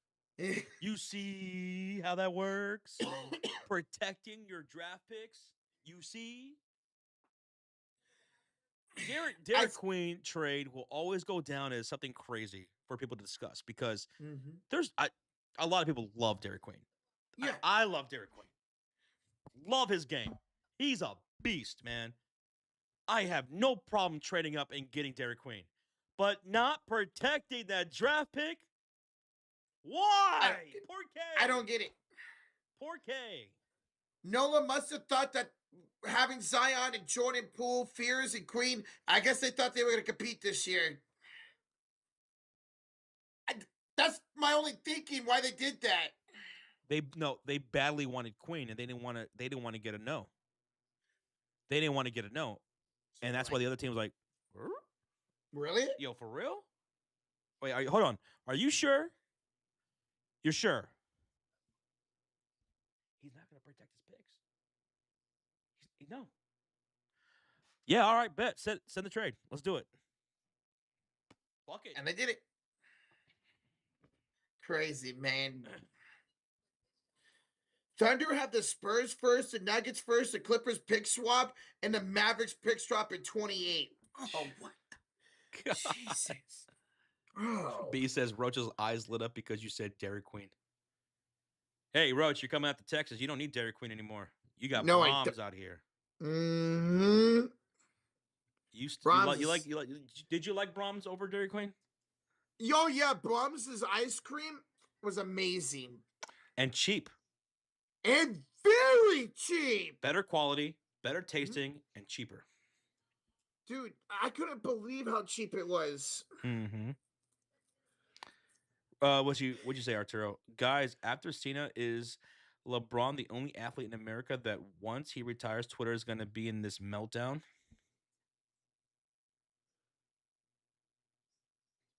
Speaker 2: You see how that works? Protecting your draft picks. You see? Derek Queen trade will always go down as something crazy for people to discuss because there's a lot of people love Derek Queen.
Speaker 1: Yeah,
Speaker 2: I love Derek Queen. Love his game. He's a beast, man. I have no problem trading up and getting Derek Queen, but not protecting that draft pick. Why? Poor K.
Speaker 1: I don't get it.
Speaker 2: Poor K.
Speaker 1: Nola must have thought that having Zion and Jordan Poole, Fears, and Queen, I guess they thought they were going to compete this year. That's my only thinking why they did that.
Speaker 2: They badly wanted Queen, and they didn't want to get a no. They didn't want to get a no, and that's why the other team was like,
Speaker 1: really?
Speaker 2: Yo, for real? Wait, hold on. Are you sure? You're sure? He's not going to protect his picks. No. Yeah, all right, bet. Send the trade. Let's do it. Fuck it.
Speaker 1: And they did it. Crazy, man. Thunder have the Spurs first, the Nuggets first, the Clippers pick swap, and the Mavericks pick swap in 28. Oh, what? God. Jesus. Oh.
Speaker 2: B says Roach's eyes lit up because you said Dairy Queen. Hey, Roach, you're coming out to Texas. You don't need Dairy Queen anymore. You got Brahms out here.
Speaker 1: Mm-hmm.
Speaker 2: Did you like Brahms over Dairy Queen?
Speaker 1: Yo, yeah, Brahms' ice cream was amazing.
Speaker 2: And cheap.
Speaker 1: And very cheap.
Speaker 2: Better quality, better tasting, and cheaper.
Speaker 1: Dude, I couldn't believe how cheap it was.
Speaker 2: Mm-hmm. What'd you say, Arturo? Guys, after Cena, is LeBron the only athlete in America that once he retires, Twitter is going to be in this meltdown?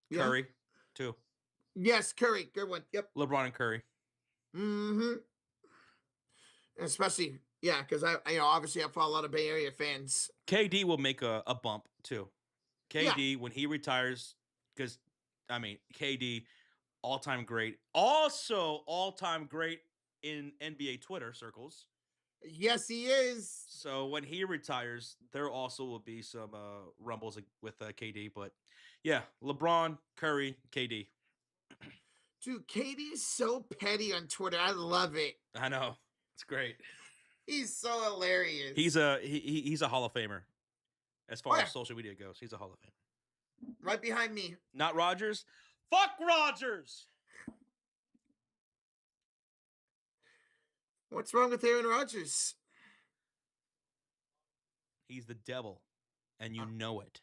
Speaker 2: Yeah. Curry, too.
Speaker 1: Yes, Curry. Good one. Yep.
Speaker 2: LeBron and Curry.
Speaker 1: Mm-hmm. Especially, yeah, because obviously I follow a lot of Bay Area fans.
Speaker 2: KD will make a bump, too. KD, when he retires, because, KD, all-time great. Also all-time great in NBA Twitter circles.
Speaker 1: Yes, he is.
Speaker 2: So when he retires, there also will be some rumbles with KD. But, yeah, LeBron, Curry, KD.
Speaker 1: Dude, KD's so petty on Twitter. I love it.
Speaker 2: I know. It's great.
Speaker 1: He's so hilarious.
Speaker 2: He's a Hall of Famer as far as social media goes. He's a Hall of Famer.
Speaker 1: Right behind me.
Speaker 2: Not Rodgers. Fuck Rodgers.
Speaker 1: What's wrong with Aaron Rodgers?
Speaker 2: He's the devil, and you know it.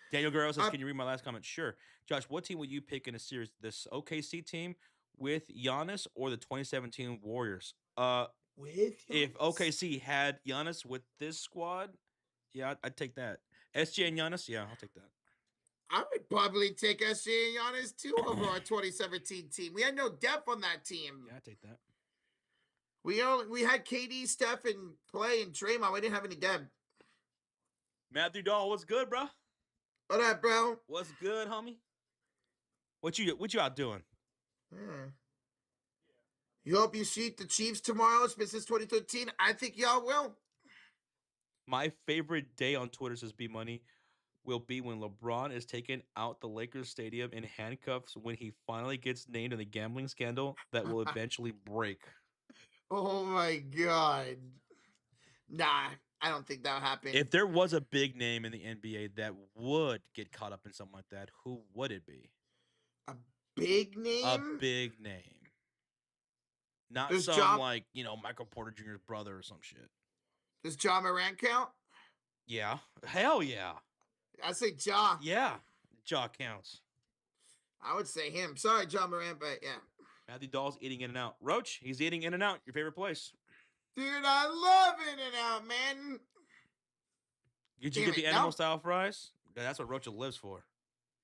Speaker 2: Daniel Guerrero says, can you read my last comment? Sure. Josh, what team would you pick in a series? This OKC team with Giannis or the 2017 Warriors?
Speaker 1: With Giannis?
Speaker 2: If OKC had Giannis with this squad, yeah, I'd take that. SJ and Giannis, yeah, I'll take that.
Speaker 1: I would probably take SJ and Giannis too over our 2017 team. We had no depth on that team.
Speaker 2: Yeah, I take that.
Speaker 1: We had KD, Steph, and Clay and Draymond. We didn't have any depth.
Speaker 2: Matthew Dahl, what's good, bro?
Speaker 1: What up, bro?
Speaker 2: What's good, homie? What you out doing?
Speaker 1: Yeah. You hope you see the Chiefs tomorrow. It's been since 2013. I think y'all will.
Speaker 2: My favorite day on Twitter, says B Money, will be when LeBron is taken out the Lakers stadium in handcuffs when he finally gets named in the gambling scandal that will eventually break.
Speaker 1: Oh my god. Nah, I don't think that'll happen.
Speaker 2: If there was a big name in the NBA that would get caught up in something like that, who would it be?
Speaker 1: A big name?
Speaker 2: A big name. Not
Speaker 1: Does
Speaker 2: some like, Michael Porter Jr.'s brother or some shit.
Speaker 1: Does Ja Morant count?
Speaker 2: Yeah. Hell yeah.
Speaker 1: I say Ja.
Speaker 2: Yeah. Ja counts.
Speaker 1: I would say him. Sorry, Ja Morant, but yeah.
Speaker 2: Matthew Dahl's eating In-N-Out. Roach, he's eating In-N-Out. Your favorite place?
Speaker 1: Dude, I love In-N-Out, man.
Speaker 2: Did you get the animal style fries? That's what Roach lives for.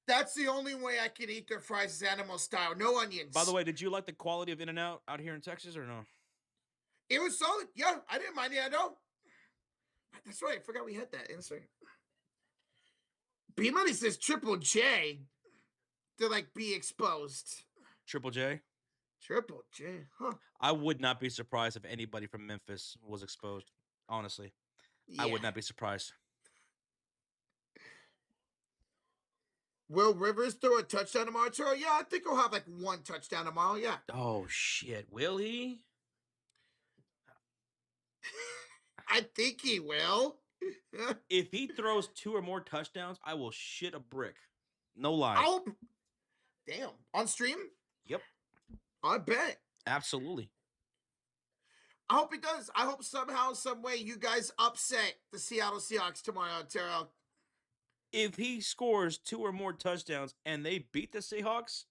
Speaker 1: That's the only way I can eat their fries is animal style. No onions.
Speaker 2: By the way, did you like the quality of In-N-Out out here in Texas or no?
Speaker 1: It was solid. Yeah, I didn't mind it. I know. That's right. I forgot we had that. Sorry. B Money says Triple J to like be exposed.
Speaker 2: Triple J?
Speaker 1: Triple J, huh?
Speaker 2: I would not be surprised if anybody from Memphis was exposed. Honestly, yeah. I would not be surprised.
Speaker 1: Will Rivers throw a touchdown tomorrow? Yeah, I think he'll have like one touchdown tomorrow. Yeah.
Speaker 2: Oh shit, will he?
Speaker 1: I think he will.
Speaker 2: If he throws 2 or more touchdowns, I will shit a brick. No lie.
Speaker 1: Damn. On stream?
Speaker 2: Yep.
Speaker 1: I bet.
Speaker 2: Absolutely.
Speaker 1: I hope he does. I hope somehow, some way, you guys upset the Seattle Seahawks tomorrow, Terrell.
Speaker 2: If he scores 2 or more touchdowns and they beat the Seahawks,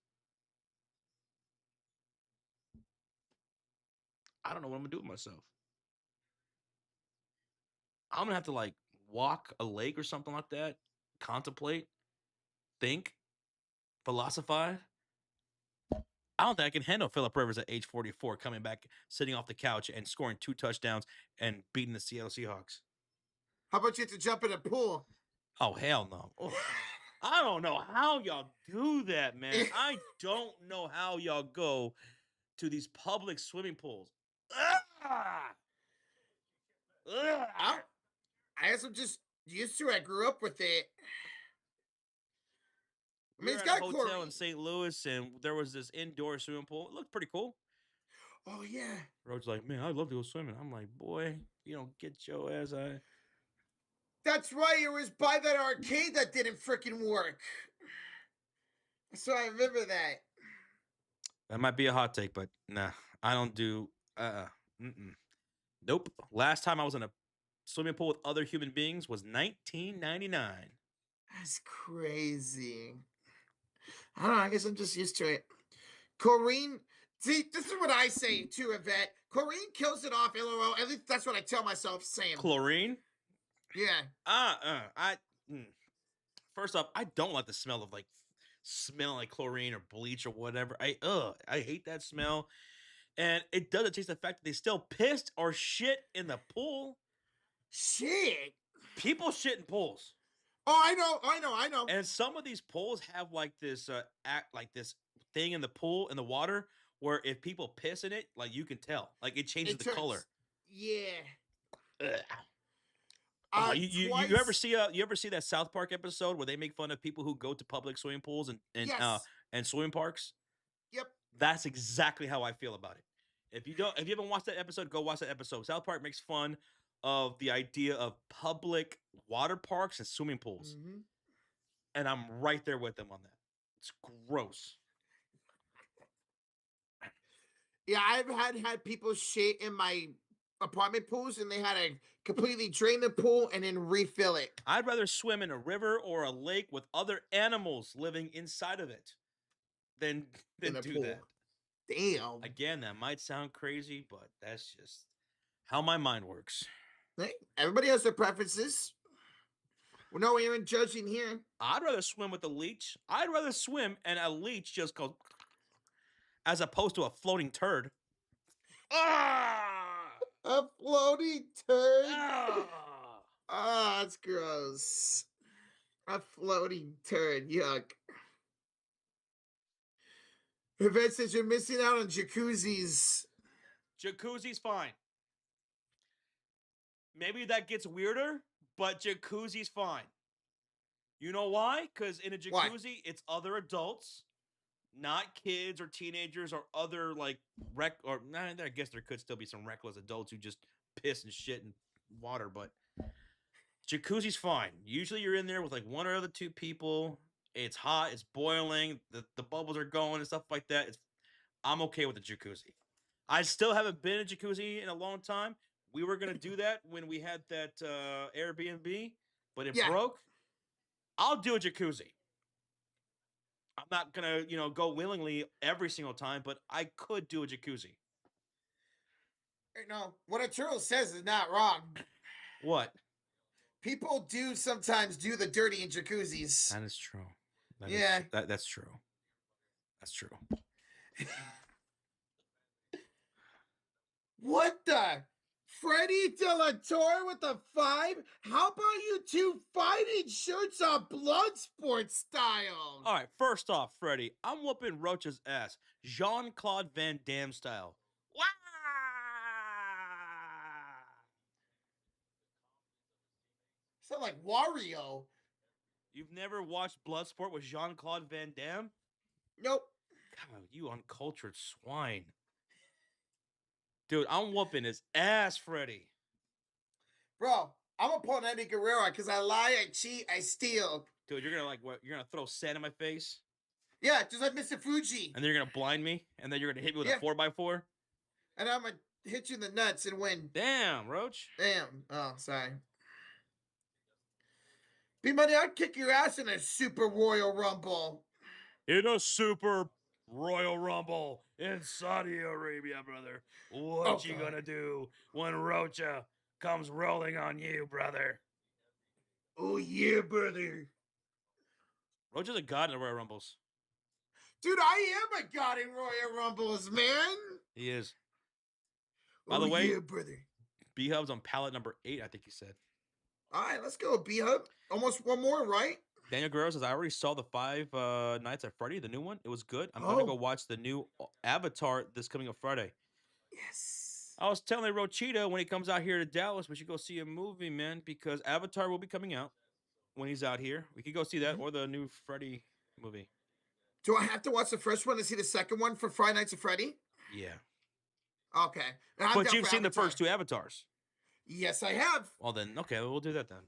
Speaker 2: I don't know what I'm going to do with myself. I'm going to have to like walk a lake or something like that, contemplate, think, philosophize. I don't think I can handle Phillip Rivers at age 44 coming back, sitting off the couch and scoring 2 touchdowns and beating the Seattle Seahawks.
Speaker 1: How about you to jump in a pool?
Speaker 2: Oh, hell no. Oh, I don't know how y'all do that, man. I don't know how y'all go to these public swimming pools.
Speaker 1: I guess I'm just used to it. I grew up with it.
Speaker 2: I mean, we were at a hotel in St. Louis, and there was this indoor swimming pool. It looked pretty cool.
Speaker 1: Oh, yeah.
Speaker 2: Roach's like, man, I'd love to go swimming. I'm like, boy, you don't get your ass out.
Speaker 1: That's right. It was by that arcade that didn't freaking work. So I remember that.
Speaker 2: That might be a hot take, but nah, I don't do. Nope. Last time I was in a swimming pool with other human beings was 1999.
Speaker 1: That's crazy. I don't know. I guess I'm just used to it. Corrine, see, this is what I say too, Yvette. Corrine kills it off, LOL. At least that's what I tell myself saying.
Speaker 2: Chlorine?
Speaker 1: Yeah.
Speaker 2: First off, I don't like the smell of like smelling like chlorine or bleach or whatever. I hate that smell. And it doesn't taste the fact that they still pissed or shit in the pool.
Speaker 1: Shit.
Speaker 2: People shit in pools.
Speaker 1: Oh, I know.
Speaker 2: And some of these pools have like this this thing in the pool in the water where if people piss in it, like you can tell, like it changes the color.
Speaker 1: Yeah.
Speaker 2: You ever see that South Park episode where they make fun of people who go to public swimming pools and swimming parks?
Speaker 1: Yep.
Speaker 2: That's exactly how I feel about it. If you haven't watched that episode, go watch that episode. South Park makes fun of the idea of public water parks and swimming pools.
Speaker 1: Mm-hmm.
Speaker 2: And I'm right there with them on that. It's gross.
Speaker 1: Yeah, I've had people shit in my apartment pools and they had to completely drain the pool and then refill it.
Speaker 2: I'd rather swim in a river or a lake with other animals living inside of it than do that.
Speaker 1: Damn.
Speaker 2: Again, that might sound crazy, but that's just how my mind works.
Speaker 1: Hey, everybody has their preferences. Well, no, we aren't judging here.
Speaker 2: I'd rather swim with a leech. I'd rather swim and a leech just goes as opposed to a floating turd. Ah!
Speaker 1: A floating turd.
Speaker 2: Ah!
Speaker 1: Ah, that's gross. A floating turd. Yuck. Yvette says you're missing out on jacuzzis.
Speaker 2: Jacuzzi's fine. Maybe that gets weirder, but jacuzzi's fine. You know why? Because in a
Speaker 1: Why?
Speaker 2: jacuzzi, it's other adults, not kids or teenagers or other like I guess there could still be some reckless adults who just piss and shit in water, but jacuzzi's fine. Usually you're in there with like one or other two people. It's hot, it's boiling, the bubbles are going and stuff like that. I'm okay with the jacuzzi. I still haven't been in a jacuzzi in a long time. We were gonna do that when we had that Airbnb, but it
Speaker 1: Yeah.
Speaker 2: broke. I'll do a jacuzzi. I'm not gonna, go willingly every single time, but I could do a jacuzzi.
Speaker 1: No, what Arturo says is not wrong.
Speaker 2: What?
Speaker 1: People do sometimes do the dirty in jacuzzis.
Speaker 2: That is true.
Speaker 1: Yeah.
Speaker 2: That's true. That's true.
Speaker 1: What the? Freddie De La Torre with the 5? How about you two fighting shirts on Bloodsport style?
Speaker 2: All right, first off, Freddie, I'm whooping Roach's ass. Jean-Claude Van Damme style. Wah!
Speaker 1: Sound like Wario.
Speaker 2: You've never watched Bloodsport with Jean-Claude Van Damme?
Speaker 1: Nope.
Speaker 2: God, you uncultured swine. Dude, I'm whooping his ass, Freddie.
Speaker 1: Bro, I'm gonna pull an Eddie Guerrero because I lie, I cheat, I steal.
Speaker 2: Dude, you're gonna You're gonna throw sand in my face?
Speaker 1: Yeah, just like Mr. Fuji.
Speaker 2: And then you're gonna blind me? And then you're gonna hit me with a 4x4?
Speaker 1: And I'm gonna hit you in the nuts and win.
Speaker 2: Damn, Roach.
Speaker 1: Damn. Oh, sorry. B-Money, I'd kick your ass in a Super Royal Rumble.
Speaker 2: In a Super Royal Rumble in Saudi Arabia, brother. What you gonna do when Rocha comes rolling on you, brother?
Speaker 1: Oh, yeah, brother.
Speaker 2: Rocha's a god in the Royal Rumbles.
Speaker 1: Dude, I am a god in Royal Rumbles, man.
Speaker 2: He is. By the way,
Speaker 1: yeah, brother.
Speaker 2: B-Hub's on pallet number 8, I think he said.
Speaker 1: All right, let's go, B-Hub. Almost one more, right?
Speaker 2: Daniel Guerrero says, I already saw the 5 Nights at Freddy, the new one. It was good. I'm going to go watch the new Avatar this coming up Friday.
Speaker 1: Yes.
Speaker 2: I was telling Rochita when he comes out here to Dallas, we should go see a movie, man, because Avatar will be coming out when he's out here. We could go see that or the new Freddy movie.
Speaker 1: Do I have to watch the first one to see the second one for Friday Nights at Freddy?
Speaker 2: Yeah.
Speaker 1: Okay.
Speaker 2: But you've seen the first 2 Avatars.
Speaker 1: Yes, I have.
Speaker 2: Well, then, okay, we'll do that then.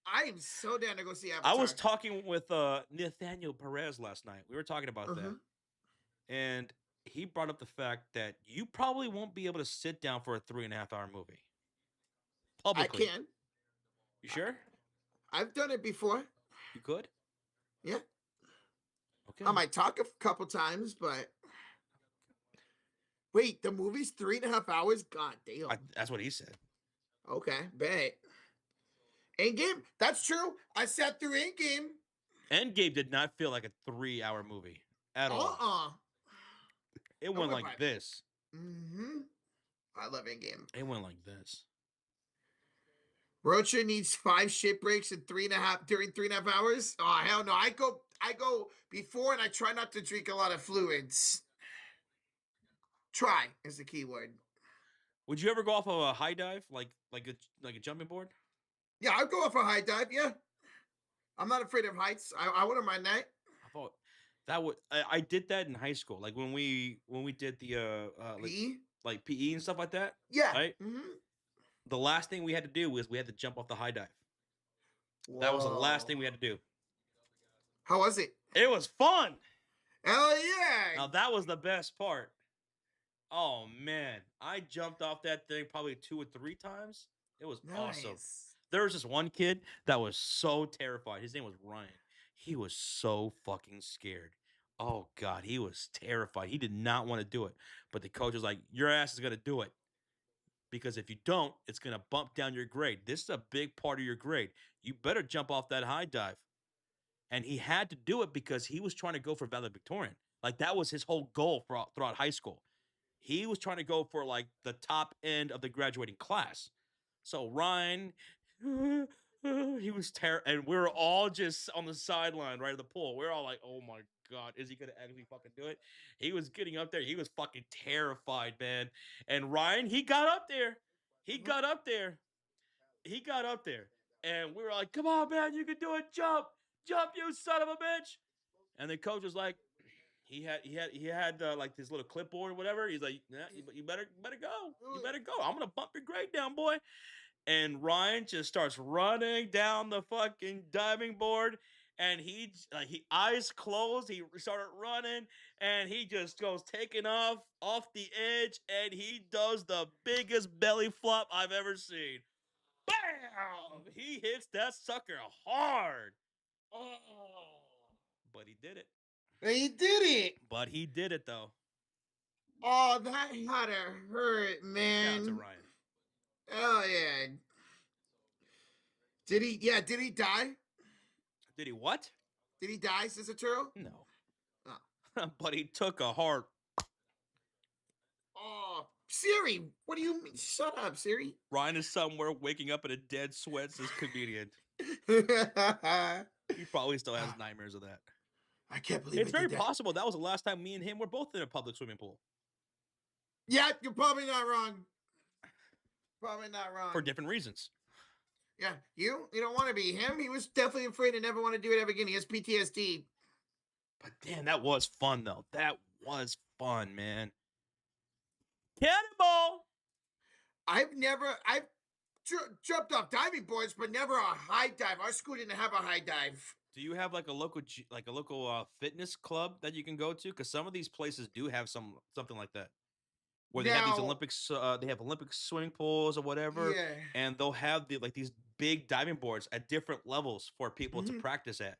Speaker 1: I am so down to go see Avatar.
Speaker 2: I was talking with Nathaniel Perez last night. We were talking about that. And he brought up the fact that you probably won't be able to sit down for a 3.5-hour movie. Publicly.
Speaker 1: I can.
Speaker 2: You sure?
Speaker 1: I've done it before.
Speaker 2: You could?
Speaker 1: Yeah.
Speaker 2: Okay.
Speaker 1: I might talk a couple times, but wait, the movie's 3.5 hours? God damn.
Speaker 2: That's what he said.
Speaker 1: Okay, bet. Endgame? That's true. I sat through Endgame.
Speaker 2: Endgame did not feel like a 3-hour movie at all. It went like this.
Speaker 1: I love Endgame.
Speaker 2: It went like this.
Speaker 1: Rocha needs 5 shit breaks in 3.5 hours. Oh hell no! I go before and I try not to drink a lot of fluids. Try is the key word.
Speaker 2: Would you ever go off of a high dive, like a jumping board?
Speaker 1: Yeah, I'd go off a high dive. Yeah, I'm not afraid of heights. I wouldn't mind that.
Speaker 2: I thought that would. I did that in high school, like when we did the
Speaker 1: PE?
Speaker 2: like PE and stuff like that.
Speaker 1: Yeah.
Speaker 2: Right. The last thing we had to do was we had to jump off the high dive.
Speaker 1: Whoa.
Speaker 2: That was the last thing we had to do.
Speaker 1: How was it?
Speaker 2: It was fun.
Speaker 1: Hell yeah!
Speaker 2: Now that was the best part. Oh man, I jumped off that thing probably 2 or 3 times. It was awesome. There was this one kid that was so terrified. His name was Ryan. He was so fucking scared. Oh God, he was terrified. He did not want to do it. But the coach was like, your ass is going to do it. because if you don't, it's going to bump down your grade. This is a big part of your grade. You better jump off that high dive. And he had to do it because he was trying to go for valedictorian. Like, that was his whole goal throughout high school. He was trying to go for, like, the top end of the graduating class. So Ryan, he was terrible. And we were all just on the sideline right at the pool. We were all like, oh, my God, is he going to actually fucking do it? He was getting up there. He was fucking terrified, man. And Ryan, he got up there. He got up there. And we were like, come on, man, you can do it. Jump, you son of a bitch. And the coach was like, he had like this little clipboard or whatever. He's like, nah, you better go. You better go. I'm gonna bump your grade down, boy. And Ryan just starts running down the fucking diving board. And he eyes closed. He started running, and he just goes taking off the edge, and he does the biggest belly flop I've ever seen. Bam! He hits that sucker hard. Oh, but he did it.
Speaker 1: He did it.
Speaker 2: But he did it though.
Speaker 1: Oh, that had to hurt, man.
Speaker 2: Shout out to Ryan.
Speaker 1: Oh yeah. Did he? Yeah. Did he die?
Speaker 2: Did he what?
Speaker 1: Did he die, Sister Turtle?
Speaker 2: No.
Speaker 1: Oh.
Speaker 2: But he took a hard.
Speaker 1: Oh, Siri, what do you mean? Shut up, Siri.
Speaker 2: Ryan is somewhere waking up in a dead sweats as comedian. He probably still has nightmares of that.
Speaker 1: I can't believe
Speaker 2: it's very possible that was the last time me and him were both in a public swimming pool.
Speaker 1: Yeah, you're probably not wrong. Probably not wrong.
Speaker 2: For different reasons.
Speaker 1: Yeah, you don't want to be him. He was definitely afraid and never want to do it ever again. He has PTSD.
Speaker 2: But damn, that was fun though. That was fun, man. Cannonball.
Speaker 1: I've jumped off diving boards, but never a high dive. Our school didn't have a high dive.
Speaker 2: Do you have like a local fitness club that you can go to? Because some of these places do have something like that, where they have these Olympics. They have Olympic swimming pools or whatever,
Speaker 1: yeah.
Speaker 2: And they'll have these big diving boards at different levels for people to practice at.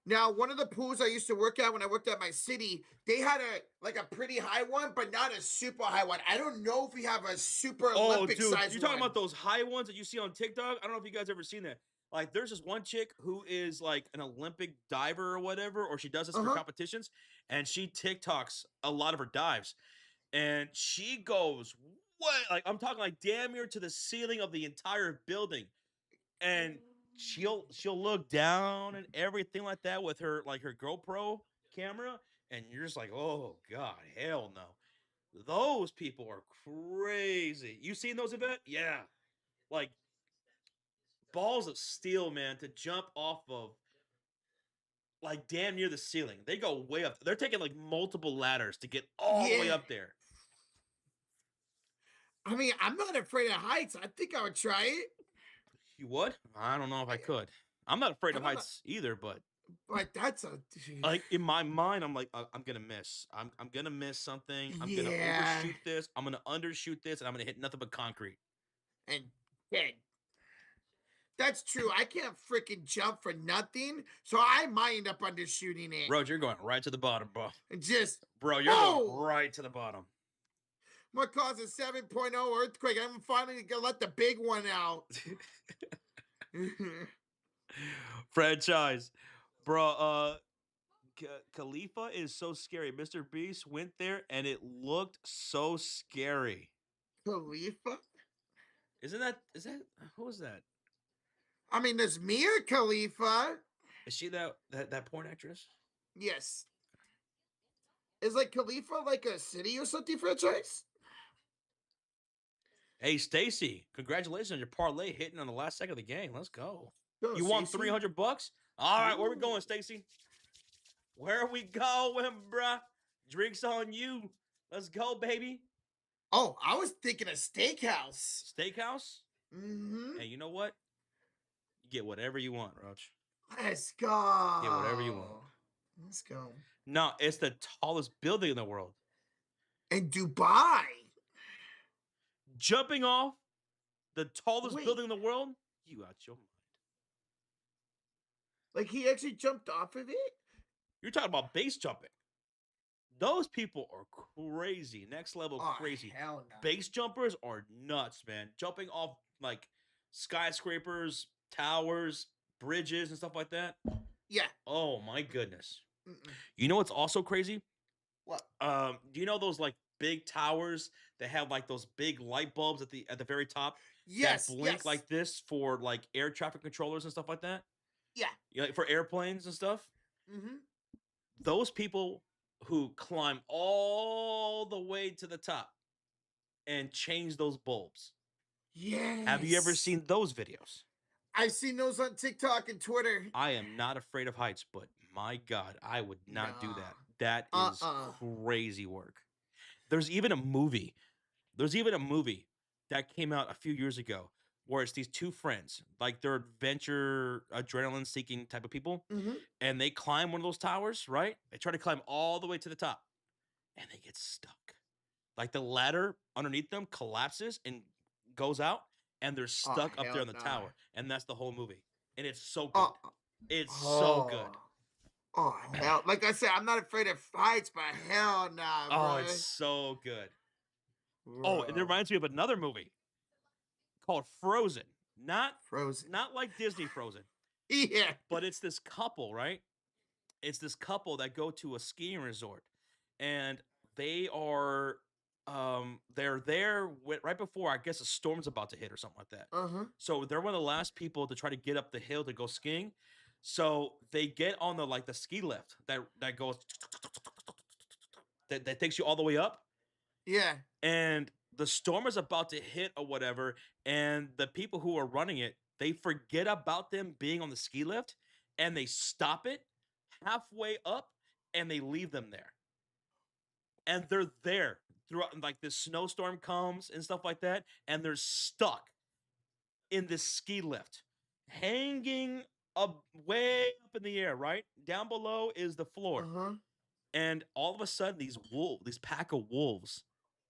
Speaker 1: Now, one of the pools I used to work at when I worked at my city, they had a pretty high one, but not a super high one. I don't know if we have a super Olympic size one.
Speaker 2: You're talking about those high ones that you see on TikTok? I don't know if you guys ever seen that. Like, there's this one chick who is like an Olympic diver or whatever, or she does this for competitions, and she TikToks a lot of her dives. And she goes way, like, I'm talking like damn near to the ceiling of the entire building. And she'll look down and everything like that with her GoPro camera, and you're just like, oh God, hell no. Those people are crazy. You seen those events? Yeah. Like, balls of steel, man, to jump off of like damn near the ceiling. They go way up. They're taking like multiple ladders to get all the way up there.
Speaker 1: I mean, I'm not afraid of heights. I think I would try it.
Speaker 2: You would? I don't know if I could. I'm not afraid of heights either, but
Speaker 1: like that's
Speaker 2: like in my mind, I'm like, I'm gonna miss. I'm gonna miss something. I'm gonna overshoot this. I'm gonna undershoot this, and I'm gonna hit nothing but concrete.
Speaker 1: And dead. That's true. I can't freaking jump for nothing, so I might end up undershooting it.
Speaker 2: Bro, you're going right to the bottom, bro. Bro, you're going right to the bottom.
Speaker 1: I'm gonna cause a 7.0 earthquake. I'm finally gonna let the big one out.
Speaker 2: Franchise. Bro, Khalifa is so scary. Mr. Beast went there and it looked so scary.
Speaker 1: Khalifa?
Speaker 2: Is that who is that?
Speaker 1: I mean, there's Mia Khalifa.
Speaker 2: Is she that porn actress?
Speaker 1: Yes. Is like Khalifa like a city or something franchise?
Speaker 2: Hey, Stacy, congratulations on your parlay hitting on the last second of the game. Let's go. You
Speaker 1: Stacey.
Speaker 2: won $300? All right, where we going, Stacy? Where are we going, bruh? Drinks on you. Let's go, baby.
Speaker 1: Oh, I was thinking a steakhouse.
Speaker 2: Steakhouse?
Speaker 1: Mm-hmm.
Speaker 2: Hey, you know what? You get whatever you want, Roach.
Speaker 1: Let's go.
Speaker 2: Get whatever you want.
Speaker 1: Let's go.
Speaker 2: No, it's the tallest building in the world.
Speaker 1: In Dubai.
Speaker 2: Jumping off the tallest building in the world? You out your mind.
Speaker 1: Like he actually jumped off of it?
Speaker 2: You're talking about base jumping. Those people are crazy, next level
Speaker 1: Oh,
Speaker 2: crazy.
Speaker 1: hell no.
Speaker 2: Base jumpers are nuts, man. Jumping off like skyscrapers, towers, bridges, and stuff like that.
Speaker 1: Yeah.
Speaker 2: Oh my goodness.
Speaker 1: Mm-mm.
Speaker 2: You know what's also crazy?
Speaker 1: What?
Speaker 2: Do you know those like big towers that have like those big light bulbs at the very top that
Speaker 1: Yes.
Speaker 2: blink
Speaker 1: Yes.
Speaker 2: like this for like air traffic controllers and stuff like that?
Speaker 1: Yeah.
Speaker 2: Yeah, like for airplanes and stuff.
Speaker 1: Mm-hmm.
Speaker 2: Those people who climb all the way to the top and change those bulbs. Have you ever
Speaker 1: Yes.
Speaker 2: seen those videos?
Speaker 1: I've seen those on TikTok and Twitter.
Speaker 2: I am not afraid of heights, but my God, I would not do
Speaker 1: Nah.
Speaker 2: that. That is crazy work. There's even a movie. There's even a movie that came out a few years ago where it's these two friends, like they're adventure, adrenaline seeking type of people,
Speaker 1: Mm-hmm.
Speaker 2: and they climb one of those towers, right? They try to climb all the way to the top and they get stuck. Like the ladder underneath them collapses and goes out, and they're
Speaker 1: Oh,
Speaker 2: stuck up there
Speaker 1: hell
Speaker 2: on the
Speaker 1: nah.
Speaker 2: tower. And that's the whole movie. And it's so good.
Speaker 1: Oh.
Speaker 2: It's so good.
Speaker 1: Oh, hell. Like I said, I'm not afraid of heights, but hell nah,
Speaker 2: Oh,
Speaker 1: bro.
Speaker 2: it's so good. Oh, and it
Speaker 1: Bro.
Speaker 2: reminds me of another movie called Frozen. Not
Speaker 1: Frozen.
Speaker 2: not like Disney Frozen,
Speaker 1: Yeah.
Speaker 2: but it's this couple, right? It's this couple that go to a skiing resort, and they are they're there right before, I guess, a storm's about to hit or something like that.
Speaker 1: Uh-huh.
Speaker 2: So they're one of the last people to try to get up the hill to go skiing. So they get on the ski lift that goes that takes you all the way up,
Speaker 1: Yeah.
Speaker 2: and the storm is about to hit or whatever, and the people who are running it, they forget about them being on the ski lift, and they stop it halfway up, and they leave them there, and they're there throughout, like this snowstorm comes and stuff like that, and they're stuck in this ski lift hanging up way up in the air, right down below is the floor.
Speaker 1: Uh-huh.
Speaker 2: And all of a sudden, these pack of wolves,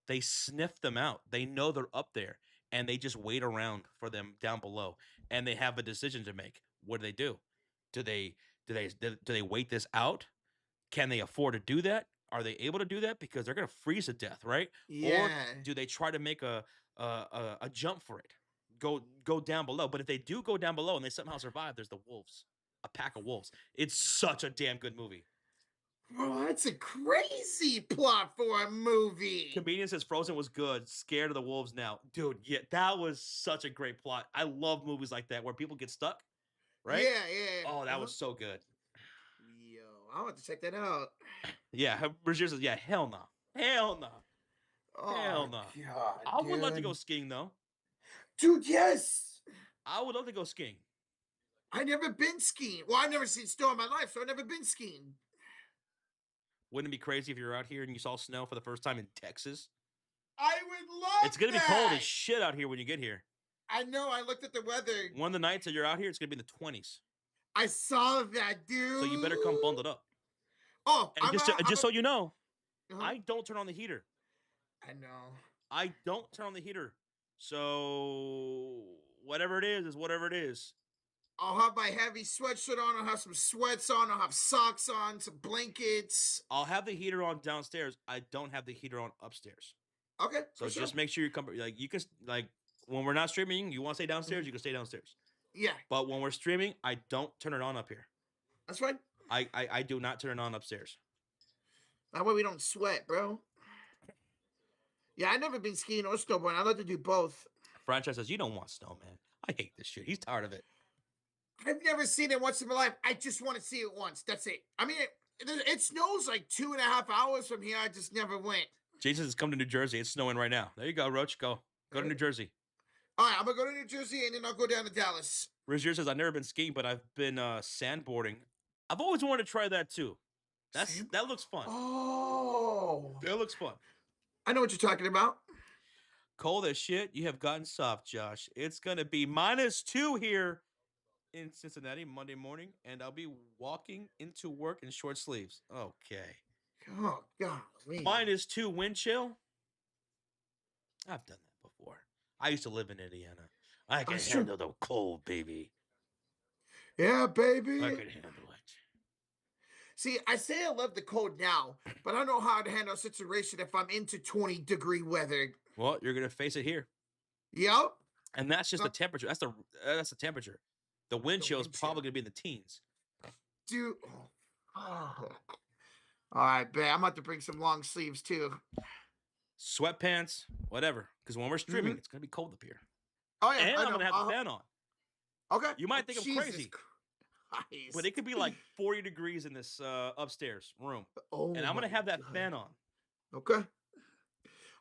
Speaker 2: they sniff them out. They know they're up there, and they just wait around for them down below. And they have a decision to make. What do? Do they do they wait this out? Can they afford to do that? Are they able to do that because they're going to freeze to death, right? Or
Speaker 1: Yeah.
Speaker 2: do they try to make a jump for it, go down below? But if they do go down below and they somehow survive, there's the wolves, a pack of wolves. It's such a damn good movie.
Speaker 1: Bro, that's a crazy plot for a movie.
Speaker 2: Comedian says Frozen was good. Scared of the wolves now. Dude, yeah, that was such a great plot. I love movies like that where people get stuck, right?
Speaker 1: Yeah, yeah.
Speaker 2: Oh, that was so good.
Speaker 1: Yo, I want to check that out.
Speaker 2: Yeah, Brazil says, yeah, hell no. Hell no. Hell
Speaker 1: Oh,
Speaker 2: no.
Speaker 1: God,
Speaker 2: I would love to go
Speaker 1: dude.
Speaker 2: skiing, though.
Speaker 1: Dude, yes.
Speaker 2: I would love to go skiing.
Speaker 1: I never been skiing. Well, I've never seen snow in my life, so I've never been skiing.
Speaker 2: Wouldn't it be crazy if you were out here and you saw snow for the first time in Texas?
Speaker 1: I would love
Speaker 2: It's going to be cold as shit out here when you get here.
Speaker 1: I know. I looked at the weather.
Speaker 2: One of the nights that you're out here, it's going to be in the 20s.
Speaker 1: I saw that, dude.
Speaker 2: So you better come bundled up.
Speaker 1: Oh,
Speaker 2: And just so you know, I don't turn on the heater.
Speaker 1: I know.
Speaker 2: I don't turn on the heater. So whatever it is whatever it is.
Speaker 1: I'll have my heavy sweatshirt on. I'll have some sweats on. I'll have socks on, some blankets.
Speaker 2: I'll have the heater on downstairs. I don't have the heater on upstairs.
Speaker 1: Okay.
Speaker 2: So just make sure you come. Like you can when we're not streaming, you want to stay downstairs, you can stay downstairs.
Speaker 1: Yeah.
Speaker 2: But when we're streaming, I don't turn it on up here.
Speaker 1: That's fine.
Speaker 2: I do not turn it on upstairs.
Speaker 1: That way we don't sweat, bro. Yeah, I've never been skiing or snowboarding. I'd like to do both.
Speaker 2: Franchise says, you don't want snow, man. I hate this shit. He's tired of it.
Speaker 1: I've never seen it once in my life. I just want to see it once. That's it. I mean, it snows like 2.5 hours from here. I just never went.
Speaker 2: Jesus has come to New Jersey. It's snowing right now. There you go, Roach. Go to New Jersey.
Speaker 1: All right, I'm going to go to New Jersey, and then I'll go down to Dallas.
Speaker 2: Rozier says, I've never been skiing, but I've been sandboarding. I've always wanted to try that, too. That looks fun.
Speaker 1: Oh.
Speaker 2: That looks fun.
Speaker 1: I know what you're talking about.
Speaker 2: Cold as shit. You have gotten soft, Josh. It's going to be -2 here in Cincinnati Monday morning, and I'll be walking into work in short sleeves. Okay.
Speaker 1: Oh, God.
Speaker 2: -2 wind chill. I've done that before. I used to live in Indiana. I can handle the cold, baby.
Speaker 1: Yeah, baby.
Speaker 2: I can handle it.
Speaker 1: See, I say I love the cold now, but I don't know how to handle a situation if I'm into 20-degree weather.
Speaker 2: Well, you're gonna face it here,
Speaker 1: Yep.
Speaker 2: and that's just the
Speaker 1: Not
Speaker 2: temperature. That's the temperature. The wind
Speaker 1: the
Speaker 2: chill is
Speaker 1: wind chill.
Speaker 2: probably gonna be in the teens.
Speaker 1: Dude. Oh. All right, bet. I'm about to bring some long sleeves too.
Speaker 2: Sweatpants, whatever. Because when we're streaming,
Speaker 1: Mm-hmm.
Speaker 2: it's gonna be cold up here,
Speaker 1: Oh yeah,
Speaker 2: and
Speaker 1: I
Speaker 2: I'm
Speaker 1: know.
Speaker 2: gonna have the fan on.
Speaker 1: Okay.
Speaker 2: You
Speaker 1: Oh,
Speaker 2: might think I'm
Speaker 1: Jesus
Speaker 2: crazy, but
Speaker 1: Christ.
Speaker 2: it could be like 40 degrees in this upstairs room,
Speaker 1: Oh
Speaker 2: and I'm gonna
Speaker 1: my
Speaker 2: have that
Speaker 1: God.
Speaker 2: fan on.
Speaker 1: Okay.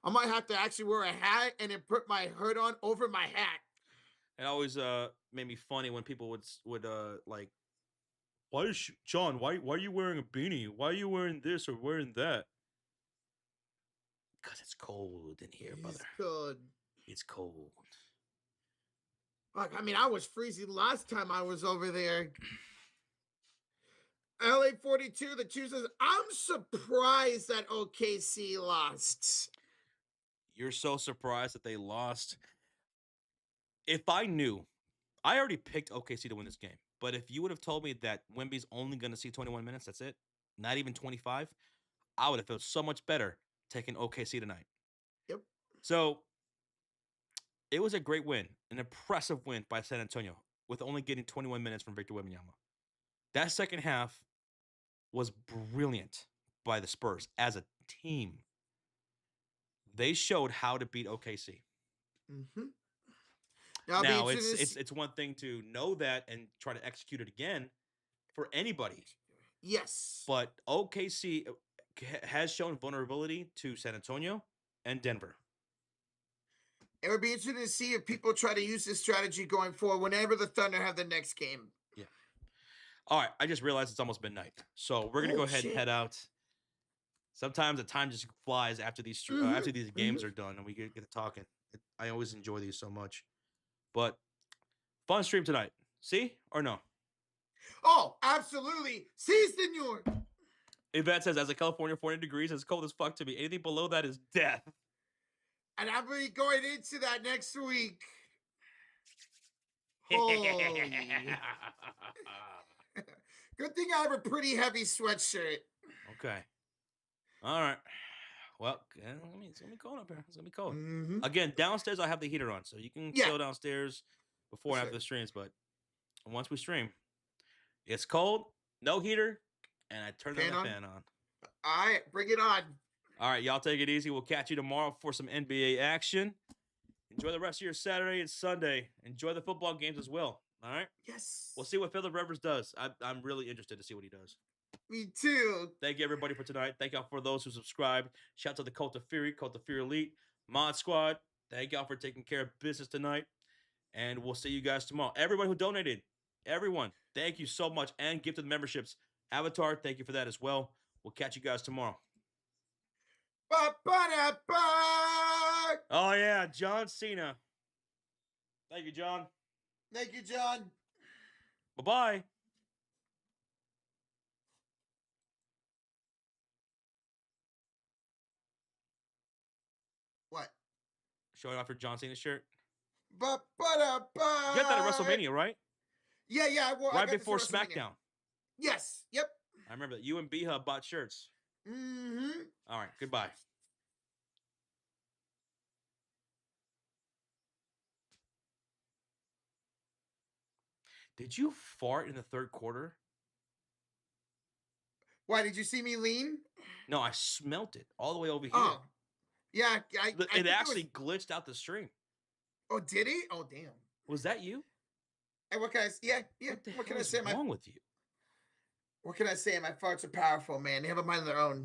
Speaker 1: I might have to actually wear a hat and then put my hood on over my hat.
Speaker 2: It always made me funny when people would like, why is John? Why are you wearing a beanie? Why are you wearing this or wearing that? Because it's cold in here, brother.
Speaker 1: He's good.
Speaker 2: It's cold.
Speaker 1: Fuck, I mean, I was freezing last time I was over there. LA 42, the choosers. I'm surprised that OKC lost.
Speaker 2: You're so surprised that they lost. If I knew, I already picked OKC to win this game. But if you would have told me that Wemby's only going to see 21 minutes, that's it, not even 25, I would have felt so much better taking OKC tonight.
Speaker 1: Yep.
Speaker 2: So it was a great win, an impressive win by San Antonio with only getting 21 minutes from Victor Wembanyama. That second half was brilliant by the Spurs as a team. They showed how to beat OKC.
Speaker 1: Mm-hmm.
Speaker 2: Now it's one thing to know that and try to execute it again for anybody.
Speaker 1: Yes.
Speaker 2: But OKC has shown vulnerability to San Antonio and Denver.
Speaker 1: It would be interesting to see if people try to use this strategy going forward whenever the Thunder have the next game.
Speaker 2: Yeah. All right. I just realized it's almost midnight. So we're going to go ahead and head out. Sometimes the time just flies after these games are done and we get to talking. I always enjoy these so much. But fun stream tonight. See or no?
Speaker 1: Oh, absolutely. Si, senor.
Speaker 2: Yvette says, as a California, 40 degrees, it's cold as fuck to me. Anything below that is death.
Speaker 1: And I'm going to be going into that next week. Holy. Good thing I have a pretty heavy sweatshirt.
Speaker 2: Okay. All right. Well, it's gonna be cold up here. It's gonna be cold.
Speaker 1: Mm-hmm.
Speaker 2: Again, downstairs I have the heater on, so you can chill downstairs before and after the streams. But once we stream, it's cold, no heater, and I turn the fan on.
Speaker 1: All right, bring it on.
Speaker 2: All right, y'all take it easy. We'll catch you tomorrow for some NBA action. Enjoy the rest of your Saturday and Sunday. Enjoy the football games as well. All right.
Speaker 1: Yes.
Speaker 2: We'll see what Phillip Rivers does. I'm really interested to see what he does.
Speaker 1: Me too.
Speaker 2: Thank you, everybody, for tonight. Thank y'all for those who subscribed. Shout out to the Cult of Fury Elite, Mod Squad. Thank y'all for taking care of business tonight. And we'll see you guys tomorrow. Everybody who donated, everyone, thank you so much. And gifted memberships. Avatar, thank you for that as well. We'll catch you guys tomorrow. Oh, yeah, John Cena. Thank you, John.
Speaker 1: Thank you, John.
Speaker 2: Bye-bye.
Speaker 1: What?
Speaker 2: Showing off your John Cena shirt?
Speaker 1: You got
Speaker 2: that at WrestleMania, right?
Speaker 1: Yeah.
Speaker 2: Right before SmackDown.
Speaker 1: Yes. Yep.
Speaker 2: I remember that. You and B-Hub bought shirts.
Speaker 1: Mm-hmm.
Speaker 2: All right. Goodbye. Did you fart in the third quarter?
Speaker 1: Why, did you see me lean?
Speaker 2: No, I smelt it all the way over here.
Speaker 1: Oh. Yeah.
Speaker 2: It actually glitched out the stream.
Speaker 1: Oh, did he? Oh, damn.
Speaker 2: Was that you?
Speaker 1: And what can I say? Yeah.
Speaker 2: What can I say? What's wrong with you?
Speaker 1: What can I say? My farts are powerful, man. They have a mind of their own.